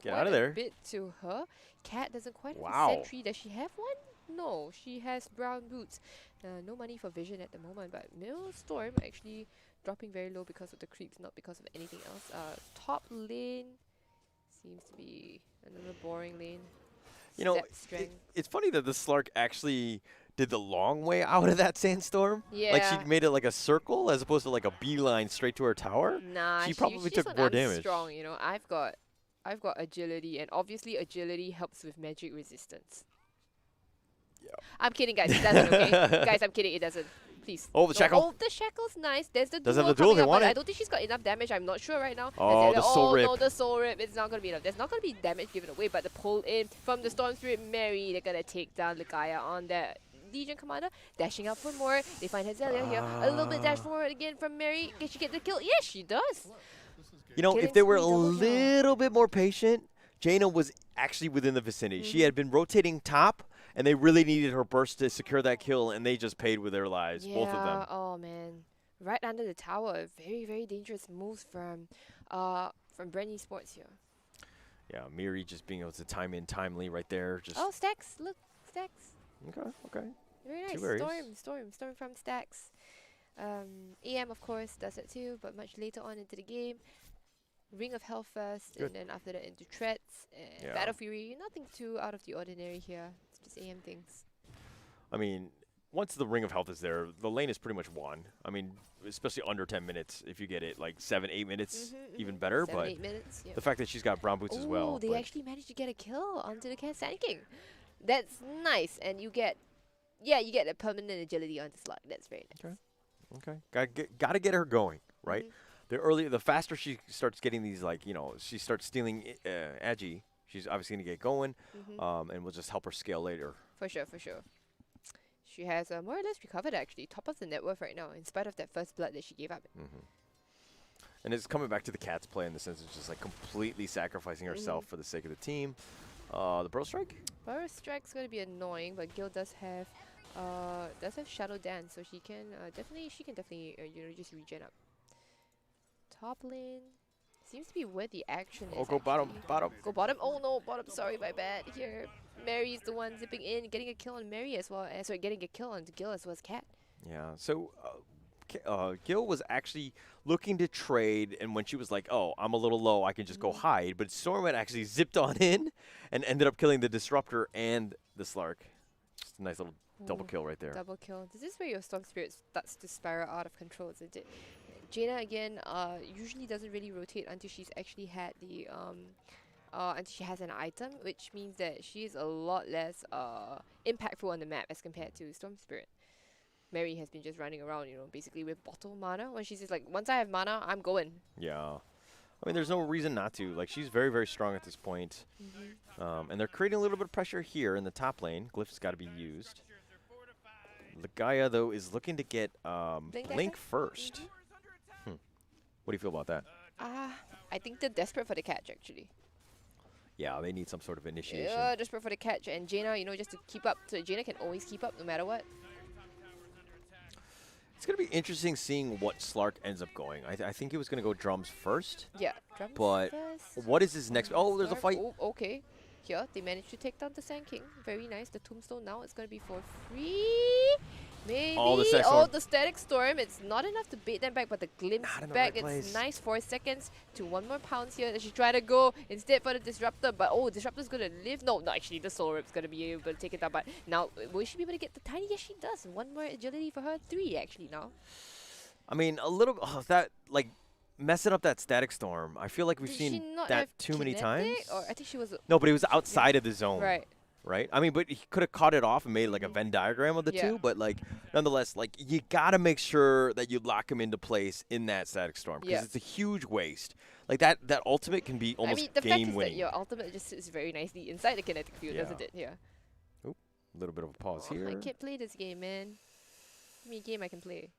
Get out of there. a bit to her. Cat doesn't quite have Wow. a sentry. Does she have one? No, she has brown boots. No money for vision at the moment, but Storm actually dropping very low because of the creeps, not because of anything else. Top lane seems to be another boring lane. Strength. It's funny that the Slark actually did the long way out of that sandstorm. Yeah. Like she made it like a circle as opposed to like a beeline straight to her tower. Nah, she probably she's took more damage. strong, I've got agility, and obviously agility helps with magic resistance. Yeah. I'm kidding, guys. It doesn't, okay? Guys, I'm kidding. It doesn't. Please. Oh, the shackle. Oh, the shackle's nice. There's the Does duel have the duel? coming They up, want but I it. don't think she's got enough damage. I'm not sure right now. Oh, the soul rip. No, the soul rip. It's not going to be enough. There's not going to be damage given away, but the pull in from the Storm Spirit Mary, they're going to take down Legaia on that Legion Commander, dashing out for more. They find Hazelia here. A little bit dash forward again from Mary. Can she get the kill? Yes, she does. If they were a Killing spree, double kill. little bit more patient, Jaina was actually within the vicinity. She had been rotating top, and they really needed her burst to secure that kill, and they just paid with their lives, both of them. Oh man, right under the tower. Very, very dangerous moves from Brenny Sports here. Yeah, Miri just being able to time in timely right there. Just Oh, Stacks. Look, Stacks. Okay. Very nice. Two areas. Storm from Stacks. EM, of course, does it too, but much later on into the game. Ring of Hell first, Good. and then after that into Treads. And Yeah. Battle Fury, nothing too out of the ordinary here. It's just AM things. I mean, once the Ring of Health is there, the lane is pretty much won. I mean, especially under 10 minutes. If you get it like 7-8 minutes, even better. 7, But 8 minutes. Yep. the fact that she's got brown boots as well. Oh, they but actually managed to get a kill onto the Cat Sand King. That's nice, and you get a permanent agility on the slot. That's very nice. Okay. Gotta get her going, right? The faster she starts getting these, she starts stealing Agi, she's obviously going to get going, and we'll just help her scale later. For sure. She has more or less recovered, actually. Top of the net worth right now, in spite of that first blood that she gave up. And it's coming back to the Cat's play in the sense of just like completely sacrificing herself for the sake of the team. The Burrow Strike? Burrow Strike's going to be annoying, but Gil does have Shadow Dance, so she can definitely just regen up. Top lane seems to be where the action is. Oh, go bottom. Go bottom. Oh no, bottom. Sorry, my bad. Here, Mary's the one zipping in, getting a kill on Mary as well. Getting a kill on Gil as well as Cat. Yeah, so Gil was actually looking to trade, and when she was like, oh, I'm a little low, I can just go hide, but Storm had actually zipped on in and ended up killing the Disruptor and the Slark. Just a nice little double kill right there. Double kill. This is where your Storm Spirit starts to spiral out of control, isn't it? Jaina again usually doesn't really rotate until she's actually had the until she has an item, which means that she is a lot less impactful on the map as compared to Storm Spirit. Mary has been just running around, basically with bottle mana. When she's just like, once I have mana, I'm going. Yeah. I mean, there's no reason not to. Like, she's very, very strong at this point. And they're creating a little bit of pressure here in the top lane. Glyph's got to be used. Legaia, though, is looking to get Blink first. What do you feel about that? I think they're desperate for the catch, actually. Yeah, they need some sort of initiation. Yeah, desperate for the catch. And Jaina, just to keep up. So Jaina can always keep up no matter what. It's going to be interesting seeing what Slark ends up going. I think he was going to go drums first. Yeah, drums But first. what is his next? Oh, there's a Slark. fight. Oh, okay. Here, they managed to take down the Sand King. Very nice. The Tombstone now is going to be for free. Maybe. Oh, the Static Storm. the Static Storm. It's not enough to bait them back, but the Glimpse Not in the back. right It's place. nice. 4 seconds to 1 more pounds here. She tried to go instead for the Disruptor, but oh, Disruptor's going to live. No, actually, the Soul Rip's going to be able to take it down. But now, will she be able to get the Tiny? Yes, she does. 1 more agility for her. 3 actually now. I mean, a little that like messing up that Static Storm. I feel like we've Did she seen not that have too many times. kinetic? Or I think she was No, but it was outside of the zone. right. Right? I mean, but he could have caught it off and made like a Venn diagram of the Yeah. two, but like nonetheless, like you got to make sure that you lock him into place in that Static Storm because Yeah. it's a huge waste. Like that ultimate can be I almost mean, the fact game is that winning. your ultimate just sits very nicely inside the kinetic field, Yeah. doesn't it? Yeah. A little bit of a pause Oh, here. I can't play this game, man. Give me a game I can play.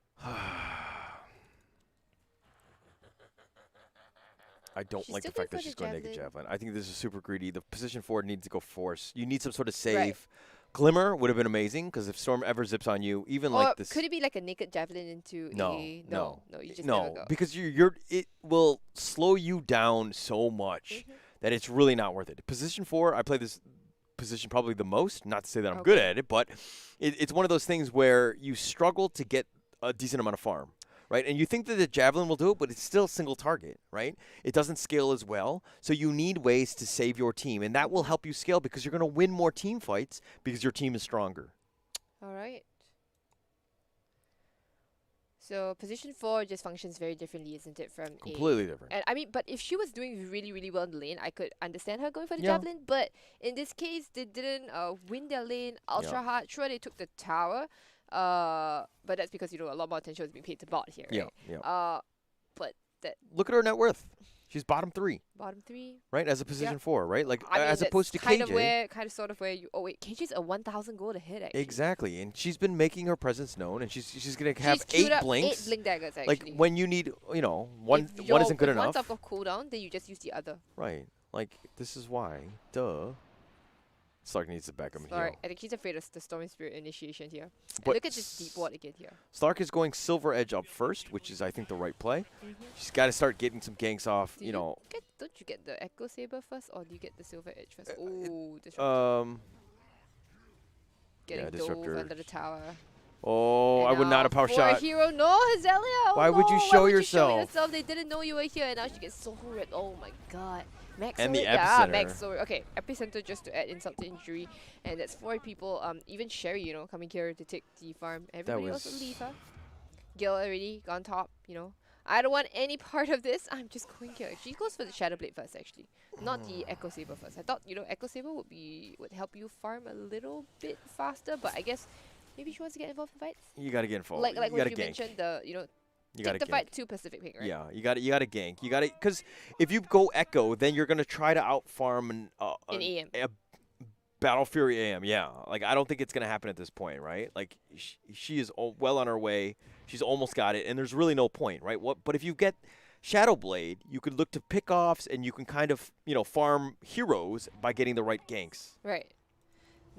I don't She's like the still going fact that for she's the going naked javelin. javelin. I think this is super greedy. The position forward needs to go force. You need some sort of save. Right. Glimmer would have been amazing because if Storm ever zips on you, even Or like this. could it be like a naked javelin into No, a... no, you just never no, go. because you're it will slow you down so much Mhm. that it's really not worth it. Position 4, I play this position probably the most. Not to say that I'm Okay. good at it, but it's one of those things where you struggle to get a decent amount of farm, right? And you think that the javelin will do it, but it's still single target, right? It doesn't scale as well, so you need ways to save your team, and that will help you scale because you're going to win more team fights because your team is stronger. All right. So position 4 just functions very differently, isn't it, from Completely different. And I mean, but if she was doing really, really well in the lane, I could understand her going for the Yeah. javelin. But in this case, they didn't win their lane ultra hard. Sure, they took the tower, but that's because a lot more attention was being paid to bot here, Yeah, right? yeah. But that Look at her net worth. She's bottom 3, bottom 3. right? As a position 4, right? Like I mean, as that's opposed to kind KJ. of sort of where you. Oh wait, KJ's a 1,000 gold ahead actually. Exactly, and she's been making her presence known, and she's gonna have She's queued 8 up blinks. 8 blink daggers actually. Like when you need, one If one isn't good if enough. One's up of cooldown, then you just use the other. Right. Like this is why. Duh. Stark needs to back him Sorry, here. I think she's afraid of the Storm Spirit initiation here. And But look at this deep ward again here. Stark is going Silver Edge up first, which is I think the right play. She's got to start getting some ganks off. Do don't you get the Echo Saber first, or do you get the Silver Edge first? Oh, disruptor. Getting dove Disruptor. under the tower. Oh, I And would not now have power for shot. Hero, no, Hazelia. Oh Why would you no, show why would yourself? You show yourself? They didn't know you were here, and now she gets so ripped. Oh my god. Max And the Sword, yeah, Max epicenter. Sword. Okay, epicenter just to add insult to injury, and that's 4 people. Even Sherry, coming here to take the farm. Everybody else will was- leave her. Gil already gone top. I don't want any part of this. I'm just going here. She goes for the Shadow Blade first, actually, not the Echo Saber first. I thought Echo Saber would help you farm a little bit faster, but I guess maybe she wants to get involved in fights. You got to get involved. Like you when got to you gank. mentioned the You got take to the gank. fight to Pacific Pink, right? Yeah, you got to gank. You got to because if you go Echo, then you're gonna try to outfarm In AM. a Battle Fury AM. Yeah, like I don't think it's gonna happen at this point, right? Like she is well on her way. She's almost got it, and there's really no point, right? But if you get Shadow Blade, you could look to pick offs, and you can kind of farm heroes by getting the right ganks. Right.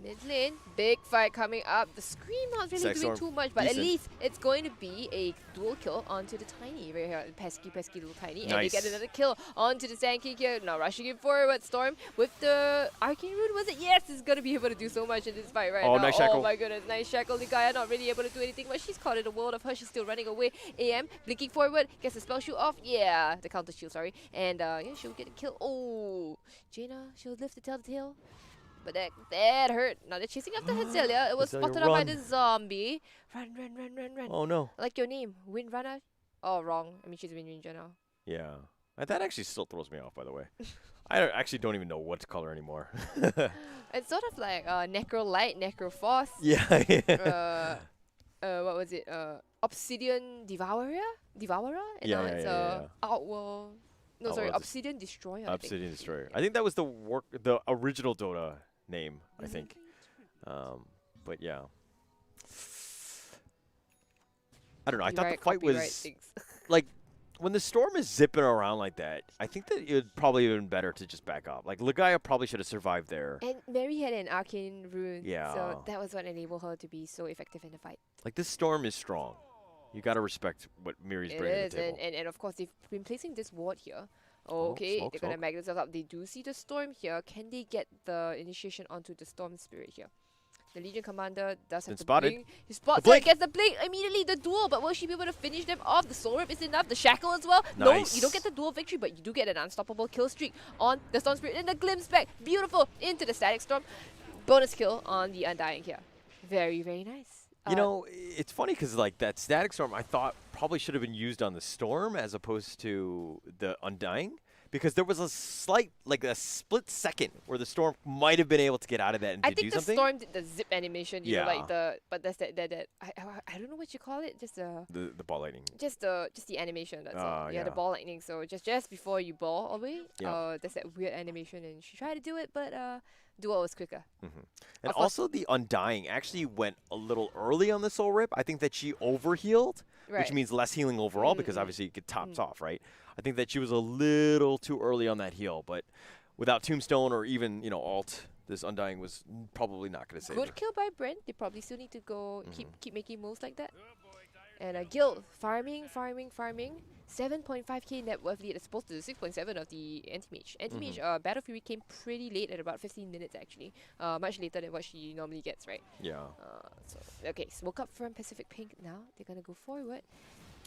Mid lane, big fight coming up. The Scream not really Sex doing Orb, too much, but decent. at least it's going to be a dual kill onto the Tiny right here. Pesky little Tiny. And they get Nice. another kill onto the Sand King here. Now rushing it forward. Storm with the Arcane Rune, was it? Yes, is going to be able to do so much in this fight right Oh, now. nice shackle. Oh my goodness, nice shackle. Ligaya not really able to do anything, but she's caught in a world of her. She's still running away. AM blinking forward, gets the spell shoot off. Yeah, the counter shield, sorry. And yeah, she'll get a kill. Oh, Jaina, she'll live to tell the tale. But that hurt. Now they're chasing after Hazelia. It was Hazelia, spotted out by run. the zombie. Run. Oh no. I like your name, Wind Runner. Oh, wrong. I mean, she's a Wind Ninja now. Yeah. That actually still throws me off, by the way. I actually don't even know what to color anymore. It's sort of like Necro Light, Necro Force. yeah. What was it? Obsidian Devourer? And Yeah, now yeah, it's yeah. Outworld. No, sorry, Outworld is- Obsidian Destroyer. I think. Obsidian Destroyer. I think that was the original Dota name, I think. But yeah. I don't know. I thought the fight Copyright was things. like when the storm is zipping around like that. I think that it would probably been better to just back up. Like Ligaya probably should have survived there. And Mary had an arcane rune, Yeah. so that was what enabled her to be so effective in the fight. Like this storm is strong. You got to respect what Miri's It bringing to is, the table. and of course they've been placing this ward here. Oh, Okay, smoke, they're gonna smoke. mag themselves up. They do see the storm here. Can they get the initiation onto the storm spirit here? The Legion Commander does have Been to spotted. blink. He spots blink. it, gets the blink, immediately the duel, but will she be able to finish them off? The Soul Rip is enough, the Shackle as well. No, Nice. you don't get the duel victory, but you do get an unstoppable kill streak on the Storm Spirit. And the Glimpse back, beautiful, into the Static Storm. Bonus kill on the Undying here. Very, very nice. You know, it's funny because like that Static Storm, I thought probably should have been used on the Storm as opposed to the Undying, because there was a slight, like a split second where the Storm might have been able to get out of that and I to do think the something. Storm did the zip animation, you know, like Yeah. but that's that I don't know what you call it, just The ball lightning. just the animation, that's all. Yeah, the yeah. ball lightning. So just before you ball away, Yeah. there's that weird animation, and she tried to do it, but duel was quicker. And Of course- also the Undying actually went a little early on the Soul Rip. I think that she overhealed, which Right. means less healing overall because obviously it tops off, right? I think that she was a little too early on that heal, but without Tombstone or even, alt, this Undying was probably not going to save her. Good kill by Brent. They probably still need to go keep making moves like that. And Guild farming. 7.5k net worth lead as opposed to the 6.7 of the Anti-Mage. Anti-Mage Battle Fury came pretty late at about 15 minutes actually. Much later than what she normally gets, right? Yeah. So okay, smoke up from Pacific Pink now. They're gonna go forward.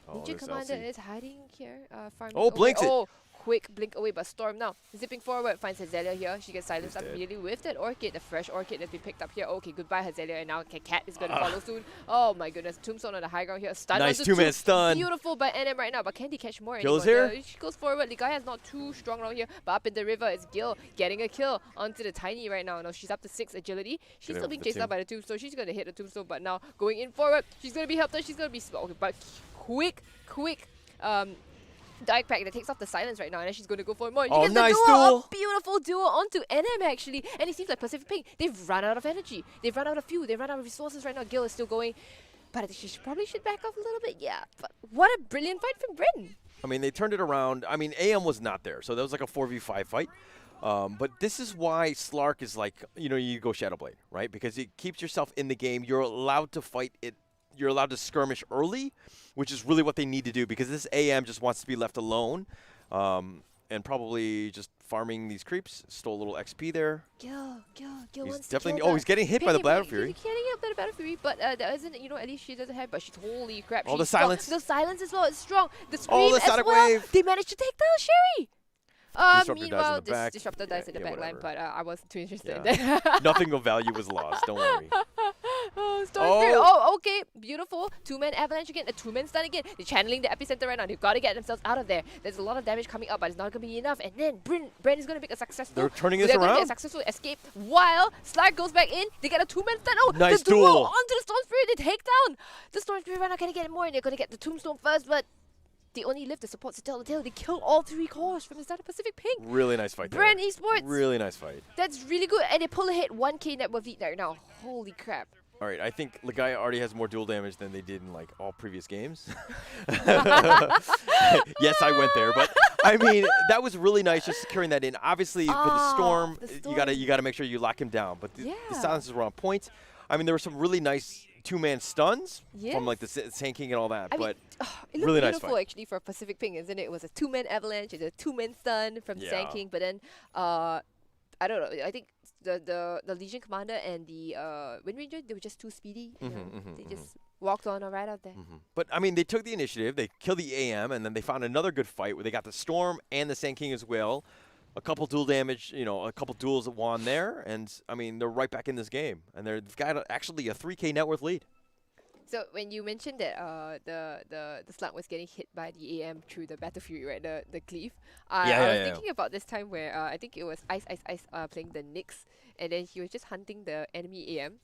Oh, Legion this Commander LC. is hiding here. Farming Oh, away. blinks it. Oh, quick blink away, but Storm now. Zipping forward, finds Hazelia here. She gets silenced He's up dead. immediately with that Orchid, the fresh Orchid that's been picked up here. Okay, goodbye Hazelia, and now Cat is going to follow soon. Oh my goodness, Tombstone on the high ground here. Stun Nice onto two-man two. stun. Beautiful by NM right now, but can they catch more Gil is anymore? here. She goes forward. Ligaya is not too strong around here, but up in the river is Gil getting a kill onto the Tiny right now. No, she's up to 6 agility. She's Get still him being with the chased out by the Tombstone. She's going to hit the Tombstone, but now going in forward. She's going to be helped out. She's going to be... Okay, but quick Dark Pack that takes off the silence right now, and then she's going to go for more. She Oh, gets nice the duel! duel. Oh, beautiful duel onto NM actually. And it seems like Pacific Pink, they've run out of energy. They've run out of fuel. They've run out of resources right now. Gil is still going. But I think she probably should back off a little bit. Yeah, but what a brilliant fight from Britain. I mean, they turned it around. I mean, AM was not there, so that was like a 4v5 fight. But this is why Slark is like, you go Shadowblade, right? Because it keeps yourself in the game. You're allowed to fight it. You're allowed to skirmish early, which is really what they need to do because this AM just wants to be left alone and probably just farming these creeps. Stole a little XP there. Gil He's wants definitely. to kill Oh, he's getting hit by the Battle Fury. He's getting hit by the Battle Fury, but that isn't, at least she doesn't have, but she's holy crap. Oh, she's the strong. silence. The silence as well is strong. The scream Oh, the as Sonic well. Wave. They managed to take down Sherry. Disruptor dies in Meanwhile, the back. Disruptor dies Yeah, in the yeah, back line, whatever. but I wasn't too interested in Yeah. that. Nothing of value was lost. Don't worry. Oh, Storm Spirit. Oh, okay. Beautiful. Two-man avalanche again. A two-man stun again. They're channeling the epicenter right now. They've got to get themselves out of there. There's a lot of damage coming up, but it's not going to be enough. And then Brent is going to make a successful... They're turning this They're gonna around. get a successful escape while Slark goes back in. They get a two-man stun. Oh, Nice the duel duel. onto the Storm Spirit. They take down the Storm Spirit right now. Can they get more? And they're going to get the Tombstone first, but they only live the support to tell the tale. They kill all 3 cores from the start of Pacific Pink. Really nice fight there. Brent Esports. Really nice fight. That's really good. And they pull ahead 1k net worth lead right now. Holy crap. All right, I think Ligaya already has more dual damage than they did in like all previous games. Yes, I went there, but I mean that was really nice just securing that in. Obviously, for the storm, you gotta make sure you lock him down. But the silences were on point. I mean, there were some really nice two-man stuns from like the Sand King and all that. I mean, But it looked really nice beautiful fight. actually for Pacific Pink, isn't it? It was a two-man avalanche, it's a two-man stun from the Sand Yeah. King, but then I don't know. I think the Legion Commander and the Wind Ranger, they were just too speedy. They just walked on right out there. But I mean, they took the initiative. They killed the AM, and then they found another good fight where they got the Storm and the Sand King as well. A couple dual damage, a couple duels won there, and I mean they're right back in this game, and they've got actually a 3k net worth lead. So when you mentioned that the slug was getting hit by the AM through the Battle Fury, right, the cleave, I was thinking about this time where I think it was Ice playing the Nyx, and then he was just hunting the enemy AM.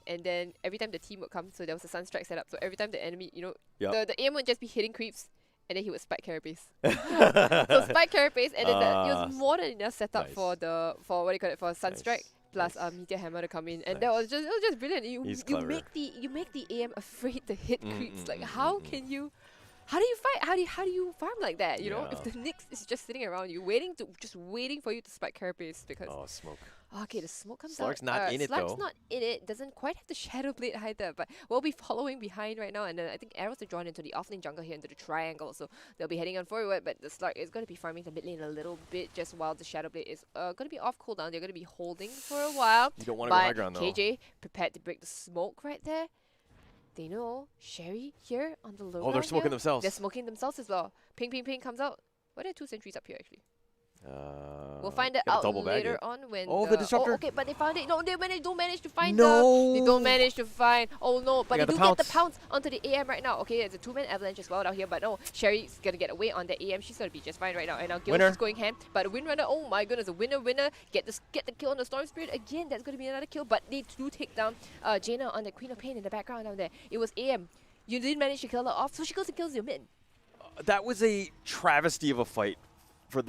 And then every time the team would come, so there was a Sunstrike setup. So every time the enemy, the AM would just be hitting creeps, and then he would spike carapace. So spike carapace, and then it was more than enough setup Nice. for what do you call it, for Sunstrike. Nice. Plus Nice. Meteor Hammer to come in, and Nice. that was just brilliant. You He's you clever. make the AM afraid to hit creeps. Like how can you How do you fight? How do you farm like that? You know, if Yeah. the Nyx is just sitting around you, just waiting for you to spike Carapace because Oh, smoke. okay, the smoke comes Slark's out. not in it, Slark's though. not in it. Doesn't quite have the Shadow Blade either, but we'll be following behind right now. And then I think arrows are drawn into the offlane jungle here into the triangle, so they'll be heading on forward. But the Slark is going to be farming the mid lane a little bit just while the Shadow Blade is going to be off cooldown. They're going to be holding for a while. You don't want to go high But ground, though. KJ prepared to break the smoke right there. They know Sherry here on the low Oh, they're ground smoking here. themselves. They're smoking themselves as well. Ping, ping, ping comes out. Why are there 2 sentries up here actually? We'll find it gotta out double bag later it. on when. Oh, the disruptor. Oh, okay, but they found it. No, they don't manage to find No. They don't manage to find. Oh no, but They they got do the get the pounce onto the AM right now. Okay, it's a 2-man avalanche as well down here, but no, Sherry's gonna get away on the AM. She's gonna be just fine right now. And now Gil's Winner. is going ham. But Windrunner, oh my goodness, a winner. Get the kill on the Storm Spirit again. That's gonna be another kill. But they do take down Jaina on the Queen of Pain in the background down there. It was AM. You didn't manage to kill her off, so she goes and kills your mid. That was a travesty of a fight for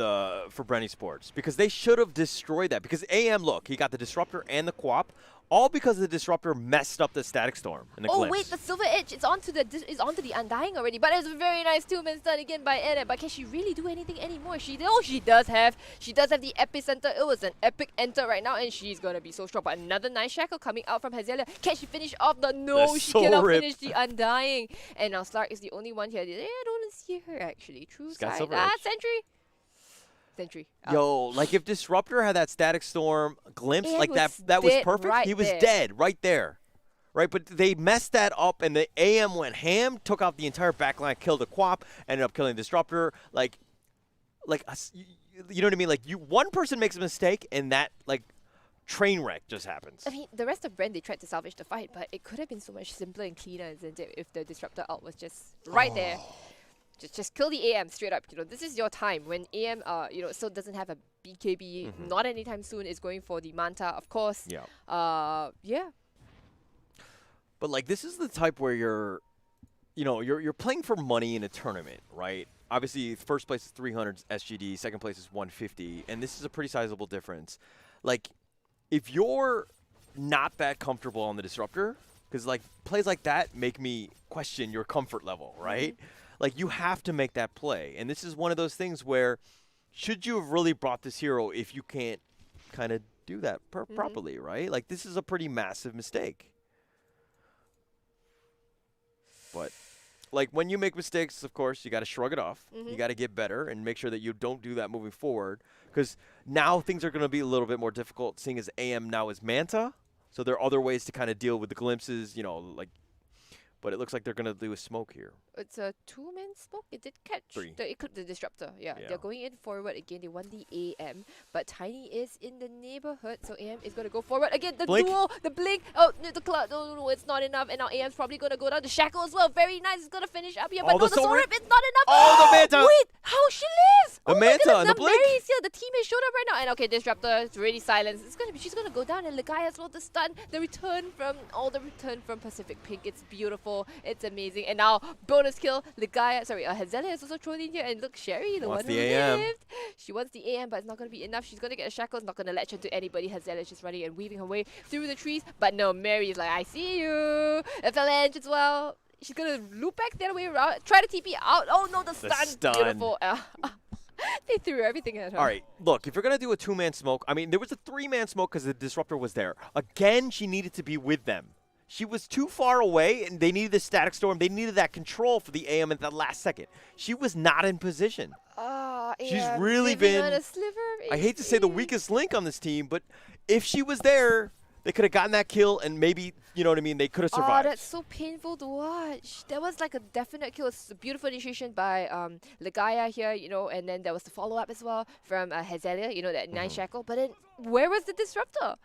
Brenny Sports because they should have destroyed that. Because AM, look, he got the disruptor and the quap, all because the disruptor messed up the static storm and the Oh glimpse. wait, the silver edge is onto the undying already. But it's a very nice 2-man stun again by Edit. But can she really do anything anymore? She does have the epicenter. It was an epic enter right now, and she's gonna be so strong. But another nice shackle coming out from Hazelia. Can she finish off the no? That's She so cannot ripped. finish the undying. And now Slark is the only one here. I don't see her actually. True She's got side. silver edge. Sentry. Yo, like if Disruptor had that static storm glimpse, AM like that was that was dead perfect. right He was there. dead right there. Right, but they messed that up, and the AM went ham, took out the entire backline, killed the quap, ended up killing Disruptor. Like, you know what I mean? Like, one person makes a mistake, and that train wreck just happens. I mean, the rest of Brand, they tried to salvage the fight, but it could have been so much simpler and cleaner isn't it, if the Disruptor ult was just right there. Just kill the AM straight up. You know, this is your time when AM, still doesn't have a BKB. Not anytime soon. Is going for the Manta, of course. Yeah. Yeah. But like this is the type where you're playing for money in a tournament, right? Obviously, first place is 300 SGD, second place is 150, and this is a pretty sizable difference. Like, if you're not that comfortable on the Disruptor, because like plays like that make me question your comfort level, right? Like you have to make that play, and this is one of those things where should you have really brought this hero if you can't kind of do that properly, right? Like this is a pretty massive mistake. But like when you make mistakes, of course, you got to shrug it off. You got to get better and make sure that you don't do that moving forward. Because now things are going to be a little bit more difficult, seeing as AM now is Manta. So there are other ways to kind of deal with the glimpses, but it looks like they're going to do a smoke here. It's a 2-man smoke. It did catch 3. the Disruptor. Yeah, they're going in forward again. They won the AM, but Tiny is in the neighborhood, so AM is going to go forward again. The Blink. duel, the blink. Oh, no, the cloud. No, it's not enough. And now AM's probably going to go down. The shackle as well. Very nice. It's going to finish up here, but Oh, no, the the Soul Soul Rip. Rip. It's not enough. Oh, the Manta. Wait, how she lives? The oh my Manta goodness, and the blink. Mary's here. The teammate showed up right now. And okay, Disruptor is really silenced. She's going to go down. And Legai as well. The stun. The return from Pacific Pink. It's beautiful. It's amazing. And now bonus kill. Hazelia is also thrown in here, and look, Sherry, the Wants one who the AM. lived. She wants the AM, but it's not going to be enough. She's going to get a shackle. It's not going to latch onto anybody. Hazelia is just running and weaving her way through the trees. But no, Mary is like, I see you. FLN as well. She's going to loop back the other way around. Try to TP out. Oh no, the stun. stun. Beautiful. They threw everything at her. All right, look, if you're going to do a 2-man smoke, I mean, there was a 3-man smoke because the Disruptor was there. Again, she needed to be with them. She was too far away, and they needed the static storm. They needed that control for the AM at the last second. She was not in position. She's really living been, on a sliver of I hate to say the AC. weakest link on this team, but if she was there, they could have gotten that kill, and maybe, you know what I mean, they could have Oh, survived. that's so painful to watch. That was like a definite kill. It's a beautiful initiation by Legaia here, and then there was the follow-up as well from Hazelia, that nice shackle. But then, where was the Disruptor?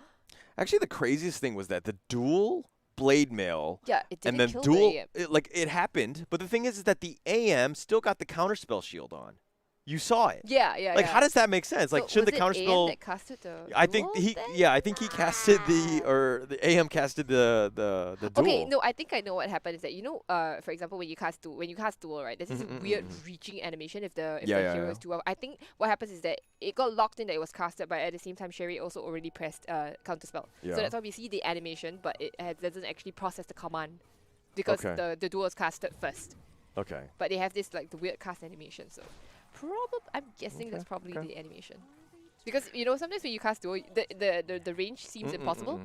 Actually, the craziest thing was that the dual blade mail Yeah, it didn't and then kill dual, the AM. it happened, but the thing is that the AM still got the counterspell shield on. You saw it. Yeah. Like, how does that make sense? Like, So shouldn't the was it AM counterspell? that casted the I think duel then? I think he casted the AM casted the duel. Okay, no, I think I know what happened is that for example, when you cast duel, right? There's this weird reaching animation if the Yeah, hero yeah. is too well. I think what happens is that it got locked in that it was casted, but at the same time, Sherry also already pressed counterspell. Yeah. So that's why we see the animation, but it doesn't actually process the command because Okay. the duel is casted first. Okay. But they have this like the weird cast animation. So I'm guessing that's probably the animation. Because you know sometimes when you cast duo, the range seems impossible.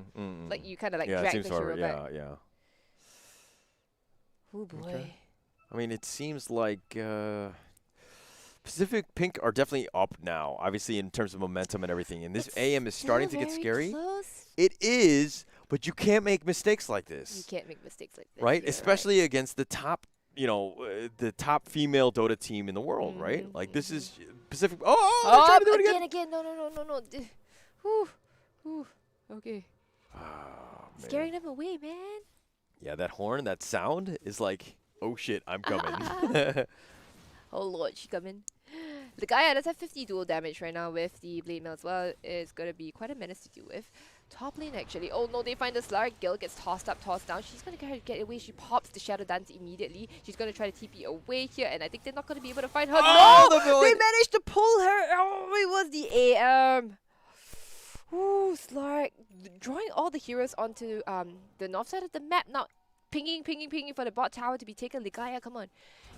Like you kind of like Yeah, it drag seems the hero back. yeah. Oh boy. Okay. I mean, it seems like Pacific Pink are definitely up now, obviously in terms of momentum and everything. And this It's AM is starting to still get very scary. close. It is, but you can't make mistakes like this. You can't make mistakes like this. Right? You're Especially against the top, the top female Dota team in the world, right? Like this is Pacific. Oh, they're trying to do it again. No. Whew. Whew. Okay. Oh, man. Scaring them away, man. Yeah, that horn, that sound is like, oh shit, I'm coming. Oh lord, she coming. The guy does have 50 dual damage right now with the Blade Mail as well. It's gonna be quite a menace to deal with. Top lane actually. Oh no, they find the Slar. Gil gets tossed up, tossed down. She's gonna get away. She pops the Shadow Dance immediately. She's gonna try to TP away here, and I think they're not gonna be able to find her. Oh, no! the villain. They managed to pull her. Oh, it was the AM. Ooh, Slark drawing all the heroes onto the north side of the map now. Pinging for the bot tower to be taken. Ligaya, come on.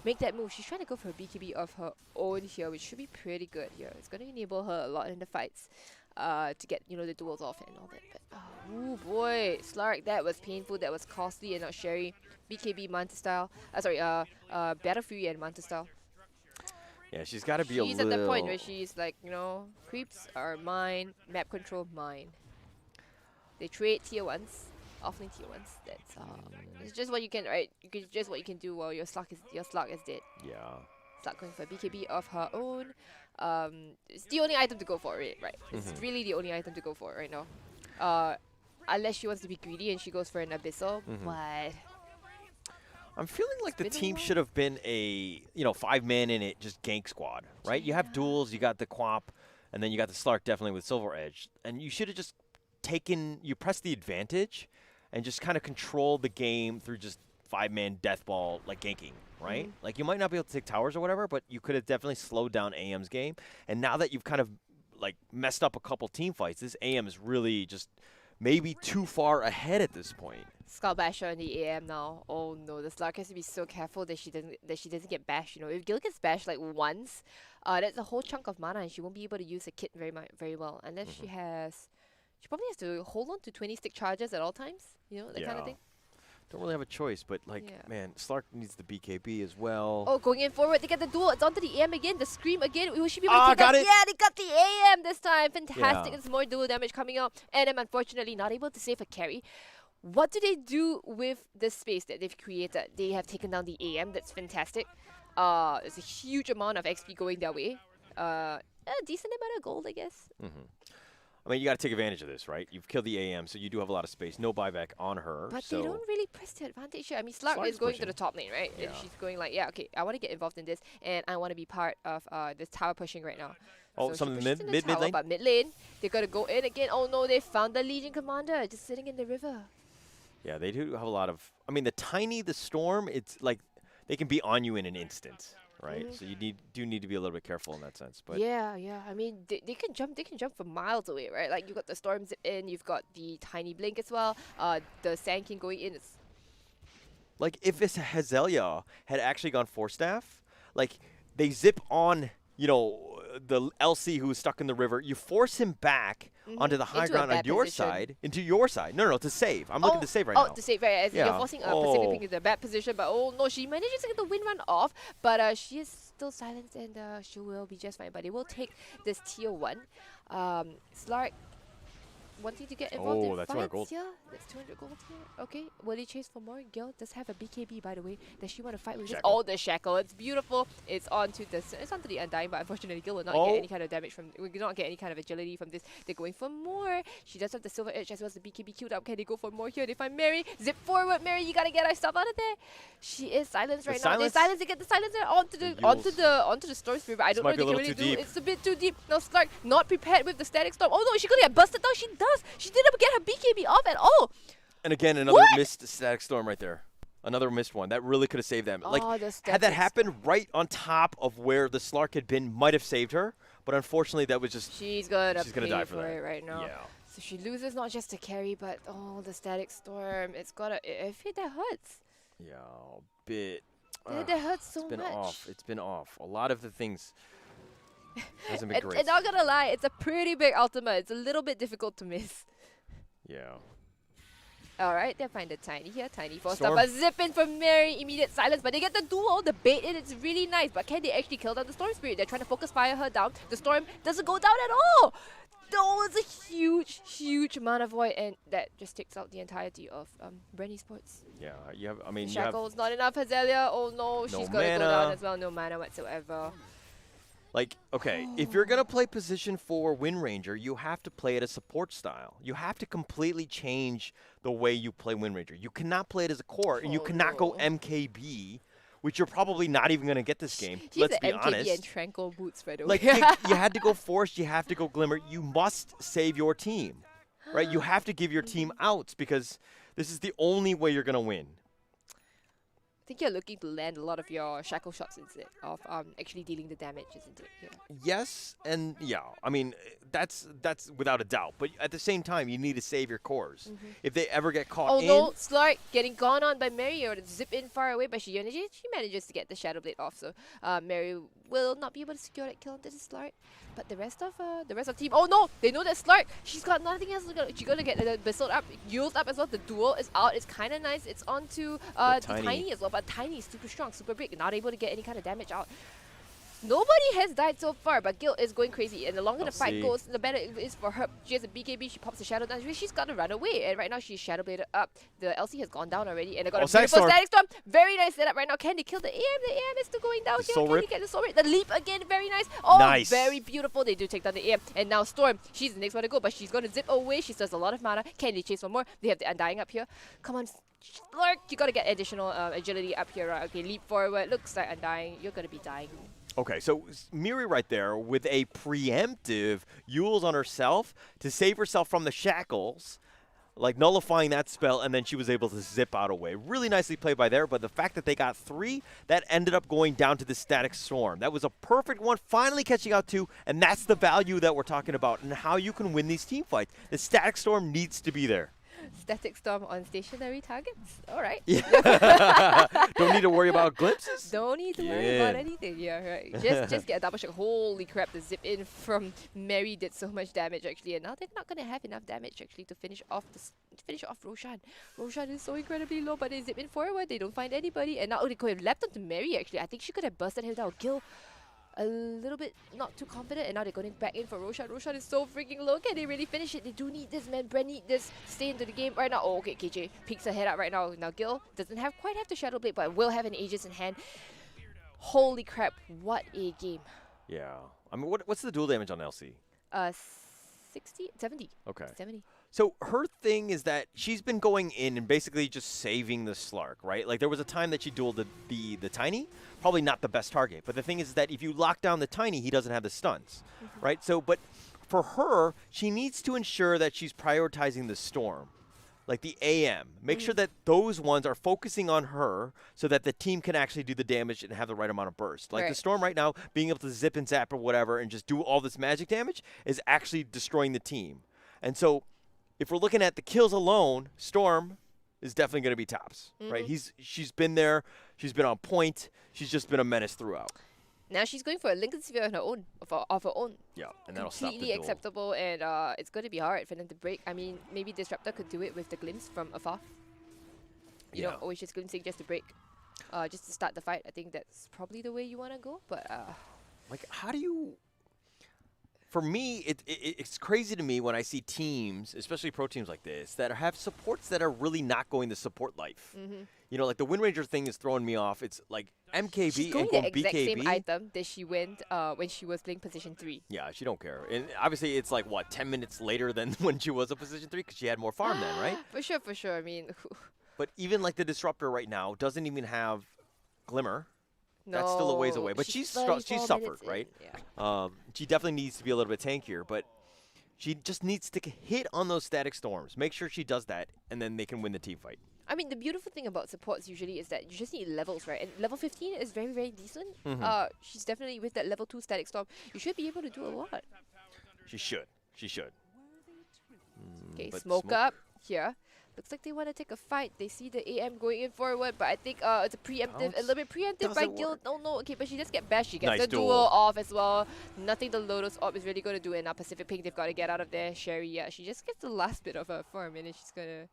Make that move. She's trying to go for a BKB of her own here, which should be pretty good here. It's going to enable her a lot in the fights to get, the duels off and all that. But, oh boy. Slark, that was painful. That was costly and not Sherry. BKB Manta style. Battle Fury and Manta style. Yeah, she's got to be a little... She's at the point where she's like, creeps are mine, map control mine. They trade tier 1s. Offlane tier 1s. That's it's just what you can just what you can do while your slug is dead. Yeah. Slug going for a BKB of her own. It's the only item to go for it, right? It's really the only item to go for right now. Unless she wants to be greedy and she goes for an abyssal, but I'm feeling like the been a team while. should have been a 5-man in it, just gank squad, right? You have duels, you got the Quap, and then you got the Slark definitely with Silver Edge, and you should have just pressed the advantage and just kind of control the game through just 5-man deathball, like ganking, right? Like you might not be able to take towers or whatever, but you could have definitely slowed down AM's game. And now that you've kind of like messed up a couple team fights, this AM is really just maybe too far ahead at this point. Skull Basher on the AM now. Oh no, the Slark has to be so careful that she doesn't get bashed. If Gil gets bashed like once, that's a whole chunk of mana and she won't be able to use the kit very well unless she probably has to hold on to 20 stick charges at all times. That kind of thing. Don't really have a choice, but man, Slark needs the BKB as well. Oh, going in forward, they get the duel. It's onto the AM again. The scream again. Will she be able to take got that? it. Yeah, they got the AM this time. Fantastic. Yeah. It's more duel damage coming out. And I'm unfortunately not able to save a carry. What do they do with the space that they've created? They have taken down the AM. That's fantastic. There's a huge amount of XP going their way. A decent amount of gold, I guess. I mean, you got to take advantage of this, right? You've killed the AM, so you do have a lot of space. No buyback on her. But so they don't really press the advantage here. I mean, Slark is going to the top lane, right? Yeah. And she's going like, yeah, okay, I want to get involved in this, and I want to be part of this tower pushing right now. Oh, so some she of the pushes in mid tower, lane? But mid lane, they got to go in again. Oh no, they found the Legion Commander just sitting in the river. Yeah, they do have a lot of... I mean, the Storm, it's like they can be on you in an instant, right? So you do need to be a little bit careful in that sense. But Yeah. I mean, they can jump. They can jump from miles away, right? Like you've got the Storm Zip in, you've got the Tiny Blink as well. The Sand King going in. It's like if it's Hazelia had actually gone 4-staff, like they zip on, the LC who is stuck in the river, you force him back onto the high Into a ground on bad your position. side, into your side. No, to save. I'm looking to save right now. Oh, to save, right. You're Yeah. forcing Oh. Pacific Pink into a bad position, but oh no, she manages to get the win run off, but she is still silenced and she will be just fine. But they will take this tier 1. Slark wanting to get involved in that's 200 fights gold. here. That's 200 gold here. Okay, will they chase for more? Gil does have a BKB, by the way. Does she want to fight with this? Shackle. Oh, the shackle. It's beautiful. It's onto the Undying, but unfortunately Gil will not get any kind of damage from. We do not get any kind of agility from this. They're going for more. She does have the Silver Edge as well as the BKB queued up. Can they go for more here? They find Mary. Zip forward, Mary. You gotta get ourselves out of there. She is silenced right now. They silence. They get the silencer onto the Storm Spirit. But I don't know might what be they a can little really too do. deep. It's a bit too deep. Now Slark not prepared with the Static Storm. Oh no, is she gonna get busted down? She does. She didn't get her BKB off at all. And again, another What? missed Static Storm right there. Another missed one. That really could have saved them. Like, Oh, the had Static that happened right on top of where the Slark had been, might have saved her. But unfortunately, that was just... She's gonna gonna die pay for for that. it right now. Yeah. So she loses not just the carry, but oh, the Static Storm. It's gotta. I feel that hurts. Yeah, a bit. That hurts so It's been much. off. It's been off. A lot of the things hasn't been great. And not gonna lie, it's a pretty big ultimate. It's a little bit difficult to miss. Yeah. Alright, they find the Tiny here. Tiny forced Storm. up a zip in from Mary. Immediate silence, but they get the duel, the bait in. It's really nice. But can they actually kill down the Storm Spirit? They're trying to focus fire her down. The Storm doesn't go down at all. That was a huge, huge amount of void, and that just takes out the entirety of Brenny Sports. Yeah. You have. I mean, you have. Shackles, not enough. Hazelia, oh no, she's gonna go mana. down as well. No mana whatsoever. Like, okay, if you're going to play position 4 Wind Ranger, you have to play it as support style. You have to completely change the way you play Wind Ranger. You cannot play it as a core, and you Oh, cannot go no. MKB, which you're probably not even going to get this game. He's Let's the be MKB honest. and Tranquil boots, by the way. Like, you had to go Force, you have to go Glimmer. You must save your team, right? You have to give your team outs because this is the only way you're going to win. I think you're looking to land a lot of your shackle shots instead of actually dealing the damage, isn't it? Yeah. Yes, and yeah, I mean, that's without a doubt. But at the same time, you need to save your cores. If they ever get caught Oh in, no, Slark getting gone on by Mary, or zip in far away, but she manages to get the Shadow Blade off, so Mary will not be able to secure that kill onto the Slark. But the rest of the team, oh no, they know that Slark, she's got nothing else. She's gonna get the Bissell up, Yule's up as well. The duel is out. It's kind of nice. It's onto the Tiny as well, but Tiny is super strong, super big, not able to get any kind of damage out. Nobody has died so far, but Gil is going crazy, and the longer the fight goes, the better it is for her. She has a BKB, she pops the Shadow down, she's got to run away, and right now she's Shadow Bladed up. The LC has gone down already, and they got a beautiful Static Storm. Very nice setup right now. Can they kill the AM? The AM is still going down here. Can they get the Soul Rip? The leap again, very nice. Oh, nice. Very beautiful. They do take down the AM, and now Storm, she's the next one to go, but she's going to zip away. She does a lot of mana. Can they chase one more? They have the Undying up here. Come on, Lark, you got to get additional agility up here. Right? Okay, leap forward. Looks like Undying. You're going to be dying. Okay, so Miri right there with a preemptive Yule's on herself to save herself from the shackles, like nullifying that spell, and then she was able to zip out away. Really nicely played by there, but the fact that they got 3, that ended up going down to the Static Storm. That was a perfect one, finally catching out 2, and that's the value that we're talking about and how you can win these team fights. The Static Storm needs to be there. Static Storm on stationary targets. All right. Yeah. Don't need to worry about glimpses. Don't need to worry about anything. Yeah, right. Just get a double shot. Holy crap, the zip in from Mary did so much damage actually, and now they're not gonna have enough damage actually to finish off Roshan. Roshan is so incredibly low, but they zip in forward. They don't find anybody, and now they could have leapt onto Mary actually. I think she could have busted him down. Gil a little bit not too confident, and now they're going back in for Roshan. Roshan is so freaking low. Can they really finish it? They do need this, man. Bren need this. Stay into the game right now. Oh, okay, KJ peeks her head out right now. Now Gil doesn't quite have the Shadow Blade, but will have an Aegis in hand. Holy crap, what a game. Yeah. I mean, what's the dual damage on LC? 60? 70. Okay. 70. So her thing is that she's been going in and basically just saving the Slark, right? Like there was a time that she dueled the Tiny, probably not the best target. But the thing is that if you lock down the Tiny, he doesn't have the stuns, right? So, but for her, she needs to ensure that she's prioritizing the Storm, like the AM. Make sure that those ones are focusing on her so that the team can actually do the damage and have the right amount of burst. Like the Storm right now, being able to zip and zap or whatever and just do all this magic damage is actually destroying the team. And so if we're looking at the kills alone, Storm is definitely going to be tops, right? She's been there. She's been on point. She's just been a menace throughout. Now she's going for a Lincoln Sphere on her own, of her own. Yeah, and that'll stop the completely duel. acceptable, and it's going to be hard for them to break. I mean, maybe Disruptor could do it with the glimpse from afar. You know, always just glimpsing just to break, just to start the fight. I think that's probably the way you want to go, but like, how do you? For me, it's crazy to me when I see teams, especially pro teams like this, that have supports that are really not going the support life. You know, like the Wind Ranger thing is throwing me off. It's like MKB she's going and going the exact BKB. same item that she went when she was playing position 3. Yeah, she don't care. And obviously, it's like, what, 10 minutes later than when she was a position 3 because she had more farm then, right? For sure. I mean, But even like the Disruptor right now doesn't even have Glimmer. no, That's still a ways away. But she's suffered, right? Yeah. She definitely needs to be a little bit tankier, but she just needs to hit on those Static Storms. Make sure she does that, and then they can win the team fight. I mean, the beautiful thing about supports usually is that you just need levels, right? And level 15 is very, very decent. She's definitely with that level 2 Static Storm. You should be able to do a lot. She should. She should. Okay, But smoke up here. Looks like they want to take a fight. They see the AM going in forward, but I think it's a preemptive, a little bit preemptive by Doesn't Guild. Oh no, okay, but she just get bashed. She gets Nice the duel duel. off as well. Nothing the Lotus Orb is really going to do, and now Pacific Pink, they've got to get out of there. Sherry, yeah, she just gets the last bit of her farm, and then she's gonna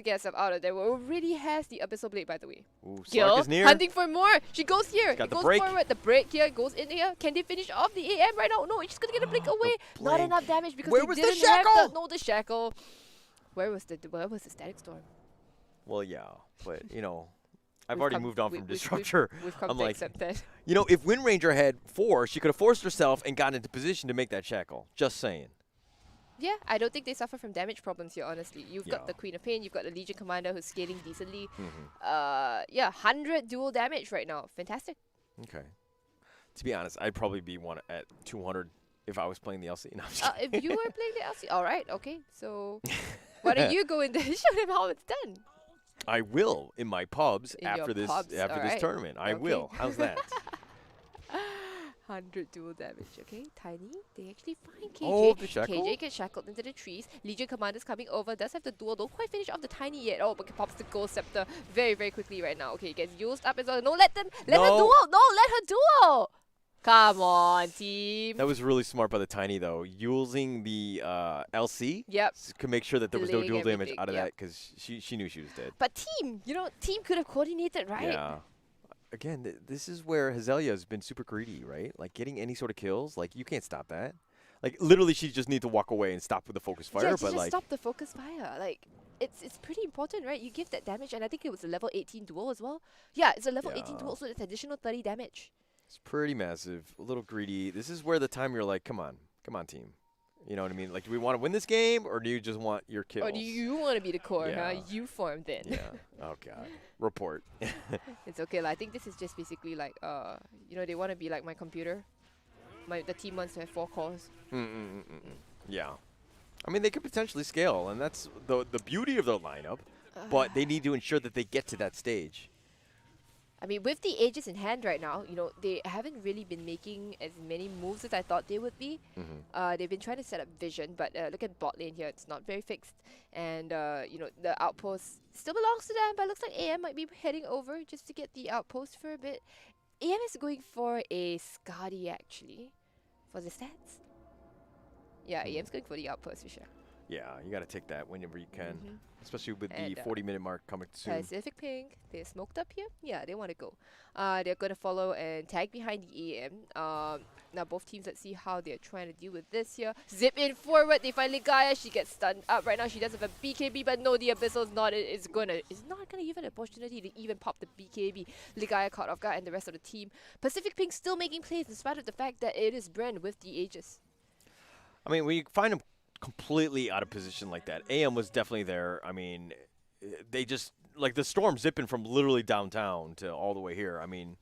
get herself out of there. Who already has the Abyssal Blade, by the way. Ooh, Slark Gil is near. hunting for more. She goes here. got It the goes break. forward. The break here goes in here. Can they finish off the AM right now? No, it's just gonna get a blink away. Not blink. enough damage because Where they was the didn't have shackle? the shackle. Where was the Static Storm? Well, yeah, but I've We've already come- moved on we- from we've- Disruptor. We've come I'm to like, accept that. if Wind Ranger had 4, she could have forced herself and gotten into position to make that shackle. Just saying. Yeah, I don't think they suffer from damage problems here, honestly. You've got Yeah. the Queen of Pain, you've got the Legion Commander who's scaling decently. Mm-hmm. Yeah, 100 dual damage right now. Fantastic. Okay. To be honest, I'd probably be one at 200 if I was playing the LC. No, I'm just If you were playing the LC, alright, okay. So, why don't you go in there and show them how it's done? I will in my pubs In your after this pubs, this alright. tournament. I Okay. will. How's that? 100 dual damage, okay? Tiny, they actually find KJ. Oh, the shackle? KJ gets shackled into the trees. Legion Commander's coming over, does have the duel, don't quite finish off the Tiny yet. Oh, but pops the Ghost Scepter very, very quickly right now. Okay, gets used up as well. No, let her No. duel! No, let her duel! Come on, team. That was really smart by the Tiny, though. Using the LC Yep. to make sure that there was no Delaying dual damage everything, out of yep. that because she knew she was dead. But team, team could have coordinated, right? Yeah. Again, this is where Hazelia has been super greedy, right? Like, getting any sort of kills, like, you can't stop that. Like, literally, she just needs to walk away and stop with the focus fire, Yeah, but, just like... stop the focus fire. Like, it's pretty important, right? You give that damage, and I think it was a level 18 duel as well. Yeah, it's a level 18 Yeah. duel, so it's additional 30 damage. It's pretty massive, a little greedy. This is where the time you're like, come on, team. You know what I mean? Like, do we want to win this game, or do you just want your kills? Or do you want to be the core, huh? Yeah. You form then. Yeah. Oh, God. Report. It's okay. I think this is just basically like, they want to be like my computer. The team wants to have 4 cores. Yeah. I mean, they could potentially scale, and that's the beauty of their lineup, but they need to ensure that they get to that stage. I mean, with the Aegis in hand right now, they haven't really been making as many moves as I thought they would be. They've been trying to set up vision, but look at bot lane here. It's not very fixed. And, the outpost still belongs to them, but it looks like AM might be heading over just to get the outpost for a bit. AM is going for a Skadi, actually, for the stats. Yeah, AM's going for the outpost for sure. Yeah, you got to take that whenever you can, especially with And, the 40-minute mark coming soon. Pacific Pink, they're smoked up here. Yeah, they want to go. They're going to follow and tag behind the AM. Now both teams, let's see how they're trying to deal with this here. Zip in forward, they find Ligaya. She gets stunned up right now. She does have a BKB, but no, the Abyssal's not. It's not gonna give it an opportunity to even pop the BKB. Ligaya caught off guard, and the rest of the team. Pacific Pink still making plays in spite of the fact that it is Bren with the Aegis. I mean, when you find them completely out of position like that, AM was definitely there. I mean, they just, like the storm zipping from literally downtown to all the way here. I mean,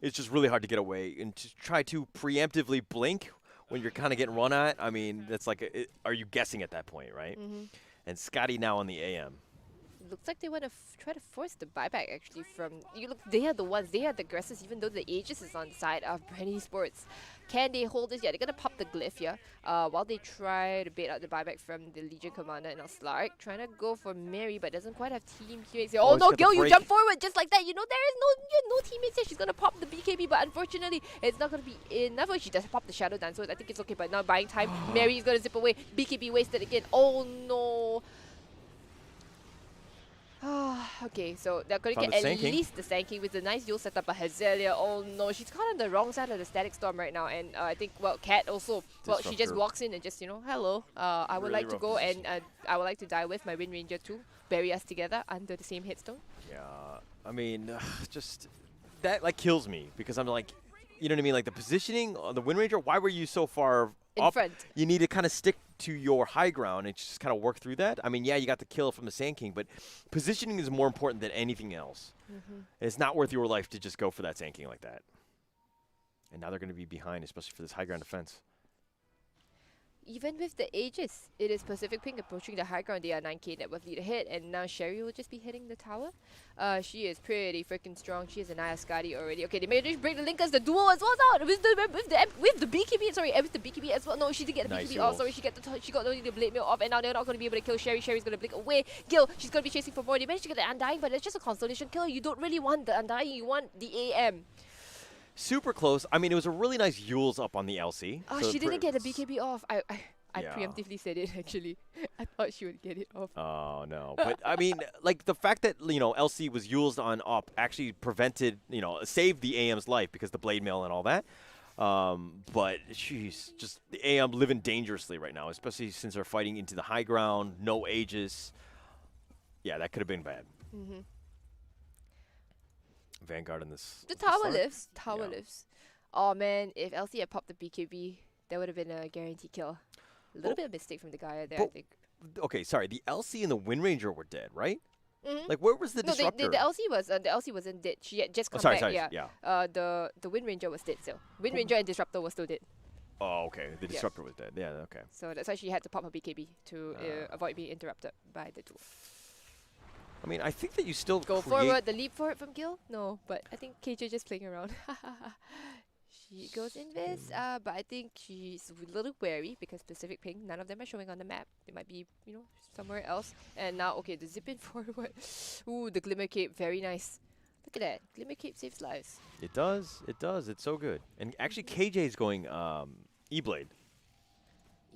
it's just really hard to get away. And to try to preemptively blink when you're kind of getting run at, I mean, that's like, are you guessing at that point, right? And Scotty now on the AM. Looks like they want to try to force the buyback actually from... They are the ones, they are the aggressors even though the Aegis is on the side of Bren Sports. Can they hold this? Yeah, they're going to pop the glyph here while they try to bait out the buyback from the Legion Commander and Slark. Trying to go for Mary but doesn't quite have team here. Oh he's no, got the Gil, you break. jump forward just like that. There is no teammates here. She's going to pop the BKB but unfortunately it's not going to be enough. She does pop the Shadow Dance so I think it's okay but now buying time. Mary is going to zip away. BKB wasted again. Oh no. Okay, so they're going to Found get the at Sand least the Sand King with a nice duel setup by Hazelia. Oh no, she's caught on the wrong side of the Static Storm right now. And I think, Cat also, she just Disruptor. walks in and just, hello, I would Really like to rough go position. and I would like to die with my Wind Ranger too. Bury us together under the same headstone. Yeah, I mean, just that like kills me because I'm like, you know what I mean? Like the positioning on the Wind Ranger, why were you so far In up? front. You need to kind of stick to your high ground and just kind of work through that. I mean, yeah, you got the kill from the Sand King, but positioning is more important than anything else. And it's not worth your life to just go for that Sand King like that. And now they're going to be behind, especially for this high ground defense. even with the ages, it is Pacific Pink approaching the high ground. They are 9k net worth lead ahead, and now Sherry will just be hitting the tower. She is pretty freaking strong. She is a Naya Skadi already. Okay, they managed to break the Linkers. The duel as well out with the BKB. Sorry, with the BKB as well. No, she did get the Nice BKB off. Sorry, she got only the blade mail off, and now they're not going to be able to kill Sherry. Sherry's going to blink away. Gil, she's going to be chasing for more. They managed to get the Undying, but it's just a consolation kill. You don't really want the Undying. You want the AM. Super close. I mean, it was a really nice Yules up on the LC. Oh, so she didn't get the BKB off. I Yeah. preemptively said it actually. I thought she would get it off. Oh no, but I mean, like the fact that LC was Yules on up actually prevented, saved the AM's life because the blade mail and all that. But she's just the AM living dangerously right now, especially since they're fighting into the high ground, no Aegis. Yeah, that could have been bad. Mm-hmm. Vanguard in this. The this tower start? lifts. Tower Yeah. lifts. Oh man, if LC had popped the BKB, that would have been a guaranteed kill. A little bit of mistake from the guy there, I but- think. Okay, sorry. The LC and the Wind Ranger were dead, right? Mhm. Like, where was the No, disruptor? the LC wasn't dead. She had just Oh, come sorry, back. sorry. Yeah. Yeah. The Wind Ranger was dead still. Wind Ranger and Disruptor was still dead. Oh, okay. The Yeah. disruptor was dead. Yeah. Okay. So that's why she had to pop her BKB to avoid being interrupted by the duel. I mean, I think that you still Go create forward, the leap forward from Gil? No, but I think KJ just playing around. She goes in this, but I think she's a little wary because Pacific Pink, none of them are showing on the map. They might be, somewhere else. And now, okay, the zip in forward. Ooh, the Glimmer Cape, very nice. Look at that. Glimmer Cape saves lives. It does. It does. It's so good. And actually, KJ is going E-Blade.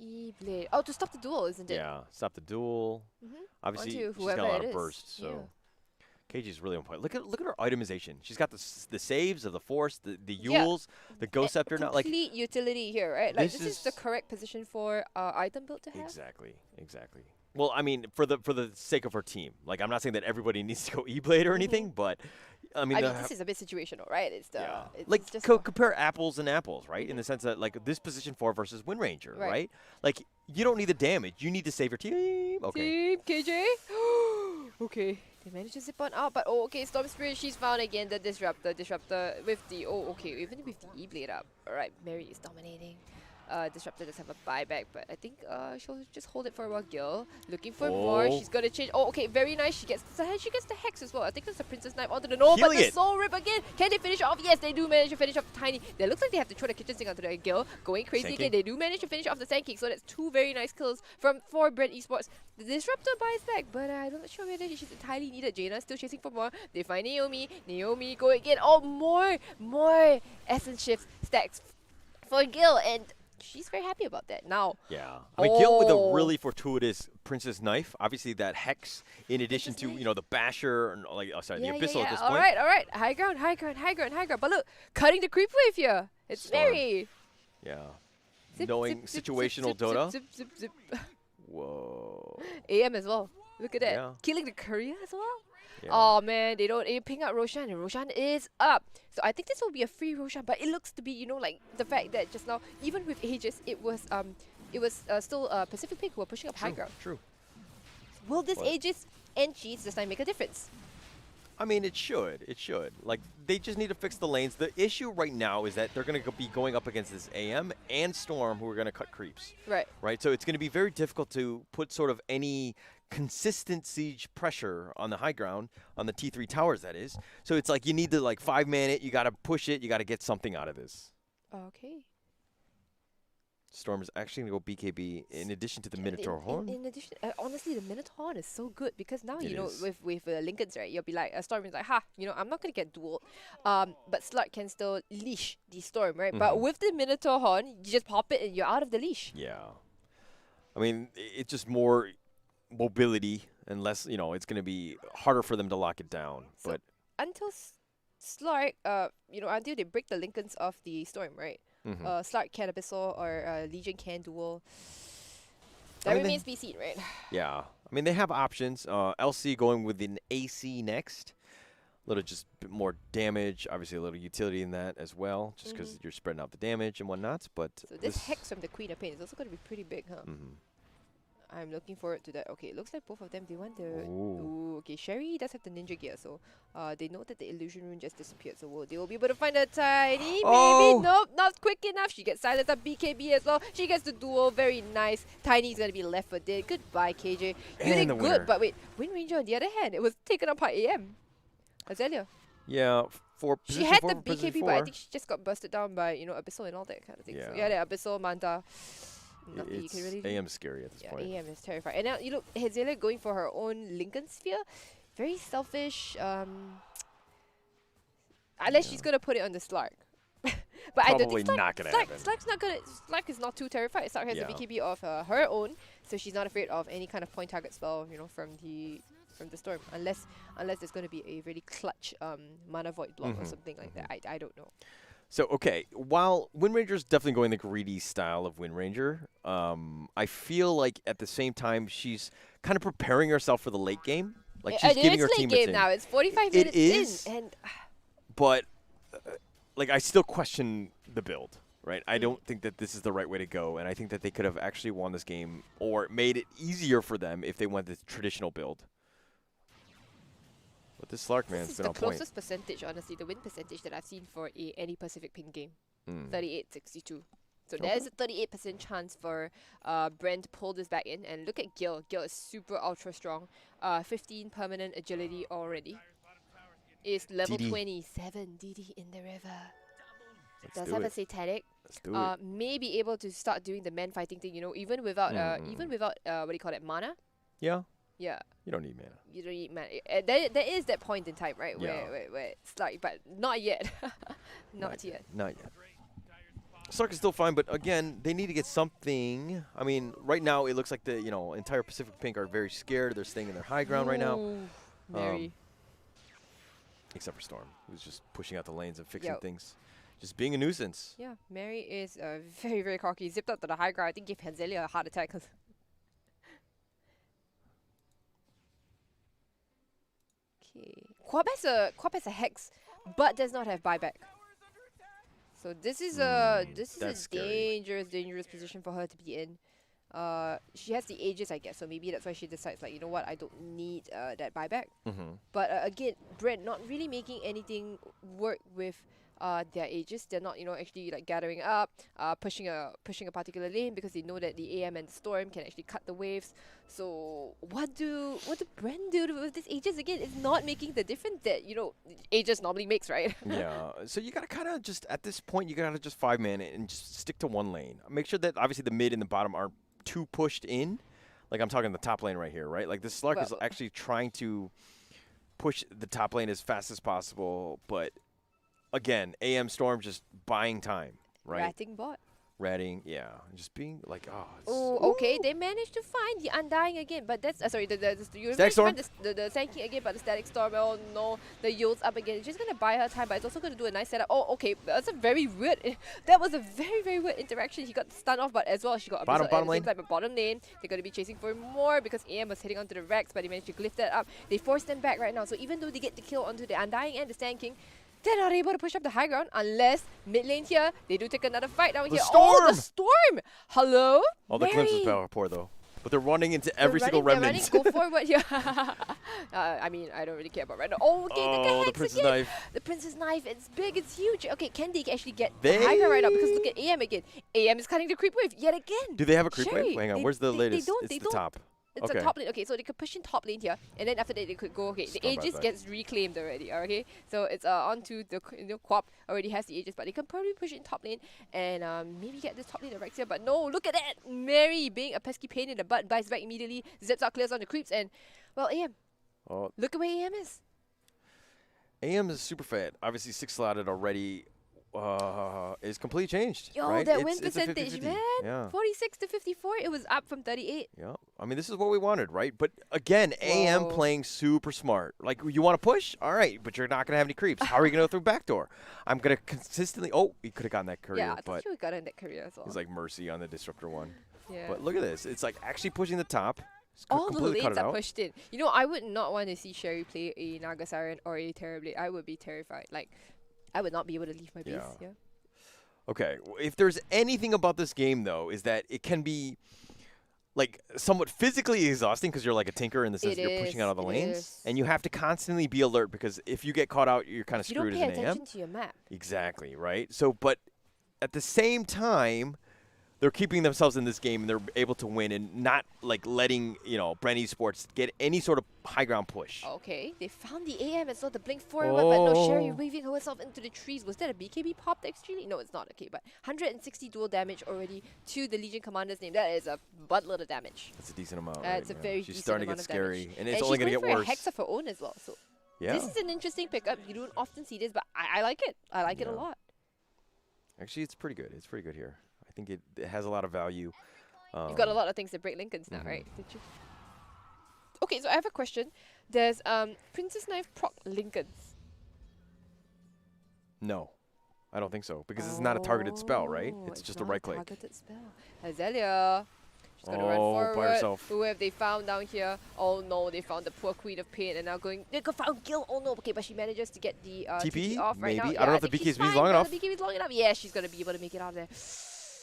E-Blade. Oh, to stop the duel, isn't it? Yeah. Stop the duel. Mm-hmm. Obviously, Onto she's got a whoever lot it of is. bursts. So Yeah. KJ is really on point. Look at her itemization. She's got the saves of the Force, the Yeah. Yules, the Ghost Scepter. Not like Complete utility here, right? Like, This this is the is- correct position for item build to have. exactly. Well, I mean, for the sake of her team, like I'm not saying that everybody needs to go E-Blade or anything, but I mean, this is a bit situational, right? It's the yeah. it's Like just compare apples and apples, right? In the sense that like this position 4 versus Wind Ranger, Right. right? Like you don't need the damage, you need to save your team. Okay. Team KJ. Okay, they managed to zip on out, but okay, Storm Spirit, she's found again the disruptor with the even with the E-Blade up. Alright, Mary is dominating. Disruptor does have a buyback, but I think she'll just hold it for a while. Gil looking for more. Oh. She's gonna change. Oh, okay, very nice. She gets the Hex as well. I think that's a Princess Knife onto the but Healing the it. Soul Rip again. Can they finish off? Yes, they do manage to finish off Tiny. It looks like they have to throw the kitchen sink onto the Gil. Going crazy Sand again. King. They do manage to finish off the Sand King, so that's 2 very nice kills for Brent Esports. The Disruptor buys back, but I'm not sure whether she's entirely needed. Jaina still chasing for more. They find Naomi. Naomi go again. Oh, more Essence Shifts stacks for Gil, and she's very happy about that. Now, Yeah. I mean, Gil with a Oh. really fortuitous Princess Knife. Obviously, that Hex, in addition Princess to, the Basher, and the Abyssal at this All point. right. High ground. But look, cutting the creep wave here. It's Storm. very Yeah. zip, Knowing zip, zip, situational zip, zip, Dota. Zip, zip, zip, zip. Whoa. AM as well. Look at that. Yeah. Killing the courier as well. Yeah. Oh man, they don't ping out Roshan, and Roshan is up. So I think this will be a free Roshan, but it looks to be, like the fact that just now, even with Aegis, it was still Pacific Pink who were pushing up high ground. True. Will this But- Aegis and Cheats this time make a difference? I mean, it should. It should. Like, they just need to fix the lanes. The issue right now is that they're going to be going up against this AM and Storm, who are going to cut creeps. Right. Right? So it's going to be very difficult to put sort of any consistent siege pressure on the high ground, on the T3 towers, that is. So it's like you need to, 5-man it. You got to push it. You got to get something out of this. Okay. Storm is actually going to go BKB in addition to the Minotaur Horn. In addition, honestly, the Minotaur Horn is so good because now, It you know, is. with Lincolns, right, you'll be like, Storm is like, I'm not going to get dueled. But Slut can still leash the Storm, right? But with the Minotaur Horn, you just pop it and you're out of the leash. Yeah. I mean, it's just more mobility and less, it's going to be harder for them to lock it down. So but until Slark, until they break the Lincolns off the Storm, right? Slark can Abyssal or Legion can duel. That I mean, remains to be seen, right? yeah, I mean, they have options. LC going with an AC next. A little just bit more damage. Obviously, a little utility in that as well, just because you're spreading out the damage and whatnot. But So this Hex from the Queen of Pain is also going to be pretty big, huh? I'm looking forward to that. Okay, it looks like both of them, they want the... Ooh. Ooh, okay, Sherry does have the ninja gear, so they know that the illusion rune just disappeared, so they will be able to find a tiny... Oh! Maybe, nope, not quick enough. She gets silenced on BKB as well. She gets the duel, very nice. Tiny's gonna be left for dead. Goodbye, KJ. You And did the good, winner. but wait, Wind Ranger on the other hand, it was taken up by AM. Azalea. Yeah, for She position had four, the for position BKB, but I four. think she just got busted down by, Abyssal and all that kind of thing. So Yeah. yeah, the Abyssal, Manta, nothing you It's can really do. AM's scary at this Yeah, point. AM is terrifying. And now you look, Hazelia going for her own Lincoln Sphere. Very selfish. Unless she's gonna put it on the Slark. But I don't Probably think not gonna happen. Slark's not gonna. Slark is not too terrified. Slark has Yeah. a BKB of her own, so she's not afraid of any kind of point target spell, from the storm. Unless there's gonna be a really clutch mana void block or something like that. I don't know. So, okay, while Wind Ranger's definitely going the greedy style of Wind Ranger, I feel like at the same time she's kind of preparing herself for the late game. Like she's giving her It's late teammates game in. now. It's 45 It minutes is. in, and But, like, I still question the build, right? I don't think that this is the right way to go, and I think that they could have actually won this game or made it easier for them if they went the traditional build. But this Slark, man, this it's is been the on point. closest percentage, honestly, the win percentage that I've seen for any Pacific ping game. Mm. 38-62. So Okay. there's a 38% chance for Brent to pull this back in. And look at Gil. Gil is super ultra strong. 15 permanent agility already. Is level DD. 27. DD in the river. Let's Does do have a it. satanic. Let's do it. May be able to start doing the man fighting thing. Even without what do you call it, mana. Yeah, Yeah, you don't need mana. you don't need mana. There is that point in time, right? Yeah. Where it's like, but not yet. not yet. Not yet. Slark is still fine, but again, they need to get something. I mean, right now it looks like the entire Pacific Pink are very scared. They're staying in their high ground right now, Ooh, Mary. except for Storm, who's just pushing out the lanes and fixing Yo. things, just being a nuisance. Yeah, Mary is very, very cocky. Zipped up to the high ground. I think gave Hanzelia a heart attack. Okay. Quap has a hex, but does not have buyback. So this is a that's scary. dangerous position for her to be in. She has the Aegis, I guess, so maybe that's why she decides, like, you know what, I don't need that buyback. But again, Brent not really making anything work with their Aegis. They're not, actually like gathering up, pushing a particular lane because they know that the AM and the Storm can actually cut the waves. So what do Brent do with this Aegis again? It's not making the difference that Aegis normally makes, right? Yeah, so you gotta kind of just at this point you gotta just 5-man it and just stick to one lane. Make sure that obviously the mid and the bottom aren't too pushed in. Like I'm talking the top lane right here, right? Like this Slark is actually trying to push the top lane as fast as possible, but again, AM Storm just buying time, right? Ratting bot. Ratting, yeah, just being like, oh. Oh, okay. They managed to find the Undying again, but that's sorry. You Static managed to Storm? find the Sand King again, but the Static Storm. Oh no, the Yield's up again. It's just gonna buy her time, but it's also gonna do a nice setup. Oh, okay. That's a very weird. That was a very, very weird interaction. He got stunned off, but as well she got Bottom lane. Like bottom lane. They're gonna be chasing for more because AM was hitting onto the Rex, but he managed to glyph that up. They forced them back right now. So even though they get the kill onto the Undying and the Sand King, they're not able to push up the high ground unless mid lane here, they do take another fight down The here. Oh, the Storm! Storm! Hello? All the glimpses Mary. power poor though, but they're running into every single They're remnant. running, go forward here. I mean, I don't really care about right now. Oh, okay, look at Oh, the Hex Prince's again. Knife. The Princess Knife, it's big, it's huge. Okay, can they actually get They- the high ground right now? Because look at AM again. AM is cutting the creep wave yet again. Do they have a creep Sherry, wave? Hang on, they- where's the they latest? don't- It's they the don't. top. It's Okay. a top lane. Okay, so they could push in top lane here, and then after that they could go. Okay, the Storm Aegis buyback. gets reclaimed already. Okay, so it's onto the Quap already has the Aegis, but they can probably push it in top lane and maybe get this top lane Rex here. But no, look at that! Mary being a pesky pain in the butt, buys back immediately. Zips out, clears on the creeps, and well, AM. Oh, Look at where AM is. AM is super fat. Obviously, 6 slotted already. Is completely changed. Yo, right? that win It's a percentage, 50-50. man. Yeah. 46 to 54. It was up from 38. Yeah. I mean, this is what we wanted, right? But again, AM Whoa. playing super smart. Like, you want to push? All right, but you're not going to have any creeps. How are you going to go through backdoor? I'm going to consistently. Oh, he could have gotten that career, Yeah, I but thought you would got in that career as well. he's like Mercy on the Disruptor one. yeah. But look at this. It's like actually pushing the top. It's all the completely cut lanes it are out. pushed in. I would not want to see Sherry play a Naga Siren or a Terrorblade. I would be terrified. Like, I would not be able to leave my base. Yeah. Yeah. Okay, if there's anything about this game, though, is that it can be like somewhat physically exhausting because you're like a tinker in the sense It you're pushing is, out of the it lanes, is. and you have to constantly be alert because if you get caught out, you're kind of You don't screwed pay as an AM. attention to your map. Exactly, right? So, but at the same time, they're keeping themselves in this game and they're able to win and not like letting, Brand Esports get any sort of high ground push. Okay, they found the AM and saw the blink forward, but no, Sherry Oh. waving herself into the trees. Was that a BKB pop extremely? No, it's not. Okay, but 160 dual damage already to the Legion Commander's name. That is a buttload of damage. That's a decent amount. Right? It's a very She's decent starting to amount get of scary, damage. and it's only she's going to going get for worse. a hex of her own as well. So Yeah. this is an interesting pickup. You don't often see this, but I like it. I like it a Yeah. lot. Actually, it's pretty good. It's pretty good here. I think it has a lot of value. You've got a lot of things to break Lincolns now, mhm. right? Did you? Okay, so I have a question. There's Princess Knife proc Lincolns. No, I don't think so because it's not a targeted spell, right? Oh, It's just a not right click. Targeted spell. Azalea. She's gonna run Oh, by forward. herself. Who have they found down here? Oh no, they found the poor Queen of Pain and now going. They found Gil. Oh no. Okay, but she manages to get the TP? TP off right now. Maybe. I Yeah, don't know if the think BKB she's is fine. long Yeah, enough. The BKB is long enough. Yeah, she's gonna be able to make it out of there.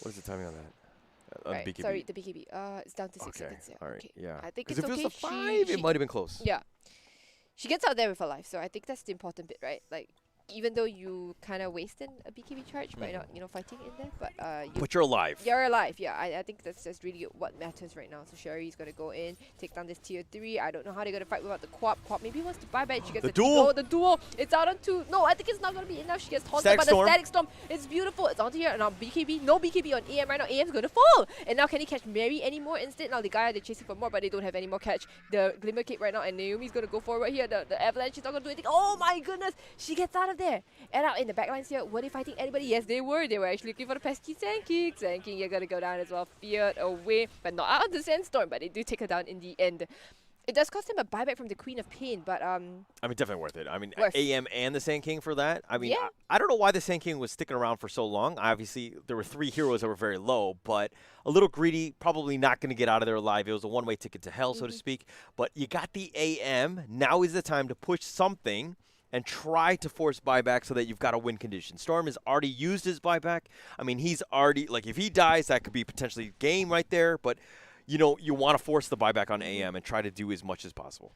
What is the timing on that? Right, BKB. sorry, the BKB. It's down to 6 Okay. seconds. Yeah. All right. Okay. Yeah. I think Because it's if okay. it was the 5, it might have been close. Yeah. She gets out there with her life, so I think that's the important bit, right? Like, even though you kind of wasted a BKB charge by not, fighting in there, but But you're alive. you're alive. Yeah, I think that's really what matters right now. So Sherry's gonna go in, take down this tier 3. I don't know how they're gonna fight without the Quap. Quap maybe wants to buy back. She gets The a duel. Oh, the duel. It's out on 2. No, I think it's not gonna be enough. She gets taunted Static by Storm. the Static Storm. It's beautiful. It's onto here. Now BKB. No BKB on AM right now. AM's gonna fall. And now can he catch Mary anymore instead? Now the guy they're chasing for more, but they don't have any more catch. The Glimmer Cape right now, and Naomi's gonna go forward here. The Avalanche is not gonna do anything. Oh my goodness. She gets out of there. And out in the backlines here, were they fighting anybody? Yes, they were. They were actually looking for the pesky Sandking. Sandking, you're gonna go down as well. Feared away, but not out of the Sandstorm, but they do take her down in the end. It does cost him a buyback from the Queen of Pain, but I mean, definitely worth it. I mean, Worth. AM and the Sand King for that. I mean, Yeah. I don't know why the Sand King was sticking around for so long. Obviously, there were 3 heroes that were very low, but a little greedy, probably not going to get out of there alive. It was a one-way ticket to hell, so to speak. But you got the AM. Now is the time to push something and try to force buyback so that you've got a win condition. Storm has already used his buyback. I mean, he's already, like, if he dies, that could be potentially game right there. But, you want to force the buyback on AM and try to do as much as possible.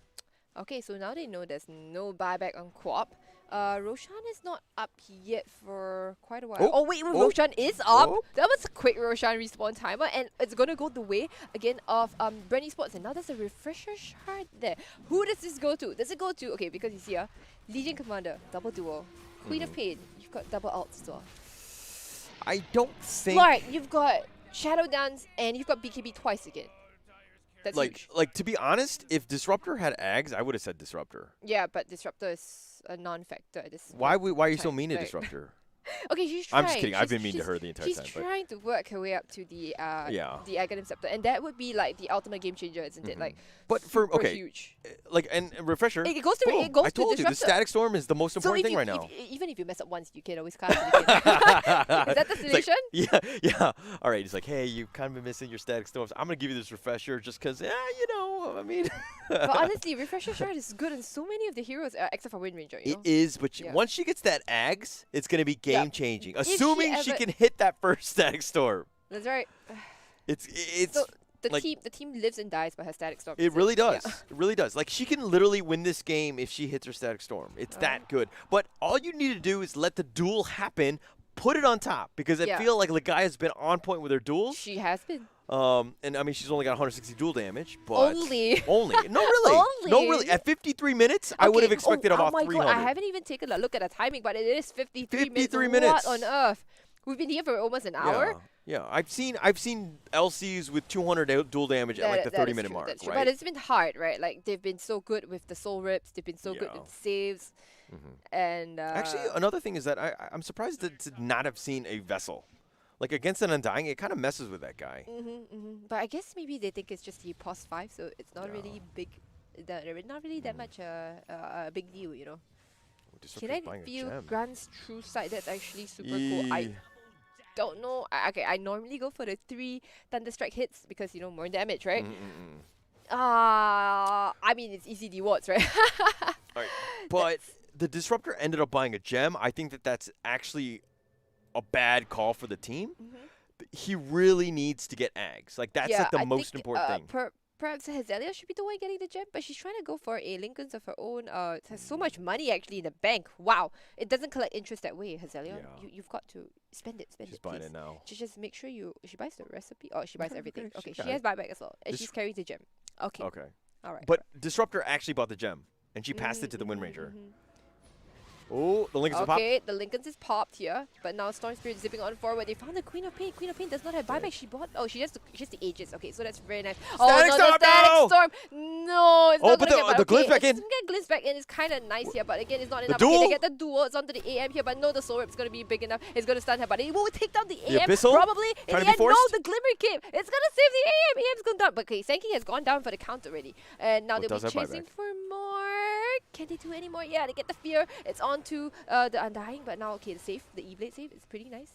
okay, so now they know there's no buyback on Quap. Roshan is not up yet for quite a while. Oh, wait, Roshan is up. Oh. That was a quick Roshan respawn timer, and it's gonna go the way again of Brand Esports. And now there's a refresher shard there. Who does this go to? Does it go to? Okay, because you see Legion Commander, double duel, Queen of Pain. You've got double ults as well. I don't think... Lark, you've got Shadow Dance, and you've got BKB twice again. That's huge. Like to be honest, if Disruptor had Ags, I would have said Disruptor. Yeah, but Disruptor is a non-factor at this Why point are you in so time, mean to right? Disruptor? Okay, she's trying. I'm just kidding. I've She's- been mean to she's- her the entire She's time. But trying to work her way up to the Yeah. the Aghanim Scepter, and that would be like the ultimate game changer, isn't it? Like, But for super okay, huge. like and refresher. It goes to boom, it goes I to told you the Disruptor. Static Storm is the most So important if thing you, right now. even if you mess up once, you can always cast it again. Is that the It's like, solution? yeah. All right. It's like, hey, you kind of been missing your Static Storms. I'm gonna give you this refresher just because, I mean. But honestly, Refresher Shard is good on so many of the heroes, except for Wind Ranger. You It know? is, but Yeah. once she gets that Ags, it's gonna be game changing. If she Assuming she ever- can hit that first Static Storm. That's right. It's So the like- team lives and dies by her Static Storm. It so, really does. yeah. It really does. Like, she can literally win this game if she hits her Static Storm. It's that good. But all you need to do is let the duel happen, put it on top, because I Yeah. feel like Legaya's been on point with her duels. She has been. And I mean, she's only got 160 duel damage, but Only. only. No, really. No, Only. really. At 53 minutes, I would have Okay, expected oh about my 300. God, I haven't even taken a look at the timing, but it is 53 minutes. 53 minutes. What on earth? We've been here for almost an hour. Yeah. I've seen LCs with 200 duel damage at like the That is 30-minute true, mark, that's true. right? But it's been hard, right? Like they've been so good with the soul rips. They've been so good Yeah. with saves. And Actually, another thing is that I'm surprised to not have seen a Vessel. Like, against an Undying, it kind of messes with that guy. but I guess maybe they think it's just the pos 5, so it's not really big. Not really that much a big deal, you know. Can I feel Grant's true sight? That's actually super cool. I don't know. I normally go for the 3 Thunderstrike hits because, more damage, right? I mean, it's easy rewards, right? Right. But the Disruptor ended up buying a gem. I think that's actually a bad call for the team he really needs to get Ags. Like that's like the I most think, important thing. Perhaps Hazelia should be the one getting the gem, but she's trying to go for a Lincoln's of her own. It has so much money actually in the bank. Wow, it doesn't collect interest that way, Hazelia. Yeah. You've got to spend it, She's it, buying please. it now. Just make sure she buys the recipe. Oh, she buys everything. Okay, Okay, she she got has buyback as well, and This- she's carrying the gem. Okay, Okay. all right. But Disruptor actually bought the gem, and she passed it to the Wind Ranger. Oh, the Lincolns are popped. Okay, the Lincolns is popped here, but now Storm Spirit zipping on forward. They found the Queen of Pain. Queen of Pain does not have buyback. She bought. Oh, she has the Aegis. Okay, so that's very nice. Static oh no, Storm, the Static no! Storm. No, it's Oh, not but gonna get the okay, glimpse back it's in. gonna get glimpse back in. It's kind of nice here, but again, it's not enough. duel? Okay, they get the duel. It's onto the AM here, but no, the Soul Rip's gonna be big enough. It's gonna stun her, but it will take down the AM. Abyssal? Probably in Trying to the be end. No, forced? the Glimmer came. It's gonna save the AM. AM's gone down. But okay, Sankey has gone down for the count already, and now Oh, they'll does be have chasing buyback. for more. Can they do any more? Yeah, they get the fear. It's on to the Undying, but now, okay, the save, the E-Blade save is pretty nice.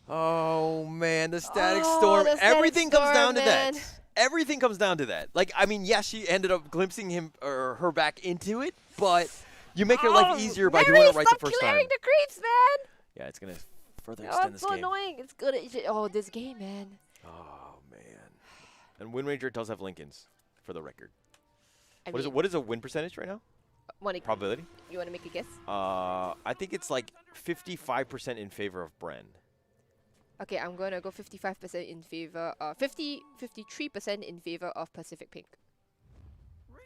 Oh man, the Static Oh, Storm. the Static Everything comes Storm, down to man. that. Everything comes down to that. Like, I mean, yes, she ended up glimpsing him or her back into it, but you make her life easier by doing it right the first time. Stop clearing the creeps, man! Yeah, it's gonna further Oh, extend it's this so game. annoying. It's good. Oh, this game, man. Oh man. And Wind Ranger does have Lincolns, for the record. I What is it? mean, What is a win percentage right now? Probability? You want to make a guess? I think it's like 55% in favor of Bren. Okay, I'm gonna go 55% in favor. 53% in favor of Pacific Pink.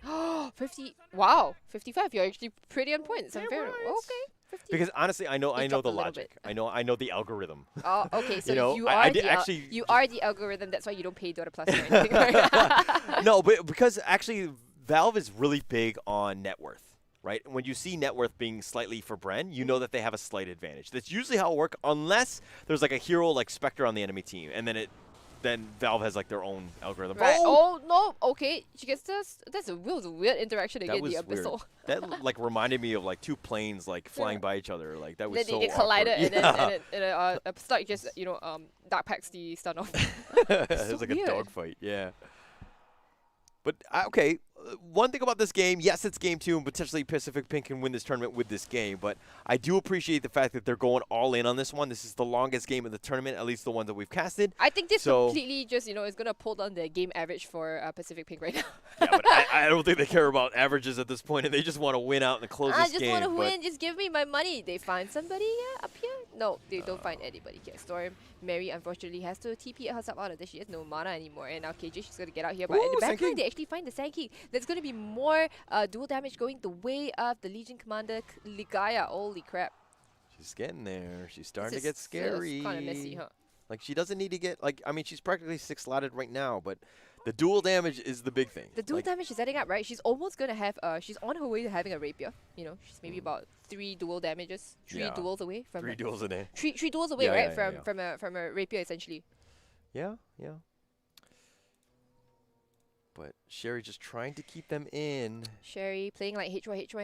Oh, 50. Wow, 55. You're actually pretty on point. It's unfair. well, Okay, 50. Because honestly, I know It the dropped a little logic. bit. I know the algorithm. Oh, okay. So You know, you I are did the actually you are the algorithm. That's why you don't pay Dota Plus or anything. Right? No, but because actually Valve is really big on net worth. Right? When you see net worth being slightly for Bren, you know that they have a slight advantage. That's usually how it works, unless there's like a hero like Spectre on the enemy team, and then Valve has like their own algorithm. Right. Oh! Oh no. Okay. She gets this. That's a weird interaction That again. was The weird. Abyssal. That like reminded me of like two planes like flying by each other. Like that was Then so they get collided, awkward. and Stark just dark packs the stun off. It was so like weird. a dogfight. Yeah. But okay, one thing about this game, yes, it's game 2, and potentially Pacific Pink can win this tournament with this game. But I do appreciate the fact that they're going all in on this one. This is the longest game of the tournament, at least the one that we've casted. I think this So- completely just is gonna pull down the game average for Pacific Pink right now. Yeah, but I don't think they care about averages at this point, and they just want to win out and close I this just game. want to but win. Just give me my money. They find somebody up here? No, they don't find anybody here. Storm, Mary, unfortunately, has to TP herself out of this. She has no mana anymore. And now KJ, she's going to get out here. But in Ooh, the Sand back line, King. they actually find the Sand King. There's going to be more dual damage going the way of the Legion Commander, Ligaya. Holy crap. she's getting there. She's starting This to get is scary. kind of messy, huh? Like, she doesn't need to get, like, I mean, she's practically 6-slotted right now, but the dual damage is the big thing. The dual Like, damage is adding up, right? She's almost going to have, she's on her way to having a rapier. She's maybe about 3 dual damages, 3 Yeah. duels away from 3 duels a day. Three duels away, Yeah, right? yeah, yeah, From a rapier, essentially. Yeah, yeah. But Sherry just trying to keep them in. Sherry playing like HY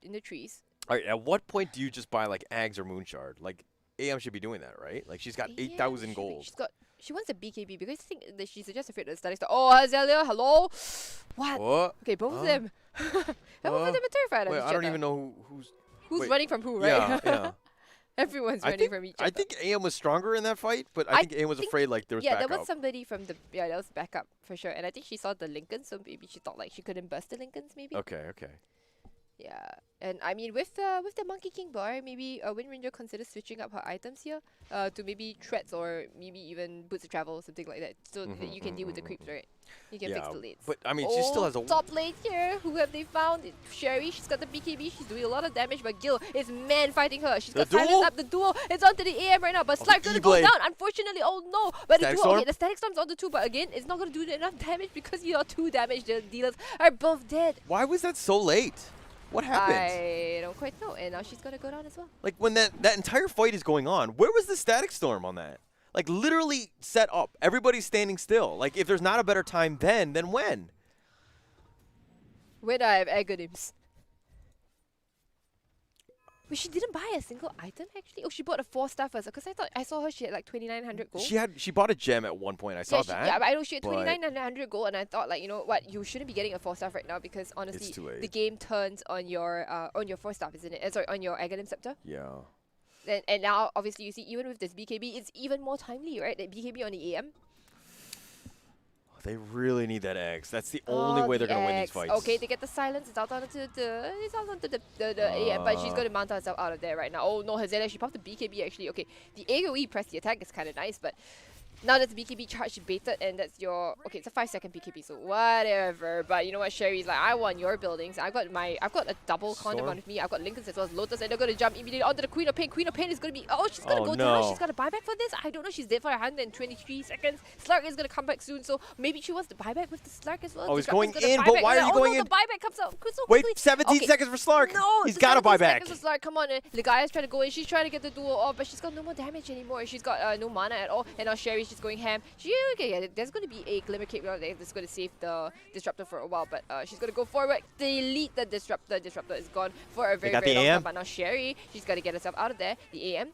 in the trees. All right, at what point do you just buy, like, Ags or Moonshard? Like, AM should be doing that, right? Like, she's got Yeah, 8,000 she- gold. She wants a BKB because I think that she's just afraid of the static star. Oh, Azalea, hello? What? What? Okay, both of Huh? them. Both of them are terrified of Wait, each I don't other. even know who's... Who's wait. running from who, right? Yeah, yeah. Everyone's I running think, from each I other. think AM was stronger in that fight, but I think AM was afraid, like, there was yeah, backup. there was somebody from the that was backup for sure, and I think she saw the Lincoln, so maybe she thought like she couldn't burst the Lincolns, maybe. Okay, okay. Yeah, and I mean with the Monkey King bar, maybe Wind Ranger considers switching up her items here, to maybe threats or maybe even boots of travel, something like that, so that you can deal with the creeps, right? You can fix Yeah, the lanes. but, I mean, she still has a... top lane here. Who have they found? It's Sherry. She's got the BKB. She's doing a lot of damage, but Gil is man fighting her. She's The got silence duel? up. The duel. It's onto the AM right now, but Oh, Slime's the gonna go E-Blade. down. Unfortunately, oh no! But the Static duel. Storm? Okay, the Static Storm's on the 2, but again, it's not gonna do enough damage because your 2 damage dealers are both dead. Why was that so late? What happened? I don't quite know. And now she's gonna go down as well. Like, when that entire fight is going on, where was the Static Storm on that? Like, literally set up. Everybody's standing still. Like, if there's not a better time then when? When I have Agonyms. But she didn't buy a single item actually. Oh, she bought a 4-star first. Because I saw her. She had like 2,900 gold. She bought a gem at one point. I saw that. Yeah, but I know she had but 2,900 gold, and I thought like, you know what, you shouldn't be getting a 4-star right now because honestly, too late. the game turns on your 4-star, isn't it? Sorry, on your Aghanim Scepter. Yeah. And now, obviously, you see, even with this BKB, it's even more timely, right? That BKB on the AM. They really need that X. That's the only way they're going to win these fights. Okay, they get the silence. It's out onto the AM, but she's going to mount herself out of there right now. Oh no, Hazela, she popped the BKB actually. Okay, the AoE press the attack is kind of nice, but now that's BKB charge baited, and that's your... Okay, it's a 5-second BKB, so whatever. But you know what, Sherry's like, I want your buildings. I've got a double condom with me. I've got Lincolns as well as Lotus, and they're going to jump immediately onto the Queen of Pain. Queen of Pain is going to be... Oh, she's going to go down. She's got to buy back for this. I don't know. She's dead for 123 seconds. Slurk is going to come back soon, so maybe she wants to buy back with the Slurk as well. Oh, he's going in, but why are you going in? The buyback comes out so Wait, quickly. 17 seconds for Slurk. No, he's got to buy back. Slurk, come on. Ligaia's trying to go in. She's trying to get the duel off, but she's got no more damage anymore. She's got no mana at all, and now Sherry's just going ham. Okay, there's going to be a Glimmer Cape around there that's going to save the Disruptor for a while, but she's going to go forward, delete the Disruptor. Disruptor is gone for a very, very long time, but now Sherry, she's got to get herself out of there. The AM,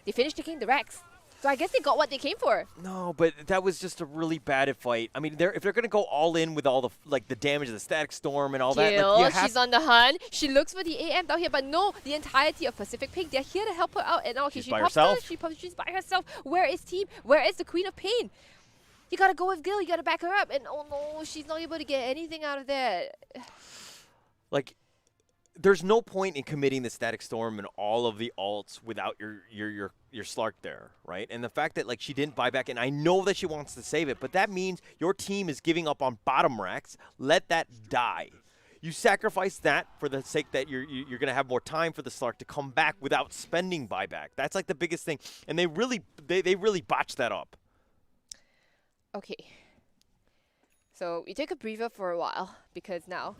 they finished taking the Rex. So I guess they got what they came for. No, but that was just a really bad fight. I mean, if they're going to go all in with all the damage of the Static Storm and all that. Like, she's on the hunt. She looks for the AM down here, but no, the entirety of Pacific Pink, they're here to help her out. And now she's by herself. She's by herself. Where is team? Where is the Queen of Pain? You gotta go with Gil, you gotta back her up, and oh no, she's not able to get anything out of that. Like, there's no point in committing the Static Storm and all of the alts without your Slark there, right? And the fact that, like, she didn't buy back, and I know that she wants to save it, but that means your team is giving up on bottom racks. Let that die. You sacrifice that for the sake that you're going to have more time for the Slark to come back without spending buyback. That's, like, the biggest thing, and they really botched that up. Okay, so we take a breather for a while because now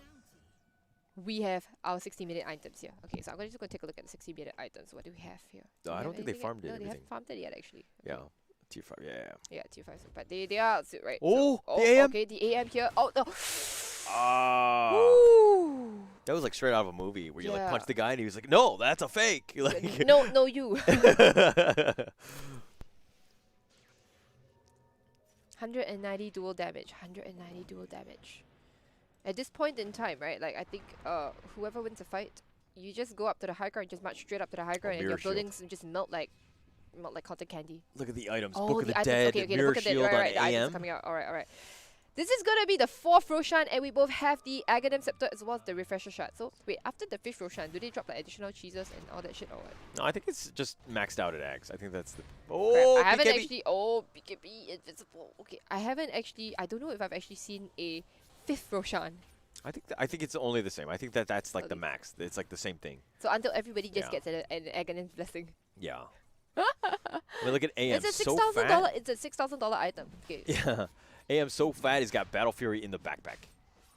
we have our 60-minute items here. Okay, so I'm just going to take a look at the 60-minute items. What do we have here? No, I don't think they farmed it. No, they haven't farmed it yet, actually. Yeah, tier 5, yeah. Yeah, tier 5, but they are out soon, right? Oh, so, the AM? Okay, the AM here. Oh, no. Ooh. That was like straight out of a movie where you like punch the guy and he was like, no, that's a fake. Like, no, you. 190 dual damage. 190 dual damage. At this point in time, right? Like I think whoever wins the fight, you just go up to the high ground, just march straight up to the high ground, and your buildings just melt like cotton candy. Look at the items. Oh, Book of the Dead, Mirror Shield on right, AM. The items coming out. All right. This is gonna be the 4th Roshan, and we both have the Aghanim Scepter as well as the Refresher Shard. So wait, after the 5th Roshan, do they drop like additional cheeses and all that shit or what? No, I think it's just maxed out at Ags. I think that's the... Oh, crap. I haven't BKB. actually... Oh, BKB Invincible. Okay, I haven't actually... I don't know if I've actually seen a 5th Roshan. I think it's only the same. I think that's like the max. It's like the same thing. So until everybody just gets an Aghanim's Blessing. Yeah. I mean, look at AM. It's a $6,000. It's a $6,000 item. Okay. Yeah. AM so fat, he's got Battle Fury in the backpack.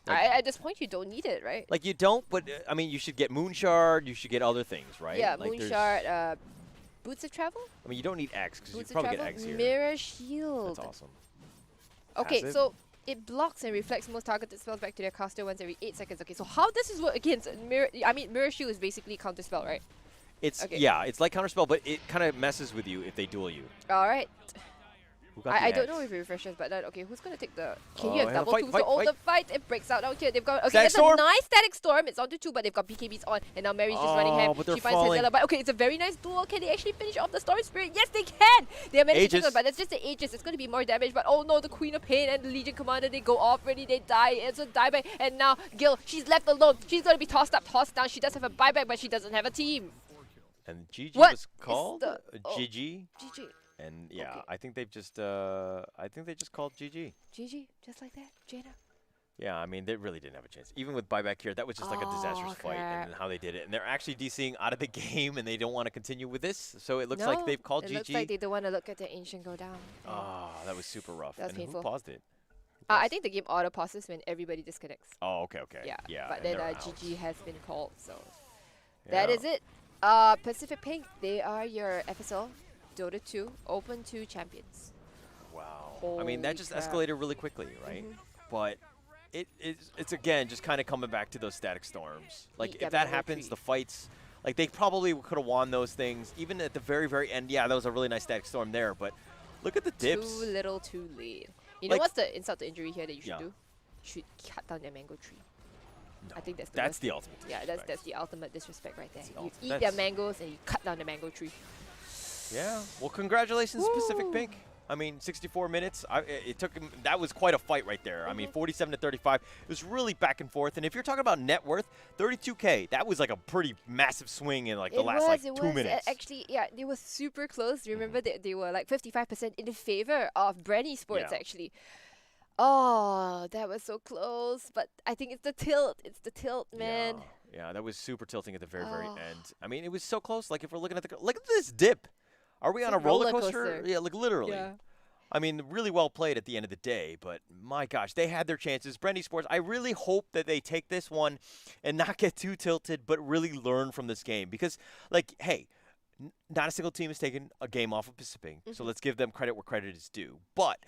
Like, at this point, you don't need it, right? Like, you don't, but, I mean, you should get Moon Shard, you should get other things, right? Yeah, like Moon Shard, Boots of Travel? I mean, you don't need X, because you Boots of probably Travel? get X here. Mirror Shield. That's awesome. Okay, Passive? so it blocks and reflects most targeted spells back to their caster once every 8 seconds. Okay, so how this is work against Mirror... I mean, Mirror Shield is basically counter spell, right? It's, yeah, it's like counterspell, but it kind of messes with you if they duel you. Alright. I don't know X? if it refreshes, but okay, who's gonna take the... Can you have double fight, 2? fight, So, fight. the fight, it breaks out down here. They've got... Okay, Static that's Storm. a nice Static Storm. It's onto 2, but they've got BKBs on. And now Mary's just running ham. but they're She finds falling. Hazela. But okay, it's a very nice duel. Can they actually finish off the Storm Spirit? Yes, they can! They are managing to, but that's just the Aegis. It's gonna be more damage. But oh no, the Queen of Pain and the Legion Commander, they go off already. They die. It's a dieback. And now Gil, she's left alone. She's gonna be tossed up, tossed down. She does have a buyback, but she doesn't have a team. And GG What was called GG. GG. And yeah, Okay. I think they've just I think they just called GG. GG, just like that, Jaina. Yeah, I mean they really didn't have a chance. Even with buyback here, that was just like a disastrous fight, and then how they did it. And they're actually DCing out of the game, and they don't want to continue with this. So it looks like they've called GG. It looks like they don't want to look at the ancient go down. Oh, that was super rough. That was and painful. who paused it? I think the game auto pauses when everybody disconnects. Oh, okay. Yeah. But and then they're out. GG has been called, so Yeah. that is it. Pacific Pink, they are your FSL Dota 2 Open 2 champions. Wow. I mean, that Holy just crap. escalated really quickly, right? But it's again just kind of coming back to those Static Storms. Like, if that happens, the fights, like, they probably could have won those things. Even at the very, very end, yeah, that was a really nice Static Storm there. But look at the dips. Too little, too late. You know Like- what's the insult to injury here that you should Yeah. do? You should cut down their mango tree. I think that's the That's worst the thing. ultimate Yeah, disrespect. that's the ultimate disrespect right there. the You ultimate- eat their that's- mangoes and you cut down the mango tree. Yeah. Well, congratulations, Pacific Woo. Pink. I mean, 64 minutes. It took him. That was quite a fight right there. I mean, 47 to 35. It was really back and forth. And if you're talking about net worth, 32K. That was like a pretty massive swing in like the last like 2 minutes. Actually, yeah, they were super close. Remember that they were like 55% in the favor of Brandy Sports Yeah. actually. Oh, that was so close. But I think it's the tilt. It's the tilt, man. Yeah, that was super tilting at the very, very Oh. end. I mean, it was so close. Like if we're looking at look at this dip. Are we It's on a a roller roller coaster? coaster. Yeah, like literally. Yeah. I mean, really well played at the end of the day, but my gosh, they had their chances. Brandy Sports, I really hope that they take this one and not get too tilted, but really learn from this game. Because, like, hey, not a single team has taken a game off of Pacific, so let's give them credit where credit is due. But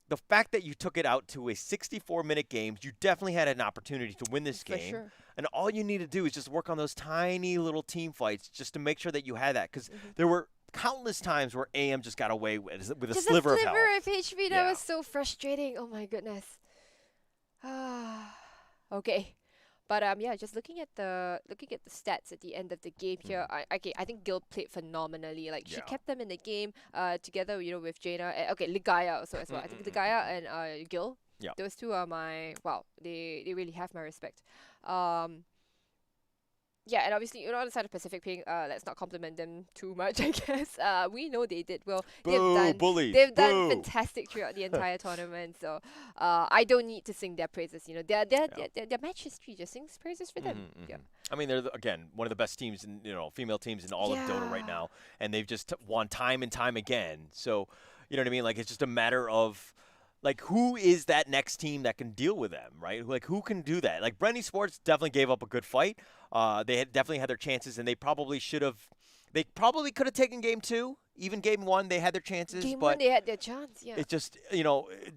the fact that you took it out to a 64-minute game, you definitely had an opportunity to win this For game. sure. And all you need to do is just work on those tiny little team fights just to make sure that you had that. Because there were countless times where AM just got away with a Just sliver a of health. sliver of HP. That Yeah. was so frustrating. Oh my goodness. Okay. But yeah, just looking at the stats at the end of the game here, I think Gil played phenomenally. Like she Yeah. kept them in the game together, with Jaina. Okay, Ligaya also as well. I think Ligaya and Gil. Yeah. Those two are they really have my respect. Yeah, and obviously, on the side of Pacific Pink, let's not compliment them too much, I guess. We know they did well. Boo, bullies, They've done boo. fantastic throughout the entire tournament. So I don't need to sing their praises. Their match history just sings praises for them. Yeah. I mean, they're again one of the best teams in female teams in all of Dota right Yeah. now, and they've just won time and time again. So you know what I mean? Like it's just a matter of like who is that next team that can deal with them, right? Like who can do that? Like Brandy Sports definitely gave up a good fight. They definitely had their chances, and they probably should have. They probably could have taken game 2, even game 1. They had their chances, Game but 1, they had their chance. Yeah. it's just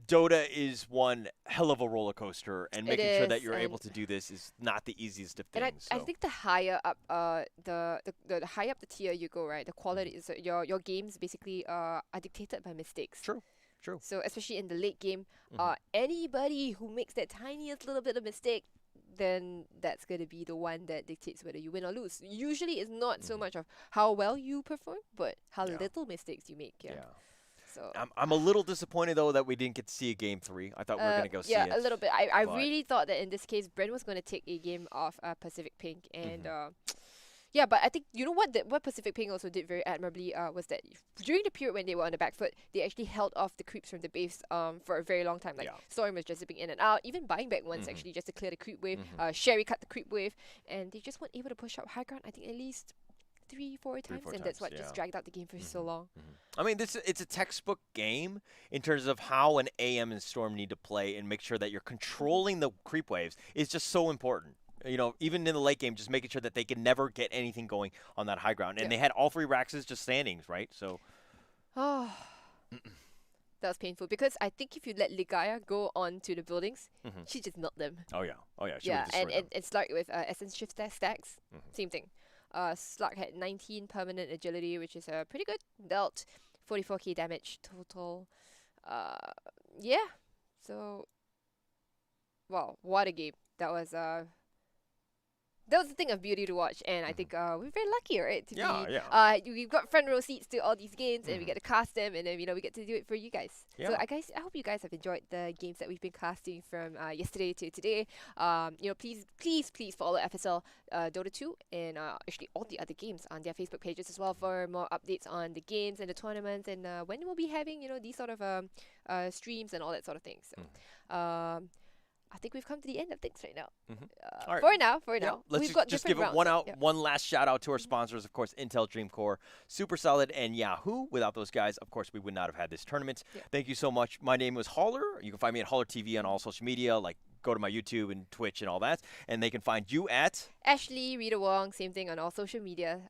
Dota is one hell of a roller coaster, and It making sure that is, you're able and- to do this is not the easiest of And things. I so. think the higher up the higher up the tier you go, right, the quality is your games basically are dictated by mistakes. True. So especially in the late game, anybody who makes that tiniest little bit of mistake, then that's going to be the one that dictates whether you win or lose. Usually it's not so much of how well you perform, but how Yeah. little mistakes you make. Yeah. Yeah. So I'm a little disappointed though that we didn't get to see a game 3. I thought we were gonna go see yeah, it. a little bit. I but- really thought that in this case, Brent was going to take a game off Pacific Pink, and Mm-hmm. yeah, but I think what Pacific Pink also did very admirably was that during the period when they were on the back foot, they actually held off the creeps from the base for a very long time. Like Yeah. Mm-hmm. Storm was just zipping in and out, even buying back once actually just to clear the creep wave. Sherry cut the creep wave, and they just weren't able to push up high ground. I think at least 3-4 times, 4 and that's times, what yeah. just dragged out the game for so long. I mean, it's a textbook game in terms of how an AM and Storm need to play and make sure that you're controlling the creep waves is just so important. Even in the late game, just making sure that they can never get anything going on that high ground. And Yeah. they had all 3 Raxes just standings, right? So Oh, that was painful because I think if you let Ligaya go on to the buildings, she just melt them. oh yeah, she Yeah, would've destroyed and them. Slug with Essence Shift stacks, same thing. Slug had 19 permanent agility, which is a pretty good. Dealt 44k damage total. Yeah. So, wow, what a game. That was a thing of beauty to watch, and I think we're very lucky, right? To Yeah, be, we've got front row seats to all these games, and we get to cast them, and then we get to do it for you guys. So Yeah. I hope you guys have enjoyed the games that we've been casting from yesterday to today. Please follow FSL Dota 2 and actually all the other games on their Facebook pages as well for more updates on the games and the tournaments, and when we'll be having these sort of streams and all that sort of thing. So. I think we've come to the end of things right now. All right. For Yeah, now. let's We've got just different give it rounds. Yeah. one last shout out to our sponsors, of course, Intel Dream Core, Super Solid, and Yahoo. Without those guys, of course, we would not have had this tournament. Yeah. Thank you so much. My name was Holler. You can find me at Holler TV on all social media, like go to my YouTube and Twitch and all that. And they can find you at Ashley, Rita Wong, same thing on all social media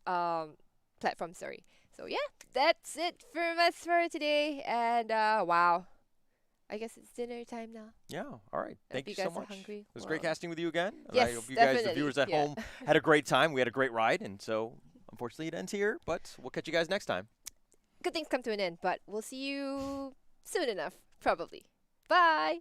platforms. Sorry. So yeah, that's it from us for today. And wow, I guess it's dinner time now. Yeah. All right. Thank you you so guys are much. hungry. It was great Well, casting with you again. And yes, I hope you guys, the definitely. viewers at Yeah. home, had a great time. We had a great ride, and so unfortunately it ends here. But we'll catch you guys next time. Good things come to an end, but we'll see you soon enough, probably. Bye.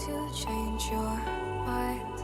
to change your mind.